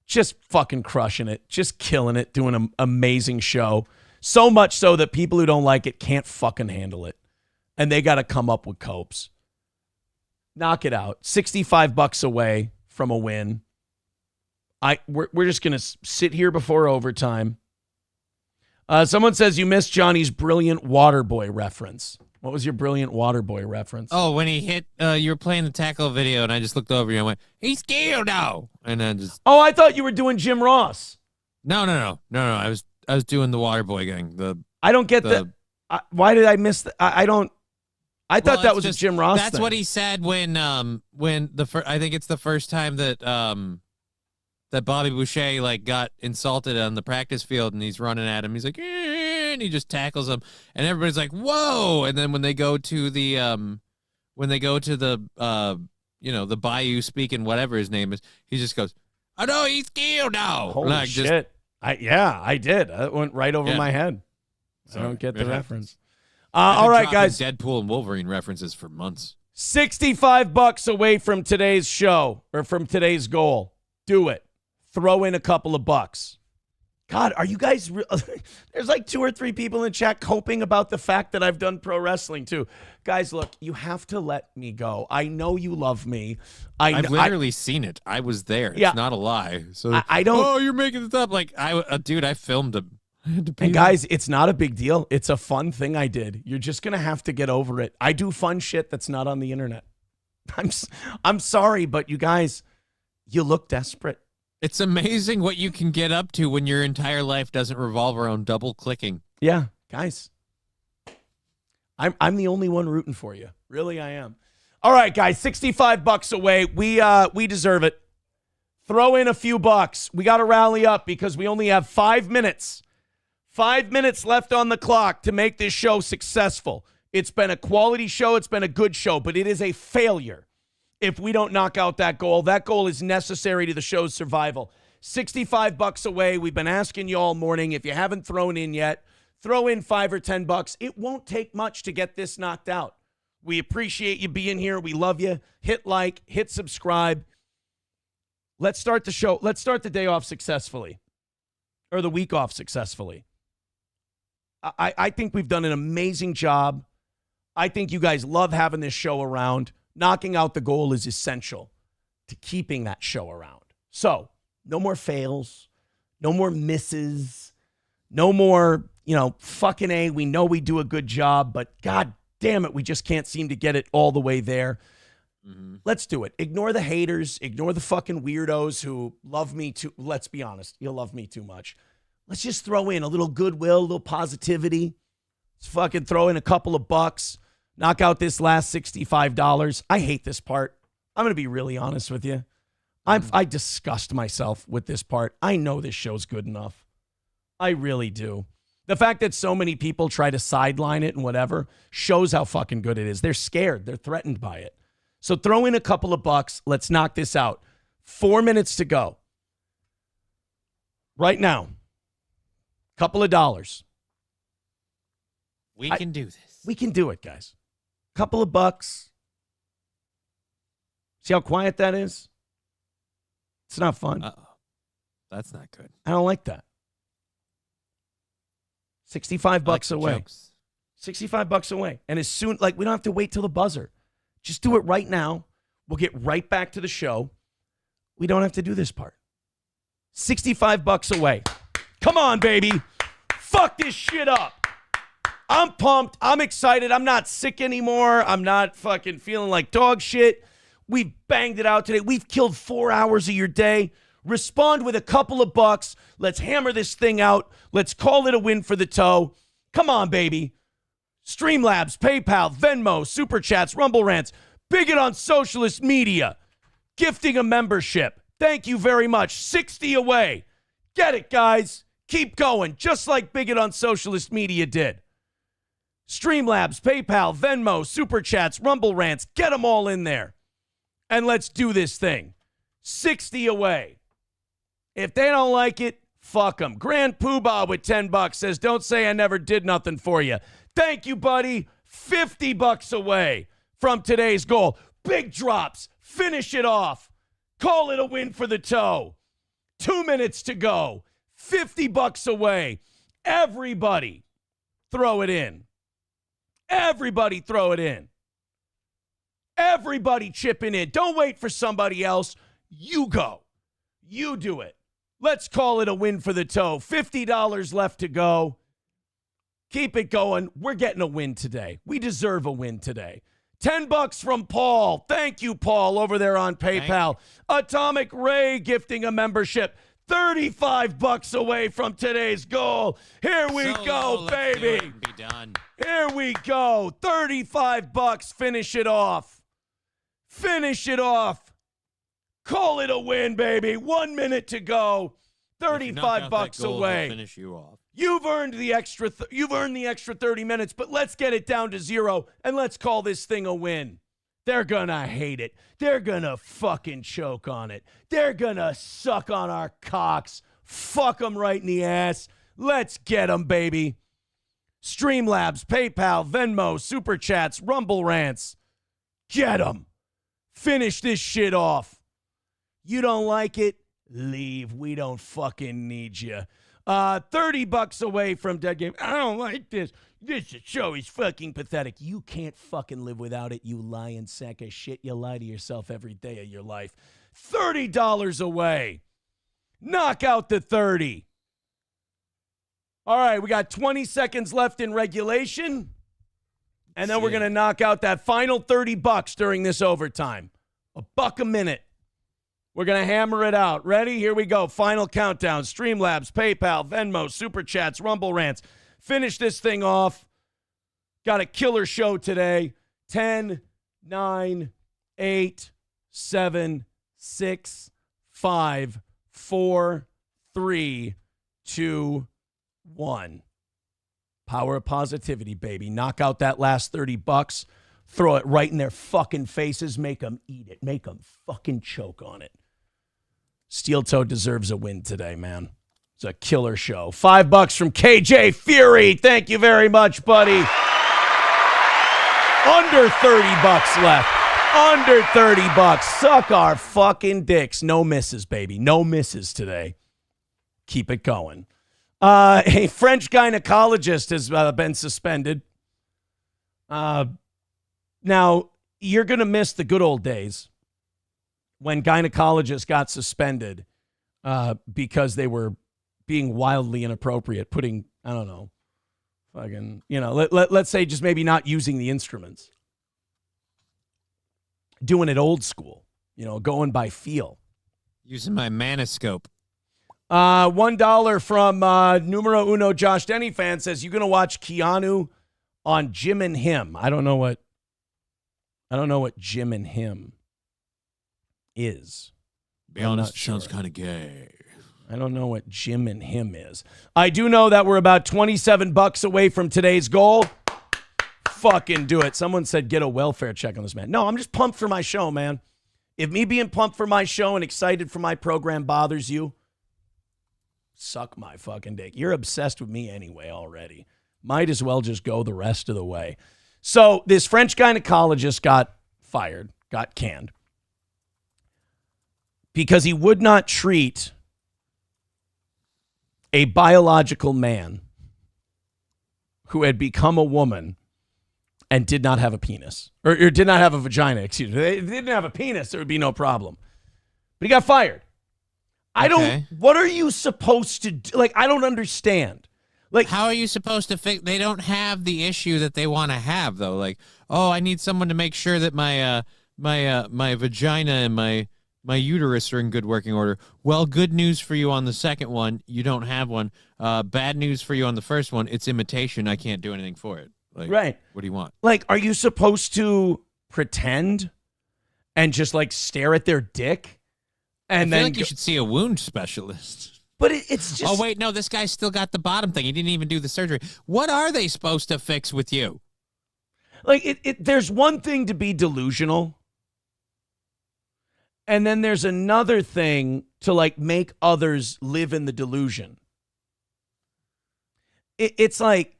Just fucking crushing it. Just killing it. Doing an amazing show. So much so that people who don't like it can't fucking handle it. And they got to come up with copes. Knock it out. $65 away from a win. We're just going to sit here before overtime. Someone says you missed Johnny's brilliant Waterboy reference. What was your brilliant Waterboy reference? Oh, when he hit, you were playing the tackle video, and I just looked over you and went, he's scared now. And then just. Oh, I thought you were doing Jim Ross. No. I was doing the Waterboy gang. I don't get that. Why did I miss that? I don't. I thought that was a Jim Ross That's thing. what he said when I think it's the first time that that Bobby Boucher like got insulted on the practice field, and he's running at him. He's like, and he just tackles him, and everybody's like, whoa! And then when they go to the the Bayou speaking whatever his name is, he just goes, "Oh no, he's killed now!" Holy shit! I did. That went right over my head. I don't get the reference. All right, guys. Deadpool and Wolverine references for months. $65 away from today's show or from today's goal. Do it. Throw in a couple of bucks. God, are you guys there's like 2 or 3 people in chat coping about the fact that I've done pro wrestling too. Guys, look, you have to let me go. I know you love me. I've literally seen it. I was there. It's not a lie. So I don't. Oh, you're making this up. Like dude, I filmed him. And guys, it's not a big deal. It's a fun thing I did. You're just going to have to get over it. I do fun shit that's not on the internet. I'm sorry, but you guys, you look desperate. It's amazing what you can get up to when your entire life doesn't revolve around double clicking. Yeah, guys. I'm the only one rooting for you. Really, I am. All right, guys, $65 away. We deserve it. Throw in a few bucks. We got to rally up because we only have 5 minutes. 5 minutes left on the clock to make this show successful. It's been a quality show. It's been a good show, but it is a failure if we don't knock out that goal. That goal is necessary to the show's survival. $65 away. We've been asking you all morning. If you haven't thrown in yet, throw in $5 or $10. It won't take much to get this knocked out. We appreciate you being here. We love you. Hit like, hit subscribe. Let's start the show. Let's start the day off successfully, or the week off successfully. I think we've done an amazing job. I think you guys love having this show around. Knocking out the goal is essential to keeping that show around. So, no more fails. No more misses. No more, fucking A. We know we do a good job, but God damn it, we just can't seem to get it all the way there. Mm-hmm. Let's do it. Ignore the haters. Ignore the fucking weirdos who love me too. Let's be honest. You'll love me too much. Let's just throw in a little goodwill, a little positivity. Let's fucking throw in a couple of bucks. Knock out this last $65. I hate this part. I'm going to be really honest with you. I disgust myself with this part. I know this show's good enough. I really do. The fact that so many people try to sideline it and whatever shows how fucking good it is. They're scared. They're threatened by it. So throw in a couple of bucks. Let's knock this out. 4 minutes to go. Right now. Couple of dollars. We can do this. We can do it, guys. Couple of bucks. See how quiet that is? It's not fun. Uh-oh. That's not good. I don't like that. $65 away. Jokes. $65 away. And as soon, we don't have to wait till the buzzer. Just do it right now. We'll get right back to the show. We don't have to do this part. $65 away. Come on, baby. Fuck this shit up. I'm pumped. I'm excited. I'm not sick anymore. I'm not fucking feeling like dog shit. We've banged it out today. We've killed 4 hours of your day. Respond with a couple of bucks. Let's hammer this thing out. Let's call it a win for the toe. Come on, baby. Streamlabs, PayPal, Venmo, Super Chats, Rumble Rants, Bigot on Socialist Media, gifting a membership. Thank you very much. 60 away. Get it, guys. Keep going, just like Bigot on Socialist Media did. Streamlabs, PayPal, Venmo, Super Chats, Rumble Rants, get them all in there. And let's do this thing. 60 away. If they don't like it, fuck them. Grand Poobah with $10 says, don't say I never did nothing for you. Thank you, buddy. $50 away from today's goal. Big drops. Finish it off. Call it a win for the toe. 2 minutes to go. $50 away. Everybody throw it in. Everybody throw it in. Everybody chipping in. Don't wait for somebody else. You go. You do it. Let's call it a win for the toe. $50 left to go. Keep it going. We're getting a win today. We deserve a win today. $10 from Paul. Thank you, Paul, over there on PayPal. Atomic Ray gifting a membership. $35 away from today's goal. Here we go, baby. Be done. Here we go. $35. Finish it off. Finish it off. Call it a win, baby. 1 minute to go. $35 away. Finish you off. You've earned the extra. You've earned the extra 30 minutes. But let's get it down to 0 and let's call this thing a win. They're gonna hate it. They're gonna fucking choke on it. They're gonna suck on our cocks. Fuck them right in the ass. Let's get them, baby. Streamlabs, PayPal, Venmo, Super Chats, Rumble Rants. Get them. Finish this shit off. You don't like it? Leave. We don't fucking need you. $30 away from Dead Game. I don't like this. This show is fucking pathetic. You can't fucking live without it, you lying sack of shit. You lie to yourself every day of your life. $30 away. Knock out the 30. All right, we got 20 seconds left in regulation. And then we're going to knock out that final $30 during this overtime. $1 a minute. We're going to hammer it out. Ready? Here we go. Final countdown. Streamlabs, PayPal, Venmo, Super Chats, Rumble Rants. Finish this thing off. Got a killer show today. 10, 9, 8, 7, 6, 5, 4, 3, 2, 1. Power of positivity, baby. Knock out that last $30. Throw it right in their fucking faces. Make them eat it. Make them fucking choke on it. Steel Toe deserves a win today, man. It's a killer show. $5 from KJ Fury. Thank you very much, buddy. Under $30 left. Under $30. Suck our fucking dicks. No misses, baby. No misses today. Keep it going. A French gynecologist has been suspended. Now, you're going to miss the good old days when gynecologists got suspended because they were being wildly inappropriate, putting, I don't know, fucking, let's say just maybe not using the instruments. Doing it old school, going by feel. Using my manoscope. $1 from numero uno Josh Denny fan says, you going to watch Keanu on Jim and Him. I don't know what Jim and Him is. Be honest, sounds kind of gay. I don't know what Jim and Him is. I do know that we're about $27 away from today's goal. Fucking do it. Someone said get a welfare check on this man. No, I'm just pumped for my show, man. If me being pumped for my show and excited for my program bothers you, suck my fucking dick. You're obsessed with me anyway already. Might as well just go the rest of the way. So this French gynecologist got fired, got canned, because he would not treat a biological man who had become a woman and did not have a penis, or did not have a vagina, excuse me. They didn't have a penis, there would be no problem. But he got fired. What are you supposed to do? Like, I don't understand. Like, how are you supposed to fix? They don't have the issue that they want to have, though. Like, oh, I need someone to make sure that my vagina and my uterus are in good working order. Well, good news for you on the second one, you don't have one. Bad news for you on the first one, it's imitation. I can't do anything for it. Like, right. What do you want? Like, are you supposed to pretend and just like stare at their dick? And I feel like you should see a wound specialist. But it's just... Oh, wait, no, this guy's still got the bottom thing. He didn't even do the surgery. What are they supposed to fix with you? Like, there's one thing to be delusional, and then there's another thing to, like, make others live in the delusion. It's like,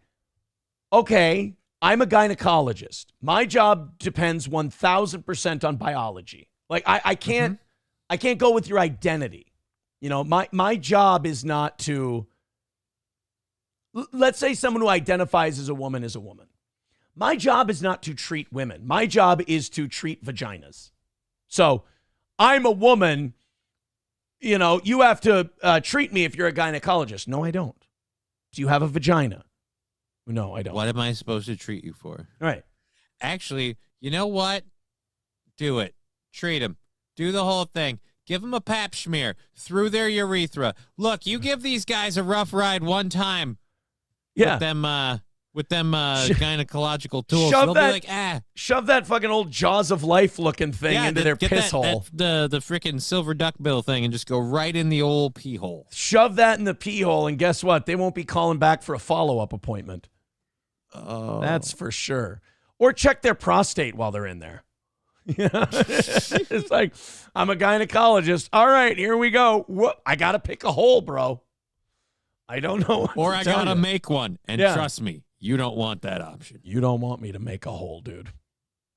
okay, I'm a gynecologist. My job depends 1,000% on biology. Like, I can't... I can't go with your identity. My job is not to, let's say someone who identifies as a woman is a woman. My job is not to treat women. My job is to treat vaginas. So I'm a woman, you have to treat me if you're a gynecologist. No, I don't. Do you have a vagina? No, I don't. What am I supposed to treat you for? All right. Actually, you know what? Do it. Treat them. Do the whole thing. Give them a pap smear through their urethra. Look, you give these guys a rough ride one time. Yeah. With them gynecological tools. They'll be like, Shove that fucking old Jaws of Life looking thing into their piss hole. The freaking silver duckbill thing and just go right in the old pee hole. Shove that in the pee hole, and guess what? They won't be calling back for a follow-up appointment. Oh. That's for sure. Or check their prostate while they're in there. It's like, I'm a gynecologist. All right, here we go. I got to pick a hole, bro. I don't know. Or I got to make one. And trust me, you don't want that option. You don't want me to make a hole, dude.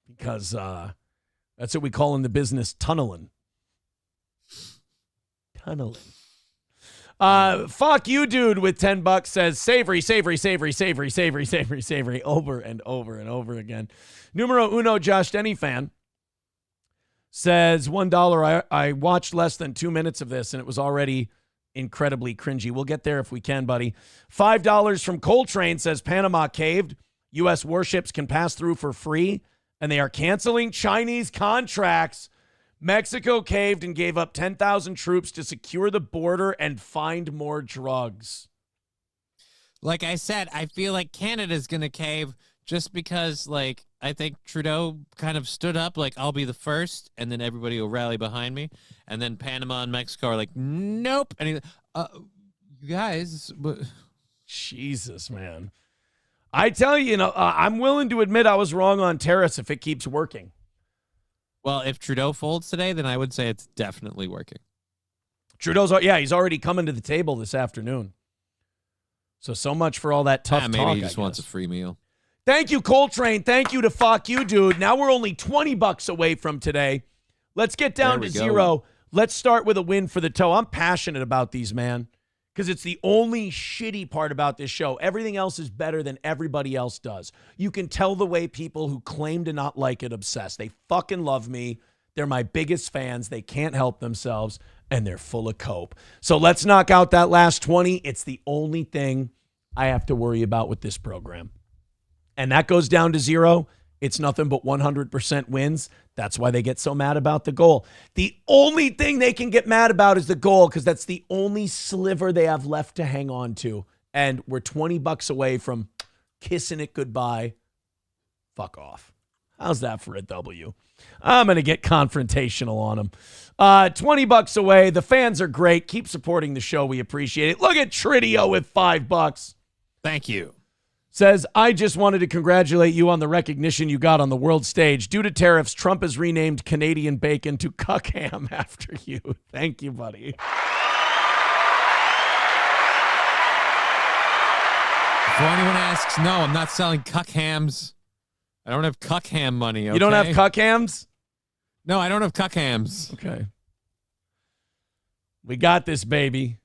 Because that's what we call in the business tunneling. Fuck you, dude, with $10 says savory, savory, savory, savory, savory, savory, savory, over and over and over again. Numero uno, Josh Denny fan says $1. I watched less than 2 minutes of this, and it was already incredibly cringy. We'll get there if we can, buddy. $5 from Coltrane says Panama caved. U.S. warships can pass through for free, and they are canceling Chinese contracts. Mexico caved and gave up 10,000 troops to secure the border and find more drugs. Like I said, I feel like Canada's going to cave just because, like, I think Trudeau kind of stood up like, I'll be the first, and then everybody will rally behind me. And then Panama and Mexico are like, nope. And he's you guys. But Jesus, man. I tell you, I'm willing to admit I was wrong on tariffs if it keeps working. Well, if Trudeau folds today, then I would say it's definitely working. He's already coming to the table this afternoon. So much for all that tough talk. Maybe he just wants a free meal. Thank you, Coltrane. Thank you to Fuck You, dude. Now we're only $20 away from today. Let's get down to zero. Let's start with a win for the toe. I'm passionate about these, man, because it's the only shitty part about this show. Everything else is better than everybody else does. You can tell the way people who claim to not like it obsess. They fucking love me. They're my biggest fans. They can't help themselves, and they're full of cope. So let's knock out that last 20. It's the only thing I have to worry about with this program. And that goes down to zero. It's nothing but 100% wins. That's why they get so mad about the goal. The only thing they can get mad about is the goal, because that's the only sliver they have left to hang on to. And we're $20 away from kissing it goodbye. Fuck off. How's that for a W? I'm going to get confrontational on them. $20 away. The fans are great. Keep supporting the show. We appreciate it. Look at Tridio with $5. Thank you. Says, I just wanted to congratulate you on the recognition you got on the world stage. Due to tariffs, Trump has renamed Canadian bacon to cuck ham after you. Thank you, buddy. Before anyone asks, no, I'm not selling cuck hams. I don't have cuck ham money, okay? You don't have cuck hams? No, I don't have cuck hams. Okay. We got this, baby.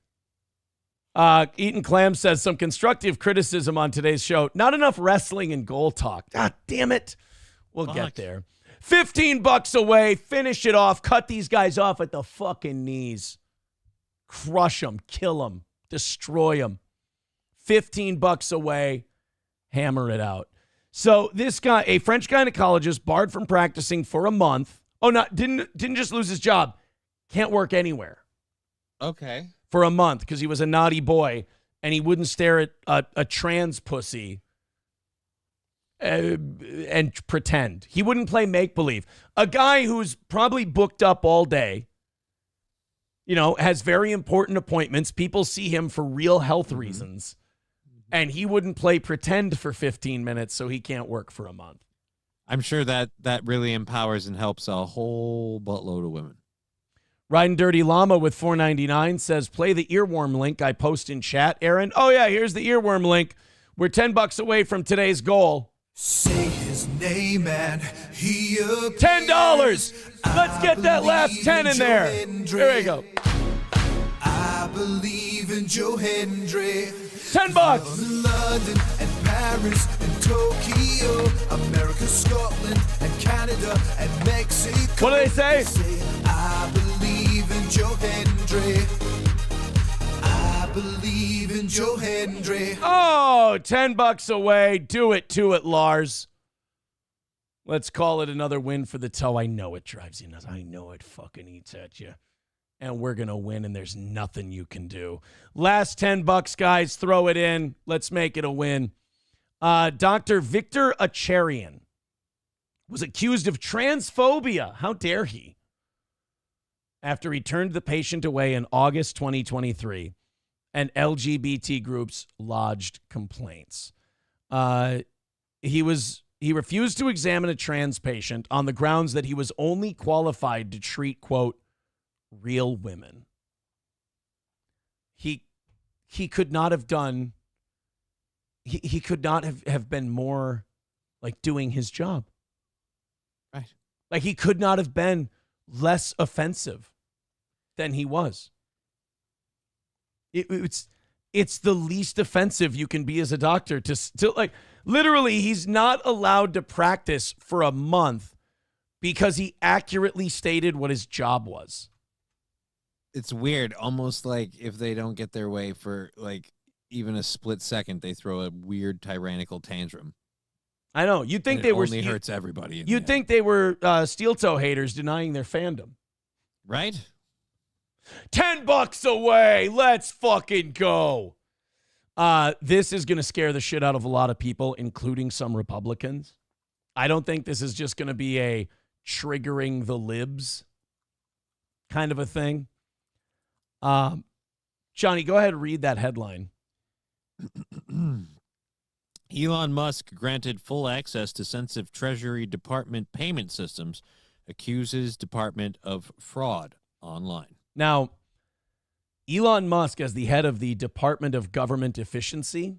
Eaton Clam says some constructive criticism on today's show. Not enough wrestling and goal talk. God damn it. We'll get there. $15 away. Finish it off. Cut these guys off at the fucking knees. Crush them. Kill them. Destroy them. $15 away. Hammer it out. So this guy, a French gynecologist, barred from practicing for a month. Oh, no, didn't just lose his job. Can't work anywhere. Okay. For a month because he was a naughty boy and he wouldn't stare at a trans pussy and pretend. He wouldn't play make-believe. A guy who's probably booked up all day, has very important appointments. People see him for real health reasons. And he wouldn't play pretend for 15 minutes, so he can't work for a month. I'm sure that really empowers and helps a whole buttload of women. Riding Dirty Llama with $4.99 says, play the earworm link I post in chat, Aaron. Oh, yeah, here's the earworm link. We're $10 away from today's goal. Say his name and he appears. $10. Let's get that last 10 in there. Here we go. I believe in Joe Hendry. $10. London and Paris and Tokyo, America, Scotland and Canada and Mexico. What do they say? I believe in Joe Hendry. I believe in Joe Hendry. Oh, $10 away. Do it to it, Lars. Let's call it another win for the toe. I know it drives you nuts. I know it fucking eats at you. And we're going to win, and there's nothing you can do. Last $10, guys. Throw it in. Let's make it a win. Dr. Victor Acharian was accused of transphobia. How dare he? After he turned the patient away in August 2023, and LGBT groups lodged complaints. He refused to examine a trans patient on the grounds that he was only qualified to treat, quote, real women. He could not have done, he could not have been more like doing his job. Right. Like he could not have been less offensive than he was. It's the least offensive you can be as a doctor to like, literally, he's not allowed to practice for a month because he accurately stated what his job was. It's weird, almost like if they don't get their way for like even a split second, they throw a weird tyrannical tantrum. I know. You'd think they were only hurts everybody. You'd think they were steel toe haters denying their fandom. Right? $10 away. Let's fucking go. This is going to scare the shit out of a lot of people, including some Republicans. I don't think this is just going to be a triggering the libs kind of a thing. Johnny, go ahead and read that headline. Elon Musk granted full access to sensitive Treasury Department payment systems, accuses Department of fraud online. Now, Elon Musk, as the head of the Department of Government Efficiency,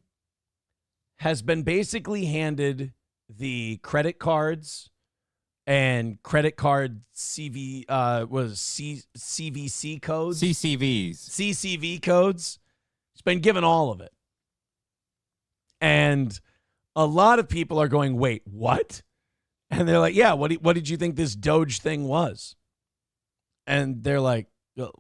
has been basically handed the credit cards and credit card CVC codes. CCV codes. He's been given all of it. And a lot of people are going, wait, what? And they're like, yeah, what did you think this Doge thing was? And they're like, oh,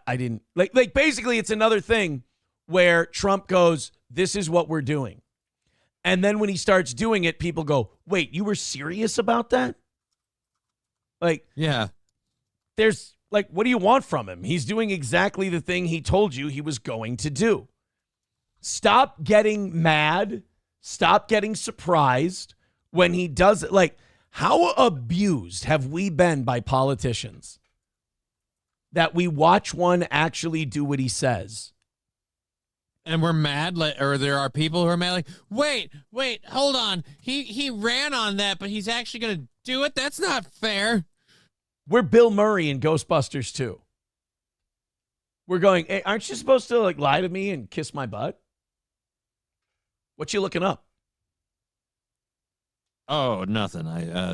I didn't. Like basically, it's another thing where Trump goes, this is what we're doing. And then when he starts doing it, people go, wait, you were serious about that? Like, yeah. There's like, what do you want from him? He's doing exactly the thing he told you he was going to do. Stop getting mad. Stop getting surprised when he does it. Like, how abused have we been by politicians that we watch one actually do what he says? And we're mad, or there are people who are mad, like, wait, hold on. He ran on that, but he's actually going to do it? That's not fair. We're Bill Murray in Ghostbusters 2. We're going, hey, aren't you supposed to like lie to me and kiss my butt? What you looking up? Oh, nothing.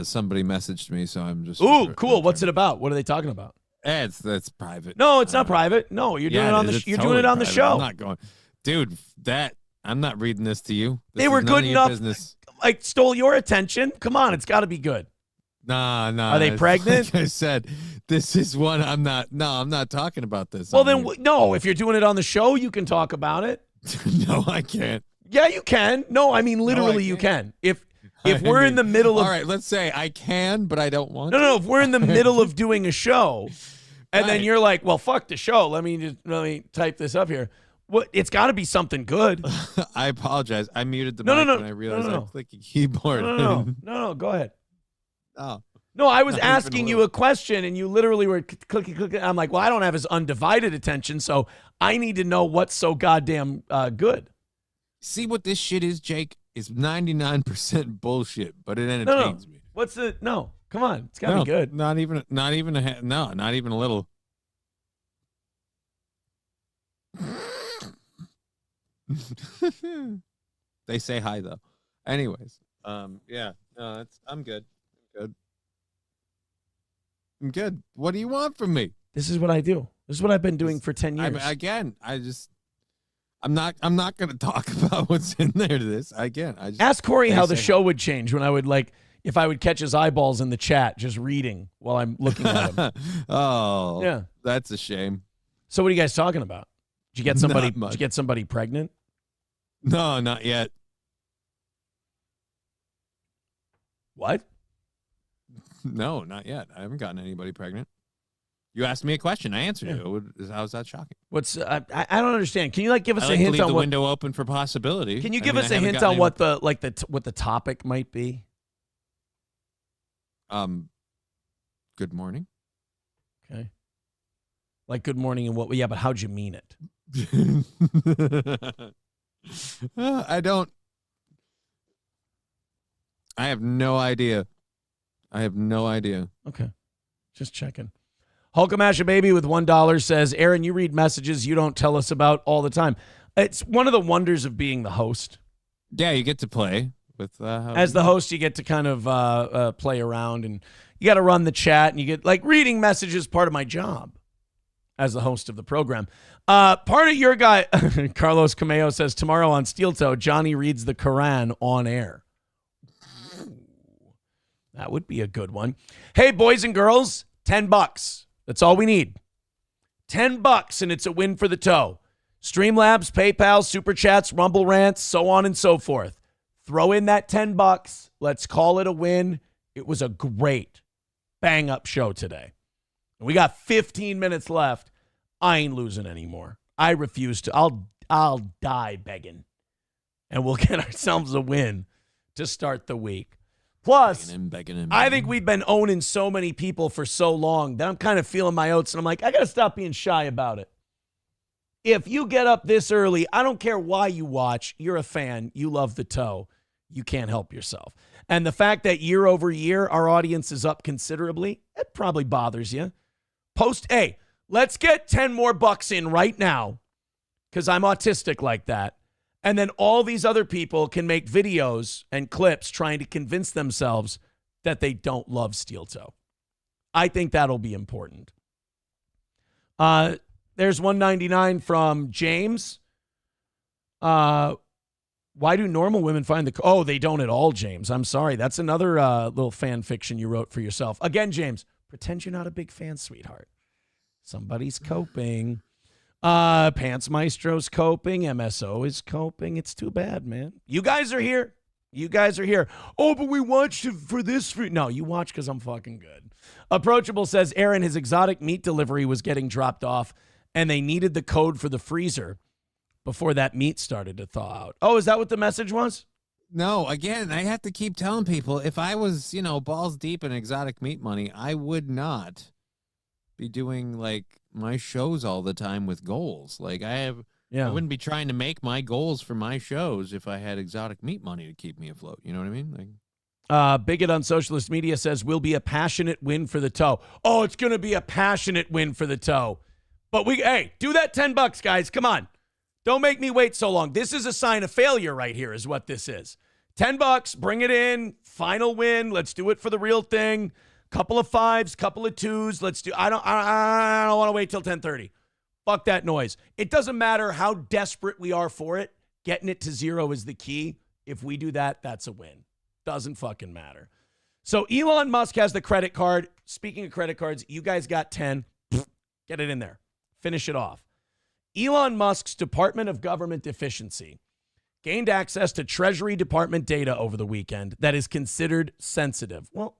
Somebody messaged me, so I'm just. Ooh, cool. What's it about? What are they talking about? That's private. No, it's not private. No, you're doing it on the. You're doing it on the show. I'm not going, dude. I'm not reading this to you. They were good enough. Like stole your attention. Come on, it's got to be good. Nah. Are they pregnant? Like I said, this is one I'm not. No, I'm not talking about this. Well, then no. If you're doing it on the show, you can talk about it. No, I can't. Yeah, you can. No, I mean literally, you can. If we're in the middle of, all right, let's say I can, but I don't want. No. If we're in the middle of doing a show, and then you're like, well, fuck the show. Let me type this up here. What? It's got to be something good. I apologize. I muted the mic when I realized I'm clicking keyboard. No. Go ahead. Oh. No, I was asking you a question, and you literally were clicking. I'm like, well, I don't have his undivided attention, so I need to know what's so goddamn good. See what this shit is, Jake? Is 99% bullshit, but it entertains me. What's the no? Come on, it's gotta be good. Not even a little. They say hi though. Anyways, yeah, no, I'm good. I'm good. What do you want from me? This is what I do. This is what I've been doing for 10 years. I'm not going to talk about what's in there to this. Ask Corey how the show would change when I would if I would catch his eyeballs in the chat just reading while I'm looking at him. Oh, yeah, that's a shame. So what are you guys talking about? Did you get somebody? Not much. Did you get somebody pregnant? No, not yet. What? No, not yet. I haven't gotten anybody pregnant. You asked me a question. I answered it. How's that shocking? What's I don't understand. Can you give us I a like hint to leave on the what window open for possibility? Can you I give mean, us I a haven't hint gotten on any- what the topic might be? Good morning. Okay. Like good morning and what? Yeah, but how'd you mean it? I don't. I have no idea. Okay. Just checking. Hulkamasha Baby with $1 says, Aaron, you read messages you don't tell us about all the time. It's one of the wonders of being the host. Yeah, you get to play with. As the host, you get to kind of play around, and you got to run the chat, and you get reading messages part of my job as the host of the program. Part of your guy, Carlos Cameo says, tomorrow on Steel Toe, Johnny reads the Quran on air. That would be a good one. Hey, boys and girls, $10. That's all we need. $10, and it's a win for the toe. Streamlabs, PayPal, Super Chats, Rumble Rants, so on and so forth. Throw in that $10. Let's call it a win. It was a great bang-up show today. We got 15 minutes left. I ain't losing anymore. I refuse to. I'll die begging. And we'll get ourselves a win to start the week. Plus, begging. I think we've been owning so many people for so long that I'm kind of feeling my oats, and I'm like, I got to stop being shy about it. If you get up this early, I don't care why you watch. You're a fan. You love the toe. You can't help yourself. And the fact that year over year our audience is up considerably, it probably bothers you. Hey, let's get 10 more bucks in right now because I'm autistic like that. And then all these other people can make videos and clips trying to convince themselves that they don't love Steel Toe. I think that'll be important. There's $1.99 from James. Why do normal women find they don't at all, James. I'm sorry. That's another little fan fiction you wrote for yourself. Again, James, pretend you're not a big fan, sweetheart. Somebody's coping. Pants Maestro's coping. MSO is coping. It's too bad, man. You guys are here. Oh, but we watched it for this. No, you watch because I'm fucking good. Approachable says, Aaron, his exotic meat delivery was getting dropped off, and they needed the code for the freezer before that meat started to thaw out. Oh, is that what the message was? No, again, I have to keep telling people, if I was, balls deep in exotic meat money, I would not be doing, my shows all the time with goals. I wouldn't be trying to make my goals for my shows if I had exotic meat money to keep me afloat. You know what I mean? Bigot on Socialist Media says, will be a passionate win for the toe. Oh, it's going to be a passionate win for the toe. But do that $10, guys. Come on. Don't make me wait so long. This is a sign of failure right here is what this is. $10, bring it in, final win. Let's do it for the real thing. Couple of 5s, couple of 2s. Let's do. I don't want to wait till 10:30. Fuck that noise. It doesn't matter how desperate we are for it. Getting it to 0 is the key. If we do that, that's a win. Doesn't fucking matter. So Elon Musk has the credit card. Speaking of credit cards, you guys got 10. Get it in there. Finish it off. Elon Musk's Department of Government Efficiency gained access to Treasury Department data over the weekend that is considered sensitive. Well,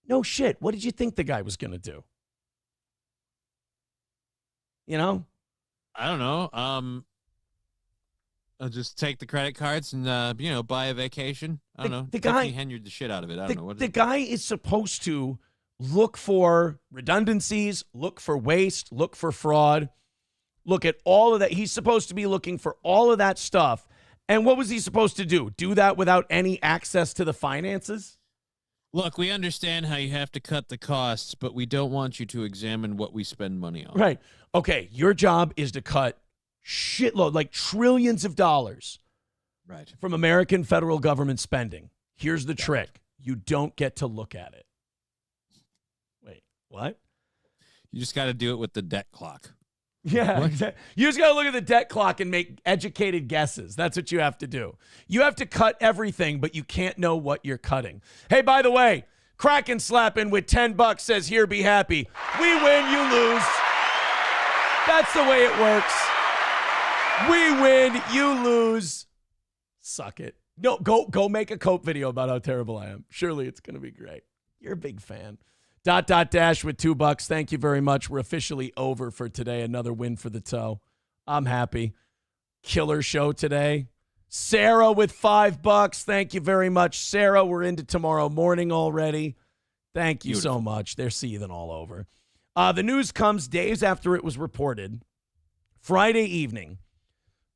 no shit. What did you think the guy was going to do? I don't know. I'll just take the credit cards and, buy a vacation. I don't know. The guy Henry'd the shit out of it. I don't know. The guy is supposed to look for redundancies, look for waste, look for fraud, look at all of that. He's supposed to be looking for all of that stuff. And what was he supposed to do? Do that without any access to the finances? Look, we understand how you have to cut the costs, but we don't want you to examine what we spend money on. Right. Okay, your job is to cut shitload, trillions of dollars from American federal government spending. Here's the trick. You don't get to look at it. Wait, what? You just got to do it with the debt clock. Yeah, exactly. You just got to look at the debt clock and make educated guesses. That's what you have to do. You have to cut everything, but you can't know what you're cutting. Hey, by the way, Kraken slapping with $10 says, here, be happy. We win, you lose. That's the way it works. We win, you lose. Suck it. No, go make a Cope video about how terrible I am. Surely it's going to be great. You're a big fan. Dash with $2. Thank you very much. We're officially over for today. Another win for the toe. I'm happy. Killer show today. Sarah with $5. Thank you very much, Sarah. We're into tomorrow morning already. Thank you so much. They're seething all over. The news comes days after it was reported Friday evening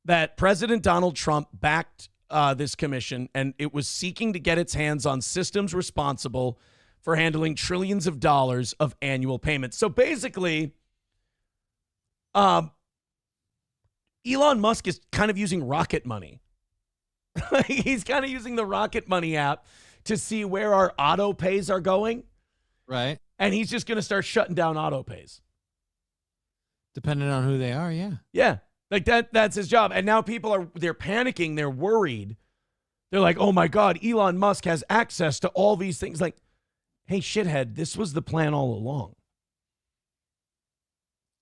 that President Donald Trump backed this commission, and it was seeking to get its hands on systems responsible for handling trillions of dollars of annual payments. So basically, Elon Musk is kind of using Rocket Money. He's kind of using the Rocket Money app to see where our auto pays are going. Right. And he's just going to start shutting down auto pays. Depending on who they are, yeah. Yeah. Like that's his job. And now they're panicking. They're worried. They're like, oh my God, Elon Musk has access to all these things. Like, hey, shithead, this was the plan all along.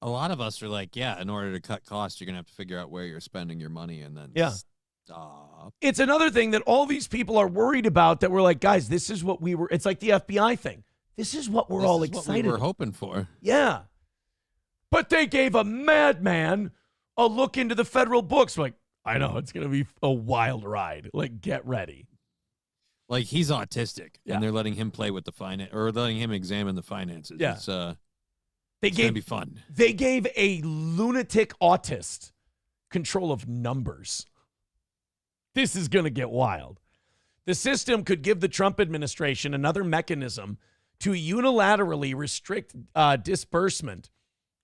A lot of us are like, yeah, in order to cut costs, you're going to have to figure out where you're spending your money and then stop. It's another thing that all these people are worried about that we're like, guys, this is what it's like the FBI thing. This is what we're all excited what we were hoping for. Yeah. But they gave a madman a look into the federal books. Like, I know, it's going to be a wild ride. Like, get ready. Like, he's autistic, and they're letting him play with the finance, or letting him examine the finances. Yeah. It's going to be fun. They gave a lunatic autist control of numbers. This is going to get wild. The system could give the Trump administration another mechanism to unilaterally restrict disbursement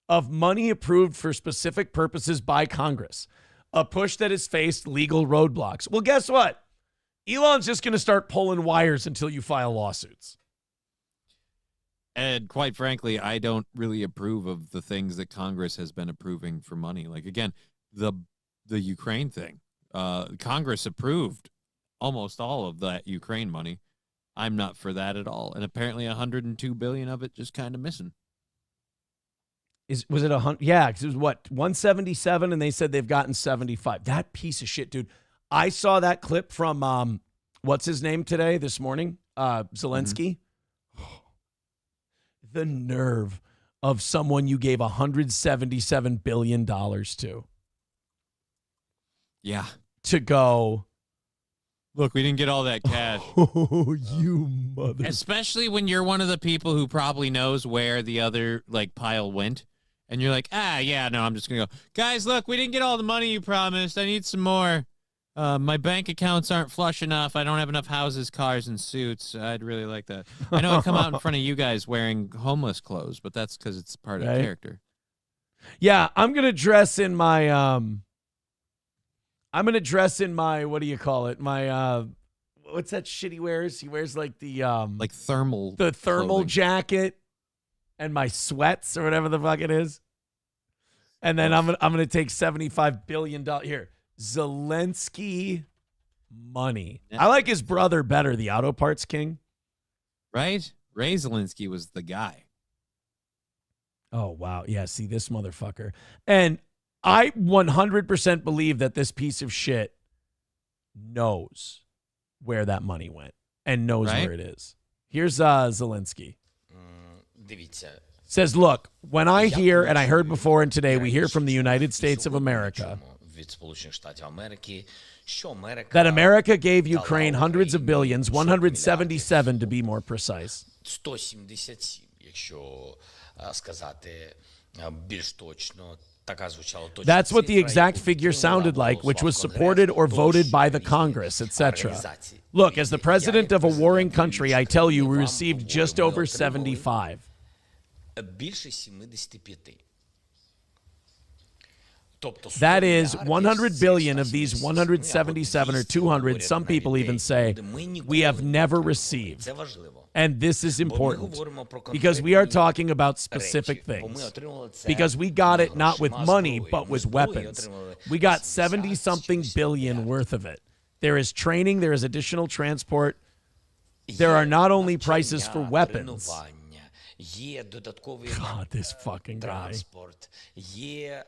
of money approved for specific purposes by Congress, a push that has faced legal roadblocks. Well, guess what? Elon's just going to start pulling wires until you file lawsuits. And quite frankly, I don't really approve of the things that Congress has been approving for money. Like, again, the Ukraine thing. Congress approved almost all of that Ukraine money. I'm not for that at all. And apparently $102 billion of it just kind of missing. Was it 100? Yeah, because it was what, 177, and they said they've gotten 75. That piece of shit, dude. I saw that clip from what's his name this morning, Zelensky. Mm-hmm. The nerve of someone you gave $177 billion to. Yeah. To go, look, we didn't get all that cash. Oh, you mother. Especially when you're one of the people who probably knows where the other pile went. And you're like, yeah, no, I'm just going to go, guys, look, we didn't get all the money you promised. I need some more. My bank accounts aren't flush enough. I don't have enough houses, cars, and suits. I'd really like that. I know I come out in front of you guys wearing homeless clothes, but that's because it's part of the character. Yeah, I'm going to dress in my, what do you call it? My, what's that shit he wears? He wears like the, thermal clothing jacket and my sweats or whatever the fuck it is. And then I'm going to take $75 billion here. Zelensky money. I like his brother better, the auto parts king. Right? Ray Zelensky was the guy. Oh, wow. Yeah, see this motherfucker. And I 100% believe that this piece of shit knows where that money went and knows where it is. Here's Zelensky. Says, look, when I hear, and I heard before and today, we hear from the United States of America that America gave Ukraine hundreds of billions, 177 to be more precise. That's what the exact figure sounded like, which was supported or voted by the Congress, etc. Look, as the president of a warring country, I tell you, we received just over 75. That is 100 billion of these 177 or 200. Some people even say we have never received. And this is important because we are talking about specific things. Because we got it not with money, but with weapons. We got 70-something billion worth of it. There is training. There is additional transport. There are not only prices for weapons. Є додатковий God, this fucking guy. транспорт, є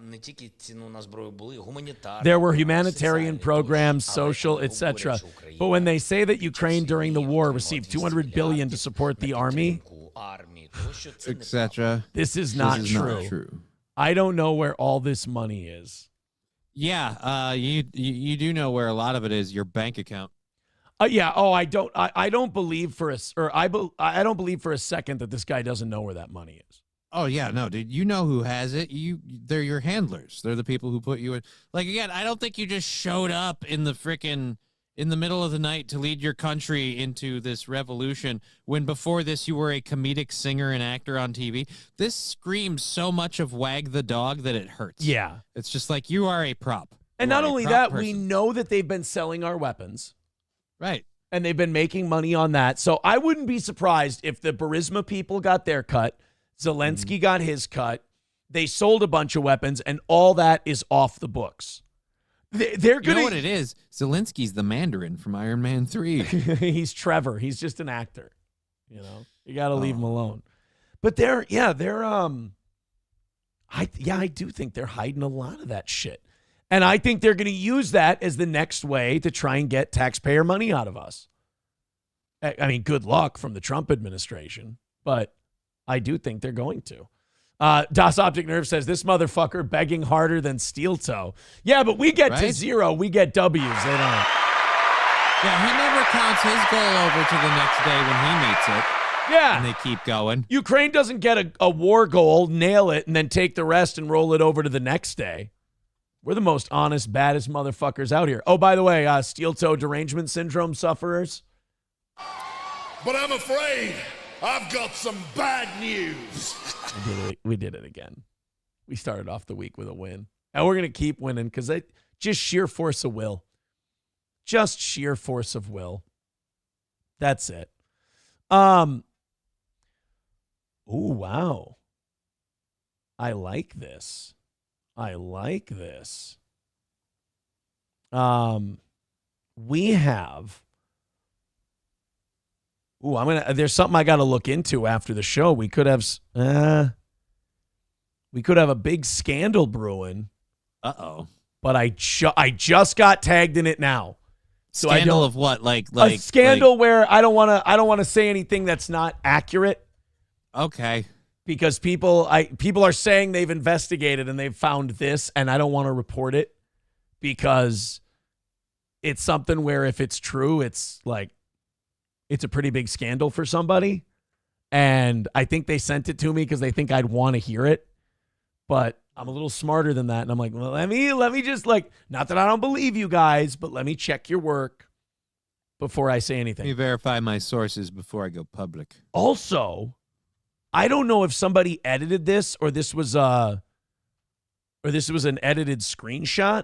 не тільки ціну на зброю, були гуманітарні. There were humanitarian programs, social, etc. But when they say that Ukraine during the war received $200 billion to support the army, etc. This is not true. I don't know where all this money is. Yeah, you do know where a lot of it is, your bank account. Yeah. Oh, I don't believe for I don't believe for a second that this guy doesn't know where that money is. Oh yeah, no, dude. You know who has it. They're your handlers. They're the people who put you in. Like again, I don't think you just showed up in the middle of the night to lead your country into this revolution when before this you were a comedic singer and actor on TV. This screams so much of Wag the Dog that it hurts. Yeah. It's just like you are a prop. And not only that, we know that they've been selling our weapons. Right. And they've been making money on that. So I wouldn't be surprised if the Burisma people got their cut, Zelensky got his cut, they sold a bunch of weapons, and all that is off the books. They're going to... You know what it is? Zelensky's the Mandarin from Iron Man 3. He's Trevor. He's just an actor. You know? You got to leave him alone. But I do think they're hiding a lot of that shit. And I think they're going to use that as the next way to try and get taxpayer money out of us. I mean, good luck from the Trump administration, but I do think they're going to. Das Optic Nerve says, this motherfucker begging harder than Steel Toe. Yeah, but we get to zero. We get W's. They don't. Yeah, he never counts his goal over to the next day when he meets it. Yeah. And they keep going. Ukraine doesn't get a war goal, nail it, and then take the rest and roll it over to the next day. We're the most honest, baddest motherfuckers out here. Oh, by the way, Steel Toe derangement syndrome sufferers. But I'm afraid I've got some bad news. We did it again. We started off the week with a win. And we're going to keep winning because just sheer force of will. Just sheer force of will. That's it. Oh, wow. I like this. We have. There's something I got to look into after the show. We could have a big scandal brewing. Uh-oh. But I just got tagged in it now. So Scandal of what? Like a scandal where I don't want to say anything that's not accurate. Okay. Because people are saying they've investigated and they've found this, and I don't want to report it because it's something where if it's true, it's a pretty big scandal for somebody. And I think they sent it to me because they think I'd want to hear it. But I'm a little smarter than that. And I'm like, well, let me just not that I don't believe you guys, but let me check your work before I say anything. Let me verify my sources before I go public. Also, I don't know if somebody edited this or this was an edited screenshot,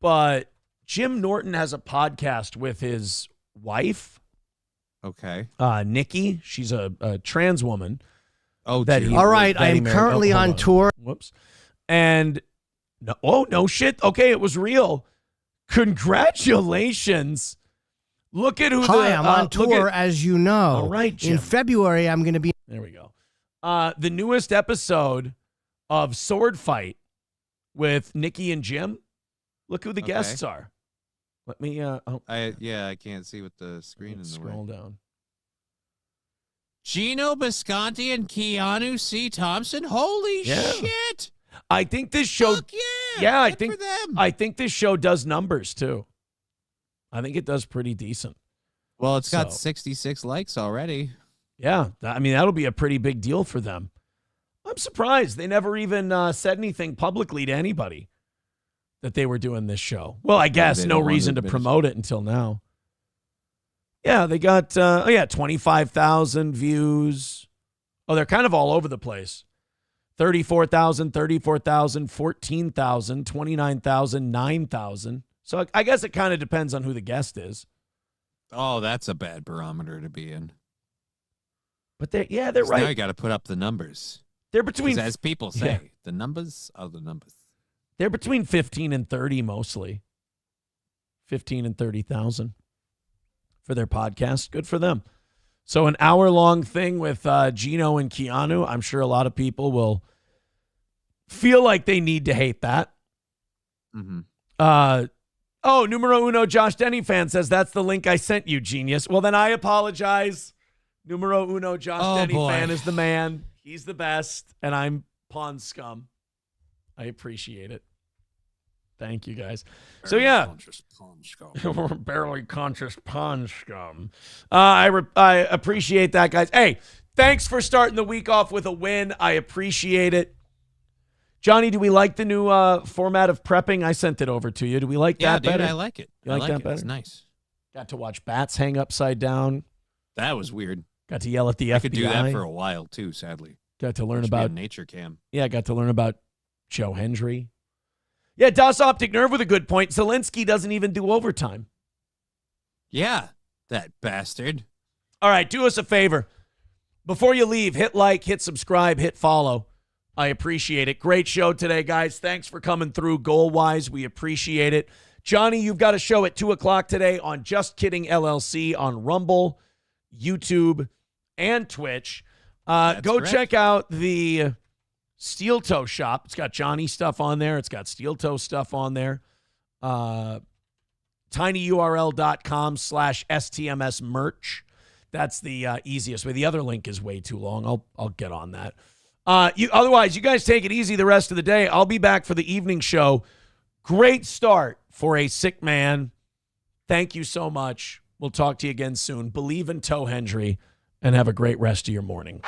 but Jim Norton has a podcast with his wife. Okay. Nikki. She's a trans woman. Oh, all right. I am currently on tour. Whoops. And no shit. Okay, it was real. Congratulations. Look at who. Hi, I'm on tour, as you know. All right, Jim. In February, I'm going to be. There we go. The newest episode of Sword Fight with Nikki and Jim. Look who the guests are. Let me. I can't see with the screen in the way. Scroll down. Gino Bisconti and Keanu C. Thompson. Holy shit! I think this show. Fuck yeah! I think this show does numbers too. I think it does pretty decent. Well, it's got 66 likes already. Yeah, I mean that'll be a pretty big deal for them. I'm surprised they never even said anything publicly to anybody that they were doing this show. Well, I guess no reason to promote it until now. Yeah, they got 25,000 views. Oh, they're kind of all over the place. 34,000, 14,000, 29,000, 9,000. So I guess it kind of depends on who the guest is. Oh, that's a bad barometer to be in. But they're right. Now you got to put up the numbers. They're between, as people say, the numbers are the numbers. They're between 15 and 30 mostly. 15 and 30,000 for their podcast. Good for them. So an hour-long thing with Gino and Keanu, I'm sure a lot of people will feel like they need to hate that. Numero uno Josh Denny fan says, that's the link I sent you, genius. Well, then I apologize. Numero uno Josh Denny fan is the man. He's the best, and I'm pawn scum. I appreciate it. Thank you, guys. Barely conscious pawn scum. I appreciate that, guys. Hey, thanks for starting the week off with a win. I appreciate it. Johnny, do we like the new format of prepping? I sent it over to you. Do we like that better? Yeah, I like it. You like that better? It's nice. Got to watch bats hang upside down. That was weird. Got to yell at the FBI. I could do that for a while, too, sadly. Got to learn about nature cam. Yeah, got to learn about Joe Hendry. Yeah, Das Optic Nerve with a good point. Zelensky doesn't even do overtime. Yeah, that bastard. All right, do us a favor. Before you leave, hit like, hit subscribe, hit follow. I appreciate it. Great show today, guys. Thanks for coming through goal-wise. We appreciate it. Johnny, you've got a show at 2 o'clock today on Just Kidding LLC on Rumble, YouTube, and Twitch. Go correct. Check out the Steel Toe shop. It's got Johnny stuff on there. It's got Steel Toe stuff on there. tinyurl.com/STMS merch. That's the easiest way. The other link is way too long. I'll get on that. Otherwise, you guys take it easy the rest of the day. I'll be back for the evening show. Great start for a sick man. Thank you so much. We'll talk to you again soon. Believe in Joe Hendry, and have a great rest of your morning.